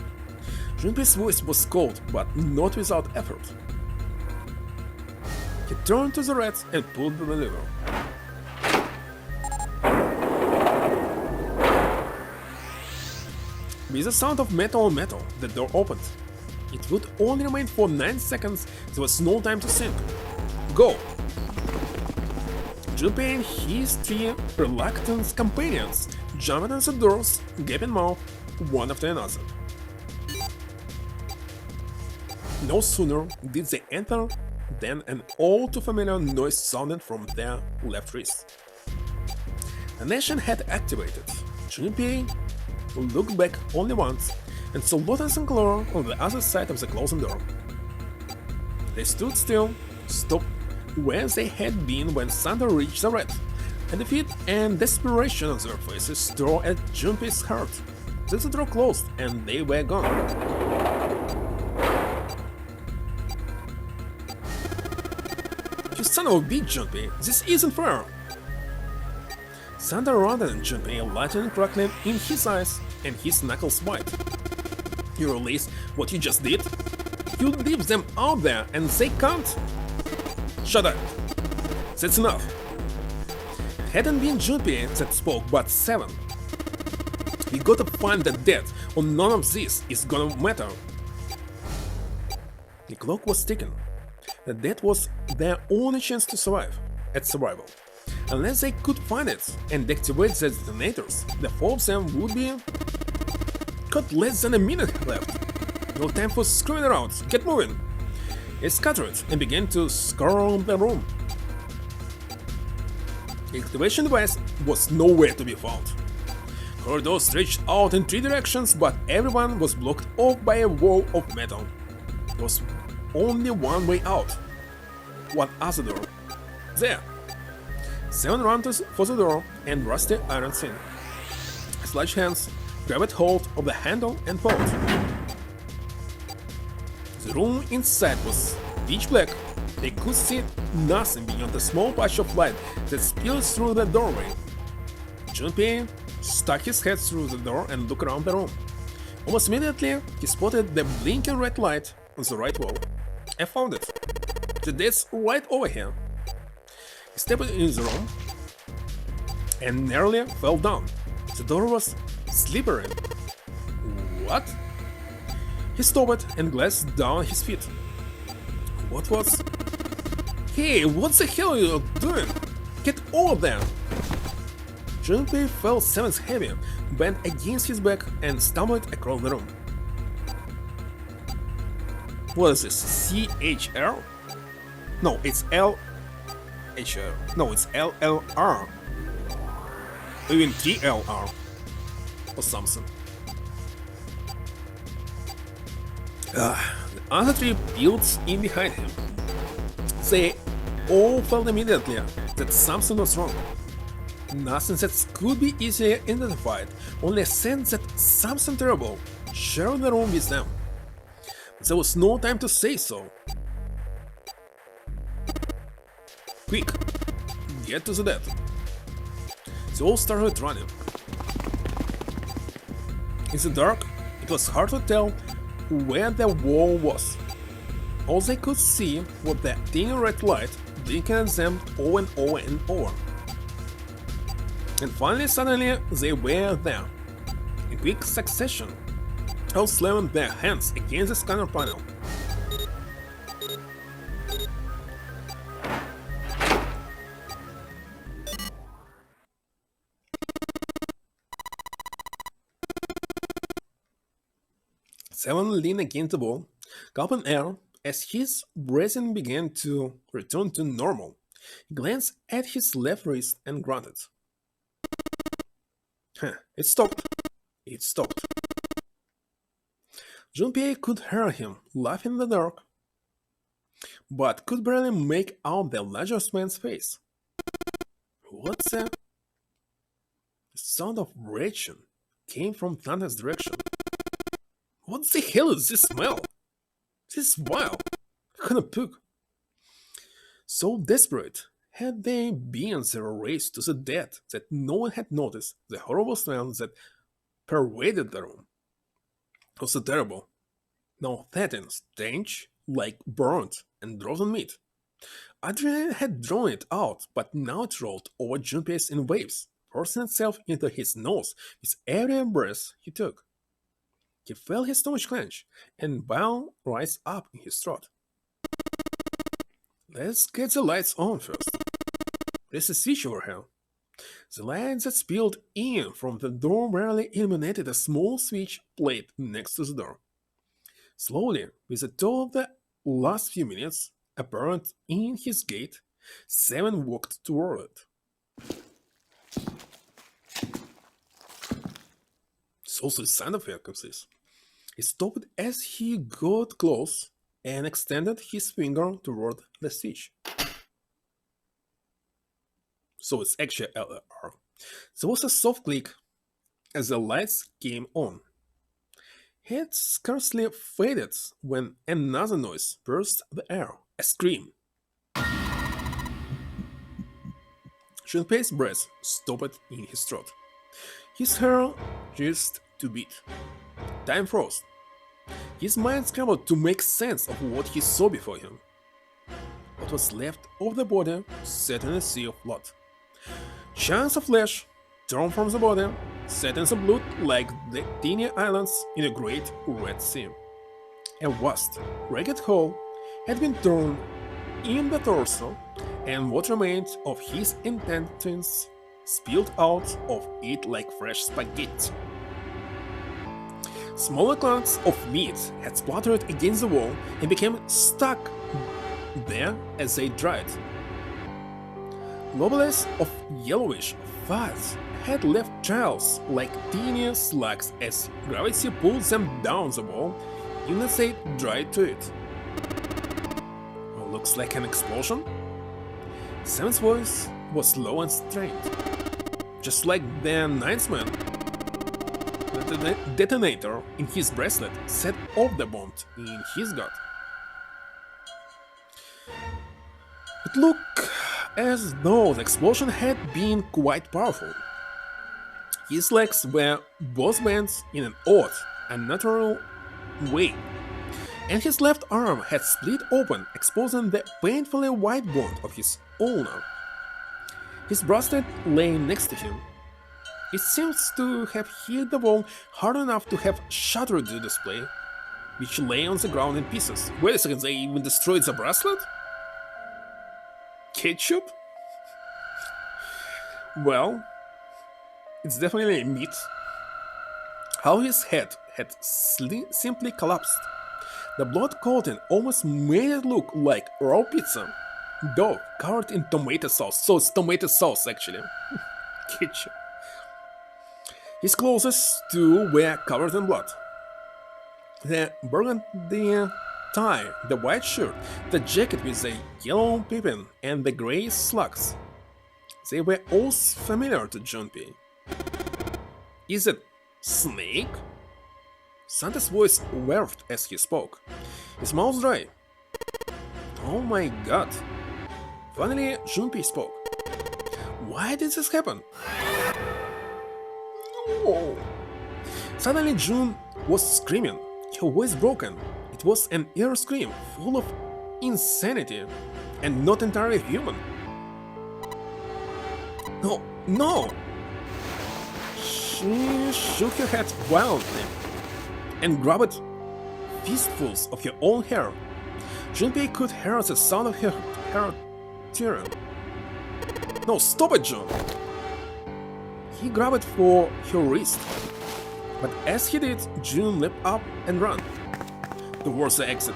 Junpei's voice was cold, but not without effort. He turned to the red and pulled the lever. With the sound of metal on metal, the door opened. It would only remain for 9 seconds, there was no time to think. Go! Junpei and his three reluctant companions jumped on the doors, gaping mouth, one after another. No sooner did they enter than an all too familiar noise sounded from their left wrist. The nation had activated. Junpei looked back only once and saw Lotus and Clara on the other side of the closing door. They stood still, stopped where they had been when Thunder reached the red, and defeat and desperation on their faces tore at Junpei's heart. Then the door closed and they were gone. You son of a bitch, Junpei, this isn't fair! Thunder rounded at Junpei, lightning crackling in his eyes and his knuckles white. You realize what you just did? You leave them out there and they can't? Shut up! That's enough! It hadn't been Junpei that spoke, but Seven. We gotta find the dead, or none of this is gonna matter. The clock was ticking. The dead was their only chance to survive, at survival. Unless they could find it and deactivate the detonators, the four of them would be... Got less than a minute left. No time for screwing around, get moving! It scattered and began to scour the room. The activation device was nowhere to be found. Corridors stretched out in three directions, but everyone was blocked off by a wall of metal. There was only one way out. One other door. There. Seven ran for the door and rusty iron thing. His large hands grabbed hold of the handle and pulled. The room inside was pitch black. They could see nothing beyond the small patch of light that spilled through the doorway. Junpei stuck his head through the door and looked around the room. Almost immediately, he spotted the blinking red light on the right wall. I found it. The dead's right over here. He stepped in the room and nearly fell down. The door was slippery. What? He stopped and glanced down at his feet. What was... Hey, what the hell are you doing? Get over there! Junpei felt Seven's heavy, bent against his back and stumbled across the room. What is this? CHR? No, it's LHR. No, it's LLR. Even TLR. Or something. The other three peeled in behind him. They all felt immediately that something was wrong. Nothing that could be easily identified, only a sense that something terrible shared the room with them. There was no time to say so. Quick, get to the dead. They all started running. In the dark, it was hard to tell where the wall was. All they could see was the tiny red light blinking at them over and over and over. And finally, suddenly, they were there. In quick succession, all slamming their hands against the scanner panel. Seven leaned against the wall, gulping air as his breathing began to return to normal. He glanced at his left wrist and grunted. It stopped. It stopped. Junpei could hear him laughing in the dark, but could barely make out the largest man's face. What's that? The sound of retching came from Thunder's direction. What the hell is this smell? This is wild. I couldn't puke. So desperate had they been in their race to the dead that no one had noticed the horrible smell that pervaded the room. It was so terrible. Now threatening, strange, like burnt and frozen meat. Adrenaline had drawn it out, but now it rolled over Junpei's in waves, forcing itself into his nose with every breath he took. He felt his stomach clench and bile rise up in his throat. Let's get the lights on first. There's a switch over here. The light that spilled in from the door barely illuminated a small switch plate next to the door. Slowly, with the toll of the last few minutes apparent in his gait, Seven walked toward it. It's also a sign of vacancies. He stopped as he got close and extended his finger toward the switch. So it's actually LR. There was a soft click as the lights came on. He had scarcely faded when another noise burst the air. A scream. Junpei's breath stopped in his throat. His hair just to beat. Time froze. His mind scrambled to make sense of what he saw before him. What was left of the body sat in a sea of blood. Chunks of flesh torn from the body sat in the blood like the tiny islands in a great red sea. A vast, ragged hole had been torn in the torso, and what remained of his intestines spilled out of it like fresh spaghetti. Smaller clumps of meat had splattered against the wall and became stuck there as they dried. Globules of yellowish fat had left trails like tiny slugs as gravity pulled them down the wall, even as they dried to it. Looks like an explosion? Sam's voice was low and strained, just like the ninth man. The detonator in his bracelet set off the bomb in his gut. It looked as though the explosion had been quite powerful. His legs were both bent in an odd, unnatural way, and his left arm had split open, exposing the painfully white bone of his owner. His bracelet lay next to him. It seems to have hit the wall hard enough to have shattered the display, which lay on the ground in pieces. Wait a second, they even destroyed the bracelet? Ketchup? Well, it's definitely a myth. How his head had simply collapsed. The blood coating almost made it look like raw pizza, though covered in tomato sauce. So it's tomato sauce actually. Ketchup. His clothes too were covered in blood. The burgundy tie, the white shirt, the jacket with the yellow piping, and the grey slacks. They were all familiar to Junpei. Is it Snake? Santa's voice waved as he spoke. His mouth dry. Oh my god. Finally, Junpei spoke. Why did this happen? No. Suddenly June was screaming, her voice broken. It was an ear scream full of insanity and not entirely human. No, no! She shook her head wildly and grabbed fistfuls of her own hair. Junpei could hear the sound of her hair tearing. No, stop it, June! He grabbed for her wrist, but as he did, June leapt up and ran towards the exit.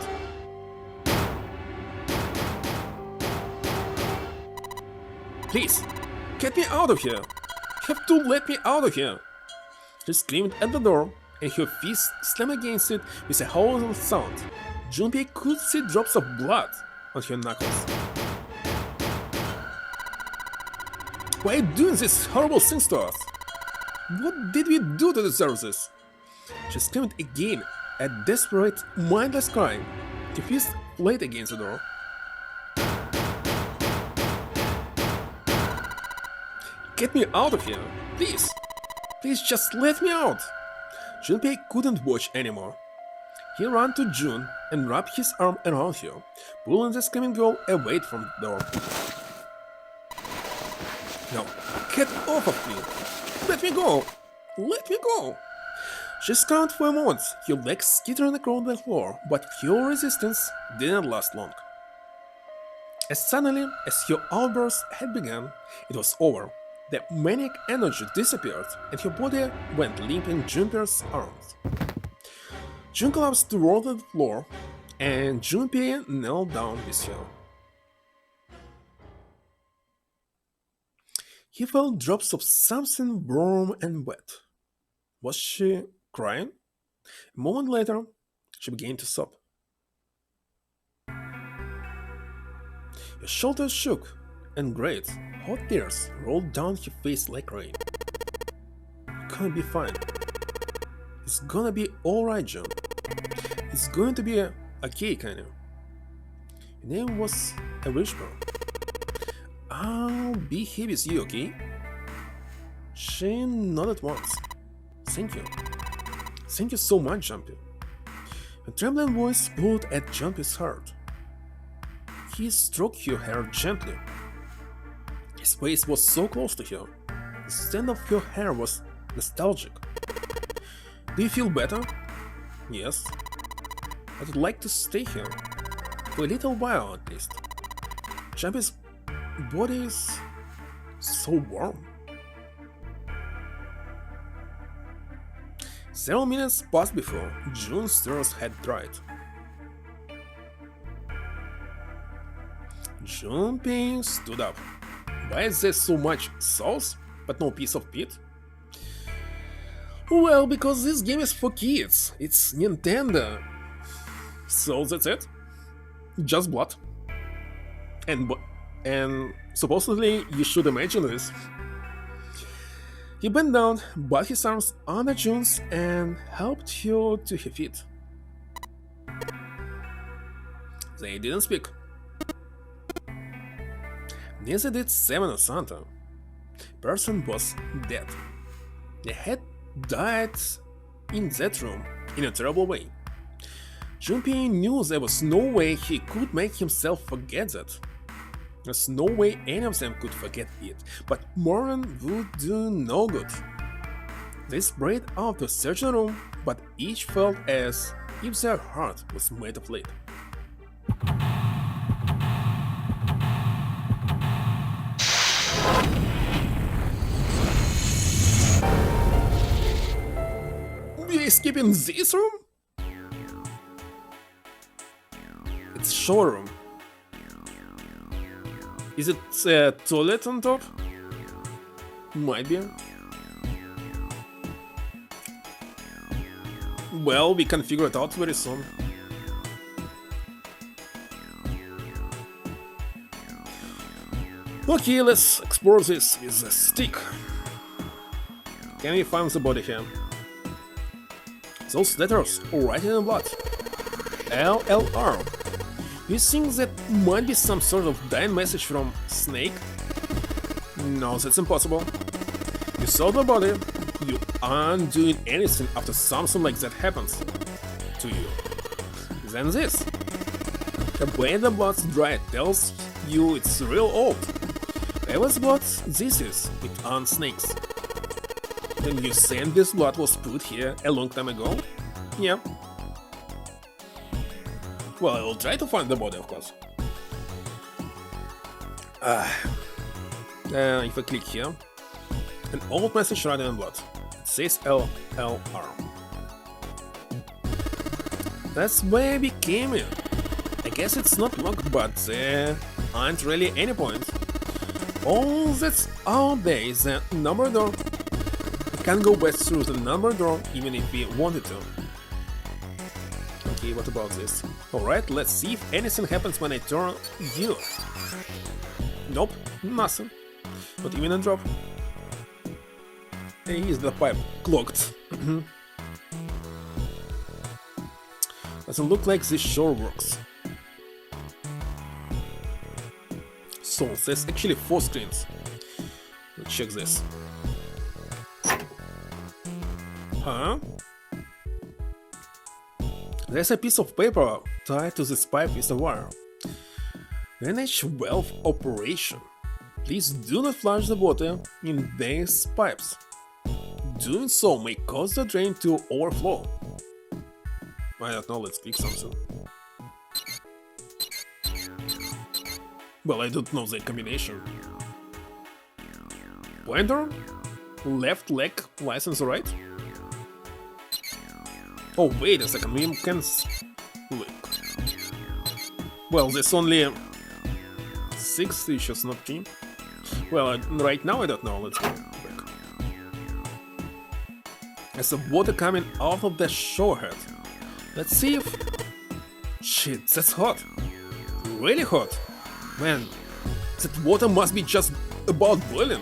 Please, get me out of here! You have to let me out of here! She screamed at the door, and her fist slammed against it with a hollow sound. Junpei could see drops of blood on her knuckles. Why are you doing these horrible things to us? What did we do to deserve this? She screamed again, a desperate, mindless cry. Her fist played against the door. Get me out of here, please! Please just let me out! Junpei couldn't watch anymore. He ran to June and wrapped his arm around her, pulling the screaming girl away from the door. No, get off of me! Let me go! Let me go! She screamed for a moment, her legs skittering across the floor, but her resistance didn't last long. As suddenly as your outburst had begun, it was over. The maniac energy disappeared, and your body went limp in Junpei's arms. Jun collapsed toward the floor, and Junpei knelt down with her. He felt drops of something warm and wet. Was she crying? A moment later, she began to sob. Her shoulders shook, and great, hot tears rolled down her face like rain. You're gonna be fine. It's gonna be alright, John. It's going to be okay, kinda. Her name was a whisper. I'll be here with you, okay? She nodded once. Thank you. Thank you so much, Jumpy. A trembling voice pulled at Jumpy's heart. He stroked her hair gently. His face was so close to her. The scent of her hair was nostalgic. Do you feel better? Yes. I would like to stay here. For a little while at least. Jumpy's body is so warm. Several minutes passed before Jun's tears had dried. Junpei stood up. Why is there so much sauce, but no piece of meat? Well, because this game is for kids. It's Nintendo. So that's it. Just blood. And supposedly you should imagine this. He bent down, put his arms under Jun's, and helped her to her feet. They didn't speak. Neither did Seven or Santa. Person was dead. They had died in that room in a terrible way. Junpei knew there was no way he could make himself forget that. There's no way any of them could forget it, but mourning would do no good. They spread out the surgery room, but each felt as if their heart was made of lead. We escape in this room? It's showroom. Is it a toilet on top? Might be. Well, we can figure it out very soon. Okay, let's explore this with a stick. Can we find the body here? Those letters written in blood. LLR. You think that might be some sort of dying message from Snake? No, that's impossible. You saw the body. You aren't doing anything after something like that happens to you. Then this. The way the blood's dry tells you it's real old. Whoever's blood this is, it aren't snakes. Then you saying this blood was put here a long time ago? Yeah. Well, I will try to find the body, of course. If I click here, an old message written in blood. It says LLR. That's where we came in. I guess it's not locked, but there aren't really any points. All that's out there is the number door. We can't go back through the number door even if we wanted to. Okay, what about this? Alright, let's see if anything happens when I turn you. Nope, nothing. Not even a drop. Is the pipe clogged? Doesn't look like this sure works. So there's actually 4 screens. Let's check this. Huh? There's a piece of paper tied to this pipe with a wire. Manage valve operation. Please do not flush the water in these pipes. Doing so may cause the drain to overflow. I don't know, let's click something. Well, I don't know the combination. Pointer? Left leg license right? Oh, wait a second, we can look. Well, there's only 6 issues, not 10. Well, right now I don't know, let's go back. There's some water coming out of the shower head. Let's see if... Shit, that's hot. Really hot. Man, that water must be just about boiling.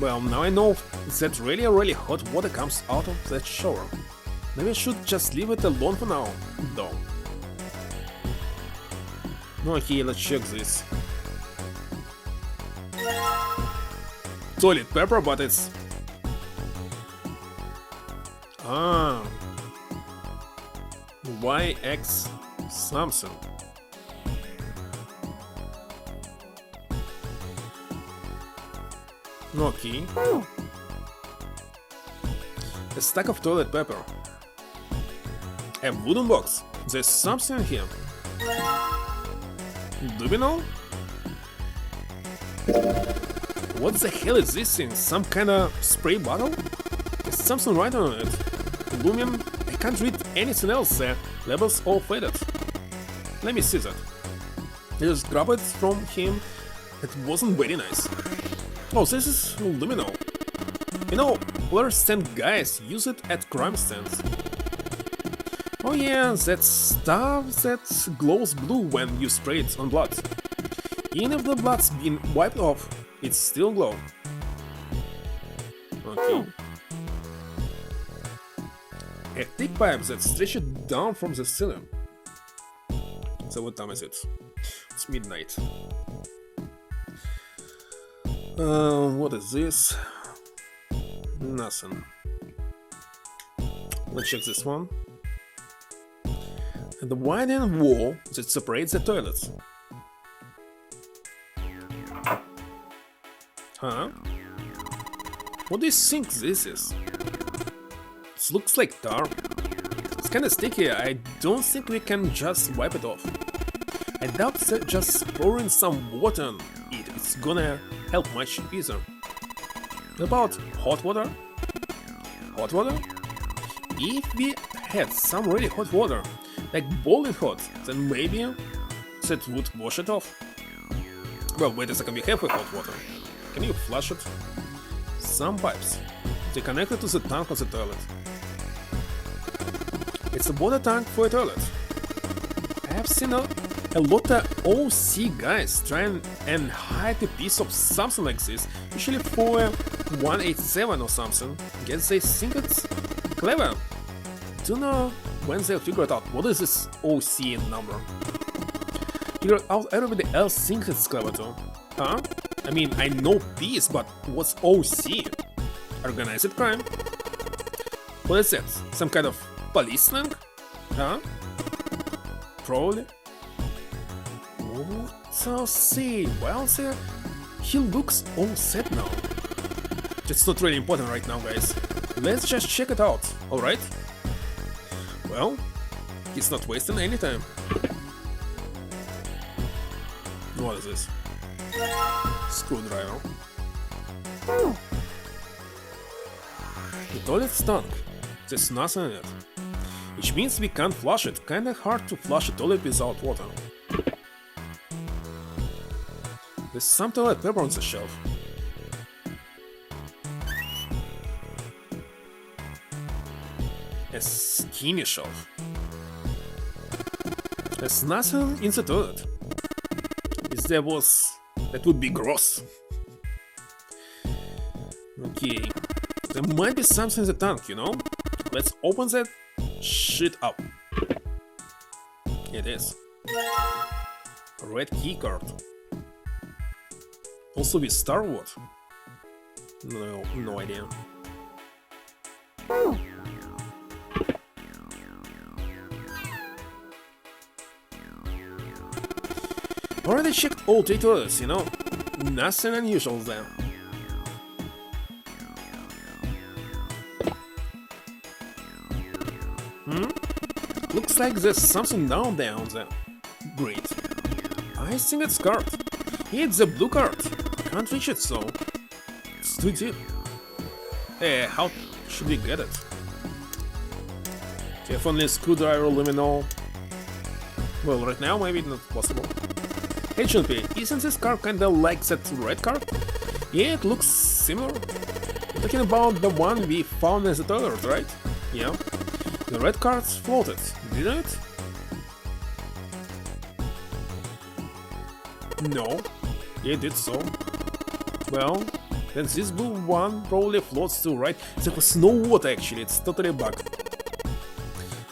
Well, now I know that really hot water comes out of that shower. Maybe I should just leave it alone for now, though. Okay, let's check this. Toilet paper, but it's... Ah... YX something. Okay. A stack of toilet paper. A wooden box. There's something here. Do we know? What the hell is this thing? Some kind of spray bottle? There's something right on it. Lumion, I can't read anything else there. Labels all faded. Let me see that. I just grabbed it from him. It wasn't very nice. Oh, this is luminol. You know, fluorescent guys use it at crime stands. Oh yeah, that stuff that glows blue when you spray it on blood. Even if the blood's been wiped off, it still glows. Okay. A thick pipe that stretches down from the ceiling. So what time is it? It's midnight. What is this? Nothing. Let's check this one. And the widened wall that separates the toilets. Huh? What do you think this is? It looks like tar. It's kinda sticky, I don't think we can just wipe it off. I doubt that just pouring some water on it is gonna help much either. About hot water? Hot water? If we had some really hot water, like boiling hot, then maybe that would wash it off. Well, wait a second, we have hot water. Can you flush it? Some pipes. They connected to the tank of the toilet. It's a water tank for a toilet. I have seen a lot of OC guys trying and hide a piece of something like this, usually for a 187 or something. Guess they think it's clever. Don't know when they'll figure it out. What is this OC number? Figure out everybody else thinks it's clever too. Huh? I mean, I know peace, but what's OC? Organized crime? What is that? Some kind of police slang? Huh? Probably. So see, well, see, he looks all set now. It's not really important right now, guys. Let's just check it out, alright? Well, he's not wasting any time. What is this? Screwdriver. The toilet stunk. There's nothing in it. Which means we can't flush it. Kinda hard to flush a toilet without water. There's some toilet paper on the shelf. A skinny shelf. There's nothing in the toilet. If there was, that would be gross. Okay, there might be something in the tank, you know? Let's open that shit up. It is. A red keycard. Also with Star Wars? No idea. Already checked all 3 toilets, you know? Nothing unusual there. Looks like there's something down there on the grate. I think it's card. It's a blue card. Can't reach it, so it's too deep. How should we get it? If only a screwdriver, let me know. Well, right now maybe not possible. Hey Junpei, isn't this card kinda like that red card? Yeah, it looks similar. You're talking about the one we found in the toilet, right? Yeah. The red cards floated, didn't it? No, it did so. Well, then this blue one probably floats too, right? There was no water actually, it's totally a bug.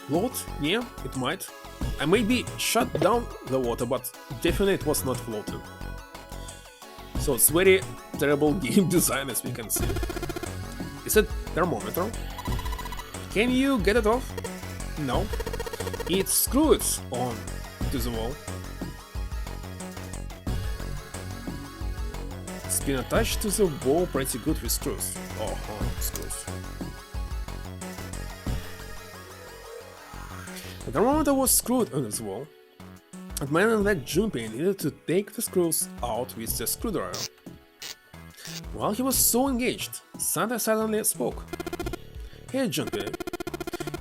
Float? Yeah, it might. I maybe shut down the water, but definitely it was not floating. So it's very terrible game design as we can see. Is it thermometer? Can you get it off? No. It's screwed on to the wall. It's been attached to the wall pretty good with screws. Oh, screws. The thermometer was screwed on the wall. A man like Junpei needed to take the screws out with the screwdriver. While he was so engaged, Santa suddenly spoke. Hey Junpei,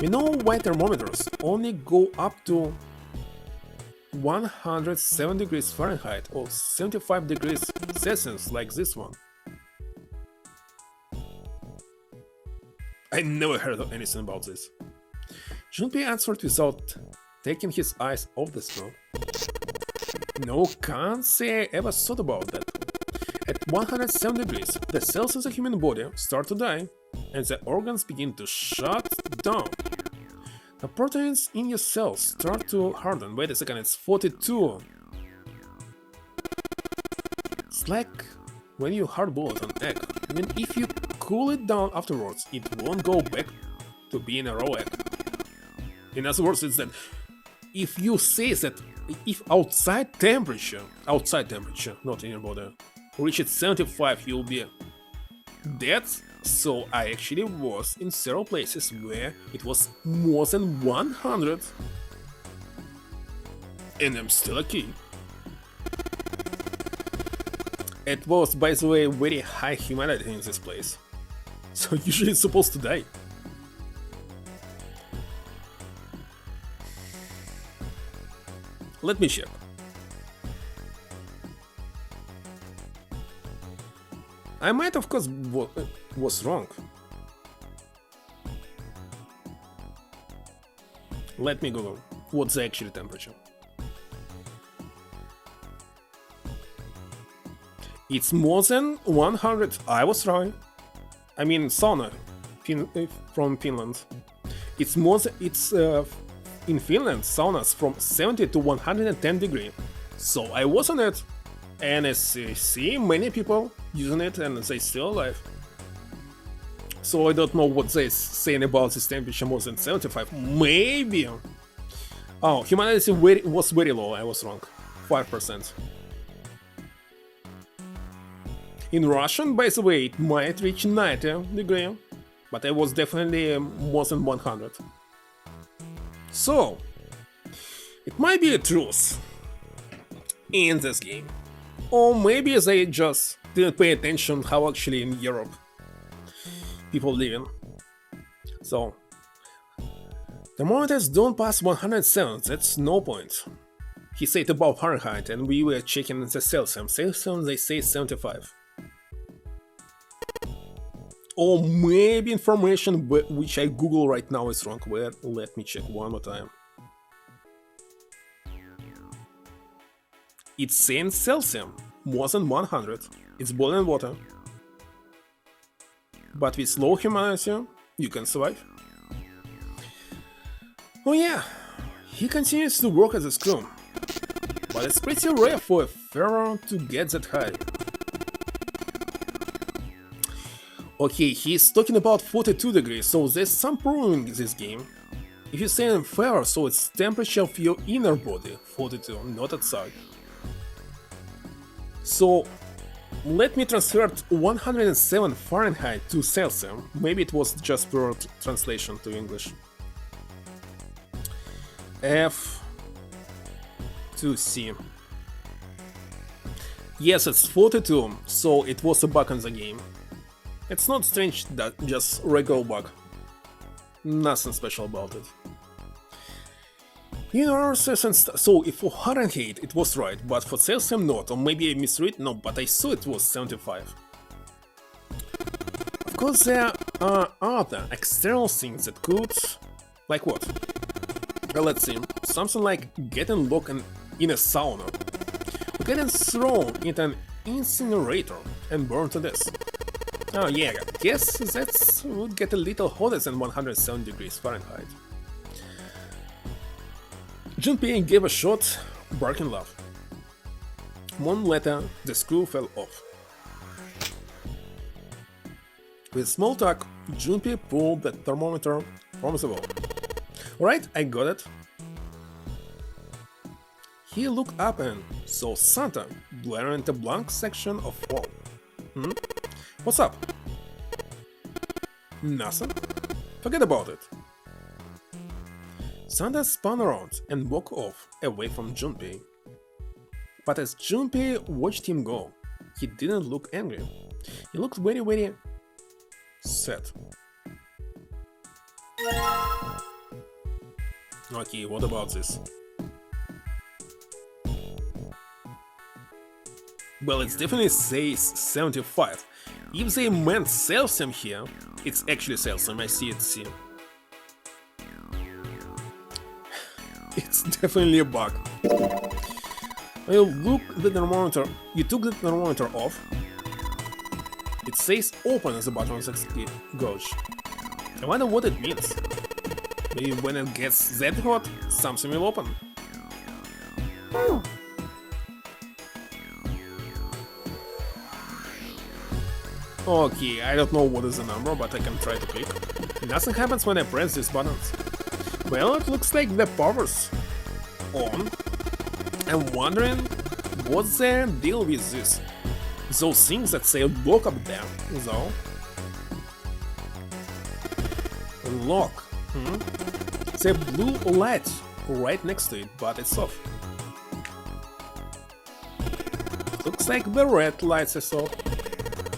we know why thermometers only go up to 107 degrees Fahrenheit or 75 degrees Celsius like this one. I never heard of anything about this. Junpei answered without taking his eyes off the screw. No, can't say I ever thought about that. At 107 degrees, the cells in the human body start to die, and the organs begin to shut down. The proteins in your cells start to harden. Wait a second, it's 42. It's like when you hard-boiled an egg. Even if you cool it down afterwards, it won't go back to being a raw egg. In other words, it's that if you say that if outside temperature, not in your body, reaches 75, you'll be dead. So I actually was in several places where it was more than 100, and I'm still okay. It was, by the way, very high humidity in this place, so usually it's supposed to die. Let me check. I might, of course, was wrong. Let me Google what's the actual temperature. It's more than 100. I was right. I mean, sauna from Finland. It's more than in Finland, saunas from 70 to 110 degrees. So I was on it, and as you see, many people using it, and they still alive. So I don't know what they're saying about this temperature more than 75. Maybe. Oh, humanity was very low. I was wrong. 5%. In Russian, by the way, it might reach 90 degrees, but I was definitely more than 100. So, it might be a truth in this game. Or maybe they just didn't pay attention how actually in Europe people living. So, thermometers don't pass 107, that's no point. He said above Fahrenheit and we were checking the Celsius. Celsius they say 75. Or maybe information which I Google right now is wrong. Wait, let me check one more time. It's saying Celsius, more than 100. It's boiling water. But with low humidity, you can survive. Oh yeah, he continues to work as a screw. But it's pretty rare for a ferro to get that high. Okay, he's talking about 42 degrees, so there's some proving in this game. If you're saying ferro, so it's temperature of your inner body, 42, not outside. So, let me transfer 107 Fahrenheit to Celsius. Maybe it was just pure translation to English. F to C. Yes, it's 42, so it was a bug in the game. It's not strange, that just regular bug. Nothing special about it. In our session, so if for Fahrenheit it was right, but for Celsius not, or maybe I misread, no, but I saw it was 75. Of course there are other external things that could... like what? Well, let's see, something like getting locked in a sauna, or getting thrown into an incinerator and burned to death. Oh yeah, I guess that would get a little hotter than 107 degrees Fahrenheit. Junpei gave a shot, barking laugh. One later, the screw fell off. With small talk, Junpei pulled the thermometer from the wall. Alright, I got it. He looked up and saw Santa blaring the blank section of wall. What's up? Nothing? Forget about it. Santa spun around and walked off away from Junpei. But as Junpei watched him go, he didn't look angry. He looked very sad. Okay, what about this? Well, it definitely says 75. If they meant Celsius here, it's actually Celsius, I see it here. It's definitely a bug. You look the thermometer. You took the thermometer off. It says open at the bottom of the gauge. I wonder what it means. Maybe when it gets that hot, something will open. Okay, I don't know what is the number, but I can try to click. Nothing happens when I press these buttons. Well, it looks like the power's on. I'm wondering what's the deal with this. Those things that say lock up there, though. Lock. It's a blue light right next to it, but it's off. Looks like the red lights is off.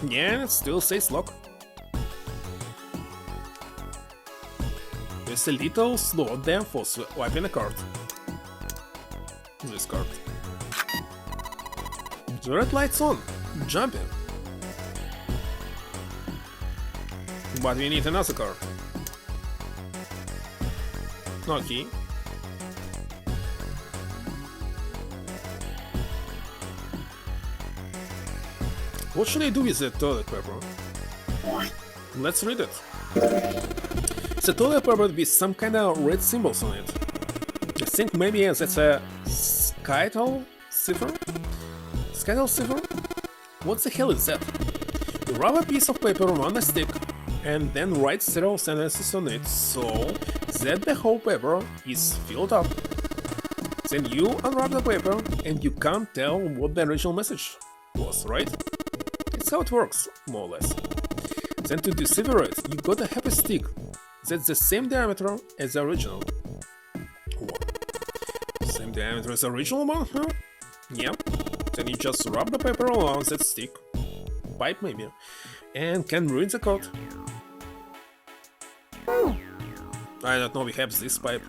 Yeah, it still says lock. There's a little slot there for swiping a card. This card. The red light's on. Jumping. But we need another card. Okay. What should I do with the toilet paper? Let's read it. It's a toilet paper with some kind of red symbols on it. I think maybe that's a Skyttle cipher? Skyttle cipher? What the hell is that? You rub a piece of paper on a stick and then write several sentences on it so that the whole paper is filled up. Then you unwrap the paper and you can't tell what the original message was, right? It's how it works, more or less. Then to decipher it, you got a happy stick that's the same diameter as the original one. Same diameter as the original one, huh? Yeah. Then you just rub the paper along that stick, pipe maybe, and can read the code. I don't know, we have this pipe.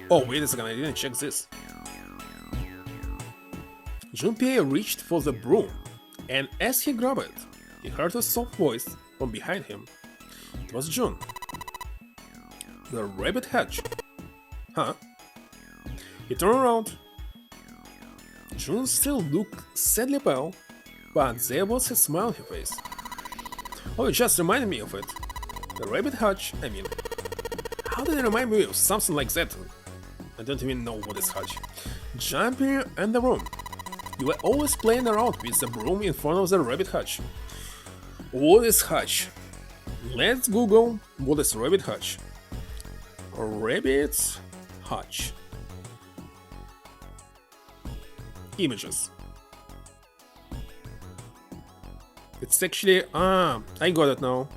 Oh, wait a second, I didn't check this. Junpei reached for the broom, and as he grabbed it, he heard a soft voice from behind him. It was Jun. The rabbit hatch. Huh? He turned around. Jun still looked sadly pale, but there was a smile on her face. Oh, it just reminded me of it. The rabbit hatch, I mean. How did it remind me of something like that? I don't even know what is hatch. Jumping in the room. You were always playing around with the broom in front of the rabbit hutch. What is hutch? Let's Google what is rabbit hutch. Rabbit hutch. Images. It's actually... I got it now.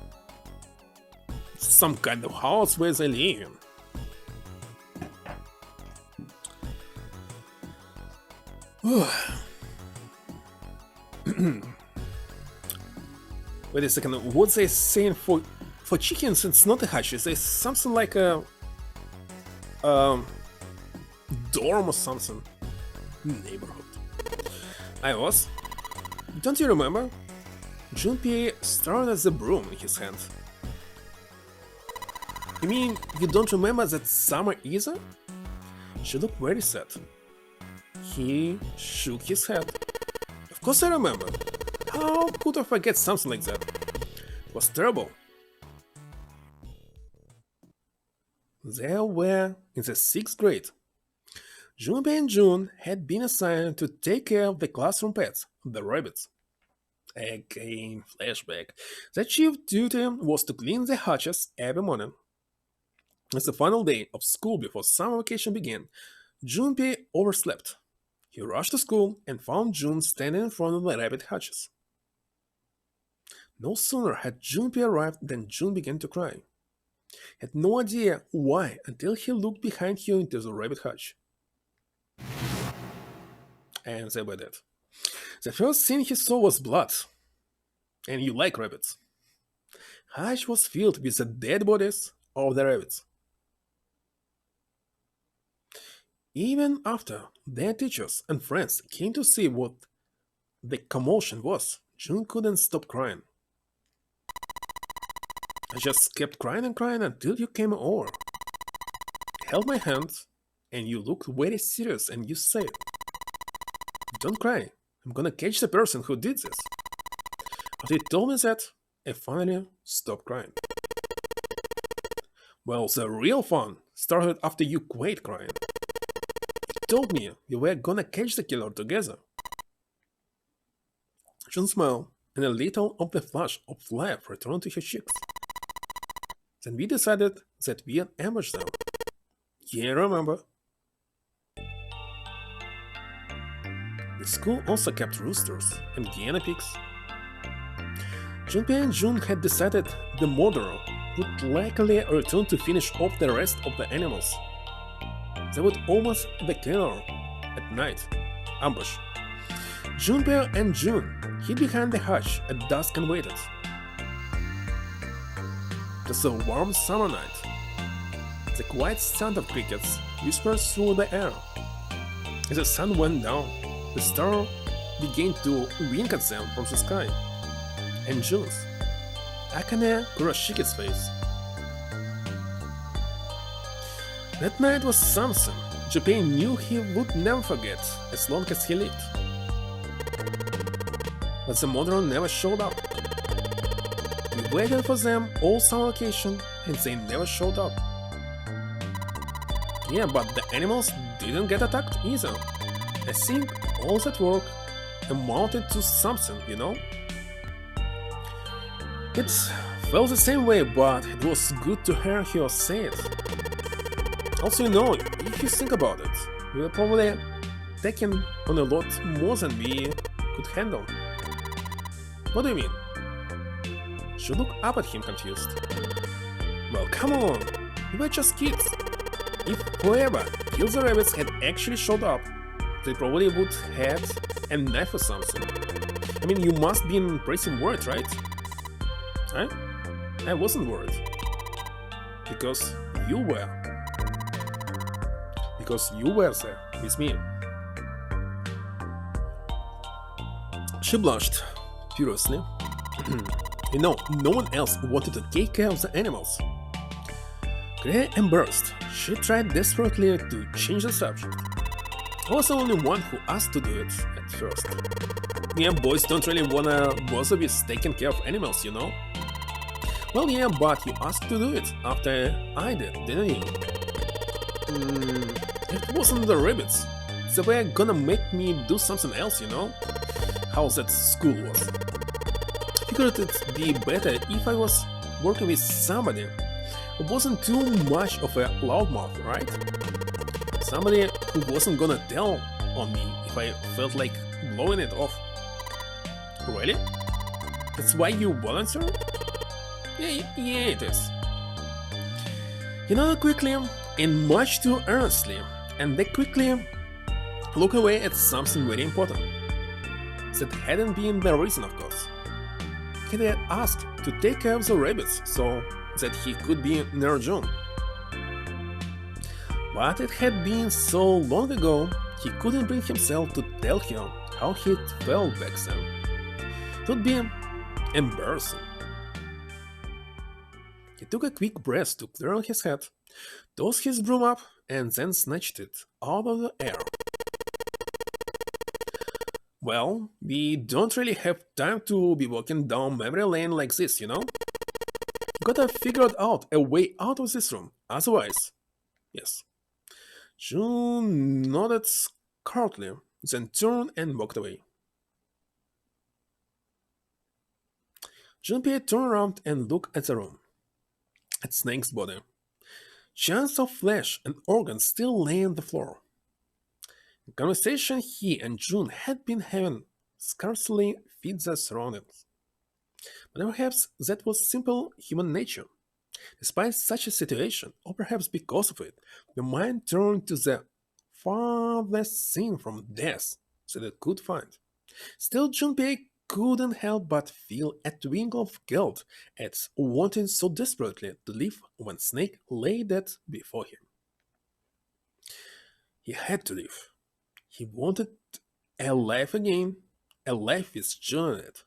Some kind of house where they live in. Wait a second, what's they saying for chickens? It's not a hutch, it's something like a dorm or something. Neighborhood. I was. Don't you remember? Junpei stared at the broom in his hand. You mean you don't remember that summer either? She looked very sad. He shook his head. Of course I remember. How could I forget something like that? It was terrible. They were in the 6th grade. Junpei and June had been assigned to take care of the classroom pets, the rabbits. Again, flashback. The chief duty was to clean the hutches every morning. As the final day of school before summer vacation began, Junpei overslept. He rushed to school and found June standing in front of the rabbit hutches. No sooner had Junpei arrived than June began to cry. He had no idea why until he looked behind her into the rabbit hutch. And they were dead. The first thing he saw was blood. And you like rabbits. Hutch was filled with the dead bodies of the rabbits. Even after their teachers and friends came to see what the commotion was, June couldn't stop crying. I just kept crying and crying until you came over. Held my hand, and you looked very serious and you said, "Don't cry, I'm gonna catch the person who did this." After you told me that, I finally stopped crying. Well, the real fun started after you quit crying. You told me you were gonna catch the killer together. June smiled, and a little of the flush of life returned to her cheeks. Then we decided that we'd ambush them. Yeah, remember? The school also kept roosters and guinea pigs. Junpei and June had decided the murderer would likely return to finish off the rest of the animals. They would almost the killer at night. Ambush. Junpei and June hid behind the hutch at dusk and waited. It was a warm summer night. The quiet sound of crickets whispered through the air. As the sun went down, the star began to wink at them from the sky. And June's Akane Kuroshiki's face. That night was something Junpei knew he would never forget as long as he lived. But the murderer never showed up. We waited for them all summer vacation and they never showed up. Yeah, but the animals didn't get attacked either. I think all that work amounted to something, you know? It felt the same way, but it was good to hear her say it. Also, you know, if you think about it, we were probably taking on a lot more than we could handle. What do you mean? She looked up at him confused. Well, come on, we were just kids. If whoever killed the rabbits had actually showed up, they probably would have a knife or something. I mean, you must be pretty worried, right? I wasn't worried. Because you were. Because you were there with me. She blushed furiously. You know, no one else wanted to take care of the animals. Grey embarrassed, she tried desperately to change the subject. I was the only one who asked to do it at first. Yeah, boys don't really wanna bother with taking care of animals, you know? Well, yeah, but you asked to do it after I did, didn't you? It wasn't the rabbits. They were gonna make me do something else, you know? How that school was. I figured it'd be better if I was working with somebody who wasn't too much of a loudmouth, right? Somebody who wasn't gonna tell on me if I felt like blowing it off. Really? That's why you volunteer? Yeah, it is. You know, quickly and much too earnestly, and they quickly look away at something very important. That hadn't been the reason, of course. He had asked to take care of the rabbits so that he could be near June. But it had been so long ago, he couldn't bring himself to tell her how he felt back then. It would be embarrassing. He took a quick breath to clear his head, tossed his broom up, and then snatched it out of the air. Well, we don't really have time to be walking down memory lane like this, you know? Gotta figure out a way out of this room, otherwise... Yes. June nodded scarcely, then turned and walked away. Junpei turned around and looked at the room. At Snake's body. Chunks of flesh and organs still lay on the floor. The conversation he and June had been having scarcely fit their surroundings. But perhaps that was simple human nature. Despite such a situation, or perhaps because of it, the mind turned to the farthest thing from death that it could find. Still, Junpei couldn't help but feel a twinkle of guilt at wanting so desperately to live when Snake lay dead before him. He had to live. He wanted a life again, a life with June in it.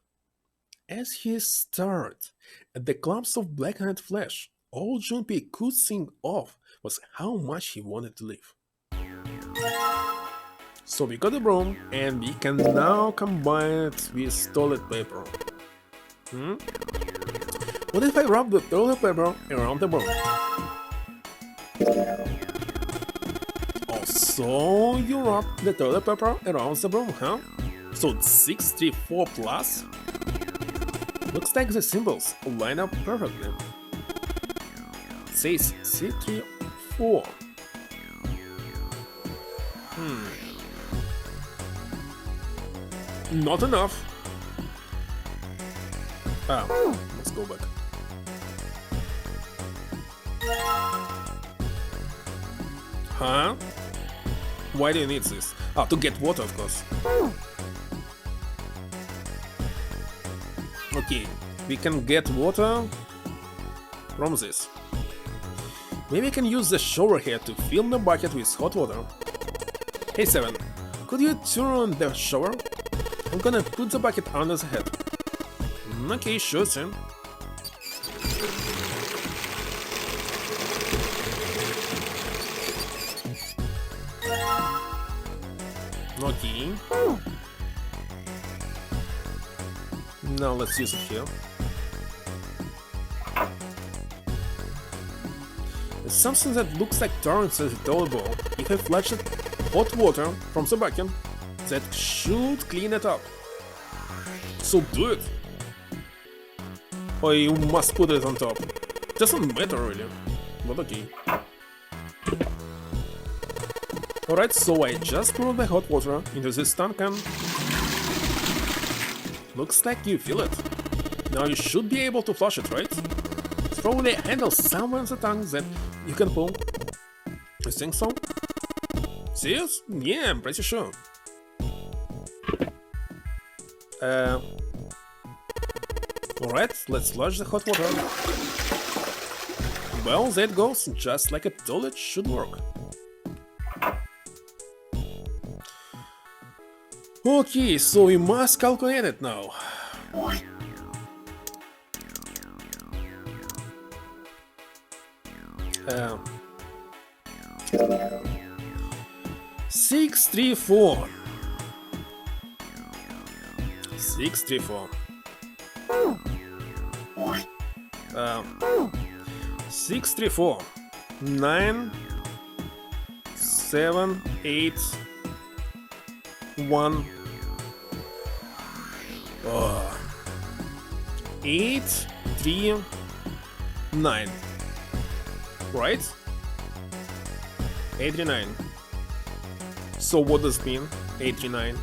As he stared at the clumps of blackened flesh, all Junpei could think of was how much he wanted to live. So we got the broom, and we can now combine it with toilet paper. What if I rub the toilet paper around the broom? Oh, so you rub the toilet paper around the broom, huh? So it's 634 plus? Looks like the symbols line up perfectly. It says 634. Not enough. Let's go back. Huh? Why do you need this? To get water, of course. Okay, we can get water from this. Maybe I can use the shower here to fill the bucket with hot water. Hey Seven, could you turn on the shower? I'm gonna put the bucket under the head. Okay, sure thing. Okay. Now let's use it here. It's something that looks like turns as a toilet bowl. If I flush it hot water from the bucket, that should clean it up. So do it. Or you must put it on top. Doesn't matter really, but okay. Alright, so I just poured the hot water into this tank and... Looks like you feel it. Now you should be able to flush it, right? It's probably a handle somewhere in the tank that you can pull. You think so? Serious? Yeah, I'm pretty sure. Alright, let's flush the hot water. Well, that goes just like a toilet should work. Okay, so we must calculate it now. Uh, 634. 634. 634. 9 7 8 1 8 3 9. Right? 89. So what does it mean? 89.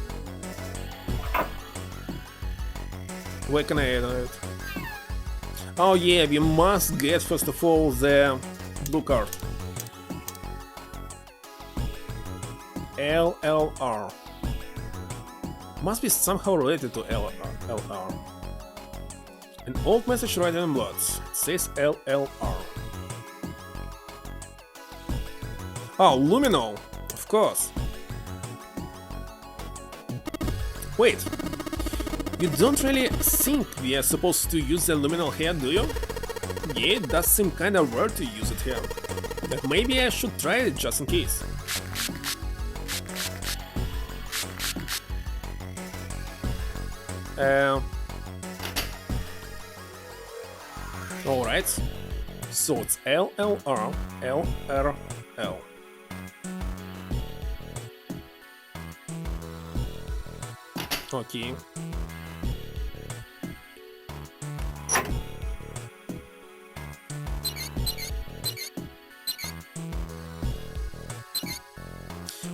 Where can I add it? Oh yeah, we must get first of all the blue card. LLR. Must be somehow related to LR. An old message written in blood. It says LLR. Oh, Luminol! Of course. Wait. You don't really think we are supposed to use the luminol here, do you? Yeah, it does seem kinda weird to use it here. But maybe I should try it just in case. Alright. So it's LLR, LRL. Okay.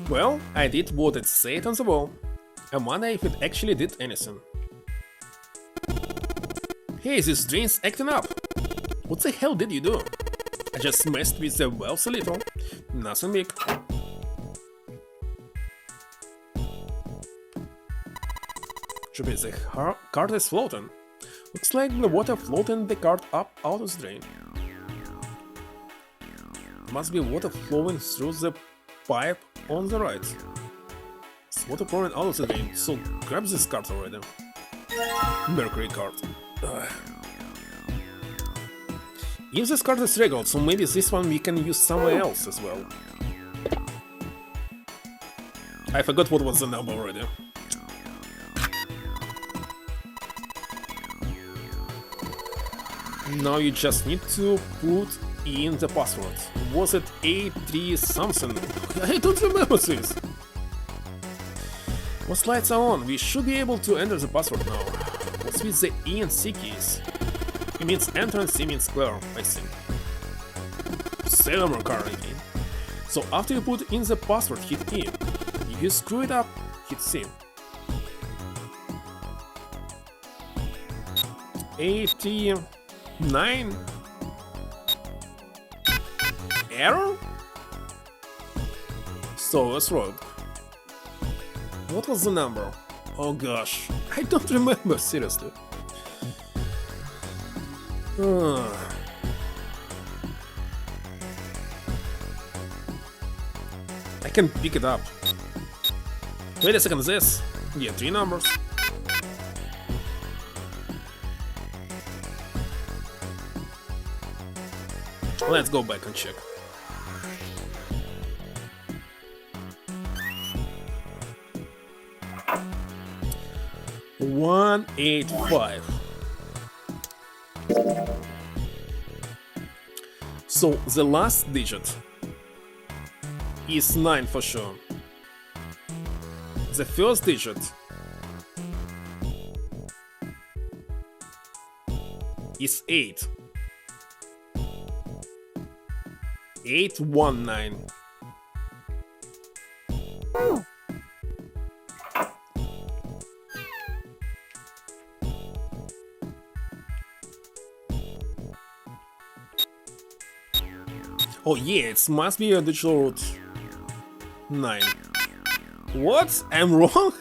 Well, I did what it said on the wall. I wonder if it actually did anything. Hey, this drain's acting up! What the hell did you do? I just messed with the valves a little. Nothing big. Should be the cart is floating. Looks like the water floating the cart up out of the drain. Must be water flowing through the pipe on the right. It's water pouring out of the drain, so grab this cart already. Mercury cart. Ugh. If this cart is regal, so maybe this one we can use somewhere else as well. I forgot what was the number already. Now you just need to put in the password. Was it A3 something? I don't remember this. Once lights are on, we should be able to enter the password now. What's with the E and C keys? It means enter and C means clear, I think. Silver card again. So after you put in the password, hit E. If you screw it up, hit C. 89 error? So that's right. What was the number? Oh gosh, I don't remember, seriously. I can pick it up. Wait a second, this? Yeah, 3 numbers. Let's go back and check. One, 8, 5. So the last digit is 9 for sure. The first digit is 8. 819. Oh yeah, it must be a digital root 9. What? I'm wrong?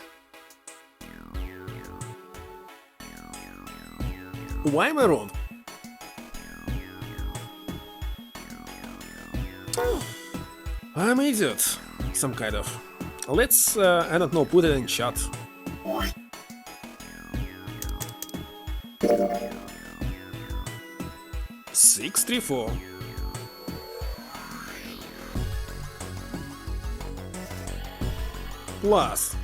Why am I wrong? I'm an idiot, some kind of. Let's, I don't know, put it in chat. Six, 3, 4. Plus.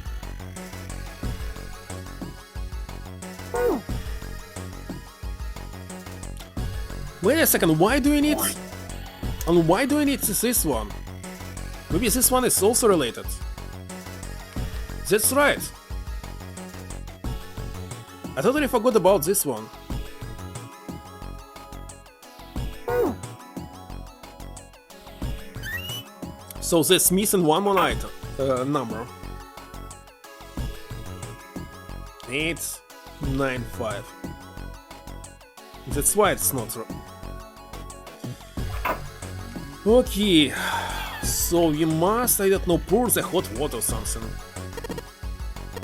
Wait a second, why do we need... And why do we need this one? Maybe this one is also related. That's right. I totally forgot about this one. So this missing one more item, number. 895. That's why it's not. Okay, So we must, I don't know, pour the hot water or something.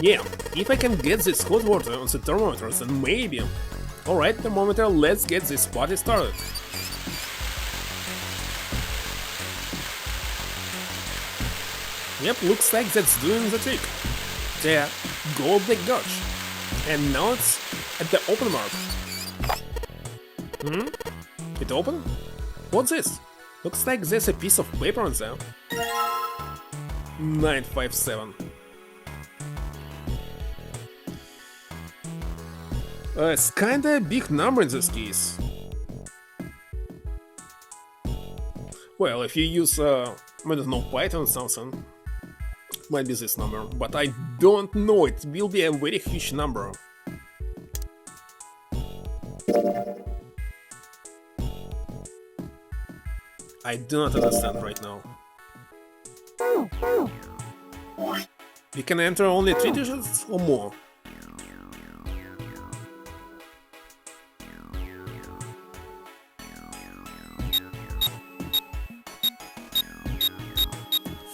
Yeah, if I can get this hot water on the thermometer, then maybe. Alright, thermometer, let's get this party started. Yep, looks like that's doing the trick. The gold black gauge. And now it's at the open mark. It open? What's this? Looks like there's a piece of paper on there. 957. It's kinda a big number in this case. Well, if you use, I don't know, Python or something, might be this number, but I don't know, it will be a very huge number. I do not understand right now. We can enter only 3 digits or more.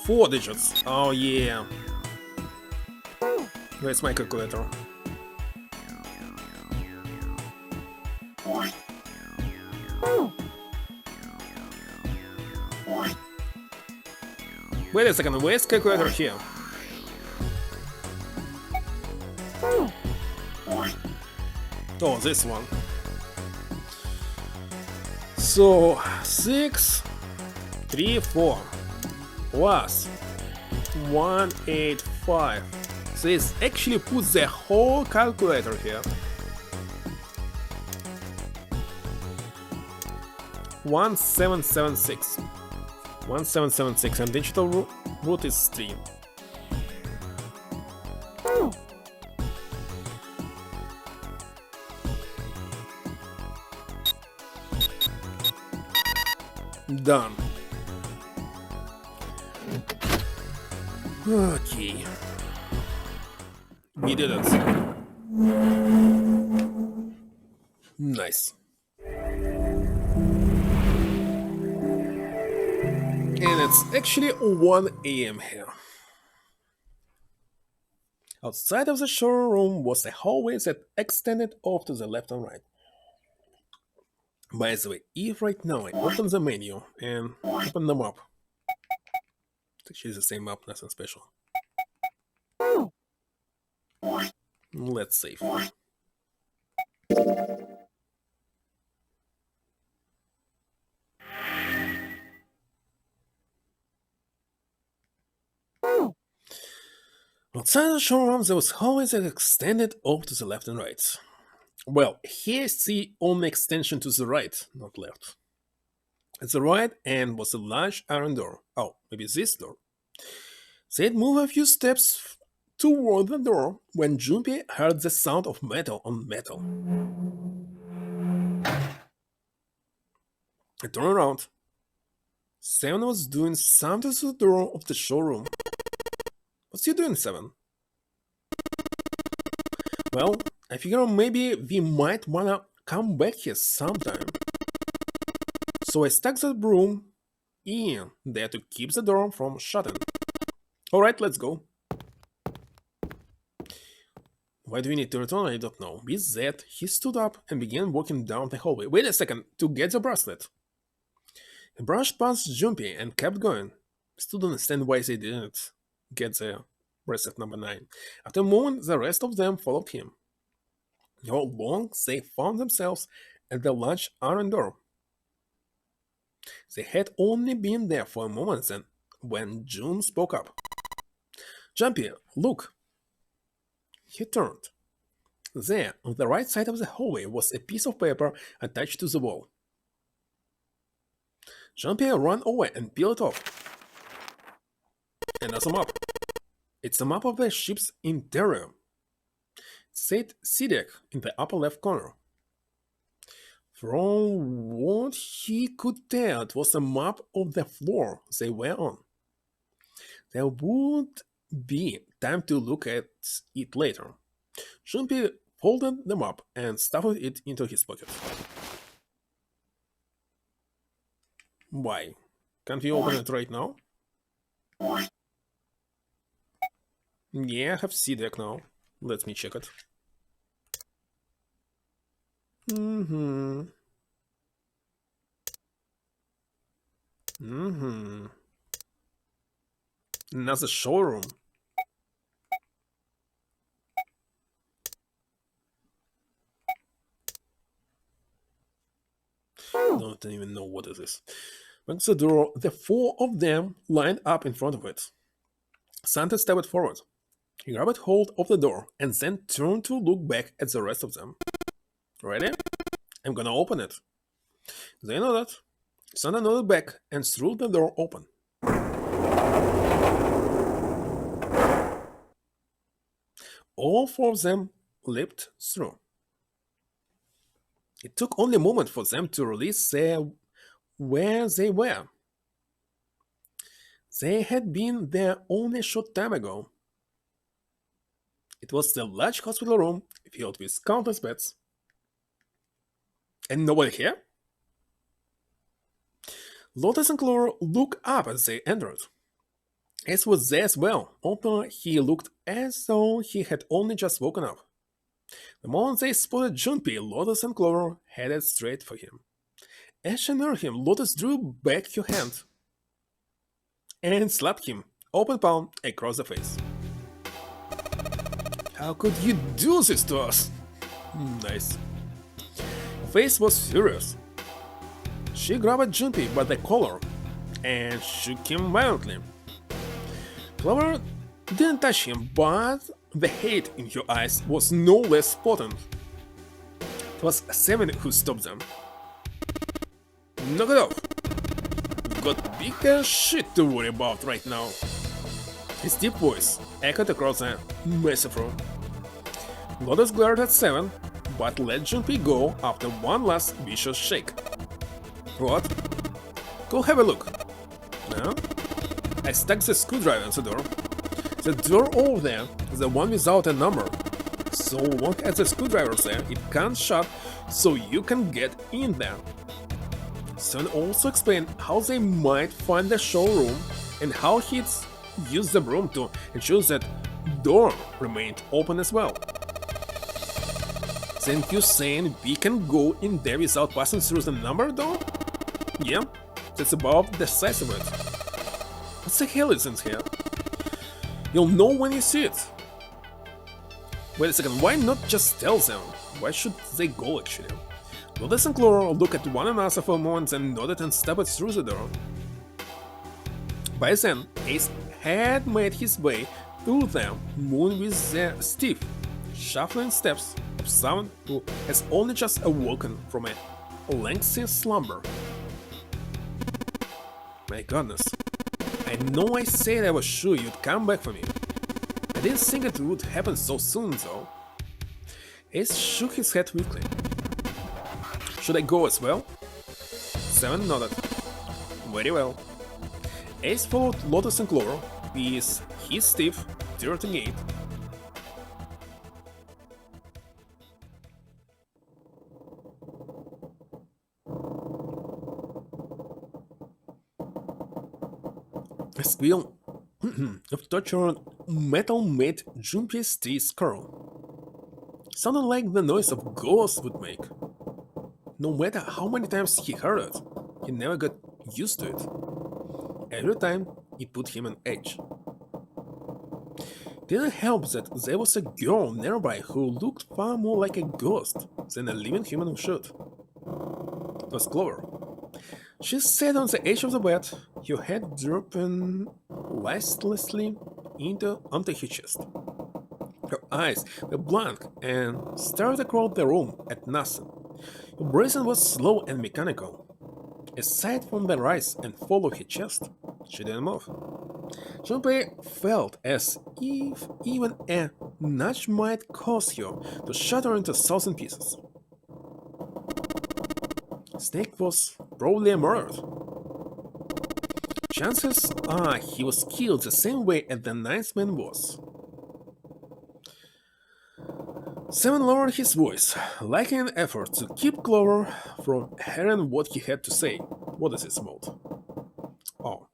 Four digits. Oh yeah. Where's my calculator? Wait a second, where's calculator here? Oh, this one. So 6, 3, 4 plus 185. So this actually puts the whole calculator here. 1776. 1776, and digital root is 3. Done. Okay. We did it. Nice. And it's actually 1 AM here. Outside of the showroom was a hallway that extended off to the left and right. By the way, if right now I open the menu and open the map, it's actually the same map, nothing special. Let's save. Outside the showroom, there was hallways that extended off to the left and right. Well, here's the only extension to the right, not left. At the right end was a large iron door. Oh, maybe this door. They'd move a few steps toward the door when Junpei heard the sound of metal on metal. I turned around. Seven was doing something to the door of the showroom. What's you doing, Seven? Well, I figure maybe we might wanna come back here sometime. So I stuck the broom in there to keep the door from shutting. Alright, let's go. Why do we need to return? I don't know. With that, he stood up and began walking down the hallway. Wait a second, to get the bracelet. He brushed past Junpei and kept going. Still don't understand why they didn't get the bracelet number 9. After a moment, the rest of them followed him. All along, they found themselves at the large iron door. They had only been there for a moment then, when June spoke up. Junpei, look! He turned. There, on the right side of the hallway, was a piece of paper attached to the wall. Junpei ran over and peeled it off. Another map. It's a map of the ship's interior. It said SEDEC in the upper left corner. From what he could tell, it was a map of the floor they were on. There would be time to look at it later. Junpei folded the map and stuffed it into his pocket. Why? Can't we open it right now? Yeah, I have C-Deck now. Let me check it. Mm-hmm. Mm-hmm. Another showroom. Don't even know what it is. But the door, the four of them lined up in front of it. Santa stepped forward. He grabbed hold of the door and then turned to look back at the rest of them. Ready? I'm gonna open it. They nodded. Santa nodded back and threw the door open. All four of them leaped through. It took only a moment for them to realize where they were. They had been there only a short time ago. It was the large hospital room filled with countless beds. And nobody here? Lotus and Clover looked up as they entered. Ace was there as well, although he looked as though he had only just woken up. The moment they spotted Junpei, Lotus and Clover headed straight for him. As she neared him, Lotus drew back her hand and slapped him, open palm, across the face. How could you do this to us? Nice. Her face was furious. She grabbed Junpei by the collar and shook him violently. Clover didn't touch him, but the hate in her eyes was no less potent. It was Seven who stopped them. Knock it off! We've got bigger shit to worry about right now. His deep voice echoed across the massive room. Lotus glared at Seven, but let Junpei go after one last vicious shake. What? Go have a look. No? I stuck the screwdriver in the door. The door over there is the one without a number. So long as the screwdriver's there, it can't shut, so you can get in there. Sun also explained how they might find the showroom and how he'd use the broom to ensure that door remained open as well. Then you saying we can go in there without passing through the number door? Yeah, that's about the size of it. What the hell is in here? You'll know when you see it. Wait a second, why not just tell them? Why should they go actually? Lotus and Clover looked at one another for a moment and nodded and stepped through the door. By then, Ace had made his way through them, moving with the stiff, shuffling steps of someone who has only just awoken from a lengthy slumber. My goodness. I know I said I was sure you'd come back for me. I didn't think it would happen so soon, though. Ace shook his head weakly. Should I go as well? Seven nodded. Very well. Ace followed Lotus and Clover with his stiff, dirty gait. A squeal of tortured metal made Junpei's teeth curl. Sounded like the noise a ghost would make. No matter how many times he heard it, he never got used to it. Every time, it put him on edge. It didn't help that there was a girl nearby who looked far more like a ghost than a living human should. It was Clover. She sat on the edge of the bed, her head drooping listlessly onto her chest. Her eyes were blank and stared across the room at nothing. Her breathing was slow and mechanical. Aside from the rise and fall of her chest, she didn't move. Junpei felt as if even a nudge might cause her to shatter into 1,000 pieces. Snake was probably a murderer. Chances are he was killed the same way as the ninth man was. Seven lowered his voice, like in an effort to keep Clover from hearing what he had to say. What is his mode? Oh.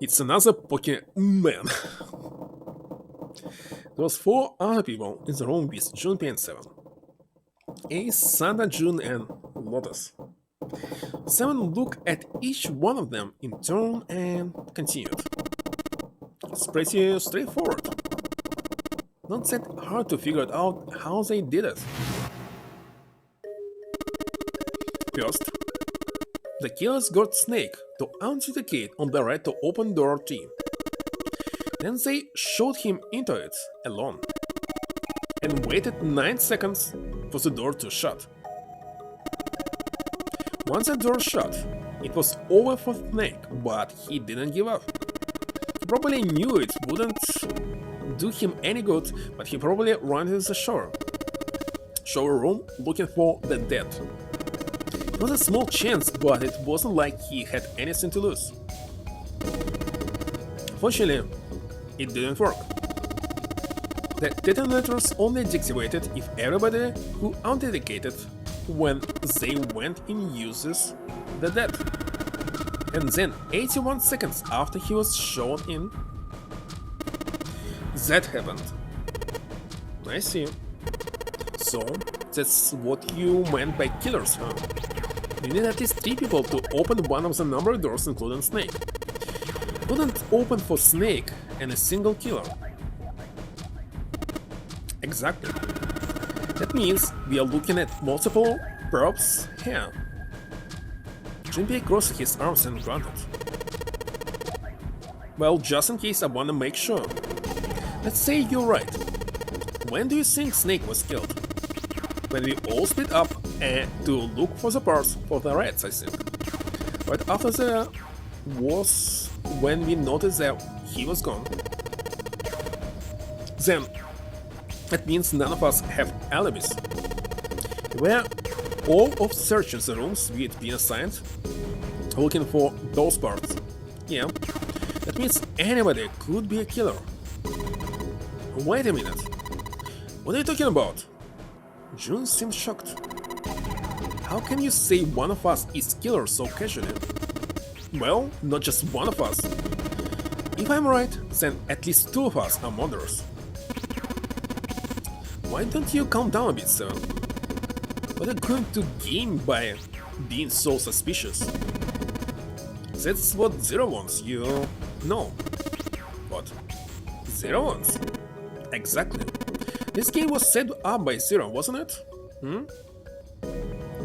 It's another Pokemon. There was 4 other people in the room with Junpei and Seven. Ace, Santa, June, and Lotus. Seven looked at each one of them in turn and continued. It's pretty straightforward. Not that hard to figure out how they did it. First, the killers got Snake to answer the gate on the right to open door T. Then they shot him into it alone and waited 9 seconds for the door to shut. Once the door shut, it was over for Snake, but he didn't give up. He probably knew it wouldn't do him any good, but he probably ran into the shower room looking for the dead. It was a small chance, but it wasn't like he had anything to lose. Fortunately, it didn't work. The detonators only deactivated if everybody who authenticated when they went in uses the dead. And then 81 seconds after he was shown in, that happened. I see. So, that's what you meant by killers, huh? You need at least 3 people to open one of the number of doors, including Snake. Couldn't open for Snake and a single killer. Exactly. That means we are looking at multiple props here. Junpei crossed his arms and grunted. Well, just in case I wanna make sure. Let's say you're right. When do you think Snake was killed? When we all split up to look for the parts for the rats, I think. Right after the was when we noticed that he was gone. Then, that means none of us have alibis. We're all of searching the rooms we had been assigned, looking for those parts. Yeah, that means anybody could be a killer. Wait a minute. What are you talking about? June seemed shocked. How can you say one of us is killer so casually? Well, not just one of us. If I'm right, then at least 2 of us are murderers. Why don't you calm down a bit, sir? What are you going to gain by being so suspicious? That's what Zero wants, you know. What? Zero wants? Exactly. This game was set up by Zero, wasn't it?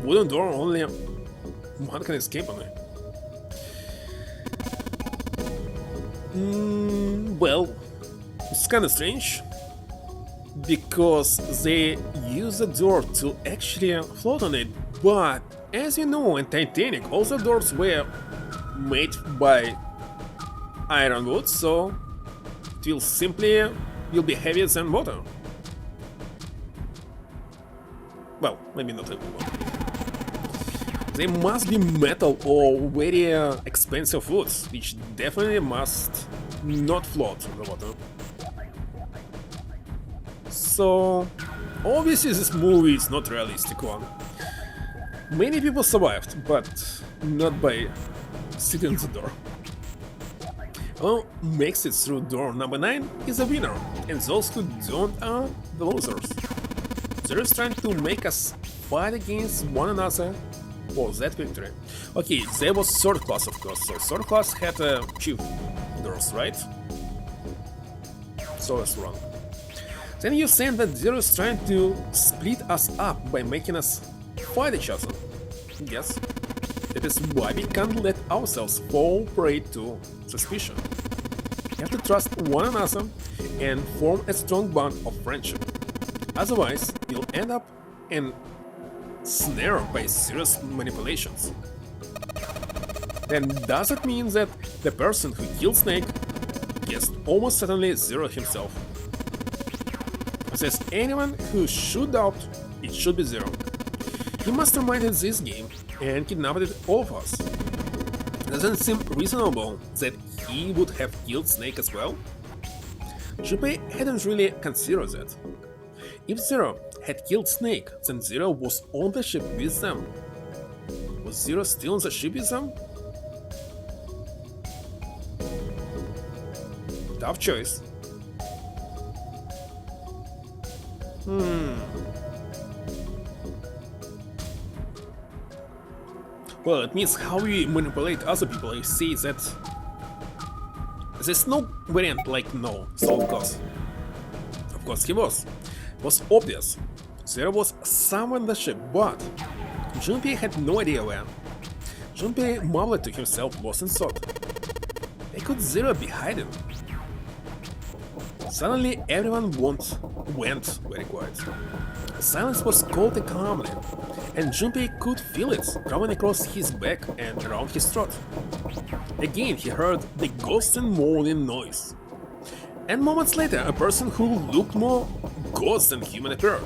Wooden door, only one can escape on it. Well, it's kinda strange. Because they use the door to actually float on it, but as you know, in Titanic, all the doors were made by iron wood, so it will be heavier than water. Well, maybe not everyone. They must be metal or very expensive woods, which definitely must not float on the water. So, obviously this movie is not a realistic one. Many people survived, but not by sitting in the door. Who makes it through door number 9 is a winner, and those who don't are the losers. They're trying to make us fight against one another for that victory. Okay, there was 3rd class, of course, so 3rd class had chief doors, right? So that's wrong. Then you're saying that Zero is trying to split us up by making us fight each other. Yes, that is why we can't let ourselves fall prey to suspicion. We have to trust one another and form a strong bond of friendship. Otherwise, you'll end up ensnared by serious manipulations. Then does it mean that the person who killed Snake guessed almost certainly Zero himself? If there's anyone who should doubt, it should be Zero. He masterminded this game and kidnapped all of us. Doesn't it seem reasonable that he would have killed Snake as well? Junpei hadn't really considered that. If Zero had killed Snake, then Zero was on the ship with them. Was Zero still on the ship with them? Tough choice. Well, it means how we manipulate other people. I see that there's no variant like no, so of course he was. It was obvious. There was someone on the ship, but Junpei had no idea where. Junpei marveled to himself, lost in thought. Where could Zero be hiding? Suddenly everyone went very quiet. The silence was cold and calming, and Junpei could feel it coming across his back and around his throat. Again he heard the ghost and moaning noise. And moments later a person who looked more ghost than human appeared.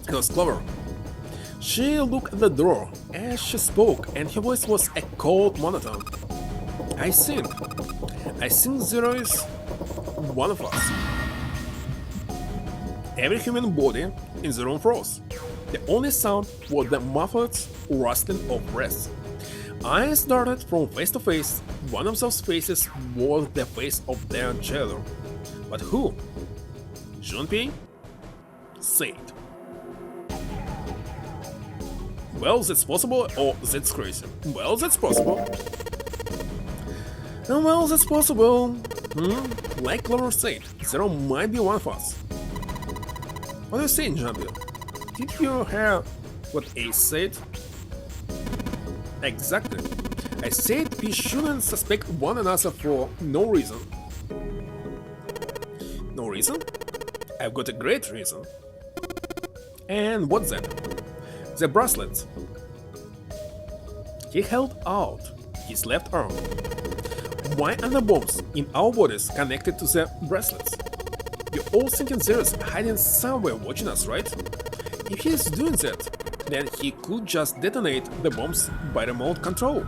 It was Clover. She looked at the door as she spoke, and her voice was a cold monotone. I think Zero is one of us. Every human body in the room froze. The only sound was the muffled rustling of breath. Eyes darted from face to face. One of those faces was the face of their jailer. But who? Junpei? Said. Well, that's possible, or that's crazy. Well, that's possible. Well, that's possible. Like Clover said, Zero might be one of us. What are you saying, Junpei? Did you hear what Ace said? Exactly. I said we shouldn't suspect one another for no reason. No reason? I've got a great reason. And what's that? The bracelets. He held out his left arm. Why are the bombs in our bodies connected to the bracelets? You're all thinking Zero's hiding somewhere watching us, right? If he's doing that, then he could just detonate the bombs by remote control.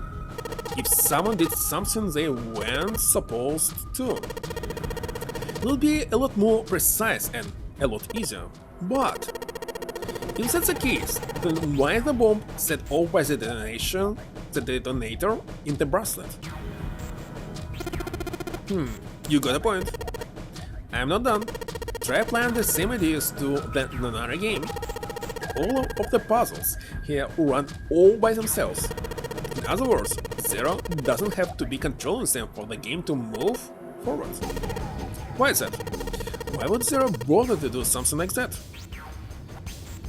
If someone did something they weren't supposed to. It will be a lot more precise and a lot easier. But if that's the case, then why the bomb set off by the detonator in the bracelet? You got a point. I'm not done. Try applying the same ideas to the Nanara game. All of the puzzles here run all by themselves. In other words, Zero doesn't have to be controlling them for the game to move forward. Why is that? Why would Zero bother to do something like that?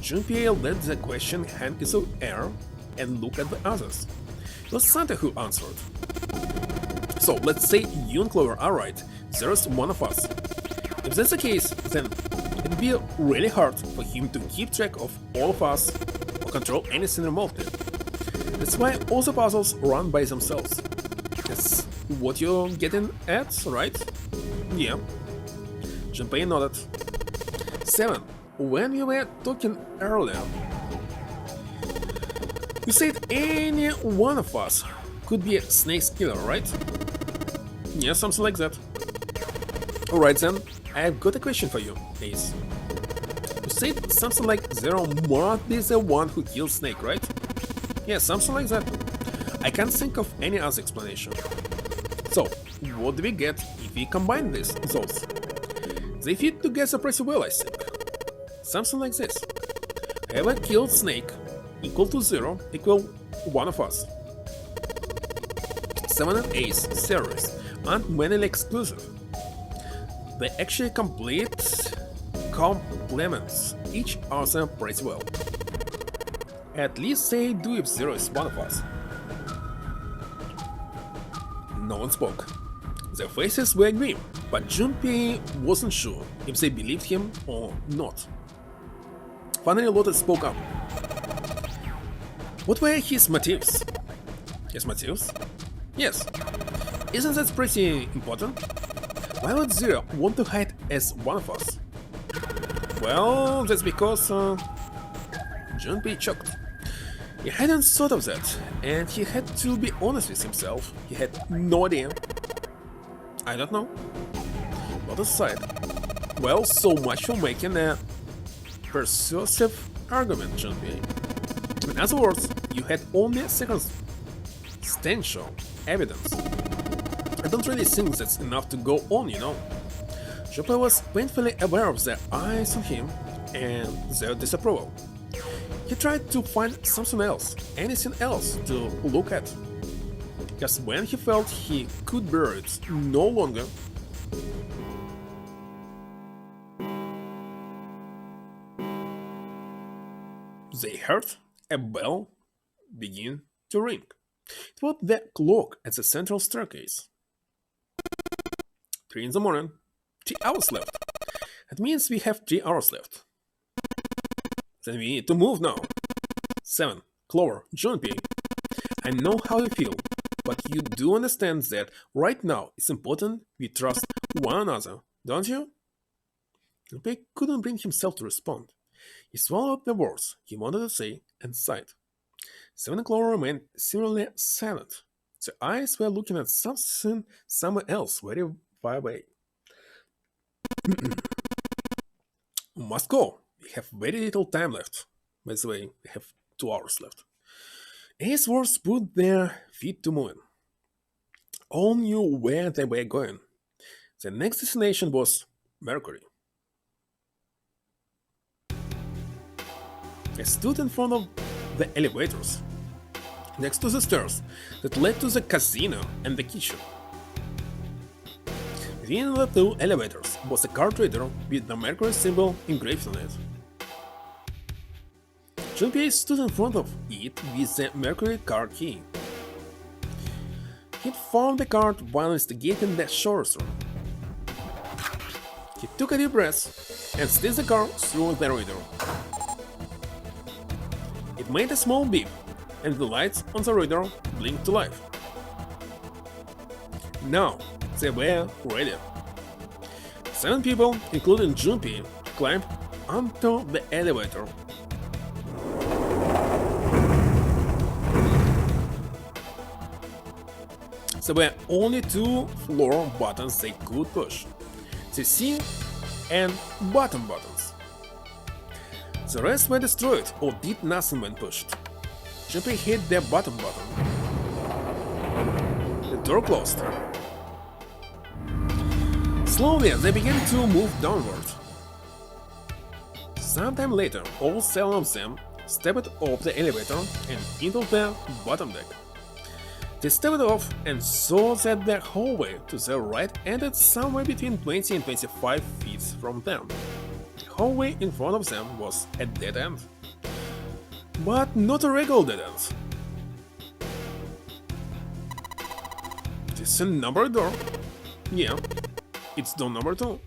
Junpei let the question hang in the air and look at the others. It was Santa who answered. So let's say you and Clover are right, Zero's one of us. If that's the case, then it'd be really hard for him to keep track of all of us or control anything remotely. That's why all the puzzles run by themselves. That's what you're getting at, right? Yeah. Junpei nodded. 7. When we were talking earlier, you said any one of us could be a Snake's killer, right? Yeah, something like that. Alright then, I've got a question for you, Ace. You said something like Zero might be the one who killed Snake, right? Yeah, something like that. I can't think of any other explanation. So, what do we get if we combine those? They fit together pretty well, I think. Something like this. Whoever killed Snake equal to Zero equal one of us. 7 and Ace theories aren't mainly exclusive. They actually complements each other pretty well. At least they do if Zero is one of us. No one spoke. Their faces were grim, but Junpei wasn't sure if they believed him or not. Finally Lotus spoke up. What were his motives? His motives? Yes. Isn't that pretty important? Why would Zero want to hide as one of us? Well, that's because Junpei choked. He hadn't thought of that, and he had to be honest with himself. He had no idea. I don't know. Lotus sighed. Well, so much for making a persuasive argument, Junpei. In other words, you had only circumstantial evidence. I don't really think that's enough to go on, you know. Junpei was painfully aware of their eyes on him and their disapproval. He tried to find something else, anything else to look at. Because when he felt he could bear it no longer, they heard a bell begin to ring. It was the clock at the central staircase. 3 in the morning. 3 hours left. That means we have 3 hours left. Then we need to move now. 7. Clover, Junpei. I know how you feel, but you do understand that right now it's important we trust one another, don't you? Junpei couldn't bring himself to respond. He swallowed the words he wanted to say and sighed. 7 and Clover remained similarly silent. Their eyes were looking at something somewhere else very far away. We must go. We have very little time left. By the way, we have 2 hours left. Ace words put their feet to moving. All knew where they were going. The next destination was Mercury. They stood in front of the elevators, next to the stairs that led to the casino and the kitchen. Within the 2 elevators was a card reader with the Mercury symbol engraved on it. Junpei stood in front of it with the Mercury card key. He found the card while investigating the showers room. He took a deep breath and slid the card through the reader. It made a small beep, and the lights on the reader blinked to life. Now they were ready. 7 people, including Junpei, climbed onto the elevator. There were only 2 floor buttons they could push: the C and bottom buttons. The rest were destroyed or did nothing when pushed. Junpei hit the bottom button. The door closed. Slowly, they began to move downward. Sometime later, all 7 of them stepped off the elevator and into the bottom deck. They stepped off and saw that the hallway to the right ended somewhere between 20 and 25 feet from them. The hallway in front of them was a dead end. But not a regular dead end. This is a numbered door. Yeah, it's door number 2.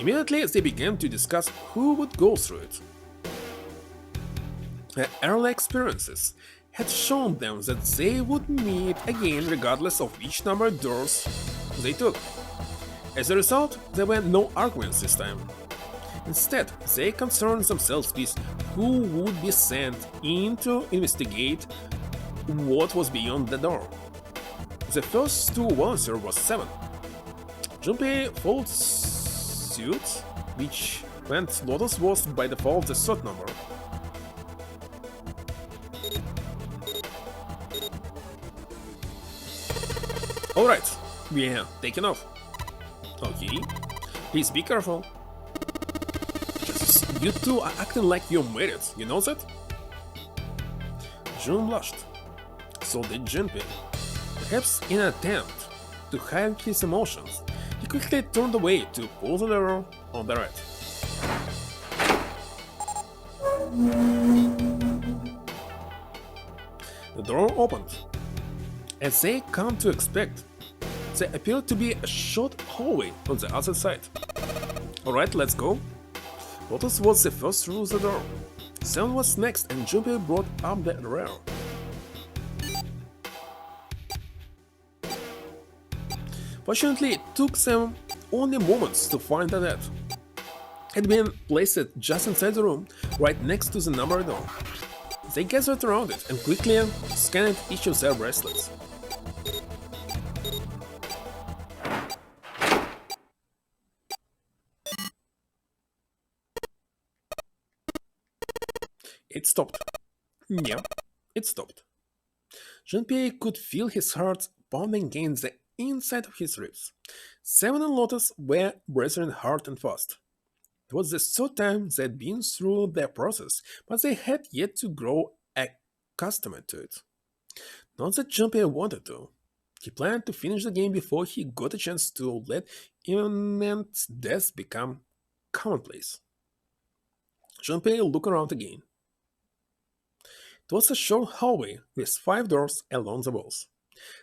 Immediately they began to discuss who would go through it. Their early experiences had shown them that they would meet again regardless of which numbered doors they took. As a result, there were no arguments this time. Instead, they concerned themselves with who would be sent in to investigate what was beyond the door. The first to volunteer was 7. Junpei followed suit, which meant Lotus was by default the 3rd number. Alright, we are taking off. Okay, please be careful. Jesus, you two are acting like you're married, you know that? Jun blushed. So did Junpei. Perhaps in an attempt to hide his emotions, he quickly turned away to pull the lever on the right. The door opened. As they come to expect, there appeared to be a short hallway on the other side. Alright, let's go. Lotus was the first through the door. 7 was next and Junpei brought up the rear. Fortunately, it took them only moments to find the net. It had been placed just inside the room, right next to the number door. They gathered around it and quickly scanned each of their bracelets. It stopped. Yeah, it stopped. Junpei could feel his heart pounding against the inside of his ribs. Seven and Lotus were bracing hard and fast. It was the third time they'd been through the process, but they had yet to grow accustomed to it. Not that Junpei wanted to. He planned to finish the game before he got a chance to let imminent death become commonplace. Junpei looked around again. It was a short hallway with 5 doors along the walls.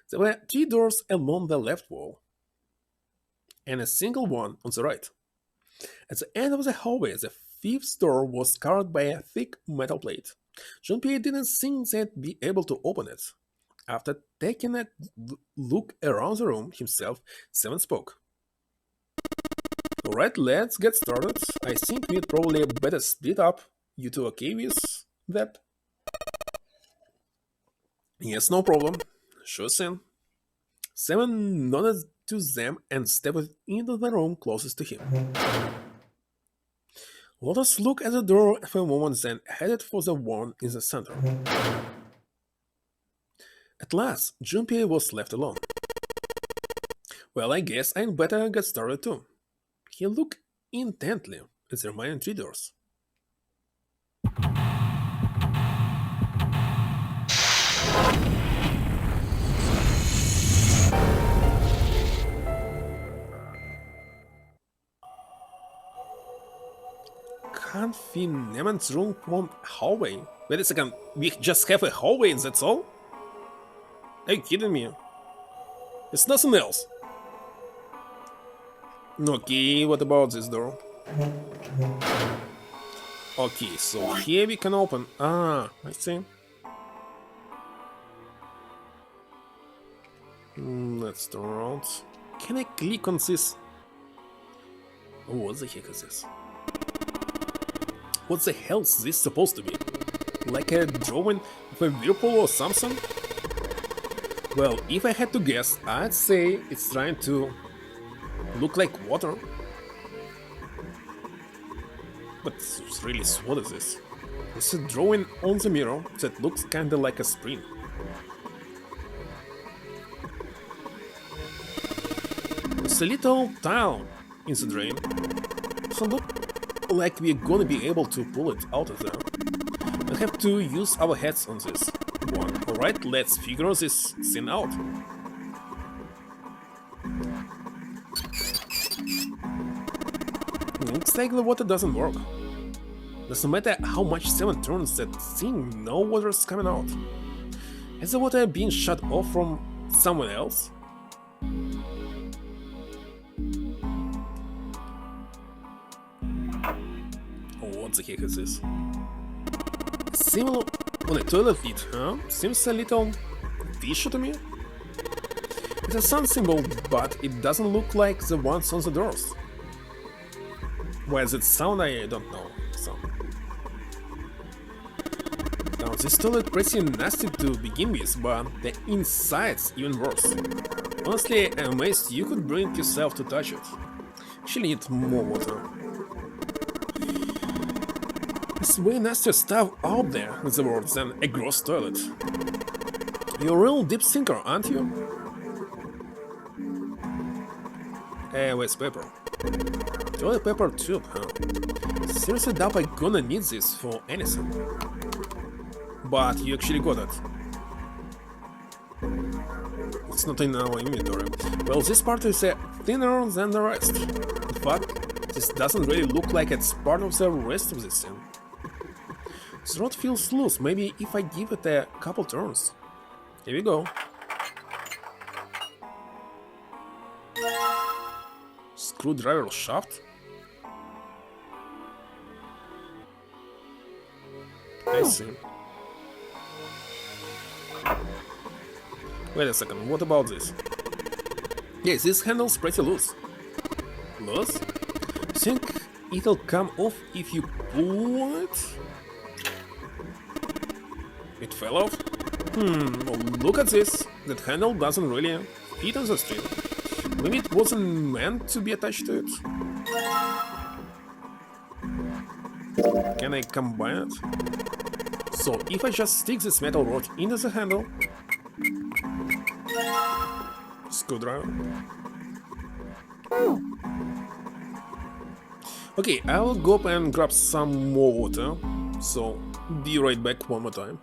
There were 3 doors along the left wall, and a single one on the right. At the end of the hallway, the fifth door was covered by a thick metal plate. Jean-Pierre didn't think they'd be able to open it. After taking a look around the room himself, Seven spoke. Alright, let's get started. I think we'd probably better split up. You two okay with that? Yes, no problem. Sure thing. Seven nodded to them and stepped into the room closest to him. Let us look at the door for a moment, then headed for the one in the center. At last, Junpei was left alone. Well, I guess I'd better get started too. He looked intently at the remaining 3 doors. Confinement room from hallway. Wait a second, we just have a hallway and that's all? Are you kidding me? It's nothing else. Okay, what about this door? Okay, so here we can open. Ah, I see. Let's turn around. Can I click on this? Oh, what the heck is this? What the hell is this supposed to be? Like a drawing of a whirlpool or something? Well, if I had to guess, I'd say it's trying to look like water. But really, what is this? It's a drawing on the mirror that looks kinda like a spring. It's a little tile in the drain. So look like we're gonna be able to pull it out of there. We'll have to use our heads on this one. Alright, let's figure this thing out. Looks like the water doesn't work. Doesn't matter how much Seven turns that thing, no water's coming out. Has the water been shut off from somewhere else? What the heck is this? Similar on a toilet lid, huh? Seems a little fishy to me. It's a sun symbol, but it doesn't look like the ones on the doors. Why does it sound? I don't know. So. Now this toilet pretty nasty to begin with, but the inside's even worse. Honestly, I'm amazed you could bring yourself to touch it. She'll need more water. There's way nastier stuff out there in the world than a gross toilet. You're a real deep thinker, aren't you? Where's paper? Toilet paper tube, huh? Seriously doubt I'm gonna need this for anything. But you actually got it. It's not in our inventory. Well, this part is thinner than the rest. In fact, this doesn't really look like it's part of the rest of this thing. This rod feels loose, maybe if I give it a couple turns. Here we go. Screwdriver shaft? I see. Wait a second, what about this? Yes, this handle's pretty loose. Loose? Think it'll come off if you pull it? It fell off? Well, look at this. That handle doesn't really fit on the string. Maybe it wasn't meant to be attached to it. Can I combine it? So if I just stick this metal rod into the handle, Screwdriver. Okay, I'll go up and grab some more water, so be right back one more time.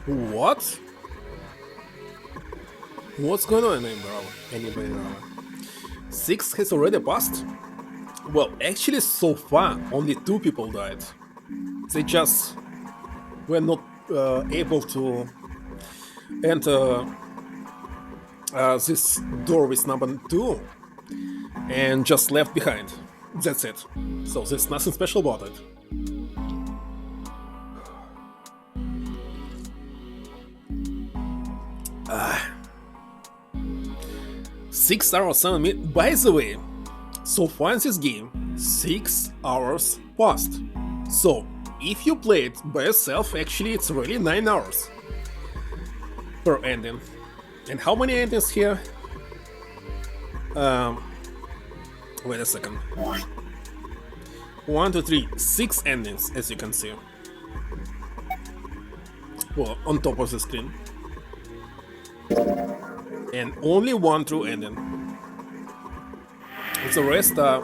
What? What's going on, anybody? 6 has already passed? Well, actually, so far, only 2 people died. They just were not able to enter this door with number 2 and just left behind. That's it. So there's nothing special about it. Ah. 6 hours, 7 minutes. By the way, so far in this game, 6 hours passed. So, if you play it by yourself, actually it's really 9 hours per ending. And how many endings here? Wait a second. 1, 2, 3, 6 endings, as you can see. Well, on top of the screen. And only one true ending. The rest are...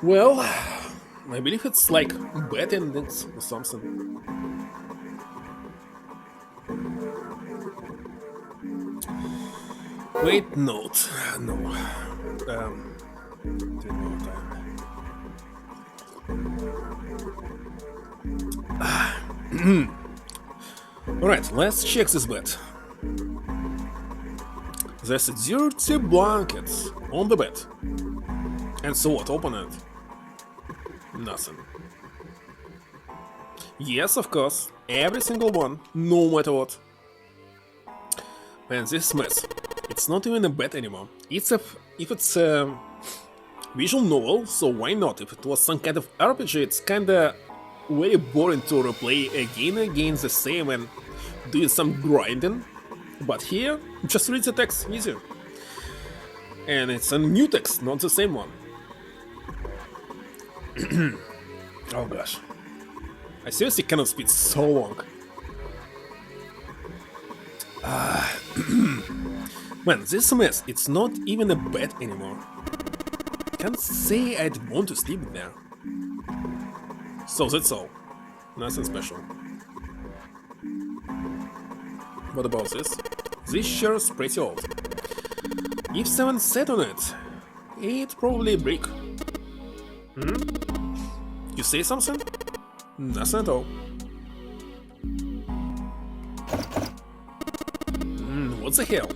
well, I believe it's like bad endings or something. Wait, note. No. Alright, let's check this bed. There's a dirty blanket on the bed. And so what? Open it. Nothing. Yes, of course. Every single one, no matter what. Man, this mess. It's not even a bed anymore. If it's a visual novel, so why not? If it was some kind of RPG, it's kinda very boring to replay again and again the same and doing some grinding. But here, just read the text, easier. And it's a new text, not the same one. Oh gosh. I seriously cannot speak so long. Man, this mess, it's not even a bed anymore. Can't say I'd want to sleep there. So that's all. Nothing special. What about this? This chair's pretty old. If someone sat on it, it'd probably break. You say something? Nothing at all. What the hell?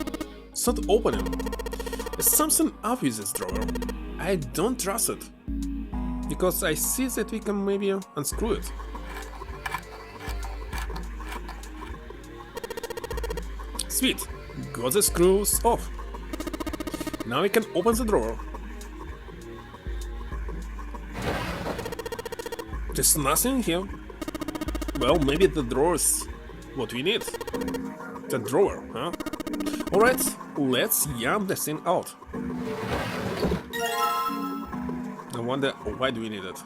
It's not opening. There's something up with this drawer. I don't trust it. Because I see that we can maybe unscrew it. Sweet, got the screws off. Now we can open the drawer. There's nothing here. Well, maybe the drawer is what we need. The drawer, huh? Alright, let's yam the thing out. I wonder why do we need it?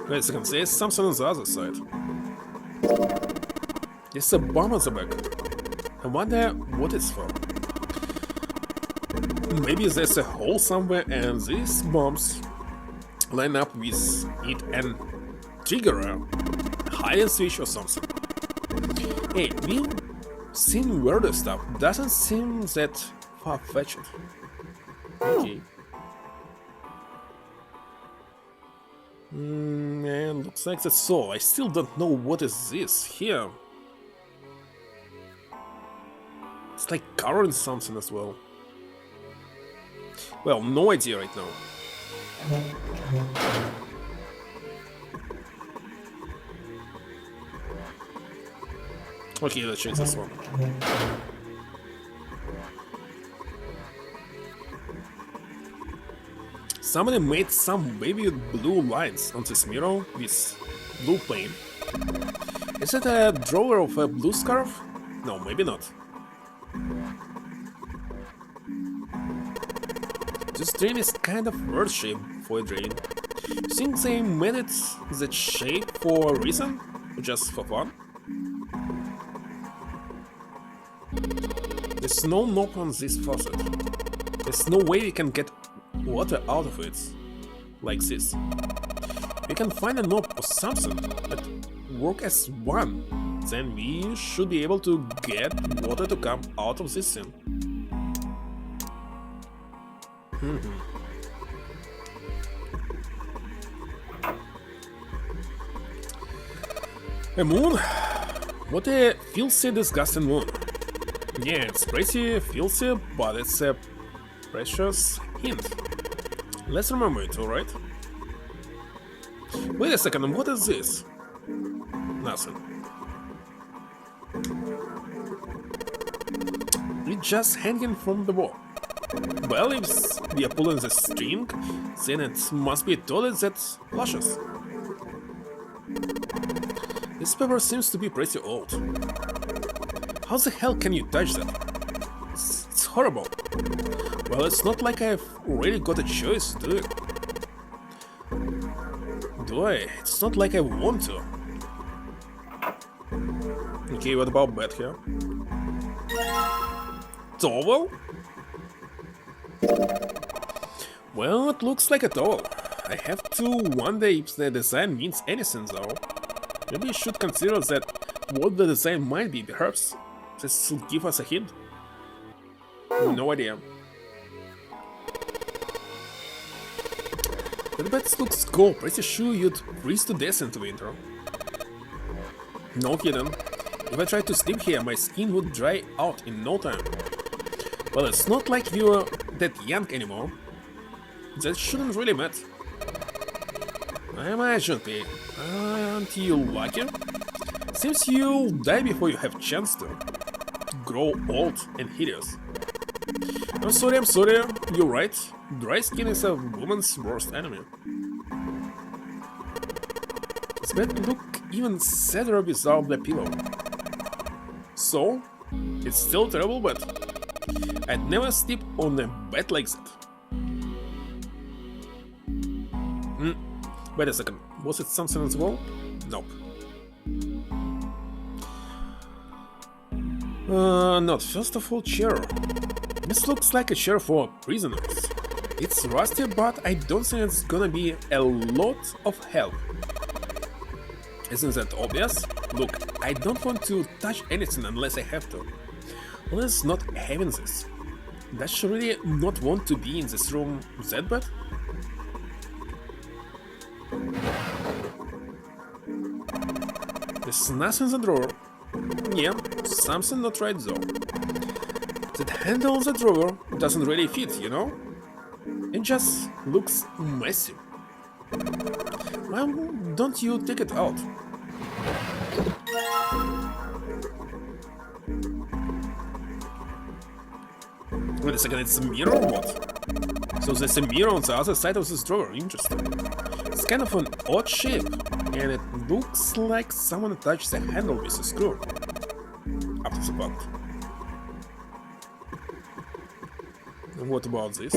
Wait a second, there's something on the other side. There's a bomb on the back. I wonder what it's for. Maybe there's a hole somewhere and these bombs line up with it and trigger a hiding switch or something. Hey, we've seen weirder stuff. Doesn't seem that far-fetched. Okay. And looks like that's all. I still don't know what is this here. It's like covering something as well. Well, no idea right now. Okay, let's change this one. Somebody made some baby blue lines on this mirror with blue paint. Is it a drawer of a blue scarf? No, maybe not. This drain is kind of weird shape for a drain. You think they made it that shape for a reason? Or just for fun? There's no knob on this faucet. There's no way we can get water out of it like this. We can find a knob or something that work as one. Then we should be able to get water to come out of this thing. A moon? What a filthy, disgusting moon. Yeah, it's pretty filthy, but it's a precious hint. Let's remember it, alright? Wait a second, what is this? Nothing. It's just hanging from the wall. Well, if we are pulling the string, then it must be a toilet that flushes. This paper seems to be pretty old. How the hell can you touch that? It's horrible. Well, it's not like I've really got a choice, do it? Do I? It's not like I want to. Okay, what about bed here? Towel? Well, it looks like a towel. I have to wonder if the design means anything though. Maybe you should consider that what the design might be, perhaps. This will give us a hint. No idea. The bed looks cool, pretty sure you'd freeze to death in winter. No kidding. If I tried to sleep here, my skin would dry out in no time. Well, it's not like you're that young anymore. That shouldn't really matter. I imagine, aren't you lucky? Seems you'll die before you have chance to grow old and hideous. I'm sorry, you're right. Dry skin is a woman's worst enemy. This bed look even sadder without the pillow. So, it's still terrible, but I'd never sleep on a bed like that. Wait a second, was it something as well? Nope. Not first of all, chair. This looks like a chair for prisoners. It's rusty, but I don't think it's gonna be a lot of help. Isn't that obvious? Look, I don't want to touch anything unless I have to. Well, it's not having this. Does she really not want to be in this room that bad? There's nothing in the drawer. Yeah, something not right though. That handle on the drawer doesn't really fit, you know? It just looks messy. Why don't you take it out? Wait a second, it's a mirror or what? So there's a mirror on the other side of this drawer, interesting. It's kind of an odd shape, and it looks like someone touched the handle with a screw. Up to the button. And what about this?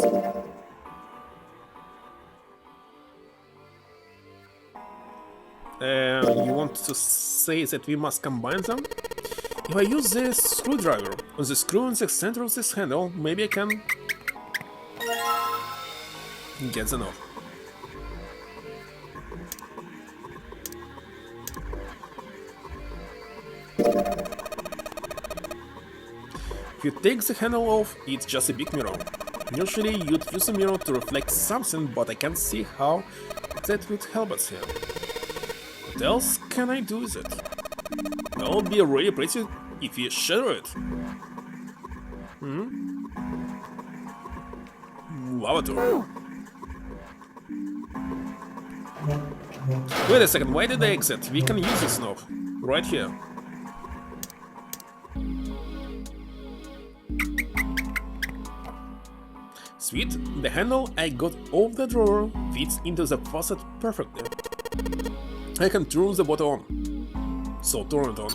You want to say that we must combine them? If I use this screwdriver on the screw in the center of this handle, maybe I can get them off. If you take the handle off, it's just a big mirror. Usually you'd use a mirror to reflect something, but I can't see how that would help us here. What else can I do with it? That would be really pretty if you shatter it. Lavatory. Wait a second, why did I exit? We can use this knob. Right here. Sweet, the handle I got off the drawer fits into the faucet perfectly. I can turn the water on. So turn it on.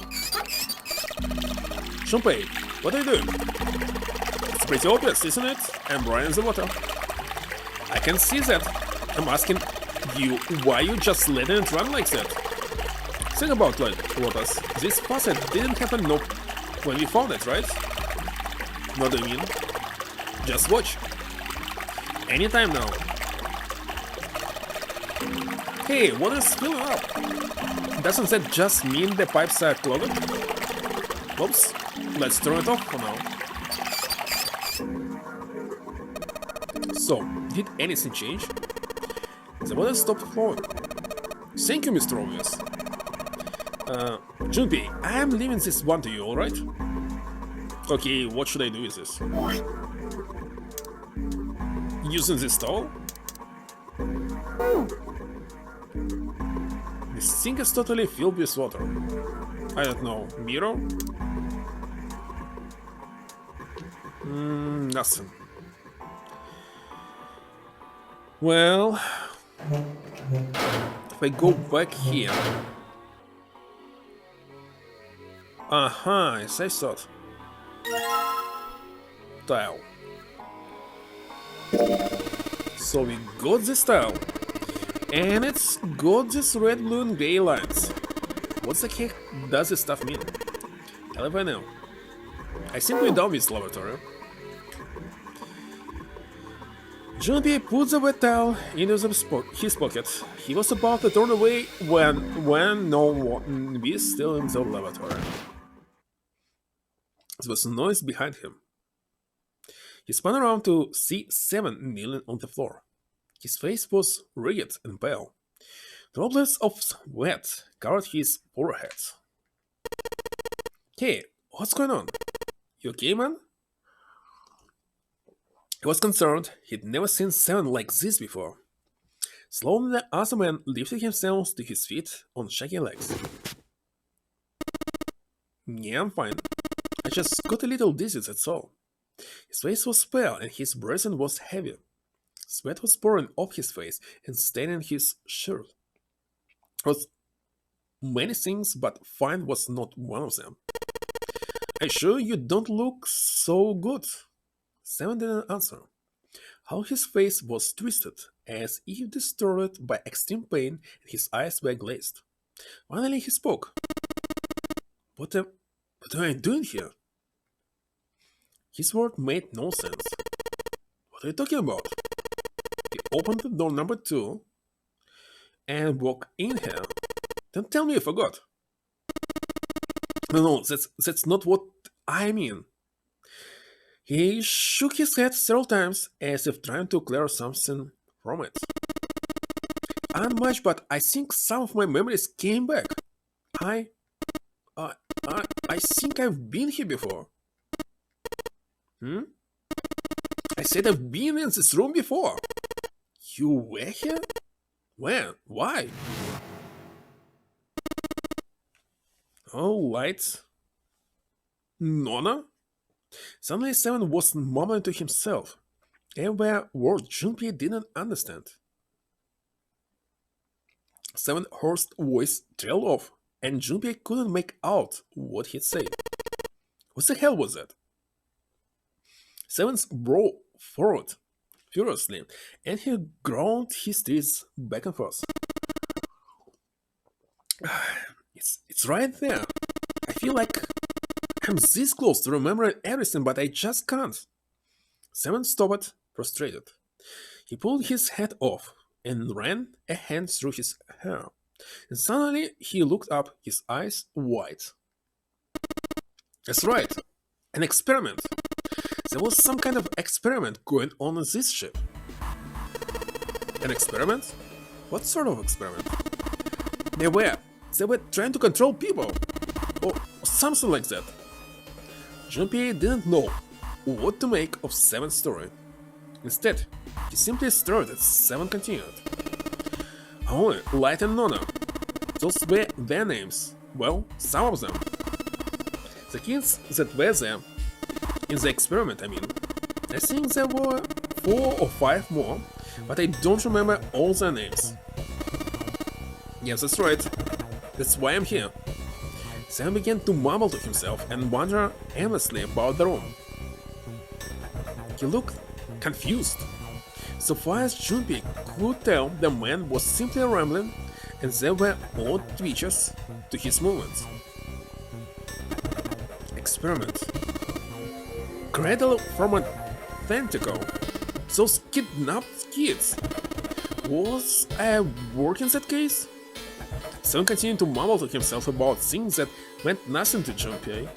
Shumpei, what are you doing? It's pretty obvious, isn't it? I'm running the water. I can see that. I'm asking you why you just letting it run like that. Think about like waters. This faucet didn't have a knob when we found it, right? What do you mean? Just watch. Anytime now. Hey, water is filling up. Doesn't that just mean the pipes are clogged? Oops, let's turn it off for now. So, did anything change? The water stopped flowing. Thank you, Mr. Obvious. Junpei, I am leaving this one to you, alright? Okay, what should I do with this? Using this towel? This sink is totally filled with water. I don't know, mirror? Nothing. Well, if I go back here, Aha, as I thought. Tile. So we got this tile. And it's got these red, blue, and gray lines. What the heck does this stuff mean? Hell if I know. I simply done this laboratory. Junpei put the wet towel into his pocket. He was about to turn away when no one was still in the laboratory. There was noise behind him. He spun around to see Seven kneeling on the floor. His face was rigid and pale. Droplets of sweat covered his forehead. Hey, what's going on? You okay, man? He was concerned. He'd never seen Seven like this before. Slowly, the other man lifted himself to his feet on shaky legs. Yeah, I'm fine. I just got a little dizzy, that's all. His face was pale and his breathing was heavy. Sweat was pouring off his face and staining his shirt. It was many things, but fine was not one of them. I'm sure you don't look so good. Seven didn't answer. How his face was twisted, as if distorted by extreme pain, and his eyes were glazed. Finally he spoke. What am I doing here? His word made no sense. What are you talking about? He opened the door number 2 and walked in here. Don't tell me you forgot. No, that's not what I mean. He shook his head several times as if trying to clear something from it. Not much, but I think some of my memories came back. I think I've been here before. I said I've been in this room before. You were here? When? Why? Oh, lights. Nona? Suddenly Seven was mumbling to himself. Everywhere word Junpei didn't understand. Seven's hoarse voice trailed off, and Junpei couldn't make out what he'd said. What the hell was that? Seven's brow furrowed furiously, and he ground his teeth back and forth. It's right there. I feel like I'm this close to remembering everything, but I just can't. Seven stopped, frustrated. He pulled his hat off and ran a hand through his hair. And suddenly he looked up, his eyes wide. That's right, an experiment. There was some kind of experiment going on this ship. An experiment? What sort of experiment? They were trying to control people, or something like that. Junpei didn't know what to make of Seven's story. Instead, he simply stared as Seven continued. Only Light and Nona. Those were their names. Well, some of them. The kids that were there, in the experiment, I mean. I think there were 4 or 5 more, but I don't remember all their names. Yes, that's right. That's why I'm here. Sam began to mumble to himself and wonder aimlessly about the room. He looked confused. So far as Junpei could tell, the man was simply rambling, and there were odd twitches to his movements. Experiment. Cradle from a tentacle. Those kidnapped kids. Was I working in that case? Seven continued to mumble to himself about things that meant nothing to Junpei.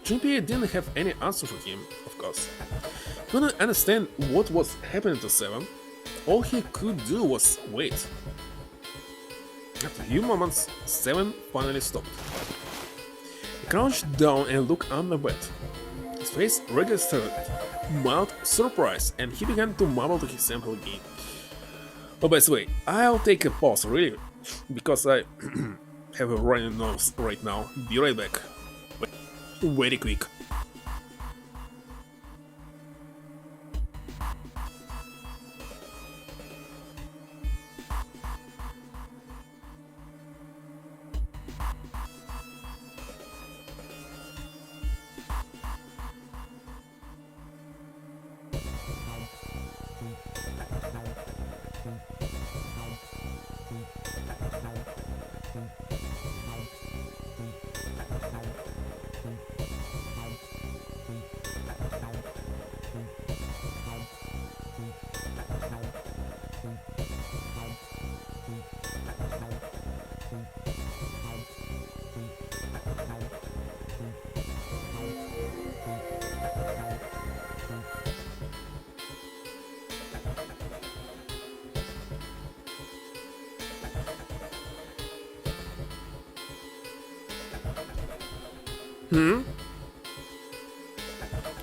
Junpei didn't have any answer for him, of course. He couldn't understand what was happening to Seven. All he could do was wait. After a few moments, Seven finally stopped. He crouched down and looked under the bed. His face registered mild surprise, and he began to mumble to himself again. Oh, by the way, I'll take a pause, really, because I have a running nose right now. Be right back. Very quick.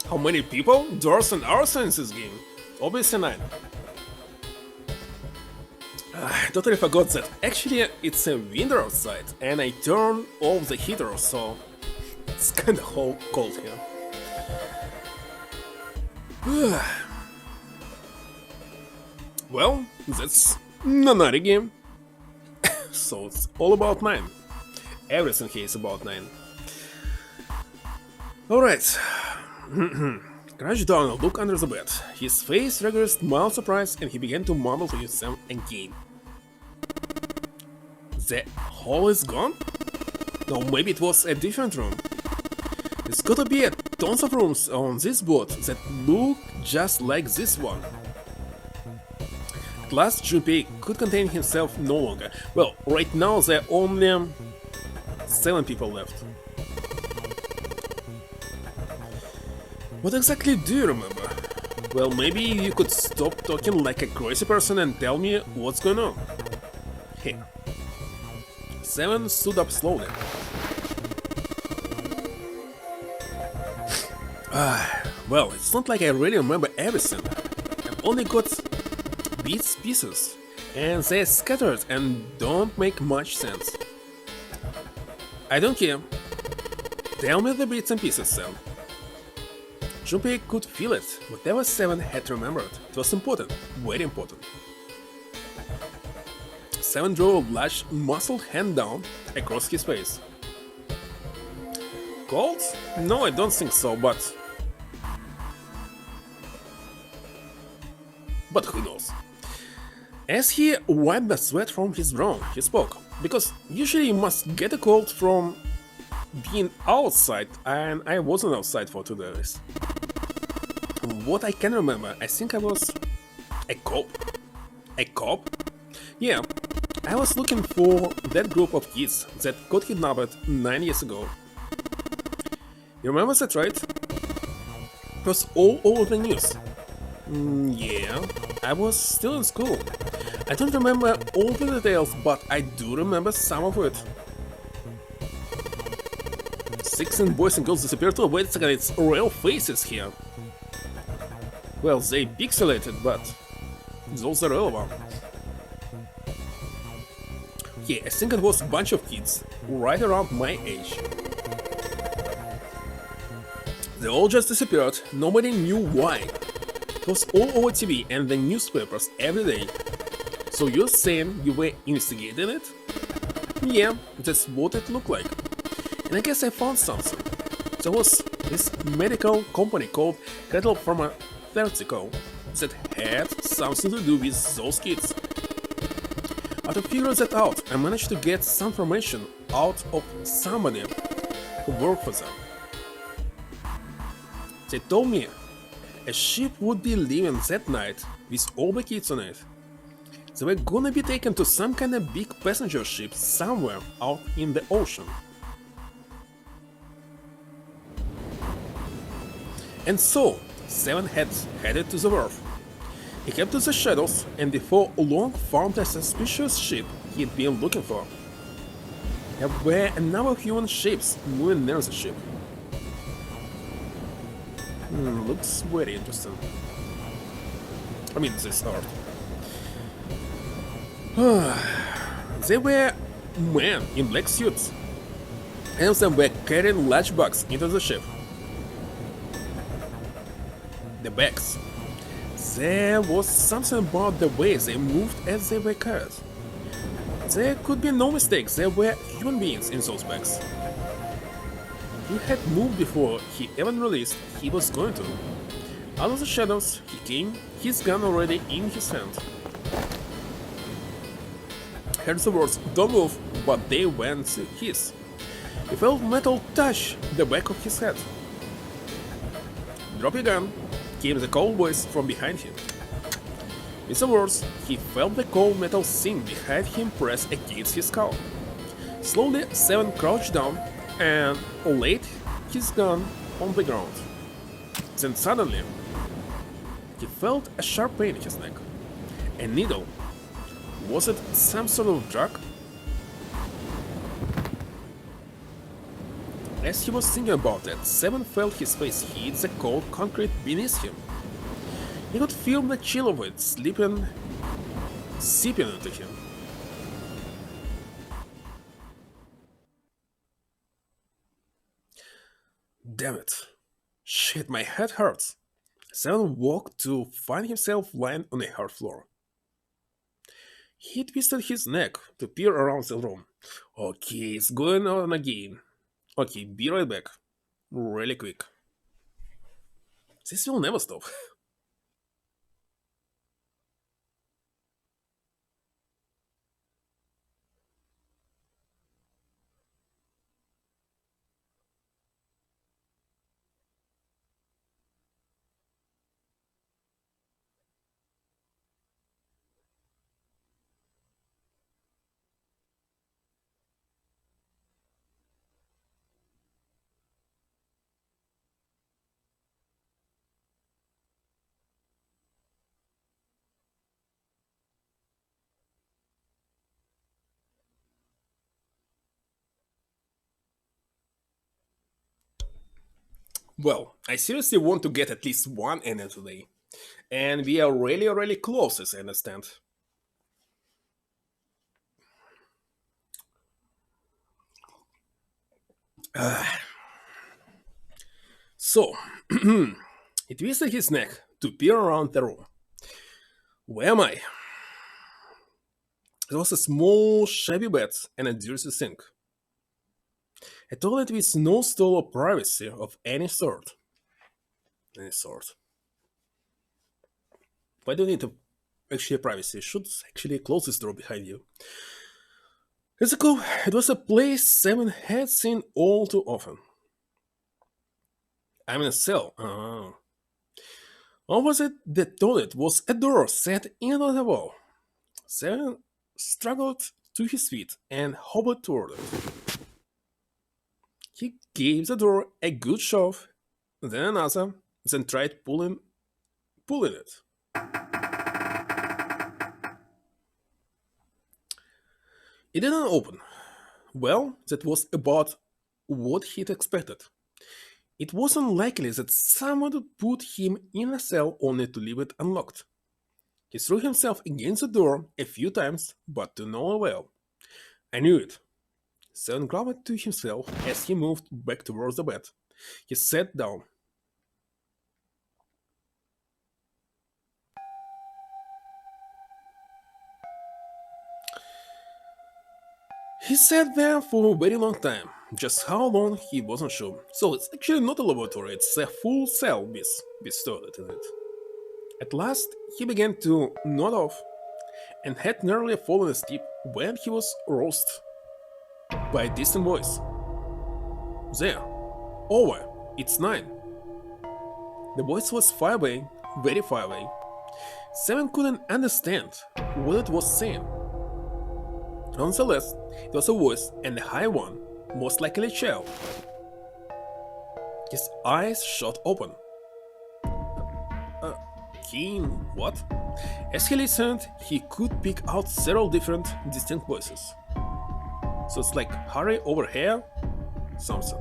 How many people? Doors and arson in this game? Obviously 9. I totally forgot that actually it's a winter outside and I turned off the heater, so it's kinda cold here. Well, that's another game. So it's all about 9. Everything here is about 9. Alright. Crouched down and looked under the bed. His face registered mild surprise and he began to mumble to himself again. The hole is gone? No, maybe it was a different room. There's gotta be a tons of rooms on this boat that look just like this one. At last, Junpei could contain himself no longer. Well, right now there are only 7 people left. What exactly do you remember? Well, maybe you could stop talking like a crazy person and tell me what's going on. Here. 7 stood up slowly. Well, it's not like I really remember everything. I've only got pieces, and they're scattered and don't make much sense. I don't care. Tell me the bits and pieces, Sam. Junpei could feel it. Whatever 7 had remembered, it was important, very important. 7 drew a large muscled hand down across his face. Cold? No, I don't think so, but who knows? As he wiped the sweat from his brow, he spoke, because usually you must get a cold from being outside, and I wasn't outside for 2 days. What I can remember, I think I was a cop. A cop? Yeah, I was looking for that group of kids that got kidnapped 9 years ago. You remember that, right? It was all over the news. Yeah, I was still in school. I don't remember all the details, but I do remember some of it. 16 boys and girls disappeared. Oh, wait a second, it's real faces here. Well, they pixelated, but those are relevant. Yeah, I think it was a bunch of kids, right around my age. They all just disappeared, nobody knew why. It was all over TV and the newspapers every day. So you're saying you were investigating it? Yeah, that's what it looked like. And I guess I found something. There was this medical company called Cattle Pharmaceutical that had something to do with those kids. After figuring that out, I managed to get some information out of somebody who worked for them. They told me a ship would be leaving that night with all the kids on it. They were gonna be taken to some kind of big passenger ship somewhere out in the ocean. And so, 7 had headed to the wharf. He kept to the shadows and before long found a suspicious ship he'd been looking for. There were a number of human shapes moving near the ship. Looks very interesting. I mean, this art. They were men in black suits, and of them were carrying large bags into the ship. The bags. There was something about the way they moved as they were carried. There could be no mistake, there were human beings in those bags. He had moved before he even realized he was going to. Out of the shadows he came, his gun already in his hand. Heard the words, "Don't move," but they went to his. He felt metal touch the back of his head. "Drop your gun," came the cold voice from behind him. With the words, he felt the cold metal sink behind him press against his skull. Slowly, 7 crouched down and laid his gun on the ground. Then suddenly, he felt a sharp pain in his neck. A needle. Was it some sort of drug? As he was thinking about that, Seven felt his face hit the cold concrete beneath him. He could feel the chill of it seeping into him. Damn it. Shit, my head hurts. Seven woke to find himself lying on a hard floor. He twisted his neck to peer around the room. Okay, it's going on again. Okay, be right back. Really quick. This will never stop. Well, I seriously want to get at least one ending today. And we are really, really close, as I understand. So, he twisted his neck to peer around the room. Where am I? There was a small, shabby bed and a dirty sink. A toilet with no stall or privacy of any sort. Any sort. Why do you need to actually privacy? You should actually close this door behind you. It's cool. It was a place Seven had seen all too often. I'm in a cell. Oh. Or was it the toilet was a door set into the wall? Seven struggled to his feet and hobbled toward it. He gave the door a good shove, then another, then tried pulling it. It didn't open. Well, that was about what he'd expected. It wasn't likely that someone would put him in a cell only to leave it unlocked. He threw himself against the door a few times, but to no avail. I knew it. Seven grumbled to himself as he moved back towards the bed. He sat down. He sat there for a very long time. Just how long, he wasn't sure. So it's actually not a laboratory, it's a full cell with toilet in it. At last, he began to nod off and had nearly fallen asleep when he was roused by a distant voice. There, over, it's 9. The voice was far away, very far away. Seven couldn't understand what it was saying. Nonetheless, it was a voice, and a high one, most likely a child. His eyes shot open. Keen, what? As he listened, he could pick out several different, distinct voices. So it's like, hurry over here, something.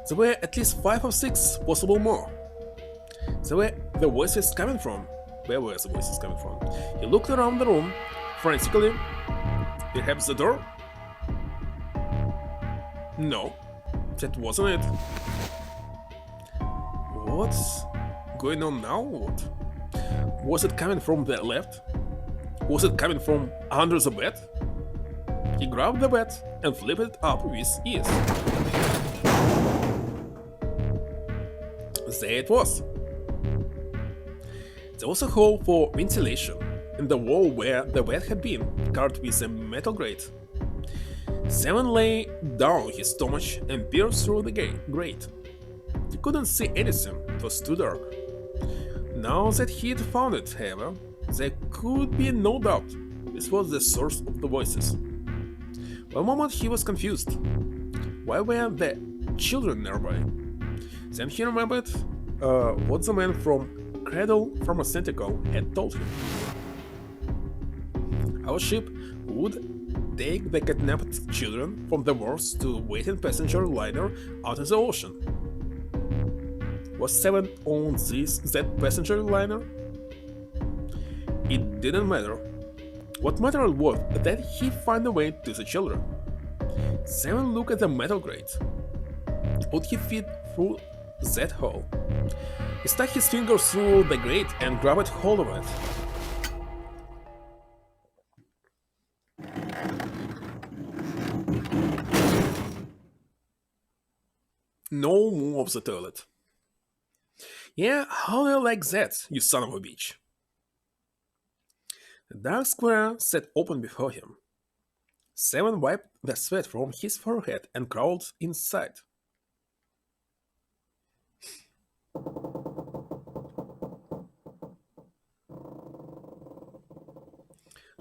There were at least 5 or 6, possible more. There were the voices coming from. Where were the voices coming from? He looked around the room, frantically. Perhaps the door? No, that wasn't it. What's going on now? What? Was it coming from the left? Was it coming from under the bed? He grabbed the bed and flipped it up with ease. There it was. There was a hole for ventilation in the wall where the bed had been, carved with a metal grate. Seven lay down on his stomach and peered through the grate. He couldn't see anything, it was too dark. Now that he'd found it, however, there could be no doubt this was the source of the voices. For a moment he was confused. Why were the children nearby? Then he remembered what the man from Cradle Pharmaceutical had told him. Our ship would take the kidnapped children from the wharves to waiting passenger liner out in the ocean. Was Seven on that passenger liner? It didn't matter. What mattered was that he found a way to the children. Seven looked at the metal grate, put his feet through that hole. He stuck his fingers through the grate and grabbed hold of it. No more of the toilet. Yeah, how do you like that, you son of a bitch? The dark square sat open before him. Seven wiped the sweat from his forehead and crawled inside.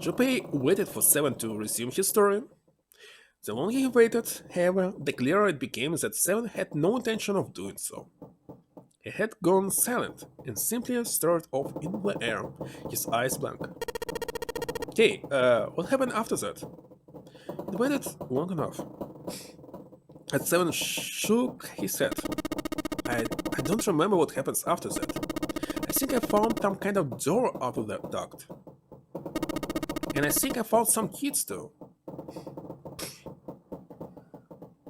Junpei waited for Seven to resume his story. The longer he waited, however, the clearer it became that Seven had no intention of doing so. He had gone silent and simply stared off into the air, his eyes blank. Hey, what happened after that? He waited long enough. And Seven shook his head. I don't remember what happens after that. I think I found some kind of door out of the duct. And I think I found some kids too.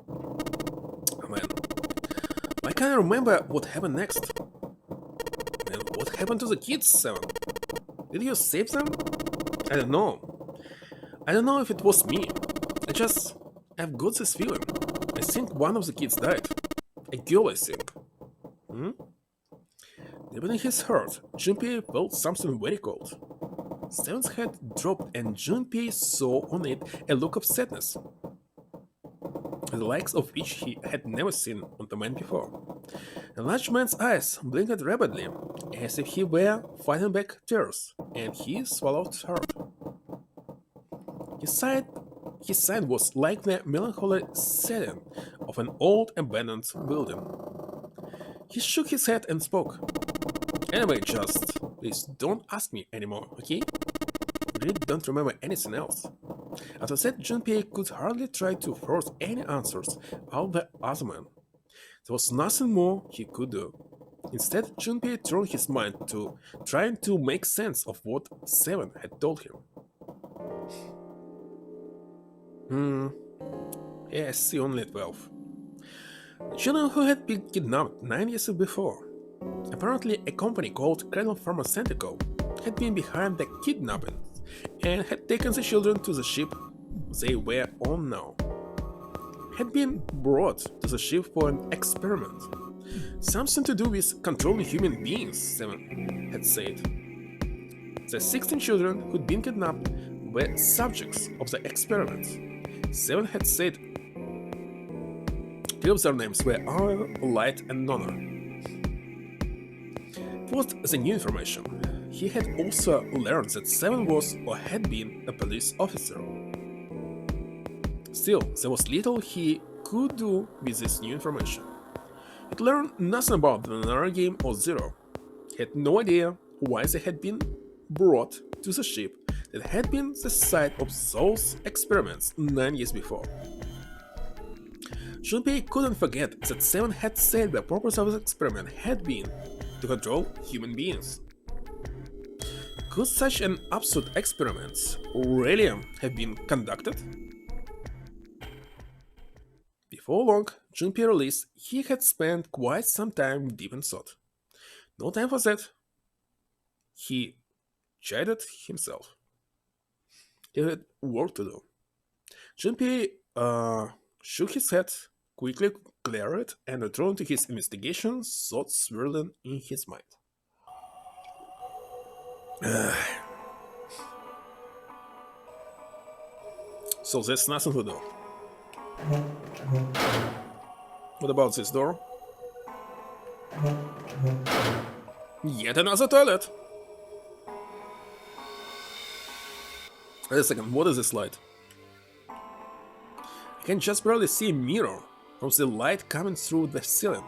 Oh man, I can't remember what happened next. And what happened to the kids, Seven? Did you save them? I don't know. I don't know if it was me. I've got this feeling. I think one of the kids died. A girl, I think. Deep in his heart, Junpei felt something very cold. Seven's head dropped and Junpei saw on it a look of sadness, the likes of which he had never seen on the man before. The large man's eyes blinked rapidly, as if he were fighting back tears, and he swallowed hard. His sigh was like the melancholy setting of an old abandoned building. He shook his head and spoke. Anyway, just please don't ask me anymore, okay? I really don't remember anything else. After that, Junpei could hardly try to force any answers out of the other man. There was nothing more he could do. Instead, Junpei turned his mind to trying to make sense of what Seven had told him. Yeah, I see only 12. The children who had been kidnapped 9 years before. Apparently, a company called Cradle Pharmaceutical had been behind the kidnapping and had taken the children to the ship they were on now. Had been brought to the ship for an experiment. Something to do with controlling human beings, Seven had said. The 16 children who'd been kidnapped were subjects of the experiment. Seven had said 3 of their names were Hour, Light, and Nonna. It was the new information. He had also learned that Seven was or had been a police officer. Still, there was little he could do with this new information. He'd learned nothing about the Nara game or Zero. He had no idea why they had been brought to the ship that had been the site of those experiments 9 years before. Junpei couldn't forget that Seven had said the purpose of the experiment had been to control human beings. Could such an absurd experiment really have been conducted? Before long, Junpei realized he had spent quite some time deep in thought. No time for that. He chided himself. He had work to do. Junpei shook his head, quickly cleared it, and returned to his investigation, thoughts swirling in his mind. So there's nothing to do. What about this door? Yet another toilet! Wait a second, what is this light? I can just barely see a mirror from the light coming through the ceiling.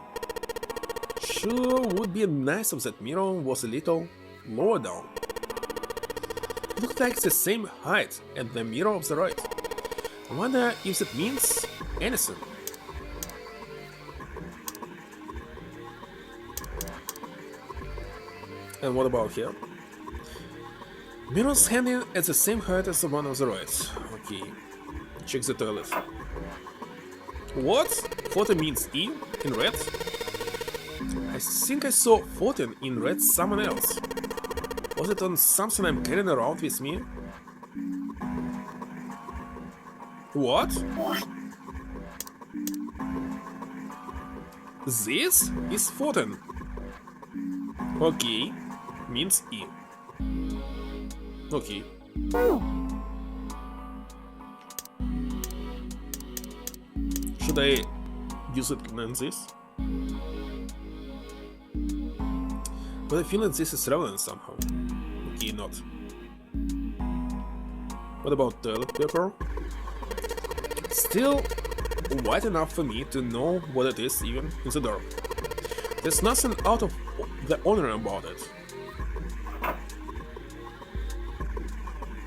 Sure would be nice if that mirror was a little lower down. It looked like the same height as the mirror of the right. I wonder if it means anything. And what about here? Mirrors hanging at the same height as the one on the right. Okay. Check the toilet. What? 14 means E in red? I think I saw 14 in red somewhere else. Was it on something I'm carrying around with me? What? This is 14. Okay, means E. Okay. Should I use it in this? But I feel that this is relevant somehow. Okay, not. What about toilet paper? Still white enough for me to know what it is even in the dark. There's nothing out of the ordinary about it.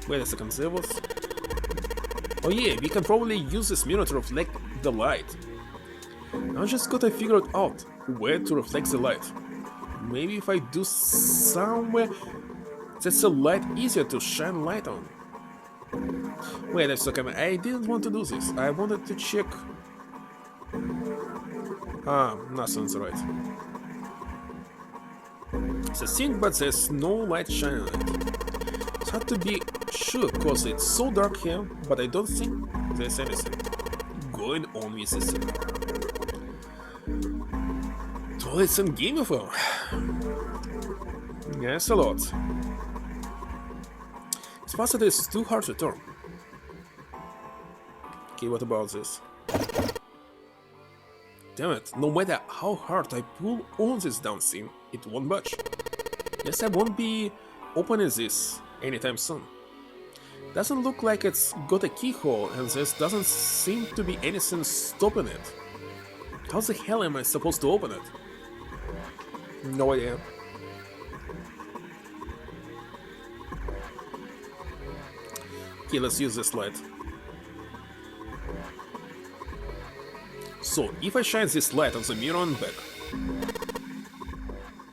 Wait a second, there was... Oh yeah, we can probably use this mirror to reflect the light. I just gotta figure out where to reflect the light. Maybe if I do somewhere that's a light easier to shine light on. Wait a second, I didn't want to do this. I wanted to check... Ah, nothing's right. It's a thing, but there's no light shining on it. It's hard to be sure because it's so dark here, but I don't think there's anything going on with this thing. Toilets and game of them. Yes, a lot. It's fast that it's too hard to turn. Okay, what about this? Damn it, no matter how hard I pull on this down thing, it won't budge. Yes, I won't be opening this anytime soon. Doesn't look like it's got a keyhole and there doesn't seem to be anything stopping it. How the hell am I supposed to open it? No idea. Okay, let's use this light. So, if I shine this light on the mirror and back,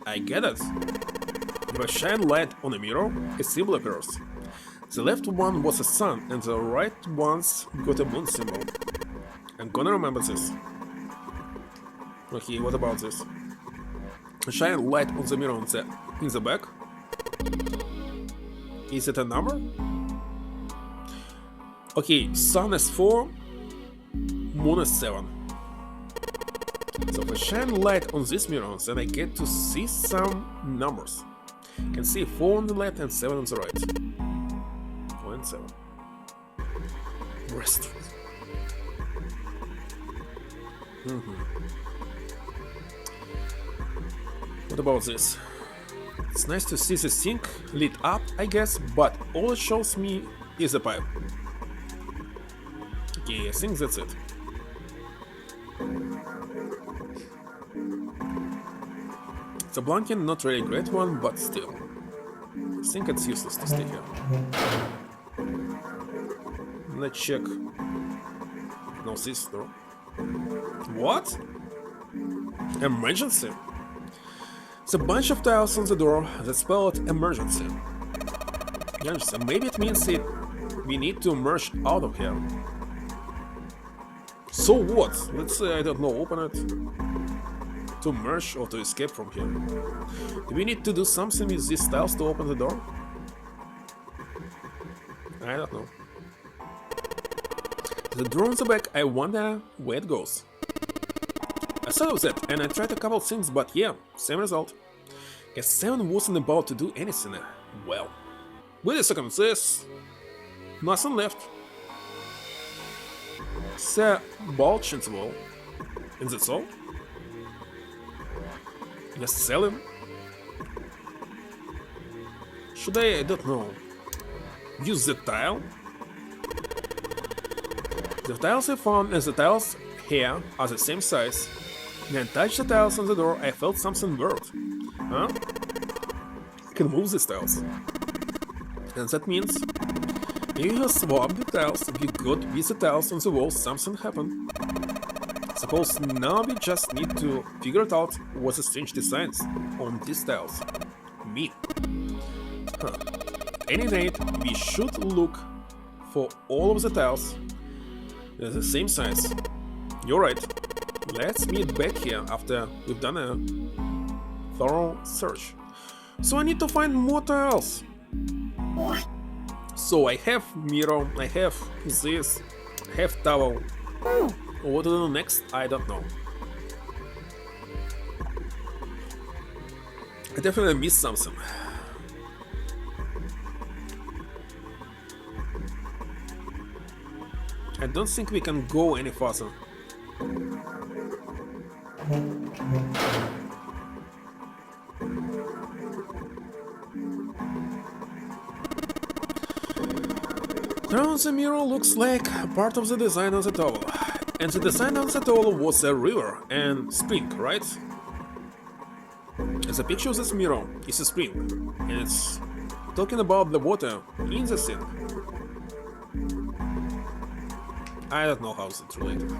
I get it. If I shine light on a mirror, a symbol appears. The left one was a sun and the right one's got a moon symbol. I'm gonna remember this. Okay, what about this? I shine light on the mirror in the back. Is it a number? Okay, sun is 4, moon is 7. So if I shine light on this mirror, then I get to see some numbers. I can see 4 on the left and 7 on the right. 4 and 7. Restaurant. What about this? It's nice to see the sink lit up, I guess, but all it shows me is a pipe. Okay, I think that's it. It's a blanket, not really a great one, but still. I think it's useless to stay here. Let's check. No, this door. What? Emergency? It's a bunch of tiles on the door that spell out emergency. Yes, maybe it means we need to emerge out of here. So what? Let's say, I don't know, open it. To merge or to escape from here. Do we need to do something with these tiles to open the door? I don't know. The door on the back, I wonder where it goes. I thought of that and I tried a couple things, but yeah, same result. Guess 7 wasn't about to do anything. Well, wait a second, there's nothing left. It's a bulge in the wall. And that's all? Just sell him? Should I don't know, use the tile? The tiles I found and the tiles here are the same size. When I touched the tiles on the door, I felt something weird. Huh? I can move these tiles. And that means If you swap the tiles, if you got with the tiles on the wall, something happened. Suppose now we just need to figure it out what the strange designs on these tiles mean. Huh. Any rate, we should look for all of the tiles at the same size. You're right. Let's meet back here after we've done a thorough search. So I need to find more tiles. So I have mirror, I have this, I have towel. What to do next? I don't know. I definitely missed something. I don't think we can go any faster. Now the mirror looks like part of the design of the towel. And the design of the towel was a river and spring, right? As a picture of this mirror is a spring, and it's talking about the water in the scene. I don't know how it's related.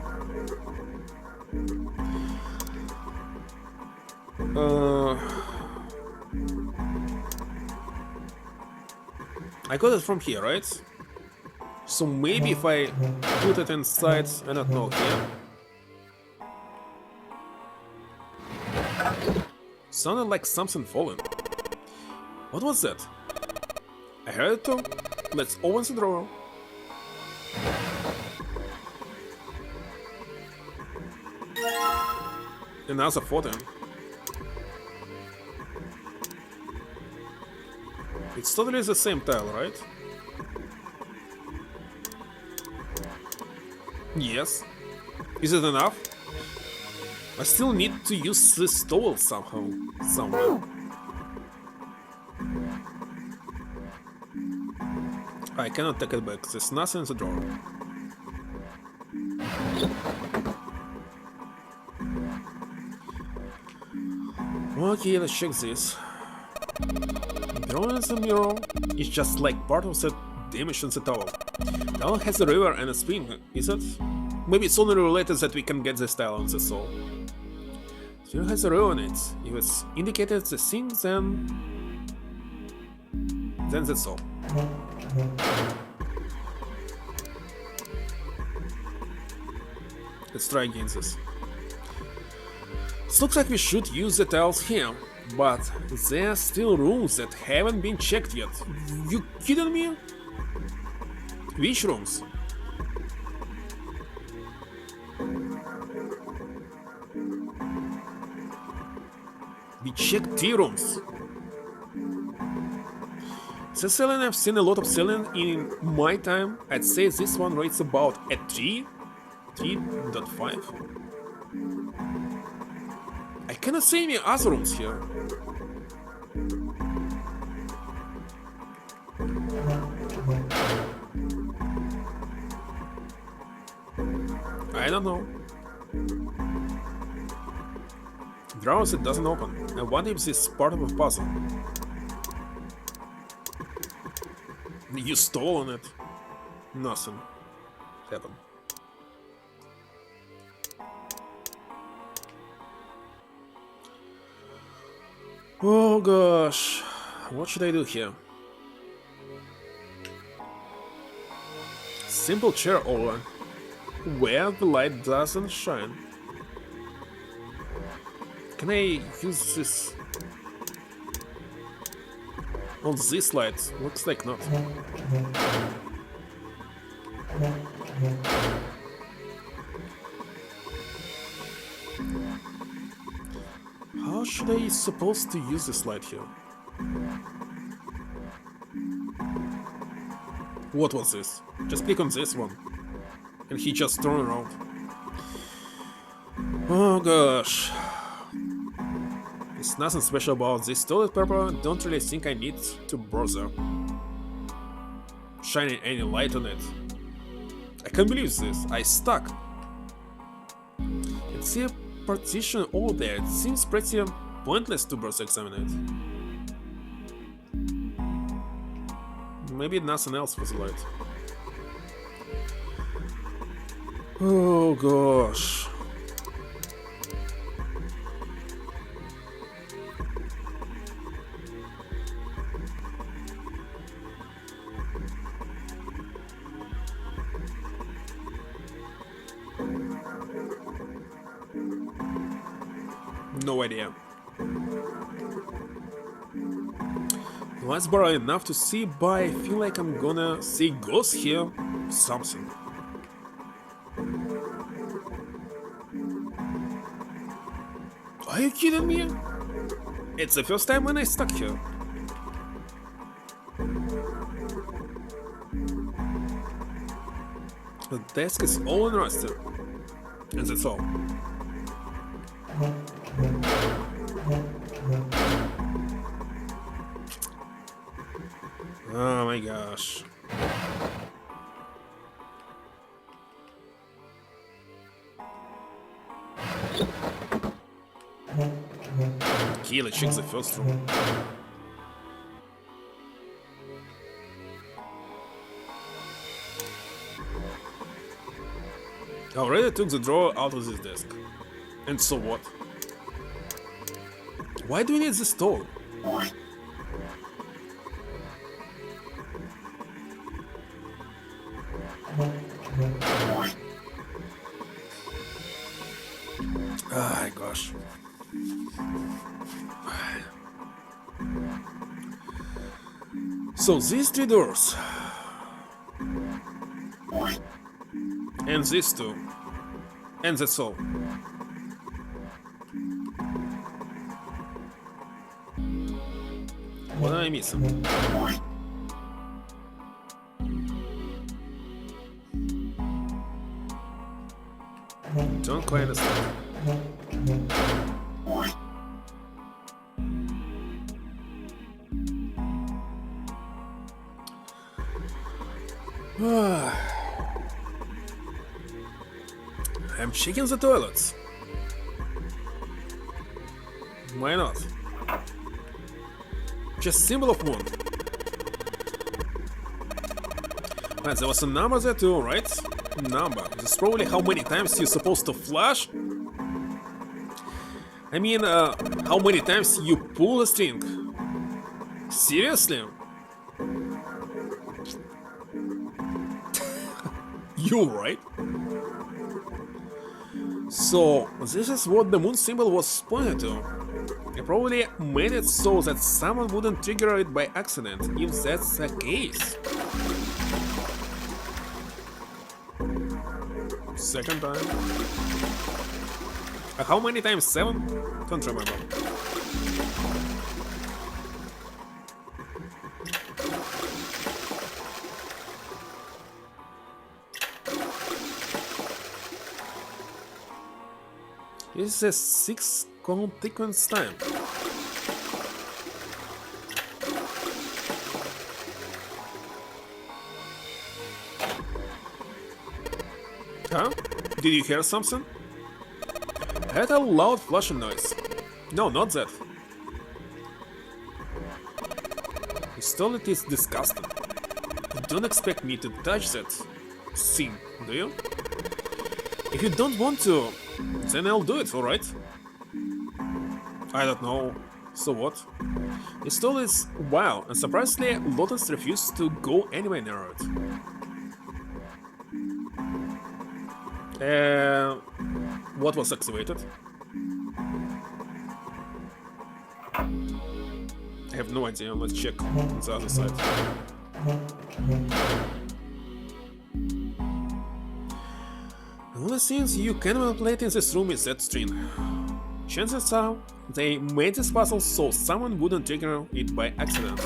I got it from here, right? So maybe if I put it inside, I don't know, here. Sounded like something falling. What was that? I heard it too. Let's open the drawer. Another photo. It's totally the same tile, right? Yes. Is it enough? I still need to use this towel somehow, somewhere. I cannot take it back, there's nothing in the drawer. Okay, let's check this. Drawing in the mirror is just like part of the damage in the towel. Towel has a river and a spring, is it? Maybe it's only related that we can get this tile on the soul. Spring has a river in it. If it's indicated the thing, then that's all. Let's try again this. It looks like we should use the tiles here, but there are still rooms that haven't been checked yet. You kidding me? Which rooms? We checked 3 rooms. The ceiling, I've seen a lot of ceiling in my time. I'd say this one rates about a 3, 3.5. I cannot see any other rooms here. I don't know. Drawers it doesn't open. I wonder if this is part of a puzzle. You stolen it. Nothing happened. Oh gosh, what should I do here? Simple chair over where the light doesn't shine. Can I use this on this light? Looks like not. How should I supposed to use this light here? What was this? Just click on this one. And he just turned around. Oh gosh. There's nothing special about this toilet paper. Don't really think I need to bother shining any light on it. I can't believe this. I stuck. It's a partition over there. It seems pretty pointless to bother examine it. Maybe nothing else was the light. Oh gosh. No idea. Let's borrow enough to see, but I feel like I'm gonna see ghosts here. Something. Are you kidding me? It's the first time when I stuck here. The desk is all unrusted. And that's all. Oh my gosh. Let's check the first room. I already took the drawer out of this desk. And so what? Why do we need this door? Ah, gosh. So these three doors. And these two. And that's all. What am I missing? Don't quite understand. I'm checking the toilets. Why not? Just symbol of one. Right, there was a number there too, right? Number. This is probably how many times you're supposed to flush. I mean, how many times you pull a string. Seriously? You're right. So, this is what the moon symbol was pointing to. I probably made it so that someone wouldn't trigger it by accident, if that's the case. Second time. How many times? 7? Don't remember. This is a 6 consequence time. Huh? Did you hear something? I heard a loud flushing noise. No, not that. You stole it is disgusting. You don't expect me to touch that thing, do you? If you don't want to, then I'll do it, alright? I don't know. So what? You stole it while, and surprisingly, Lotus refused to go anywhere near it. What was activated? I have no idea. Let's check on the other side. The only things you can manipulate in this room is that string. Chances are they made this puzzle so someone wouldn't trigger it by accident.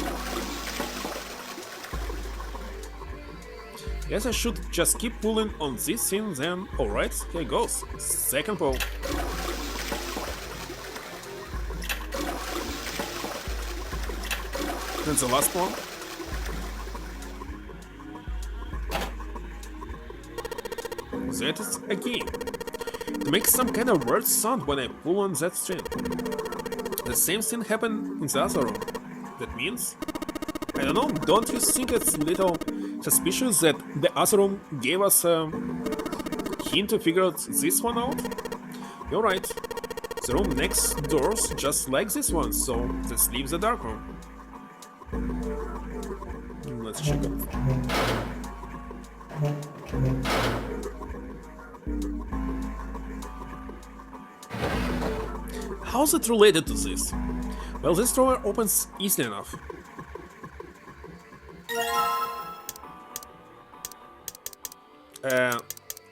Guess I should just keep pulling on this thing then. Alright, here goes. Second pull. And the last one. That is a key. It makes some kind of weird sound when I pull on that string. The same thing happened in the other room. That means? I don't know, don't you think it's a little suspicious that the other room gave us a hint to figure this one out? You're right. The room next door's just like this one, so this leaves the dark room. Let's check it. How's it related to this? Well, this drawer opens easily enough.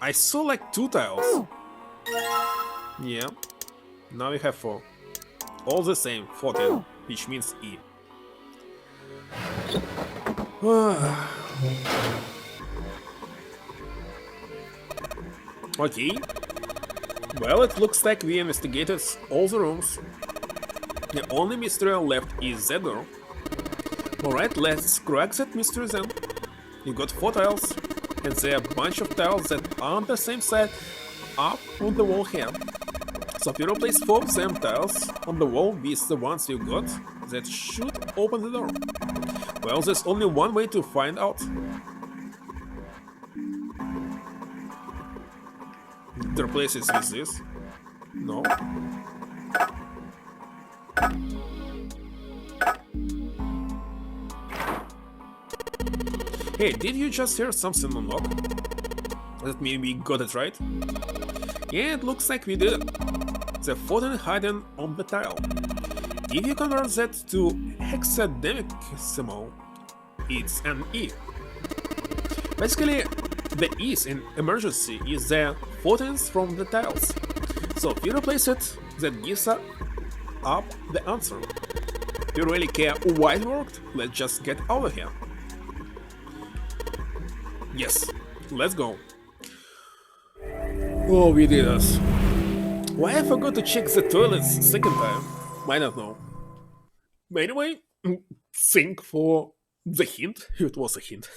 I saw like 2 tiles. Yeah. Now we have 4. All the same, 14, which means E. Okay. Well, it looks like we investigated all the rooms. The only mystery left is that door. Alright, let's crack that mystery then. You got 4 tiles, and there are a bunch of tiles that are on the same side up on the wall here. So if you replace 4 of them tiles on the wall with the ones you got, that should open the door. Well, there's only one way to find out. The replace is with this. No. Hey, did you just hear something unlock? That mean we got it right? Yeah, it looks like we did. The 14 hidden on the tile. If you convert that to hexadecimal, it's an E. Basically, the E's in emergency is the 14s from the tiles. So if you replace it, that gives up the answer. If you really care why it worked, let's just get over here. Yes, let's go. Oh, we did this. Why I forgot to check the toilets second time? I don't know. Anyway, think for the hint. It was a hint.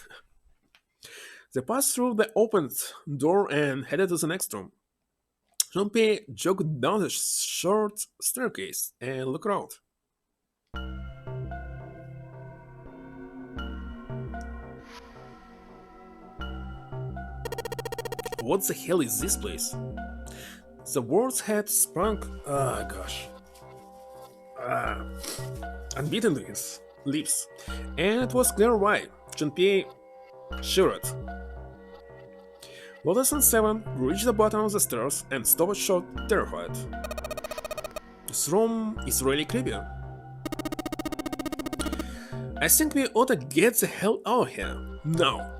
They passed through the opened door and headed to the next room. Jean-Pierre jogged down the short staircase and looked around. What the hell is this place? The words had sprung, unbeaten to his lips, and it was clear why. Jean-Pierre shivered. Lotus and Seven reached the bottom of the stairs and stopped short, terrified. This room is really creepy. I think we ought to get the hell out of here, now.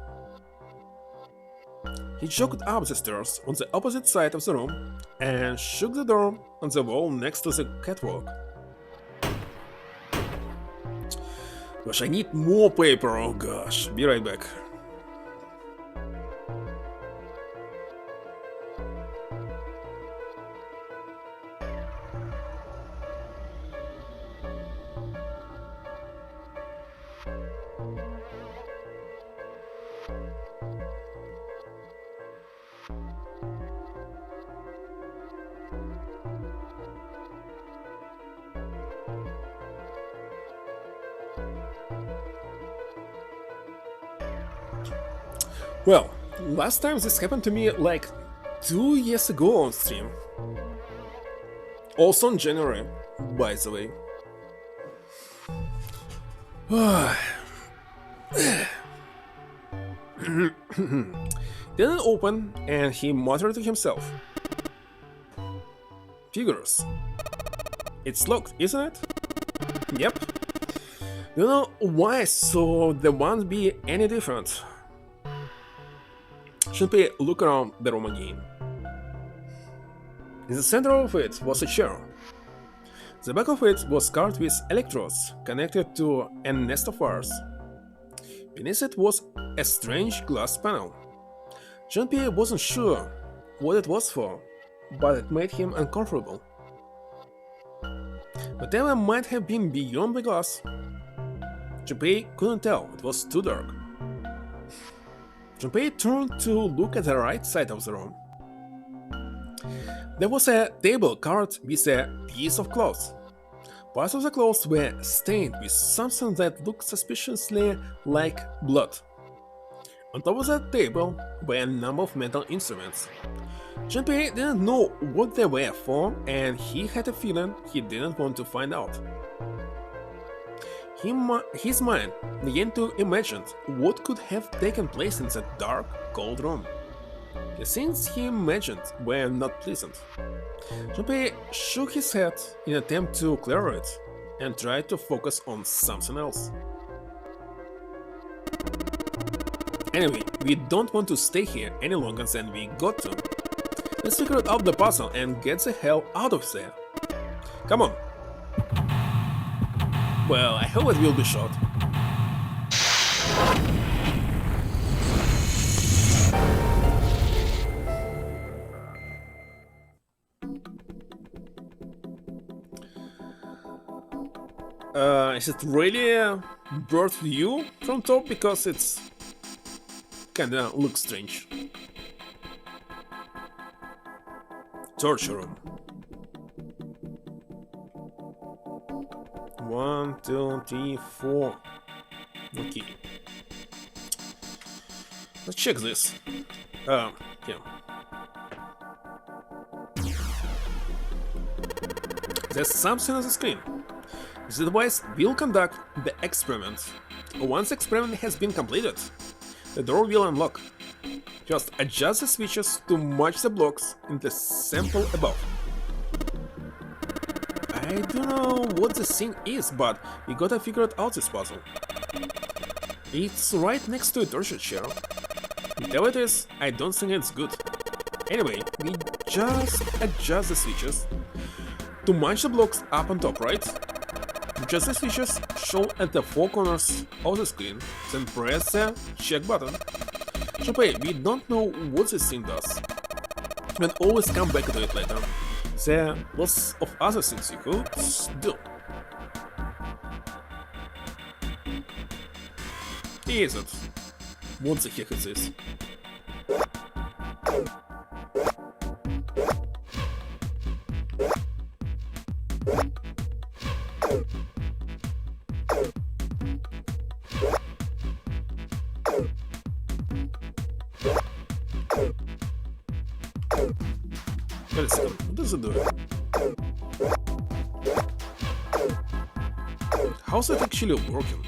He jogged up the stairs on the opposite side of the room and shook the door on the wall next to the catwalk. Gosh, I need more paper, oh gosh, be right back. Well, last time this happened to me like 2 years ago on stream. Also in January, by the way. Didn't open, and he muttered to himself. Figures. It's locked, isn't it? Yep. Don't know why so the ones be any different. Jean-Pierre looked around the room again. In the center of it was a chair. The back of it was carved with electrodes connected to a nest of wires. Beneath it was a strange glass panel. Jean-Pierre wasn't sure what it was for, but it made him uncomfortable. Whatever might have been beyond the glass, Jean-Pierre couldn't tell, it was too dark. Jean-Pierre turned to look at the right side of the room. There was a table covered with a piece of cloth. Parts of the cloth were stained with something that looked suspiciously like blood. On top of that table were a number of metal instruments. Junpei didn't know what they were for, and he had a feeling he didn't want to find out. His mind began to imagine what could have taken place in that dark, cold room. The things he imagined were not pleasant. Junpei shook his head in an attempt to clear it and tried to focus on something else. Anyway, we don't want to stay here any longer than we got to. Let's figure out the puzzle and get the hell out of there. Come on. Well, I hope it will be short. Is it really a bird view from top? Because it's kinda looks strange. Torture room. 1, 2, 3, 4. Okay. Let's check this. Yeah. There's something on the screen. This device will conduct the experiment. Once the experiment has been completed, the door will unlock. Just adjust the switches to match the blocks in the sample above. I don't know what the thing is, but we gotta figure out this puzzle. It's right next to a torture chair. Whatever it is, I don't think it's good. Anyway, we just adjust the switches to match the blocks up on top, right? Just the switches shown at the four corners of the screen, then press the check button. Junpei, we don't know what this thing does. We can always come back to it later. There are lots of other things you could do. Is it? What the heck is this? Wait a second, what does it do? How's it actually working?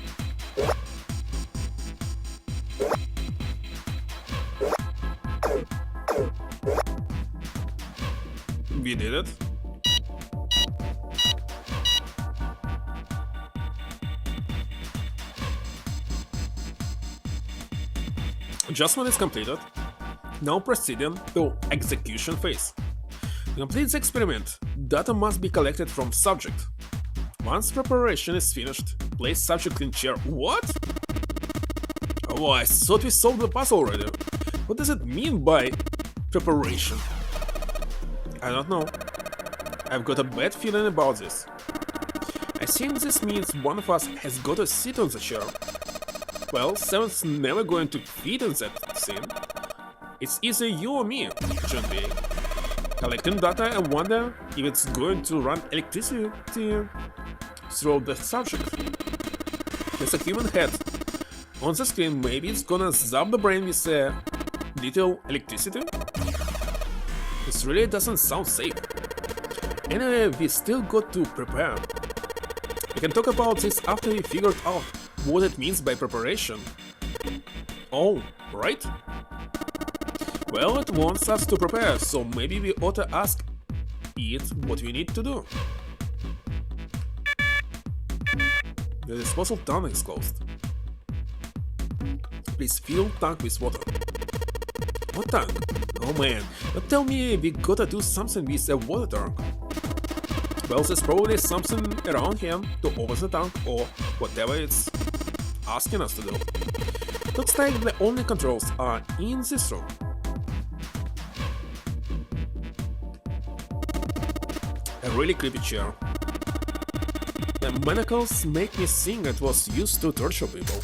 We did it. Adjustment is completed. Now proceeding to execution phase. To complete the experiment, data must be collected from subject. Once preparation is finished, place subject in chair. What? Oh, I thought we solved the puzzle already. What does it mean by preparation? I don't know. I've got a bad feeling about this. I think this means one of us has got to sit on the chair. Well, Seven's never going to fit in that scene. It's either you or me, Junpei. Collecting data and wonder if it's going to run electricity through the subject. There's a human head on the screen. Maybe it's gonna zap the brain with a little electricity? This really doesn't sound safe. Anyway, we still got to prepare. We can talk about this after we figured out what it means by preparation. Oh, right? Well, it wants us to prepare, so maybe we ought to ask it what we need to do. The disposal tank is closed. Please fill tank with water. What tank? Oh man, don't tell me we gotta do something with a water tank. Well, there's probably something around here to open the tank or whatever it's asking us to do. Looks like the only controls are in this room. A really creepy chair. The manacles make me think it was used to torture people.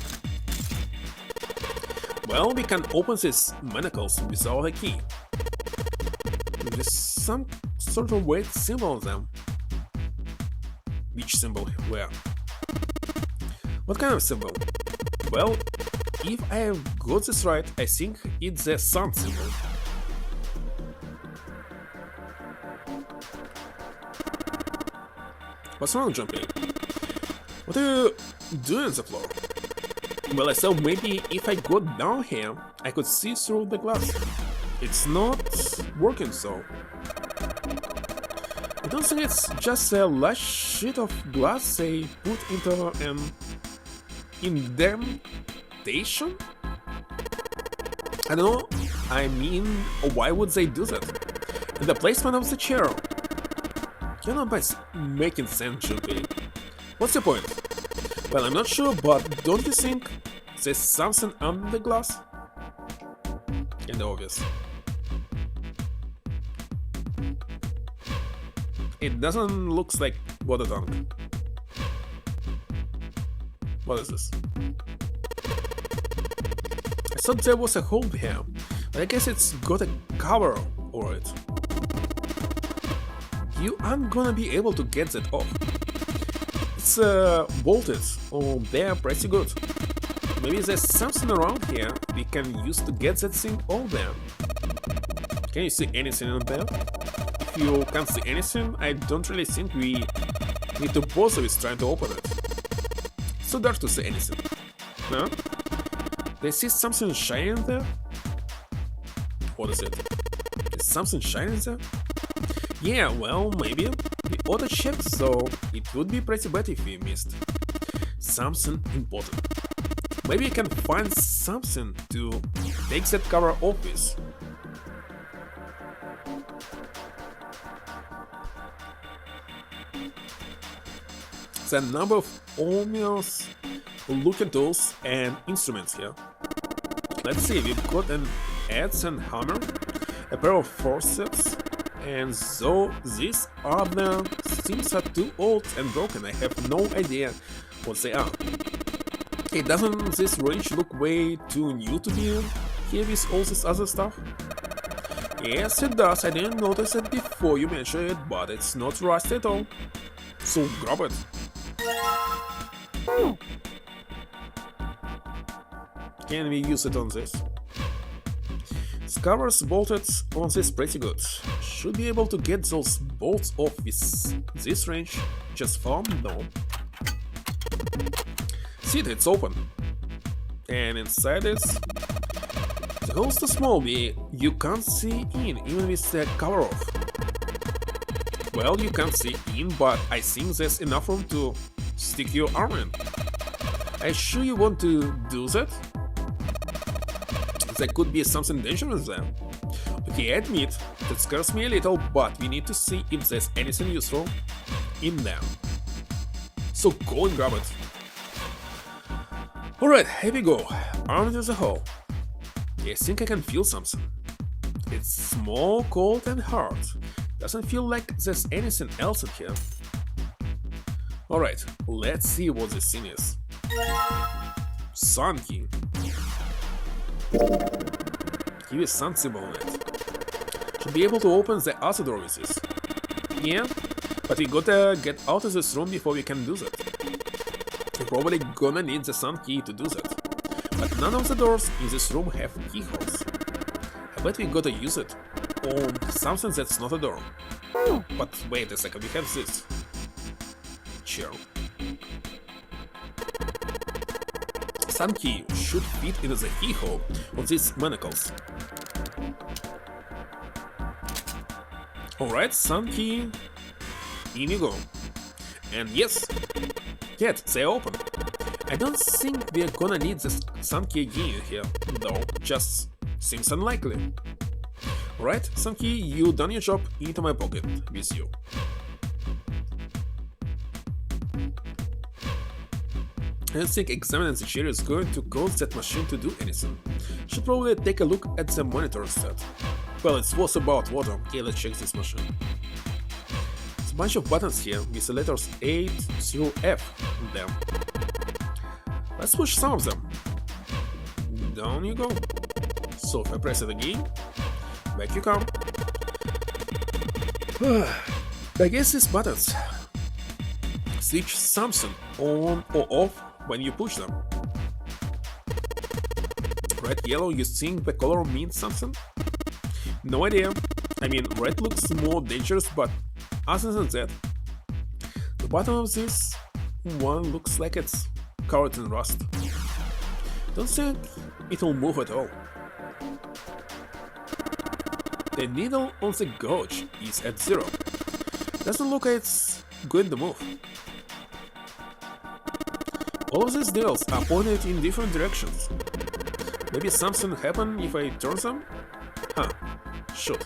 Well, we can open these manacles without a key. There's some sort of weird symbol on them. Which symbol? Where? What kind of symbol? Well, if I have got this right, I think it's the sun symbol. What's wrong, Junpei? What are you doing on the floor? Well, I thought maybe if I go down here, I could see through the glass. It's not working, so... I don't think it's just a large sheet of glass they put into an indentation? I don't know, I mean, why would they do that? And the placement of the chair. You're not making sense, Junpei. What's the point? Well, I'm not sure, but don't you think there's something under the glass? Kinda obvious. It doesn't look like water tank. What is this? I thought there was a hole here, but I guess it's got a cover over it. You aren't gonna be able to get that off. It's bolted, or they're pretty good. Maybe there's something around here we can use to get that thing off there. Can you see anything in there? If you can't see anything, I don't really think we need to bother with trying to open it. It's so dark to see anything. No? Do you see something shining there? What is it? Is something shining there? Yeah, well, maybe. We ought to check, so it would be pretty bad if we missed something important. Maybe we can find something to take that cover off with. There are a number of ominous looking tools and instruments here. Let's see, we've got an adze and hammer, a pair of forceps, and so these other things are too old and broken. I have no idea what they are. Hey, doesn't this wrench look way too new to be here with all this other stuff? Yes, it does. I didn't notice it before you mentioned it, but it's not rusty at all. So grab it. Can we use it on this? Scars bolted on this pretty good. Should be able to get those bolts off with this wrench just fine, though. See it, it's open. And inside it, the hole's too small, you can't see in even with the cover off. Well, you can't see in, but I think there's enough room to stick your arm in. Are you sure you want to do that? There could be something dangerous there. Okay, I admit, that scares me a little, but we need to see if there's anything useful in there. So go and grab it. Alright, here we go. Arm into the hole. I think I can feel something. It's small, cold and hard. Doesn't feel like there's anything else in here. Alright, let's see what this thing is. Sun key. Give a sun symbol on it. Should be able to open the other door with this. Yeah, but we gotta get out of this room before we can do that. We're probably gonna need the sun key to do that. But none of the doors in this room have keyholes. I bet we gotta use it on something that's not a door. But wait a second, we have this chair. Sun key should fit into the keyhole of these manacles. Alright, sun key, in you go. And yes, yet they open. I don't think we're gonna need this sun key again here, though, just seems unlikely. Alright, sun key, you done your job, into my pocket with you. I don't think examining the chair is going to cause that machine to do anything. Should probably take a look at the monitor instead. Well, it was about water. Okay, let's check this machine. There's a bunch of buttons here with the letters A through F on them. Let's push some of them. Down you go. So if I press it again, back you come. I guess these buttons switch something on or off when you push them. yellow, you think the color means something? No idea. I mean, red looks more dangerous, but other than that, the bottom of this one looks like it's covered in rust. Don't think it'll move at all. The needle on the gauge is at 0. Doesn't look like it's going to move. All of these needles are pointed in different directions. Maybe something happened if I turn them? Huh, shoot.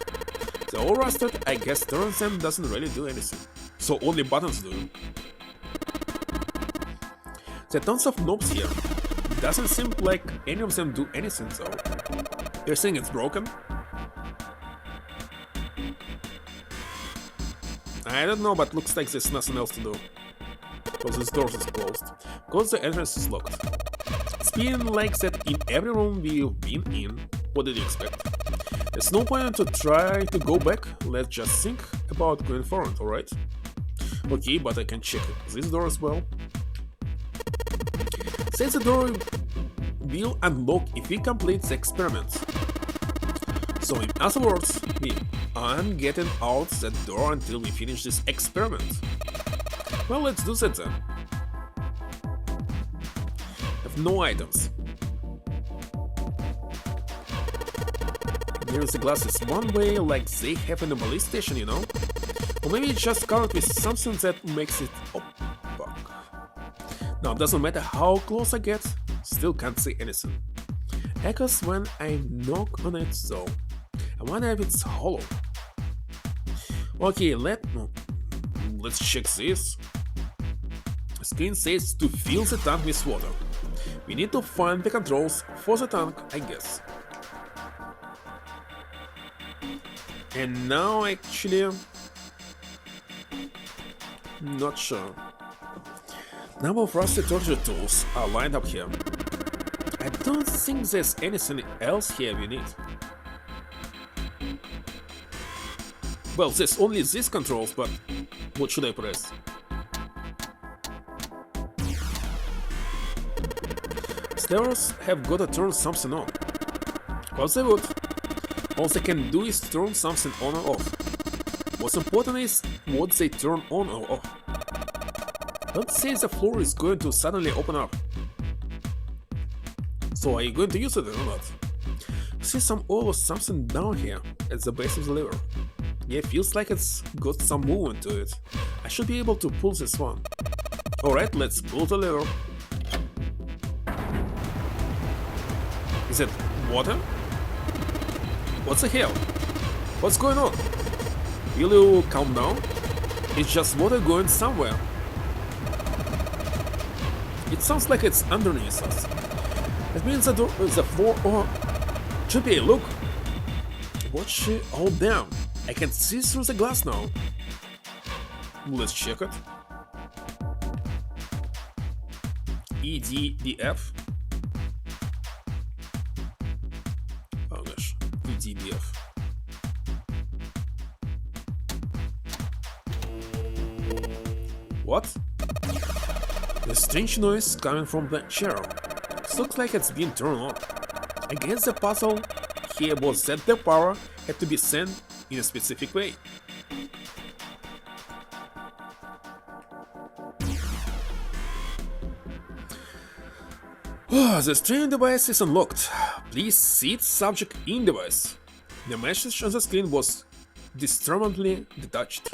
They're all rusted, I guess turning them doesn't really do anything. So only buttons do. There are tons of knobs here. Doesn't seem like any of them do anything though. You think it's broken? I don't know, but looks like there's nothing else to do. Because this door is closed. Because the entrance is locked. It's been like that in every room we've been in. What did you expect? There's no point to try to go back. Let's just think about going forward, alright? Okay, but I can check this door as well. Says the door will unlock if we complete the experiment. So in other words, we aren't getting out that door until we finish this experiment. Well, let's do that then. Have no items. Near the glass is one way like they have in the police station, you know? Or maybe it's just covered with something that makes it opaque. Now, it doesn't matter how close I get, still can't see anything. Echoes when I knock on it though. I wonder if it's hollow. Okay, let's check this. The screen says to fill the tank with water. We need to find the controls for the tank, I guess. And now actually, not sure. Number of rusty torture tools are lined up here. I don't think there's anything else here we need. Well, there's only these controls, but what should I press? Levers have gotta turn something on. Well, they would. All they can do is turn something on or off. What's important is what they turn on or off. Don't say the floor is going to suddenly open up. So are you going to use it or not? See some oil or something down here at the base of the lever. Yeah, feels like it's got some movement to it. I should be able to pull this one. Alright, let's pull the lever. Is it water? What the hell? What's going on? Will you calm down? It's just water going somewhere. It sounds like it's underneath us. That means the floor or... Chippy, look! Watch it all down. I can see through the glass now. Let's check it. EDBF. Oh gosh, EDBF. What? The strange noise coming from the chair. It looks like it's been turned on. I guess the puzzle here was that the power had to be sent in a specific way. The streaming device is unlocked. Please seat subject in device. The message on the screen was disturbingly detached.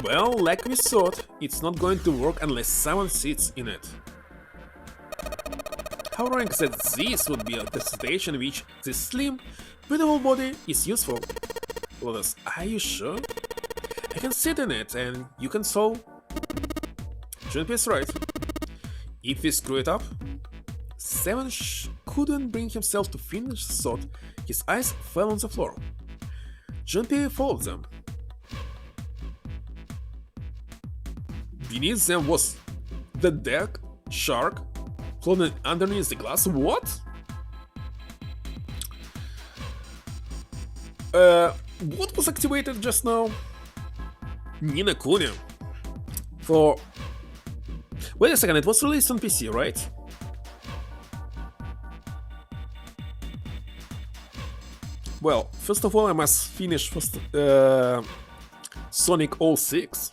Well, like we thought, it's not going to work unless someone sits in it. How wrong that this would be the situation in which this slim, beautiful body is useful. Lotus, are you sure? I can sit in it and you can solve. Junpei is right. If we screw it up, Seven couldn't bring himself to finish the thought. His eyes fell on the floor. Junpei followed them. Beneath them was the deck shark floating underneath the glass. What? What was activated just now? Nina Kuni. For... Wait a second, it was released on PC, right? Well, first of all, I must finish first, Sonic 06.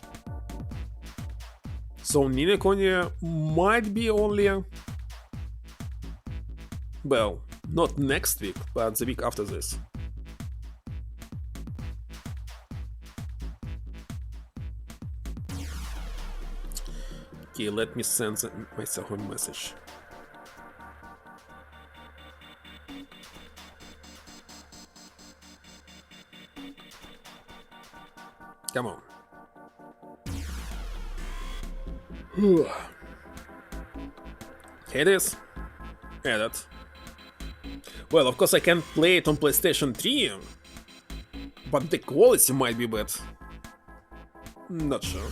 So Nina Kuni might be only, well, not next week, but the week after this. Okay, let me send myself a message. Come on. Here it is. Edit. Well, of course I can play it on PlayStation 3, but the quality might be bad. Not sure.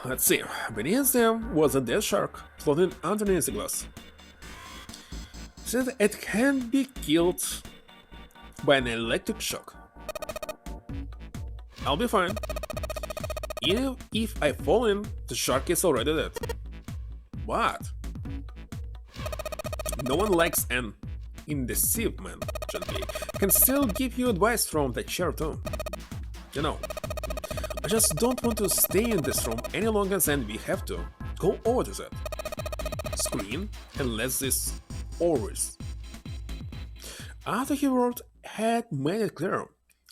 Let's see. Beneath them was a dead shark floating underneath the glass. Said it can be killed by an electric shock. I'll be fine. Even if I fall in, the shark is already dead. But no one likes an indecisive man, gently. Can still give you advice from the chair too. You know, I just don't want to stay in this room any longer than we have to. Go over to that screen and let this always. After he wrote had made it clear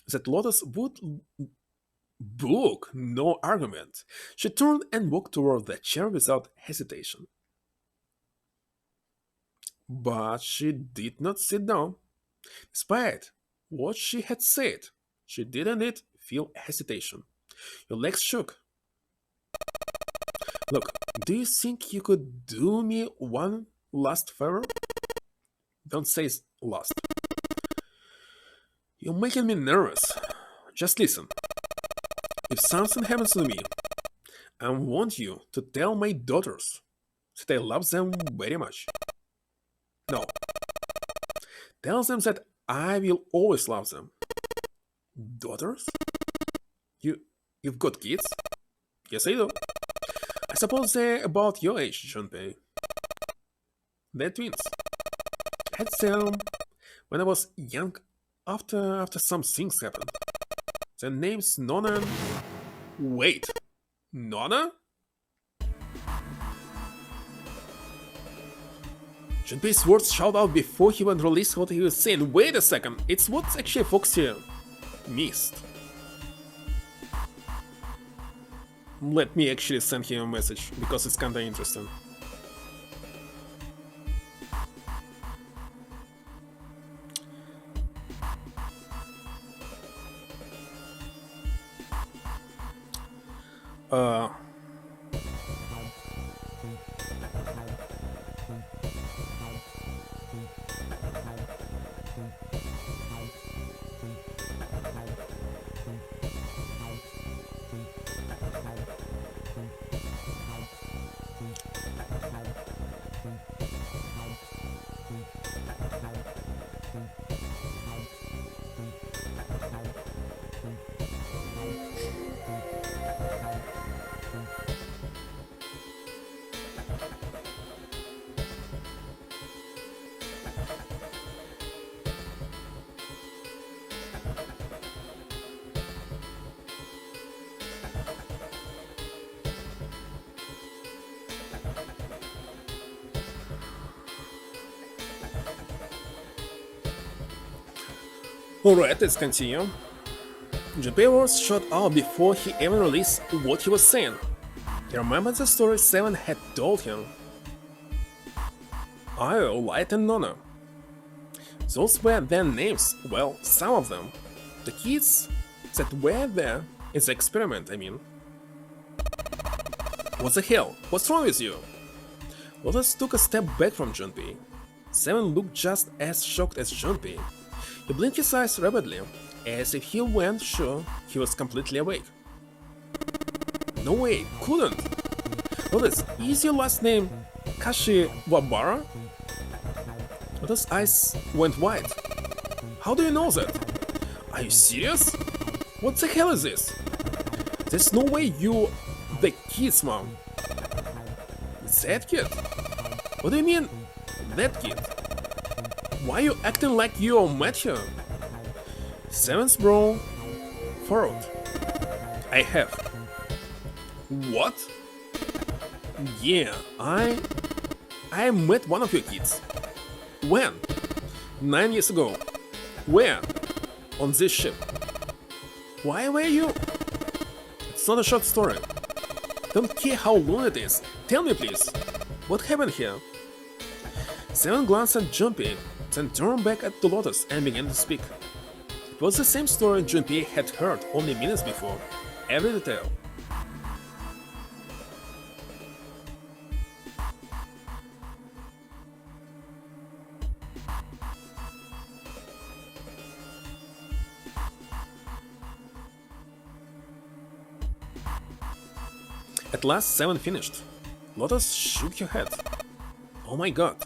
that Lotus would book no argument, she turned and walked toward the chair without hesitation. But she did not sit down. Despite what she had said, she didn't feel hesitation. Your legs shook. Look, do you think you could do me one last favor? Don't say last. You're making me nervous. Just listen. If something happens to me, I want you to tell my daughters that I love them very much. No. Tell them that I will always love them. Daughters? You've got kids? Yes, I do. I suppose they're about your age, Junpei. They're twins. I had them when I was young after some things happened. Their name's Nona and... Wait! Nona? Junpei's words shout out before he even released what he was saying. Wait a second, it's what actually Foxy missed. Let me actually send him a message, because it's kinda interesting. Alright, let's continue. Junpei was shot out before he even released what he was saying. He remembered the story Seven had told him. Io, Light and Nona. Those were their names, well, some of them. The kids that were there in the experiment, I mean. What the hell? What's wrong with you? Lotus took a step back from Junpei. Seven looked just as shocked as Junpei. He blinked his eyes rapidly, as if he weren't sure he was completely awake. No way, couldn't! Lotus, is your last name Kashiwabara? Lotus' eyes went wide. How do you know that? Are you serious? What the hell is this? There's no way you... the kid's mom. That kid? What do you mean, that kid? Why you acting like you're Matthew? 7th bro, 4th. I have. What? Yeah, I met one of your kids. When? 9 years ago. Where? On this ship. Why were you? It's not a short story. Don't care how long it is. Tell me please. What happened here? 7 glanced at Junpei, then turned back at the Lotus and began to speak. It was the same story Junpei had heard only minutes before. Every detail. At last 7 finished. Lotus shook her head. Oh my god.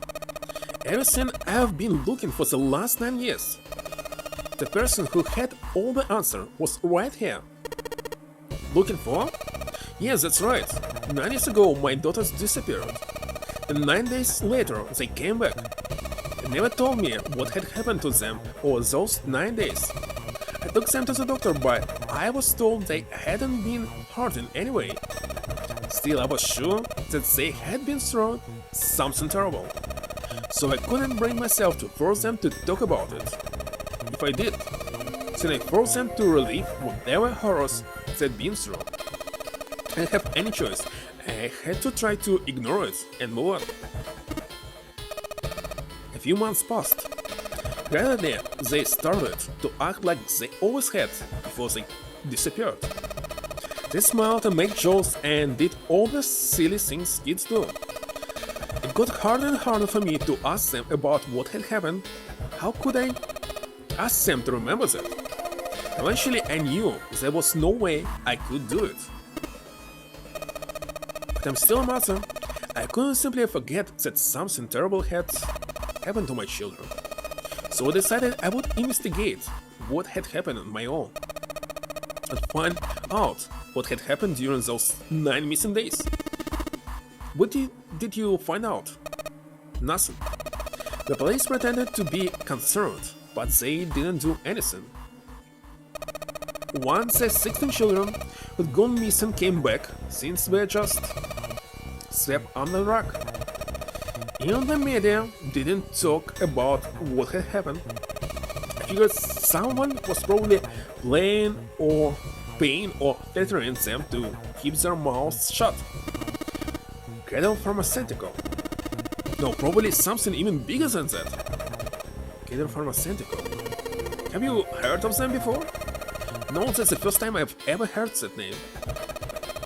Everything I've been looking for the last 9 years. The person who had all the answer was right here. Looking for? Yes, that's right. 9 years ago my daughters disappeared. And 9 days later they came back. They never told me what had happened to them over those 9 days. I took them to the doctor, but I was told they hadn't been hurt in any way. Still, I was sure that they had been through something terrible, so I couldn't bring myself to force them to talk about it. If I did, then I forced them to relive whatever horrors they'd been through. I didn't have any choice. I had to try to ignore it and move on. A few months passed. Gradually, they started to act like they always had before they disappeared. They smiled and made jokes and did all the silly things kids do. It got harder and harder for me to ask them about what had happened. How could I ask them to remember that? Eventually I knew there was no way I could do it. But I'm still a mother. I couldn't simply forget that something terrible had happened to my children. So I decided I would investigate what had happened on my own and find out what had happened during those 9 missing days. What did you find out? Nothing. The police pretended to be concerned, but they didn't do anything. Once the 16 children who'd gone missing came back, things were just swept under the rug. Even the media didn't talk about what had happened. I figured someone was probably playing or paying or threatening them to keep their mouths shut. Cattle pharmaceutical. No, probably something even bigger than that. Cattle pharmaceutical. Have you heard of them before? No, that's the first time I've ever heard that name.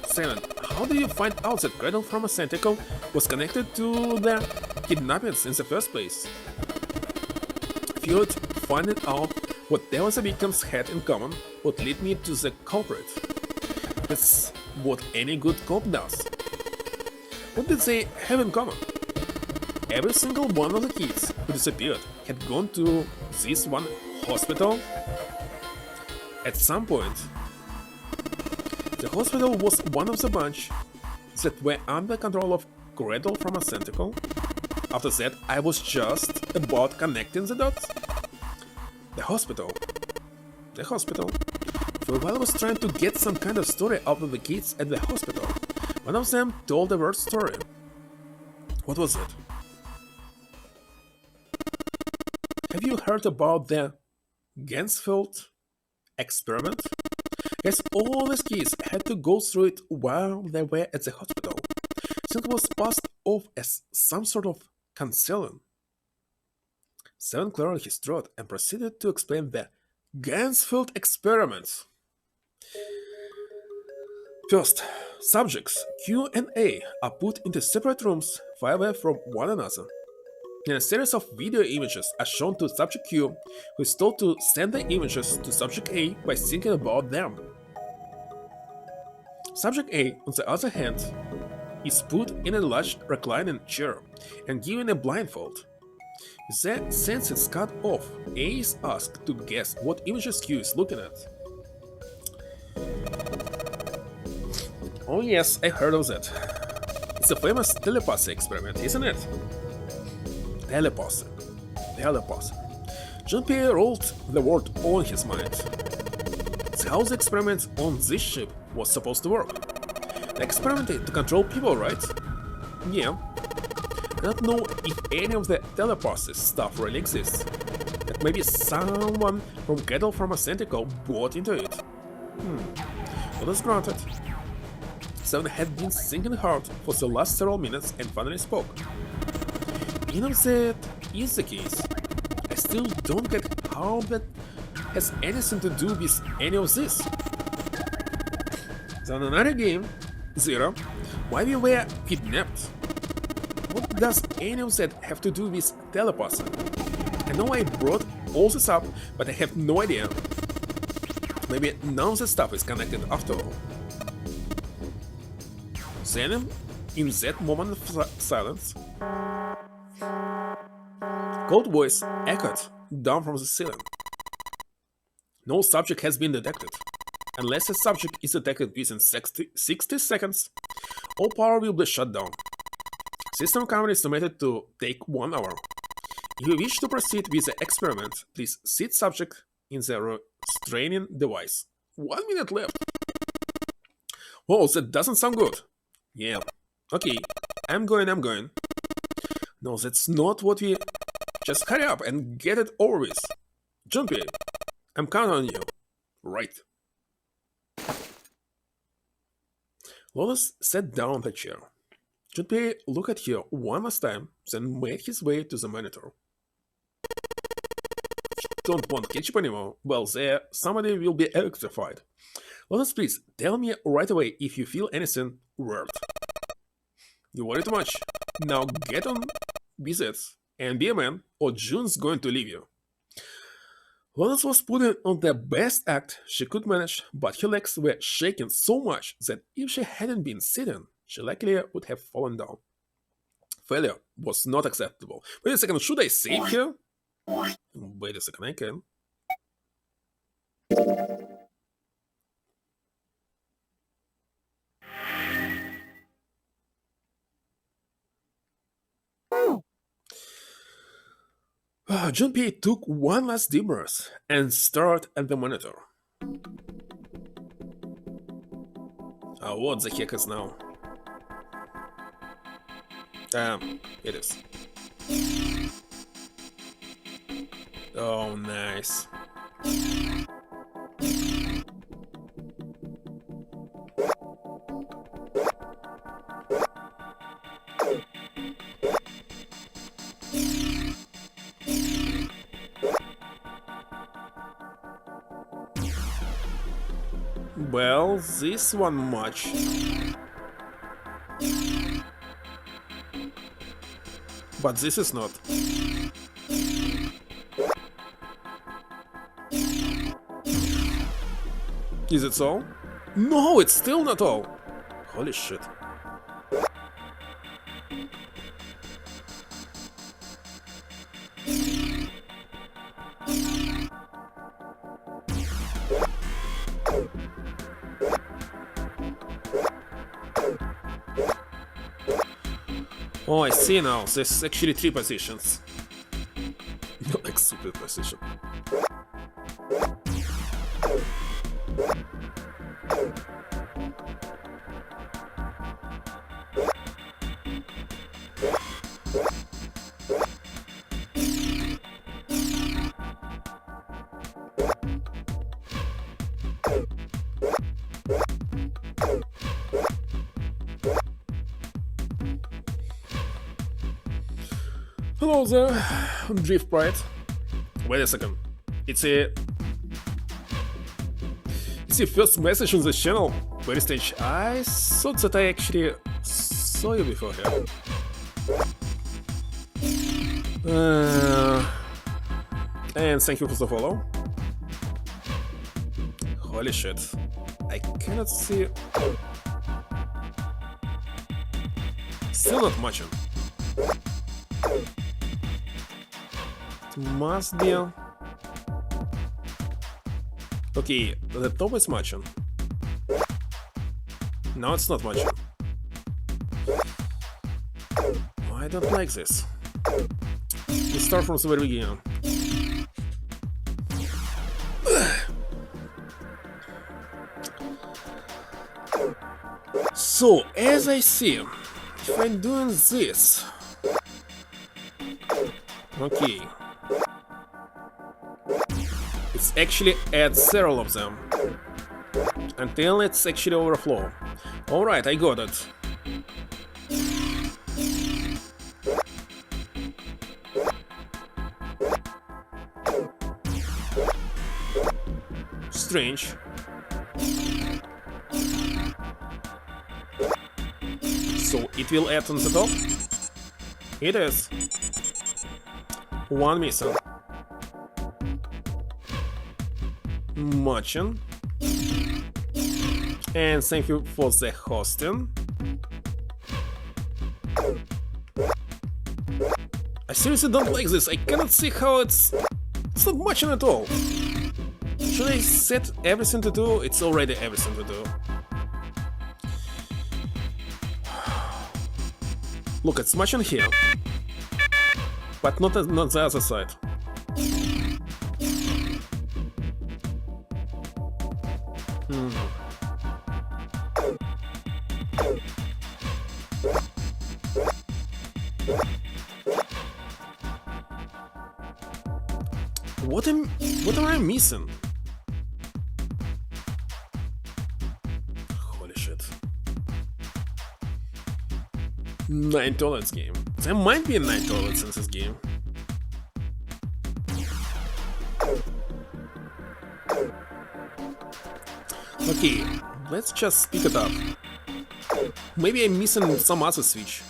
7. How do you find out that Cattle pharmaceutical was connected to the kidnappings in the first place? If you'd find it out whatever the victims had in common would lead me to the culprit. That's what any good cop does. What did they have in common? Every single one of the kids who disappeared had gone to this one hospital at some point. The hospital was one of the bunch that were under control of Cradle Pharmaceutical. After that, I was just about connecting the dots. The hospital. For a while I was trying to get some kind of story out of the kids at the hospital. One of them told a weird story. What was it? Have you heard about the Gansfield experiment? Yes, all the kids had to go through it while they were at the hospital. So it was passed off as some sort of counseling. 7 cleared his throat and proceeded to explain the Gansfield experiment. First, subjects Q and A are put into separate rooms far away from one another. Then a series of video images are shown to subject Q, who is told to send the images to subject A by thinking about them. Subject A, on the other hand, is put in a large reclining chair and given a blindfold. With the senses cut off, A is asked to guess what images Q is looking at. Oh yes, I heard of that. It's a famous telepathy experiment, isn't it? Telepathy. the other passer. Jean-Pierre rolled the word on his mind. It's how the experiment on this ship was supposed to work. The experiment to control people, right? Yeah. I don't know if any of the telepaths stuff really exists. That maybe someone from Cattle Pharmaceutical bought into it. Well, that's granted. Seven had been thinking hard for the last several minutes and finally spoke. You know, that is the case. I still don't get how that has anything to do with any of this. Then another game, Zero, why we were kidnapped. What does any of that have to do with telepathy? I know I brought all this up, but I have no idea. Maybe none of the stuff is connected after all. Then, in that moment of silence, cold voice echoed down from the ceiling. No subject has been detected. Unless a subject is detected within 60 seconds, all power will be shut down. System count is estimated to take 1 hour. If you wish to proceed with the experiment, please seat subject in the restraining device. 1 minute left. Oh, that doesn't sound good. Yeah. Okay, I'm going. No, that's not what we... Just hurry up and get it over with. Jumpy, I'm counting on you. Right. Lotus sat down on the chair. Jumpy looked at her one last time, then made his way to the monitor. Don't want ketchup anymore? Well, there, somebody will be electrified. Lotus, please, tell me right away if you feel anything weird. You worry too much. Now get on with it and be a man, or June's going to leave you. Lotus was putting on the best act she could manage, but her legs were shaking so much that if she hadn't been sitting, she likely would have fallen down. Failure was not acceptable. Wait a second, should I save her? Wait a second, I can. Junpei took one last deep breath and stared at the monitor. What the heck is now? It is. Oh, nice. Well, this one much. But this is not. Is it so? No, it's still not all. Holy shit. Oh, I see now. There's actually 3 positions. Like stupid position. Hello there, Drift Pride. Wait a second. It's the first message on this channel. Very strange. I thought that I actually saw you before here. And thank you for the follow. Holy shit. I cannot see. Still not much. Must be. Okay, the top is matching. No, it's not matching. I don't like this. to start from the very beginning. So, as I see, if I'm doing this... Okay. It's actually add several of them. Until it's actually overflow. Alright, I got it. Strange. So it will add on the top? It is. One missing. Matching. And thank you for the hosting. I seriously don't like this. I cannot see how it's not matching at all. Should I set everything to do? It's already everything to do. Look, it's matching here. But not the other side. What am I missing? Holy shit. Nine toilets game. There might be 9 toilets in this game. Okay, let's just pick it up. Maybe I'm missing some other switch.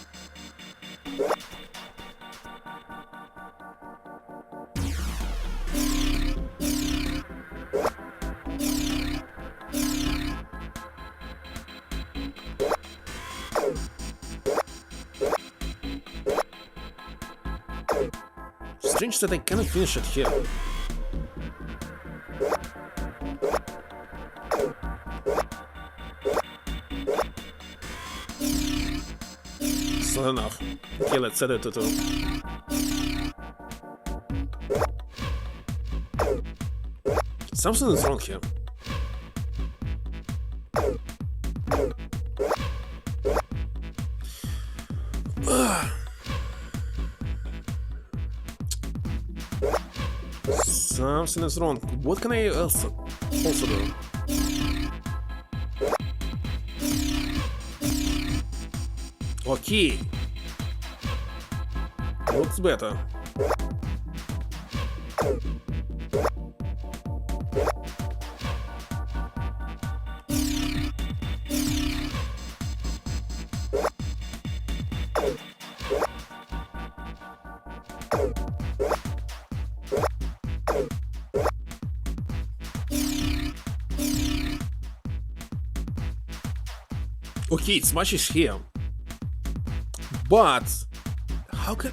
Strange that I cannot finish it here. It's not enough. Okay, let's set it to 2. Something is wrong here. Something is wrong. What can I also do? Okay. Looks better. Okay, it's much is here. But how can...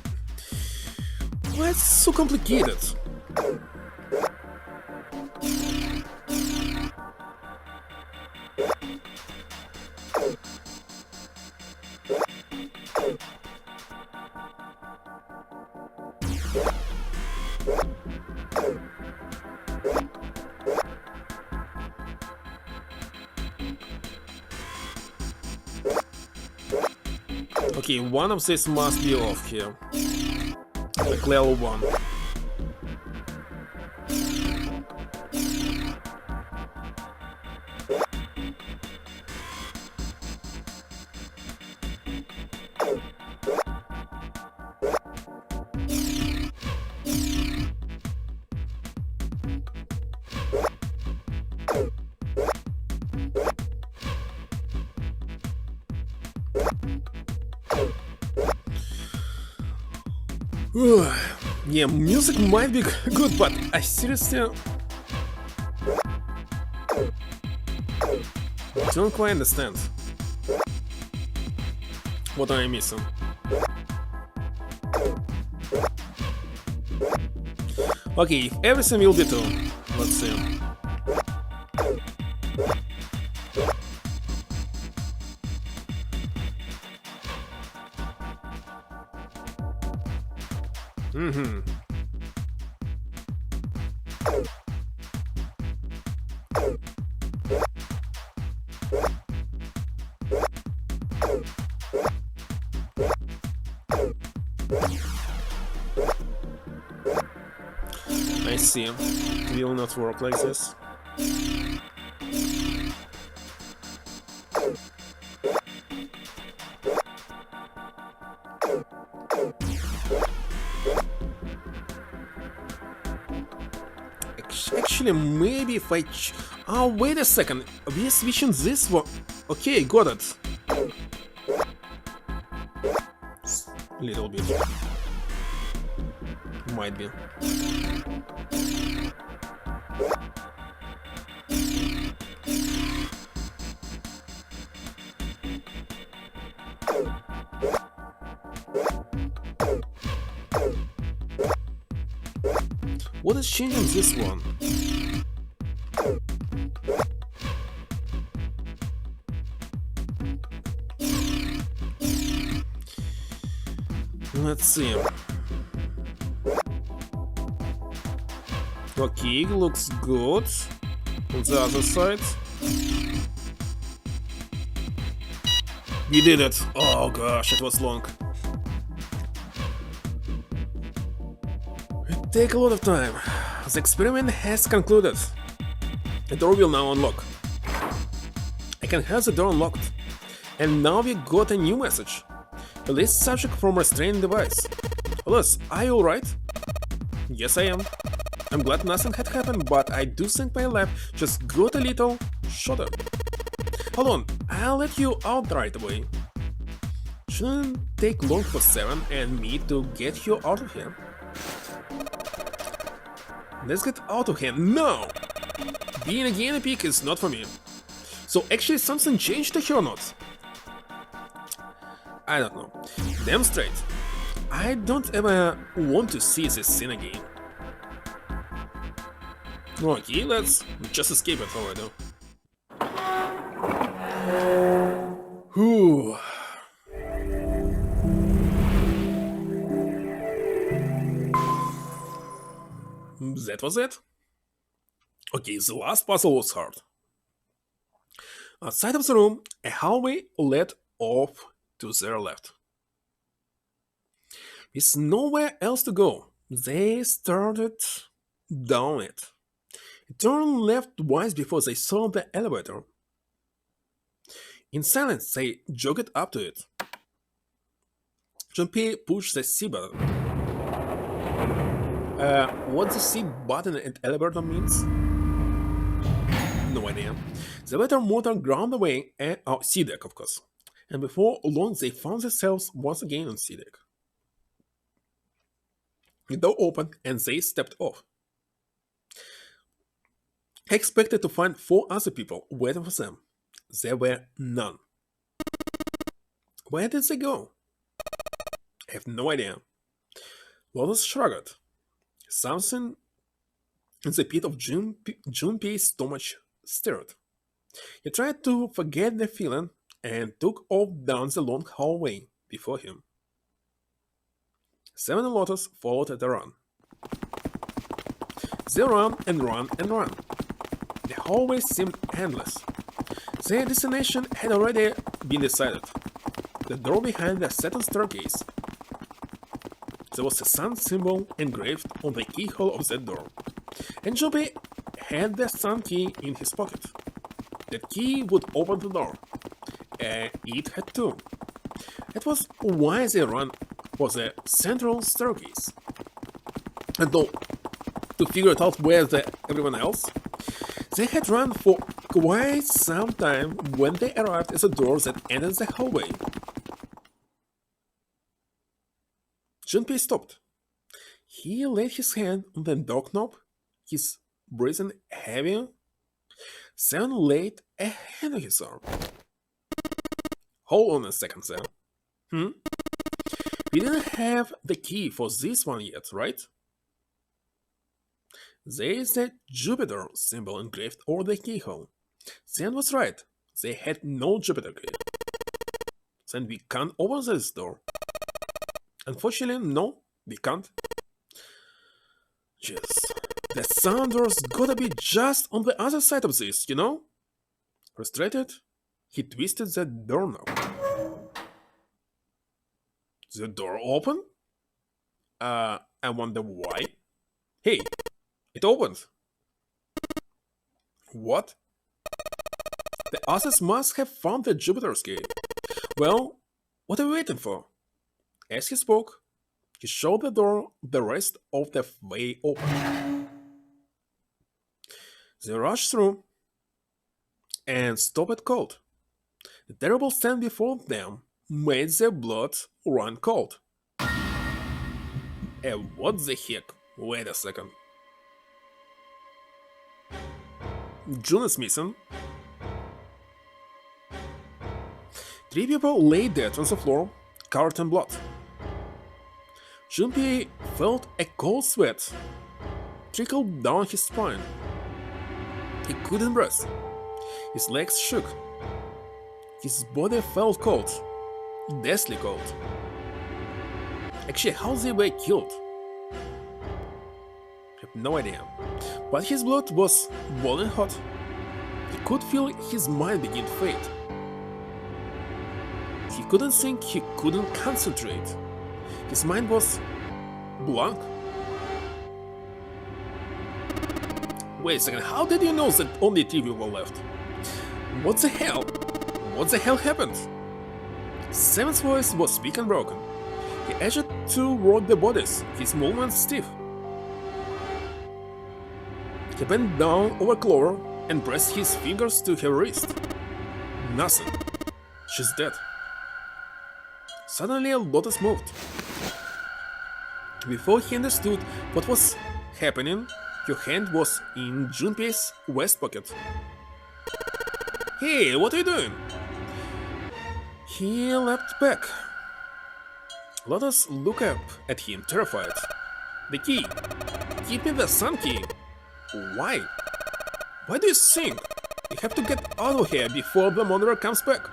Why it's so complicated? Okay, one of these must be off here. Like level 1. Yeah, music might be good, but I seriously don't quite understand what I'm missing. Okay, if everything will be 2, let's see. I see. It will not work like this. Actually, maybe if I... Oh, wait a second. We are switching this one. Okay, got it. Little bit. Might be. What is changing this one? Let's see. Okay, looks good. On the other side. We did it! Oh gosh, it was long. It takes a lot of time. The experiment has concluded. The door will now unlock. I can have the door unlocked. And now we got a new message. Release subject from restraining device. Alice, are you alright? Yes, I am. I'm glad nothing had happened, but I do think my lab just got a little shorter. Hold on, I'll let you out right away. Shouldn't take long for 7 and me to get you out of here. Let's get out of here now! Being a guinea pig is not for me. So actually something changed to her or not? I don't know. Damn straight. I don't ever want to see this scene again. Okay, let's just escape it already. Whew. That was it. Okay, the last puzzle was hard. Outside of the room, a hallway led off to their left. With nowhere else to go, they started down it. It turned left twice before they saw the elevator. In silence, they jogged up to it. Junpei pushed the C button. What the C button at elevator means? No idea. The elevator motor ground away and C deck, of course. And before long, they found themselves once again on C deck. The door opened and they stepped off. I expected to find 4 other people waiting for them. There were none. Where did they go? I have no idea. Lotus shrugged. Something in the pit of Junpei's stomach stirred. He tried to forget the feeling and took off down the long hallway before him. 7 and Lotus followed at a run. They ran and ran and ran. The hallway seemed endless. Their destination had already been decided. The door behind the second staircase. There was a sun symbol engraved on the keyhole of that door, and Junpei had the sun key in his pocket. That key would open the door. It had to. That was why they ran for the central staircase. And though, to figure it out where's everyone else, they had run for quite some time when they arrived at the door that ended the hallway. Junpei stopped. He laid his hand on the door knob, his breathing heavy. 7 laid a hand on his arm. Hold on a second, sir. We didn't have the key for this one yet, right? There is a Jupiter symbol engraved over the keyhole. Sam was right. They had no Jupiter key. Then we can't open this door. Unfortunately, no, we can't. Jeez. The sound door's gotta be just on the other side of this, you know? Frustrated, he twisted the doorknob. The door opened? I wonder why. Hey, It opened. What? The Aces must have found the Jupiter's key. Well, what are we waiting for? As he spoke, he showed the door the rest of the way open. They rushed through and stopped cold. The terrible stand before them made their blood run cold. What the heck? Wait a second. June is missing. 3 people lay dead on the floor, covered in blood. Junpei felt a cold sweat trickle down his spine. He couldn't breathe. His legs shook. His body felt cold, deathly cold. Actually, how they were killed? I have no idea. But his blood was boiling hot. He could feel his mind begin to fade. He couldn't think, he couldn't concentrate. His mind was blank. Wait a second, how did you know that only 3 people left? What the hell? What the hell happened? Seven's voice was weak and broken. He edged toward the bodies, his movements stiff. He bent down over Clover and pressed his fingers to her wrist. Nothing. She's dead. Suddenly Lotus moved. Before he understood what was happening, her hand was in Junpei's vest pocket. Hey, what are you doing? He leapt back. Lotus looked up at him, terrified. The key. Give me the sun key. Why? Why do you think? You have to get out of here before the murderer comes back.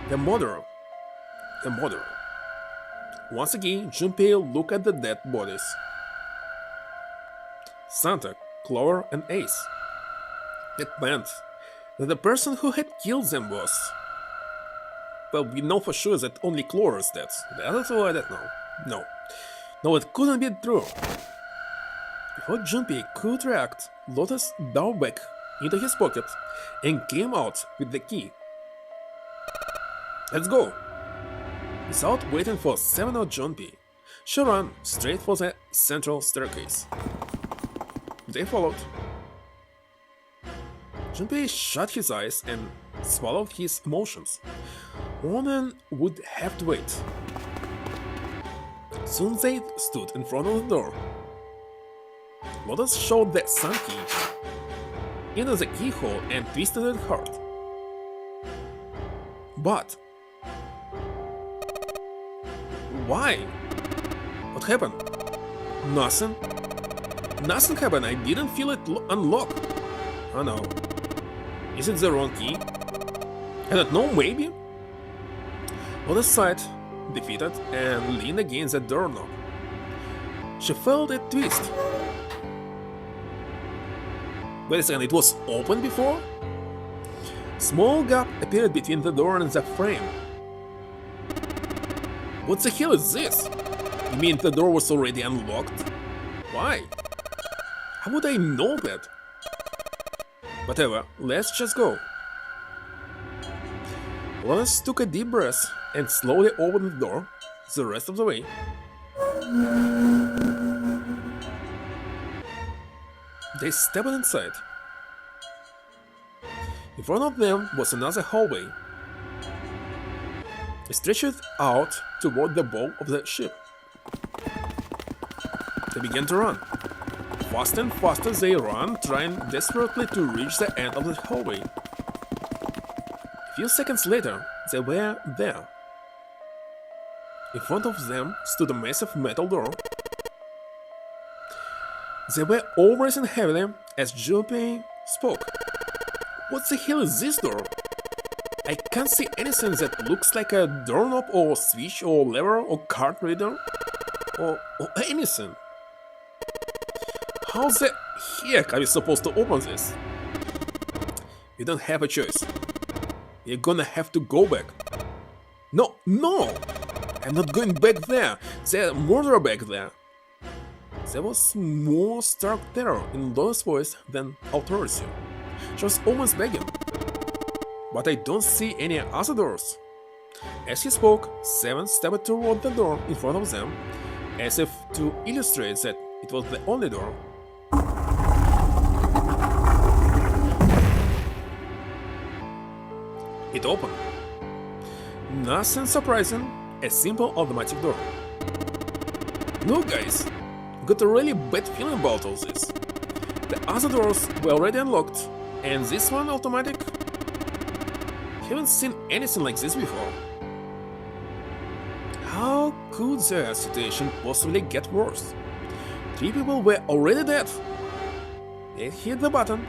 The murderer. The murderer. Once again, Junpei looked at the dead bodies. Santa, Clover, and Ace. That meant that the person who had killed them was... Well, we know for sure that only Clover is dead. The other two, I don't know. No, it couldn't be true. Before Junpei could react, Lotus dove back into his pocket and came out with the key. Let's go! Without waiting for Seven or Junpei, she ran straight for the central staircase. They followed. Junpei shut his eyes and swallowed his emotions. Ronan would have to wait. Soon they stood in front of the door. Lotus showed the sun key into the keyhole and twisted it hard. But... why? What happened? Nothing. Nothing happened, I didn't feel it unlock. Oh no. Is it the wrong key? I don't know, maybe? Lotus sighed, defeated, and leaned against the doorknob. She felt it twist. Wait a second, it was open before? Small gap appeared between the door and the frame. What the hell is this? You mean the door was already unlocked? Why? How would I know that? Whatever, let's just go. Lotus took a deep breath and slowly opened the door the rest of the way. They stepped inside. In front of them was another hallway. It stretched out toward the bow of the ship. They began to run. Faster and faster they ran, trying desperately to reach the end of the hallway. A few seconds later, they were there. In front of them stood a massive metal door. They were all breathing heavily as Junpei spoke. What the hell is this door? I can't see anything that looks like a doorknob or switch or lever or card reader or anything. How the heck are you supposed to open this? You don't have a choice. You're gonna have to go back. No! I'm not going back there. There's a murderer back there. There was more stark terror in Laura's voice than authority. She was almost begging. But I don't see any other doors. As he spoke, Seven stepped toward the door in front of them, as if to illustrate that it was the only door. It opened. Nothing surprising, a simple automatic door. Look guys, got a really bad feeling about all this. The other doors were already unlocked, and this one automatic? Haven't seen anything like this before. How could the situation possibly get worse? 3 people were already dead. He hit the button.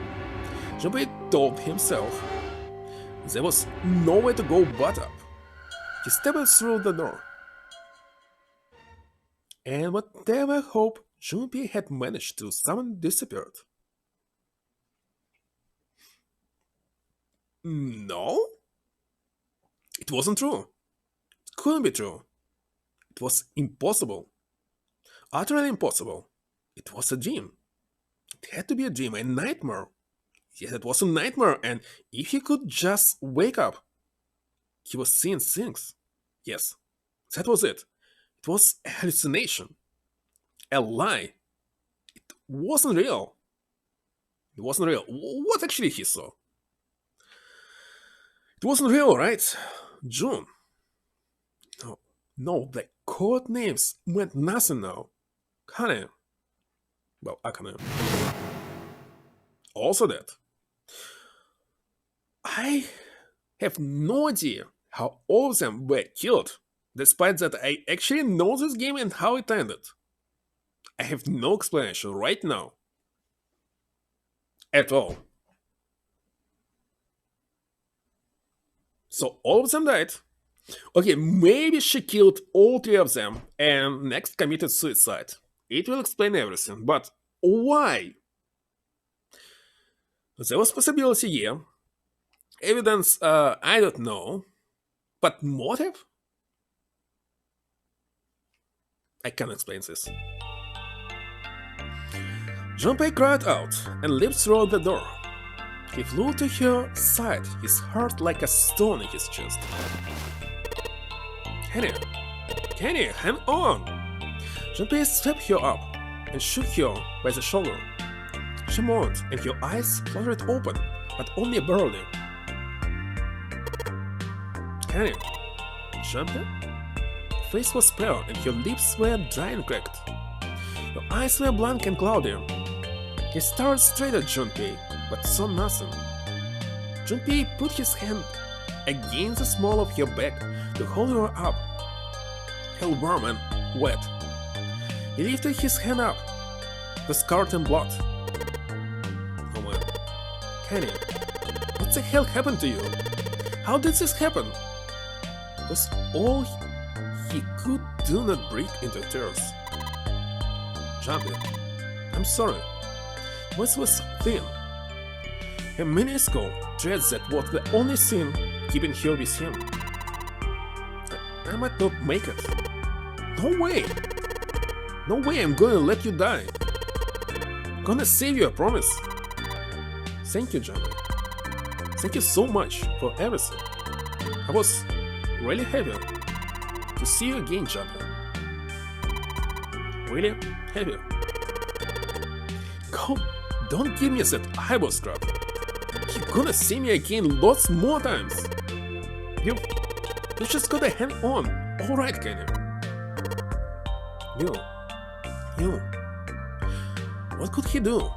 Junpei told himself. There was nowhere to go but up. He stepped through the door. And whatever hope Junpei had managed to summon disappeared. No? It wasn't true. It couldn't be true. It was impossible. Utterly impossible. It was a dream. It had to be a dream, a nightmare. Yes, it was a nightmare, and if he could just wake up, he was seeing things. Yes, that was it. It was a hallucination. A lie. It wasn't real. It wasn't real. What actually he saw? It wasn't real, right? June. No, the code names meant nothing now. Kane. Well, Akane. Also that. I have no idea how all of them were killed, despite that I actually know this game and how it ended. I have no explanation right now. At all. So all of them died. Okay, maybe she killed all 3 of them and next committed suicide. It will explain everything, but why? There was possibility, yeah. Evidence, I don't know. But motive? I can't explain this. Junpei cried out and leaped through the door. He flew to her side, his heart like a stone in his chest. Kenny, hang on! Junpei swept her up and shook her by the shoulder. She moaned and her eyes fluttered open, but only barely. Kenny, Junpei? Her face was pale and her lips were dry and cracked. Her eyes were blank and cloudy. He stared straight at Junpei, but saw nothing. Junpei put his hand against the small of her back to hold her up. Held warm and wet. He lifted his hand up, the scarred in blood. Oh man. Kenny, what the hell happened to you? How did this happen? Was all he could do not break into tears. Junpei, I'm sorry. Voice was thin. A minuscule dread that was the only thing keeping her with him. I might not make it. No way! No way I'm gonna let you die. I'm gonna save you, I promise. Thank you, Junpei. Thank you so much for everything. I was really happy to see you again, Junpei. Really happy. God, don't give me that eyeball scrub. You're gonna see me again lots more times. You just gotta hang on. Alright, Kenny. You. What could he do?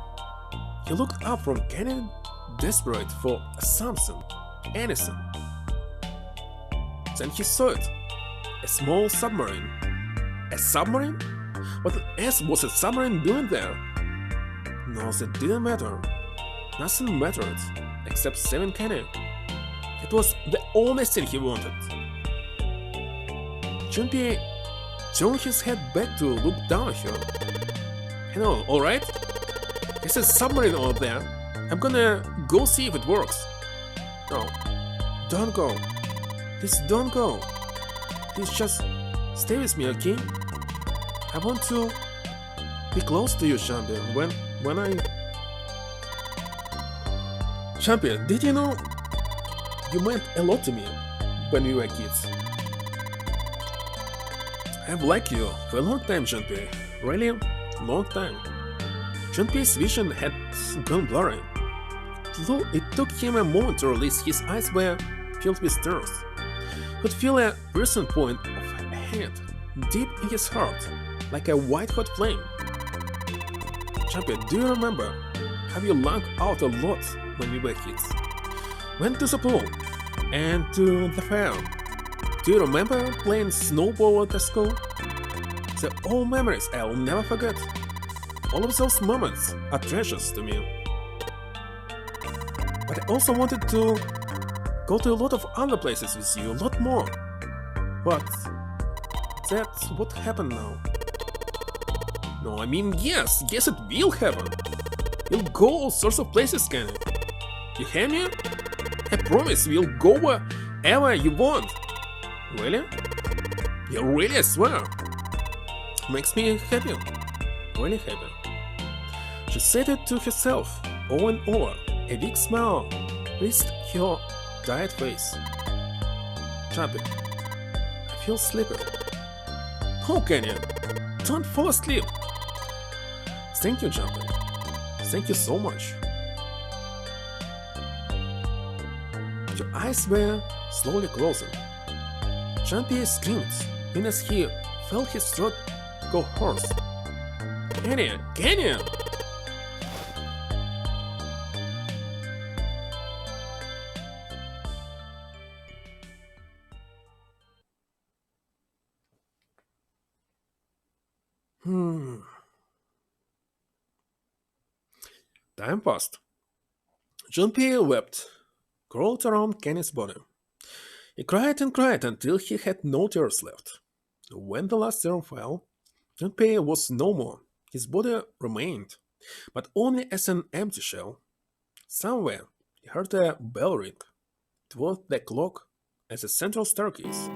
He looked up from Kenny, desperate for something, anything. Then he saw it. A small submarine. A submarine? What on earth was a submarine doing there? No, that didn't matter. Nothing mattered, except saving Kenny. It was the only thing he wanted. Junpei turned his head back to look down at her. Hello, alright? There's a submarine out there. I'm gonna go see if it works. No, don't go. Please don't go. Please just stay with me, okay? I want to be close to you, champion. When I... Champion, did you know you meant a lot to me when we were kids? I've liked you for a long time, Junpei. Really long time. Junpei's vision had gone blurry. It took him a moment to release. His eyes were filled with tears. He could feel a piercing point of a hand deep in his heart, like a white-hot flame. Junpei, do you remember how you longed out a lot when we were kids? Went to the pool and to the fair. Do you remember playing snowball at the school? They're all memories I'll never forget. All of those moments are treasures to me. But I also wanted to go to a lot of other places with you, a lot more. But that's what happened now. No, I mean, yes, it will happen. We'll go all sorts of places, Kenny. You hear me? I promise we'll go wherever you want. Really? Yeah, really, I swear. Makes me happy. Really happy. She said it to herself over and over. A big smile reached her tired face. Chubby, I feel sleepy. Oh, Kenny, don't fall asleep. Thank you, Chubby. Thank you so much. Your eyes were slowly closing. Champion screamed, even as he felt his throat go hoarse. Kenny! Kenny! Time passed. Junpei wept, crawled around Kenny's body. He cried and cried until he had no tears left. When the last tear fell, Junpei was no more. His body remained, but only as an empty shell. Somewhere he heard a bell ring. It was the clock at the central staircase.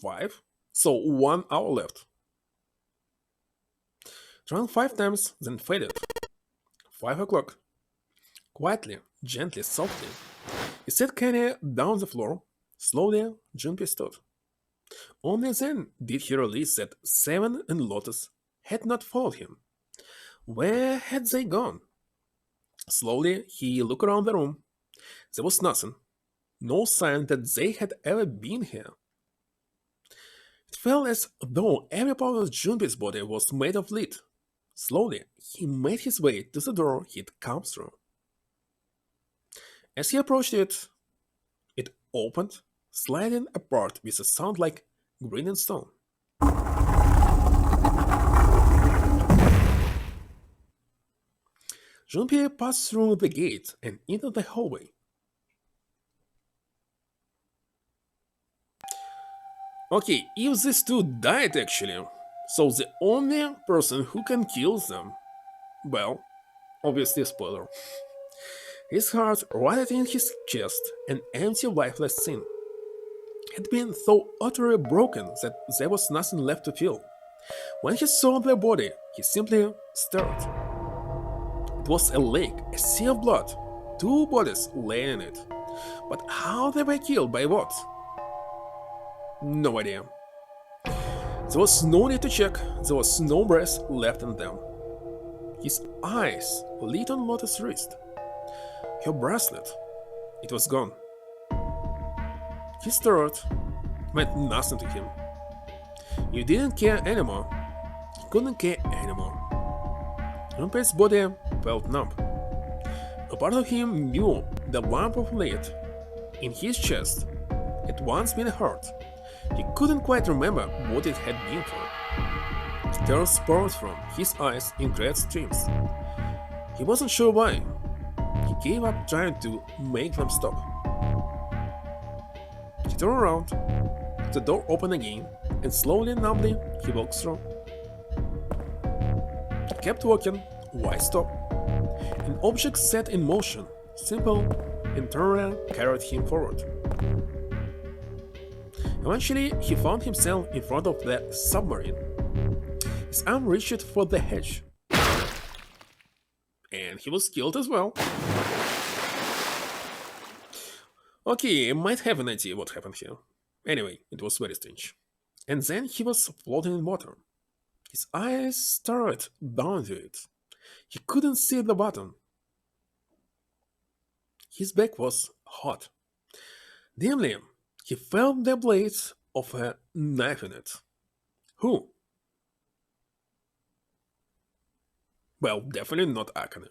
Five? So 1 hour left. It rang 5 times, then faded. 5 o'clock. Quietly, gently, softly, he set Kenny down the floor. Slowly, Junpei stood. Only then did he realize that Seven and Lotus had not followed him. Where had they gone? Slowly, he looked around the room. There was nothing. No sign that they had ever been here. It felt as though every part of Junpei's body was made of lead. Slowly, he made his way to the door he'd come through. As he approached it, it opened, sliding apart with a sound like grinding stone. Junpei passed through the gate and into the hallway. Okay, if these two died actually, so the only person who can kill them, well, obviously spoiler. His heart rotted in his chest, an empty, lifeless thing. Had been so utterly broken that there was nothing left to feel. When he saw their body, he simply stared. It was a lake, a sea of blood, 2 bodies laying in it. But how they were killed, by what? No idea. There was no need to check, there was no breath left in them. His eyes lit on Lotus' wrist. Her bracelet, it was gone. He stared, it meant nothing to him. He didn't care anymore. He couldn't care anymore. Junpei's body felt numb. A part of him knew the lump of lead in his chest had once been a heart. He couldn't quite remember what it had been for. Tears poured from his eyes in great streams. He wasn't sure why. He gave up trying to make them stop. He turned around, the door opened again, and slowly and numbly he walked through. He kept walking. Why stop? An object set in motion, simple and turned and carried him forward. Eventually, he found himself in front of the submarine. His arm reached for the hatch, and he was killed as well. Okay, I might have an idea what happened here. Anyway, it was very strange. And then he was floating in water. His eyes stared down to it. He couldn't see the bottom. His back was hot. Dimly, he felt the blades of a knife in it. Who? Well, definitely not Akane.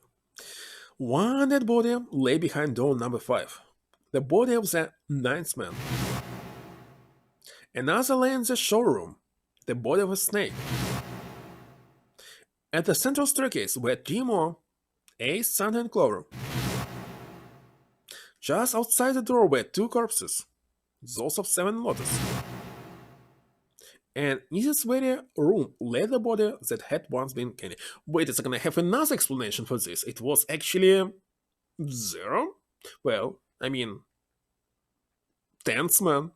One dead body lay behind door number 5. The body of the ninth man. Another lay in the showroom. The body of a snake. At the central staircase were 3 more. Ace, Santa, and Clover. Just outside the door were 2 corpses. Those of 7 Lotus. And in this very room lay the body that had once been Kenny. Wait a second, I have another explanation for this. It was actually 0? Well, I mean, 10th man.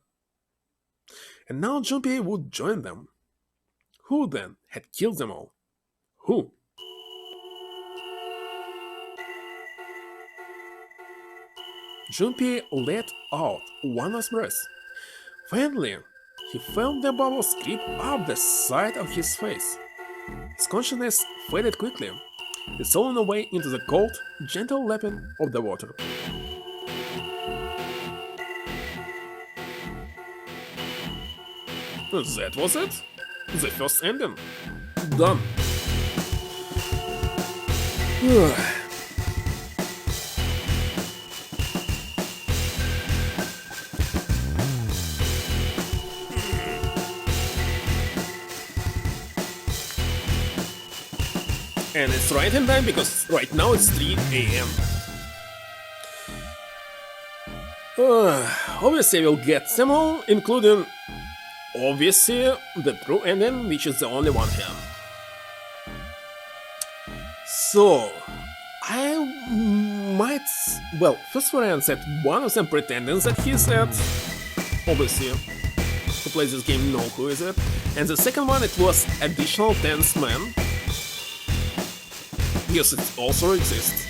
And now Junpei would join them. Who then had killed them all? Who? Junpei let out one last breath. Finally, he felt the bubbles creep up the side of his face. His consciousness faded quickly. He stolen away into the cold, gentle lapping of the water. That was it. The first ending. Done. And it's right in time because right now it's 3 a.m. Obviously we'll get them all, including obviously the true ending, which is the only one here. So, I might... Well, first variant said one of them pretending that he's dead. Obviously, who plays this game know who is it. And the second one, it was additional 10th man. Yes, it also exists.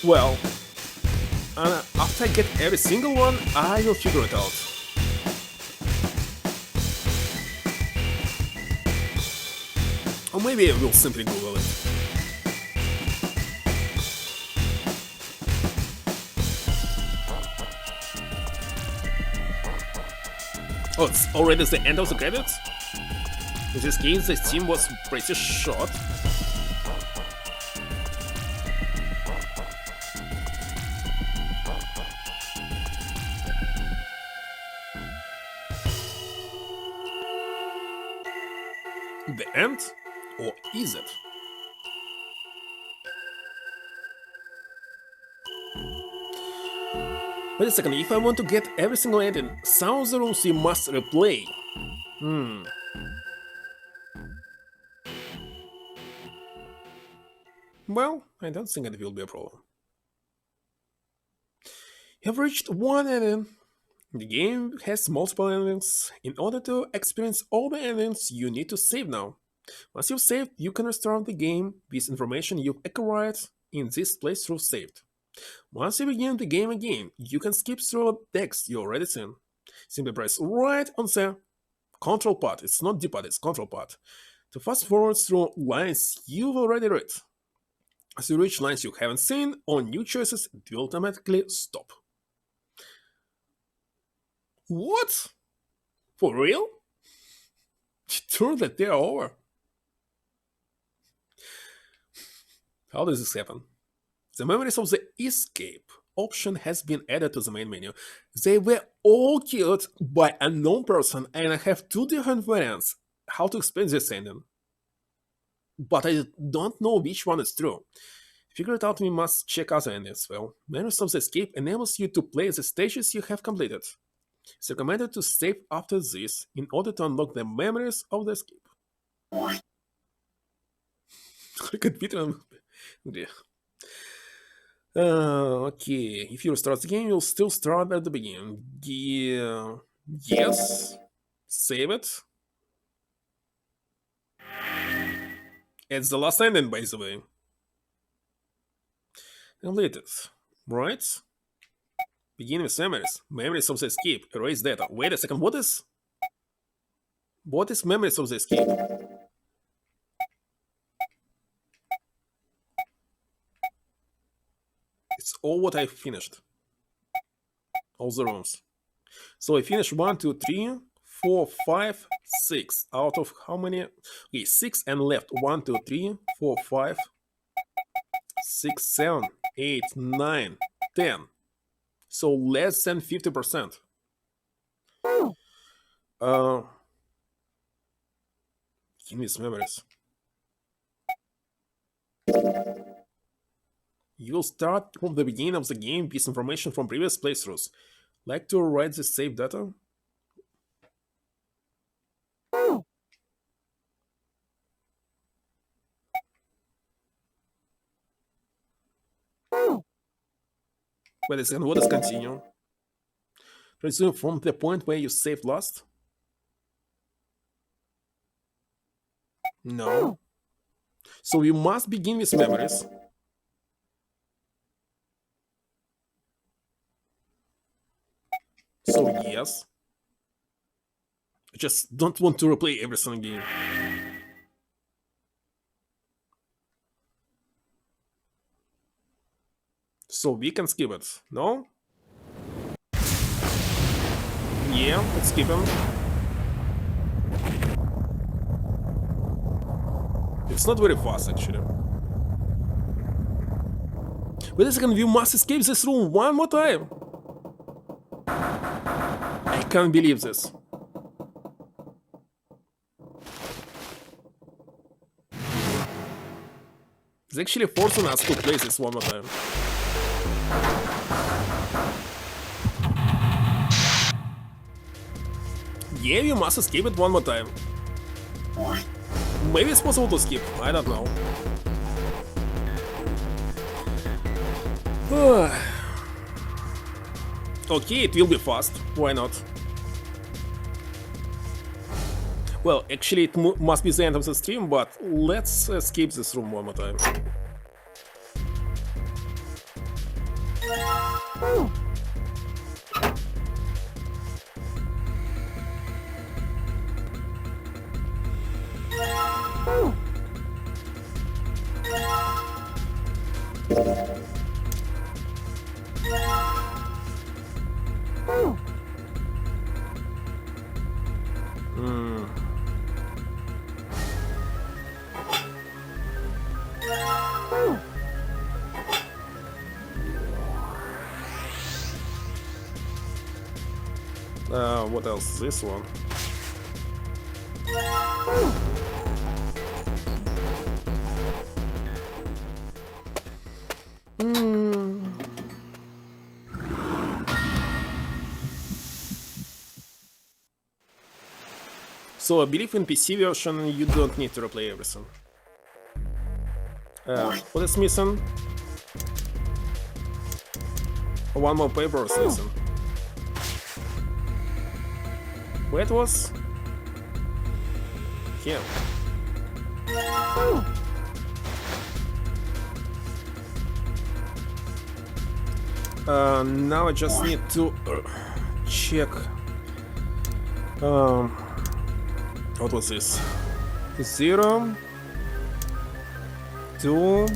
Well, after I get every single one, I will figure it out. Or maybe I will simply Google it. Oh, it's already the end of the credits? In this case, the team was pretty short. The end? Or is it? Wait a second, if I want to get every single ending, some of the rooms we must replay. Well, I don't think it will be a problem. You have reached one ending. The game has multiple endings. In order to experience all the endings, you need to save now. Once you've saved, you can restart the game with information you've acquired in this playthrough saved. Once you begin the game again, you can skip through text you already seen. Simply press right on the control pad, it's not D-pad, it's control pad, to fast forward through lines you've already read. As you reach lines you haven't seen or new choices, it will automatically stop. What? For real? Sure that they're over. How does this happen? The memories of the escape option has been added to the main menu. They were all killed by a unknown person, and I have 2 different variants how to explain this ending. But I don't know which one is true. To figure it out, we must check other endings. Well, memories of the escape enables you to play the stages you have completed. It's recommended to save after this in order to unlock the memories of the escape. Look at Peter. Okay, if you restart the game, you'll still start at the beginning. Yeah, yes. Save it. It's the last ending, by the way. Delete it. Right? Begin with memories. Memories of the escape. Erase data. Wait a second, what is? What is memories of the escape? It's all what I finished. All the rooms. So I finished 1, 2, 3, 4, 5, 6. Out of how many? Okay, 6 and left. 1, 2, 3, 4, 5, 6, 7, 8, 9, 10. So less than 50%. Uh, Give me some memories. You'll start from the beginning of the game with information from previous playthroughs. Like to write the save data? Wait a second, what is continue? Resume from the point where you saved last? No. So you must begin with memories. So yes. I just don't want to replay every single game. So we can skip it, no? Yeah, let's skip him. It's not very fast, actually. Wait a second, we must escape this room one more time. I can't believe this. It's actually forcing us to play this one more time. Yeah, we must escape it one more time. Maybe it's possible to skip, I don't know. Okay, it will be fast, why not? Well, actually it must be the end of the stream, but let's skip this room one more time. What else? This one. So I believe in PC version you don't need to replay everything. What is missing? One more paper is missing. Where it was? Here. Now I just need to check. What was this? 0, 2,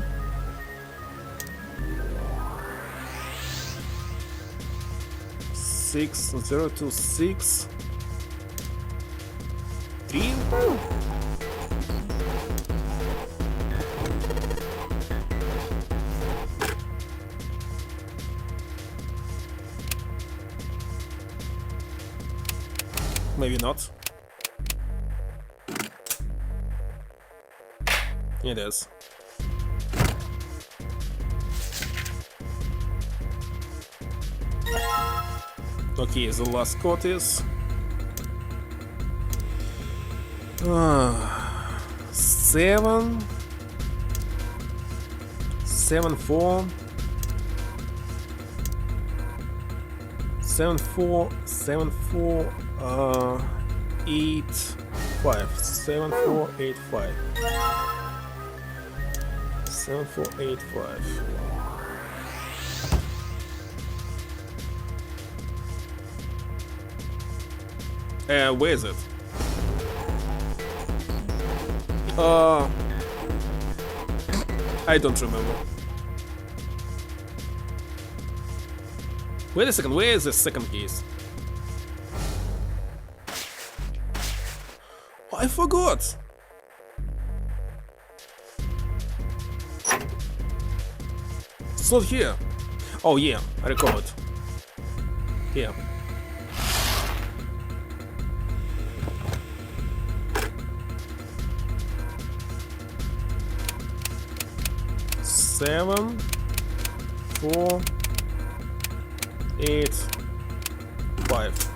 6, 0 to 6, 3. Maybe not. It is. Okay, the last code is 7, 7, 4, 7485. 7485. 7485. Where is it? I don't remember. Wait a second, where is the second case? Oh, I forgot! It's not here. Oh yeah, I recall it. Here. Seven, 4, 8, 5.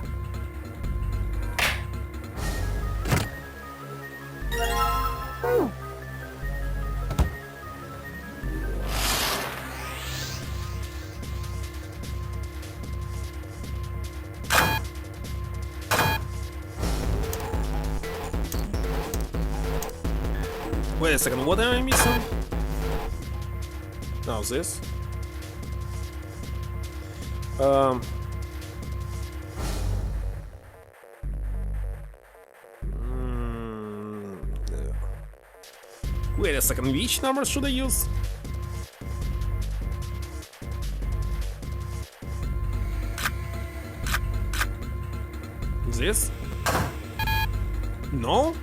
Wait a second, what am I missing? Now this. Wait a second, which number should I use? This? No?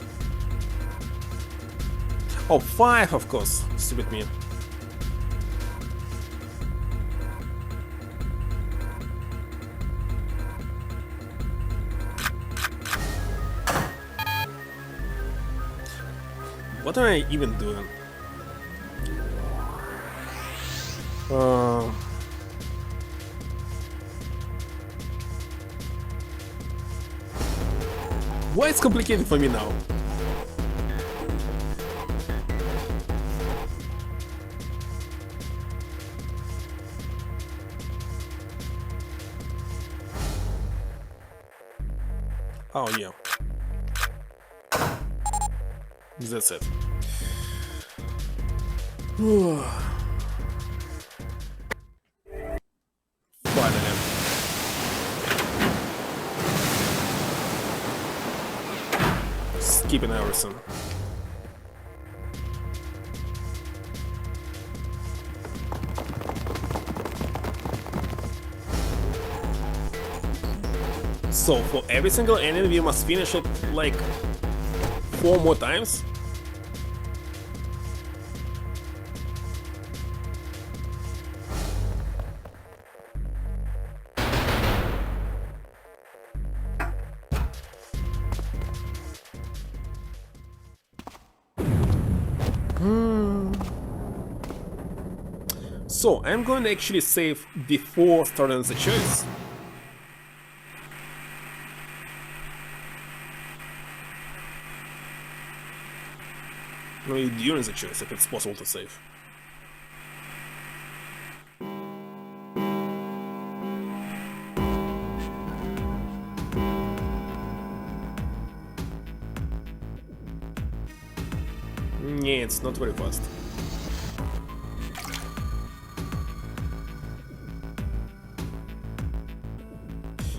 Oh, 5, of course. Stupid me. What am I even doing? Why it's complicated for me now? Oh yeah. That's it. Finally. Skipping everything. So for every single enemy we must finish it like 4 more times? So I'm going to actually save before starting the chase. Maybe during the chase, if it's possible to save. Yeah, it's not very fast.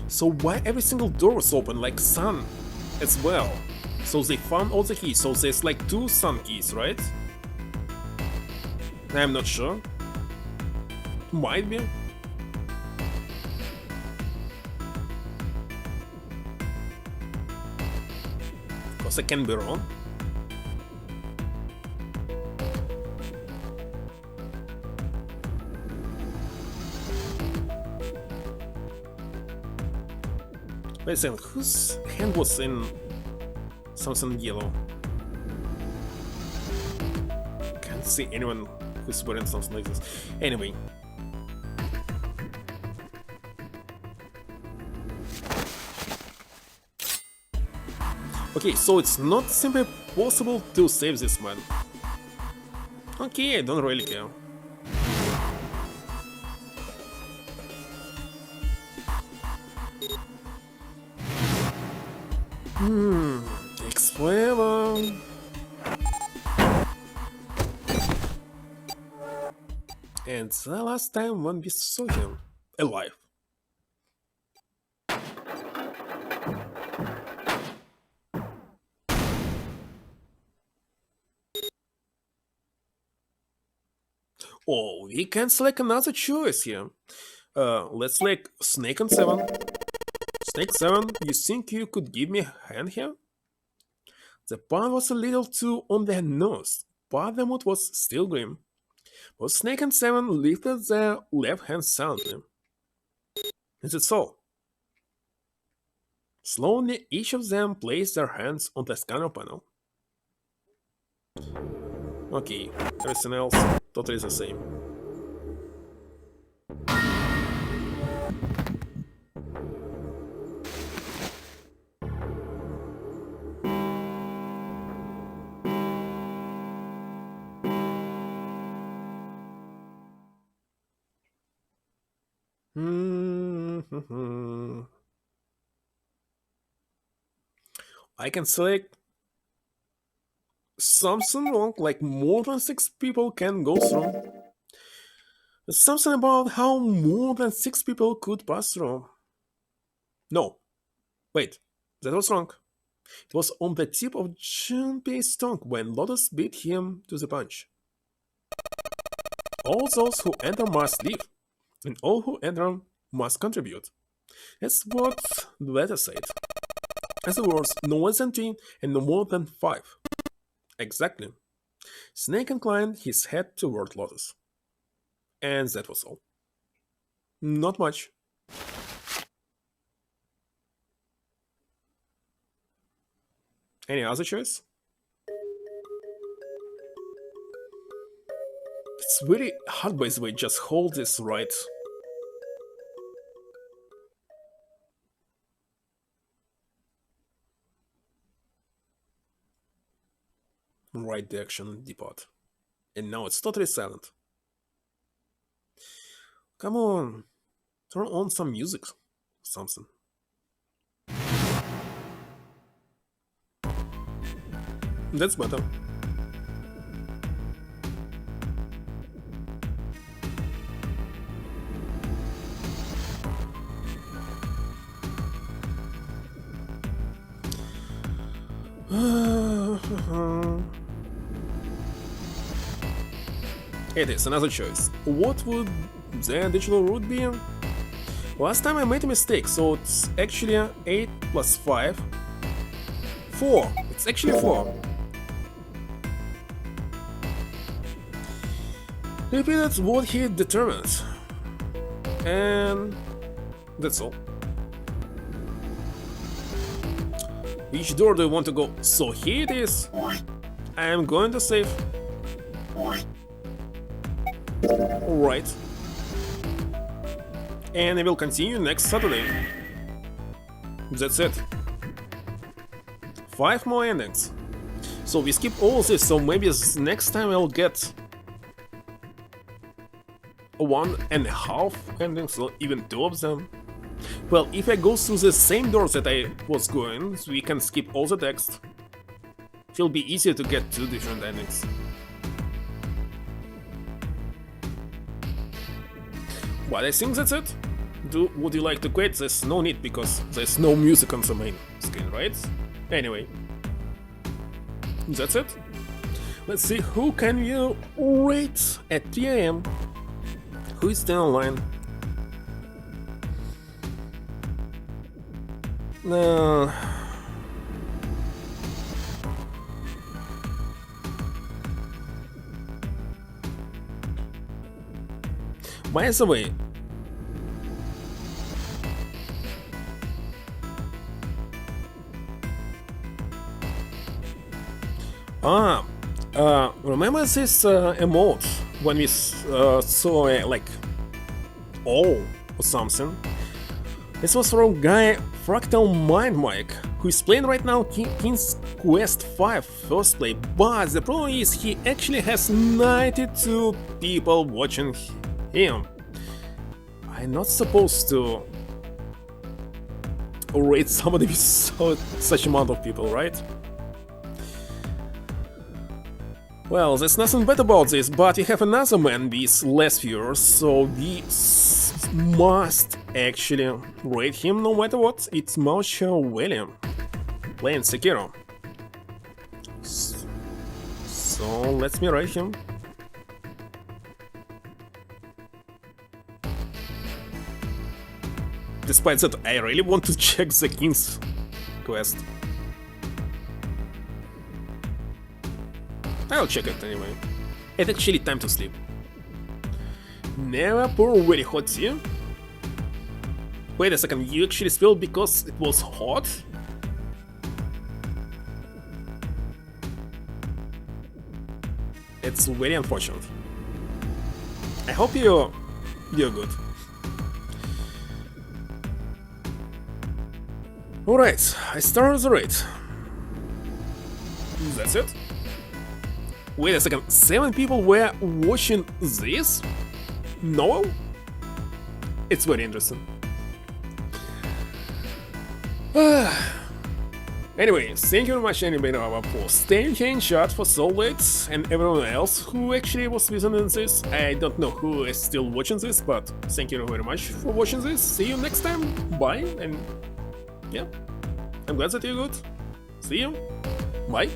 So why every single door was open, like sun as well? So they found all the keys, so there's like 2 sun keys, right? I'm not sure. Might be. Because I can be wrong. Wait a second, whose hand was in something yellow? Can't see anyone who's wearing something like this. Anyway. Okay, so it's not simply possible to save this man. Okay, I don't really care. Explorer. And the last time when we saw him alive. Oh, we can select another choice here. Let's select Snake on 7. Snake 7, you think you could give me a hand here? The pun was a little too on the nose, but the mood was still grim. But Snake and 7 lifted their left hands silently. And that's all. Slowly, each of them placed their hands on the scanner panel. Okay, everything else totally the same. I can select something wrong, like more than 6 people can go through. It's something about how more than 6 people could pass through. No, wait, that was wrong. It was on the tip of Junpei's tongue when Lotus beat him to the punch. All those who enter must leave, and all who enter must contribute. That's what the letter said. As the words no less than 3 and no more than 5. Exactly. Snake inclined his head toward Lotus. And that was all. Not much. Any other choice? It's really hard, by the way, just hold this right. Right direction depot. And now it's totally silent. Come on, turn on some music. Something. That's better. It is another choice. What would the additional route be? Last time I made a mistake, so it's actually 8 plus 5. 4. It's actually 4. Repeated what he determined. And that's all. Which door do you want to go? So here it is. I am going to save. Alright. And I will continue next Saturday. That's it. 5 more endings. So we skip all this, so maybe next time I'll get 1.5 endings, or even 2 of them. Well, if I go through the same doors that I was going, so we can skip all the text. It'll be easier to get 2 different endings. But I think that's it. Would you like to quit? There's no need, because there's no music on the main screen, right? Anyway. That's it. Let's see who can you rate at 3 AM. Who is still online? By the way, remember this emote when we saw like all or something? This was from guy Fractal Mind Mike, who is playing right now King's Quest V first play, but the problem is he actually has 92 people watching him. I'm not supposed to rate somebody with such amount of people, right? Well, there's nothing bad about this, but you have another man with less viewers, so we must actually rate him no matter what. It's Marshall William, playing Sekiro. So let me rate him. Despite that, I really want to check the King's quest. I'll check it anyway. It's actually time to sleep. Never pour very hot tea. Wait a second, you actually spilled because it was hot? It's very unfortunate. I hope you're good. Alright, I started the raid. That's it? Wait a second, 7 people were watching this? No? It's very interesting. Anyway, thank you very much anybody for staying here in chat for so late, and everyone else who actually was visiting this. I don't know who is still watching this, but thank you very much for watching this. See you next time, bye, and yeah, I'm glad that you're good. See you, bye.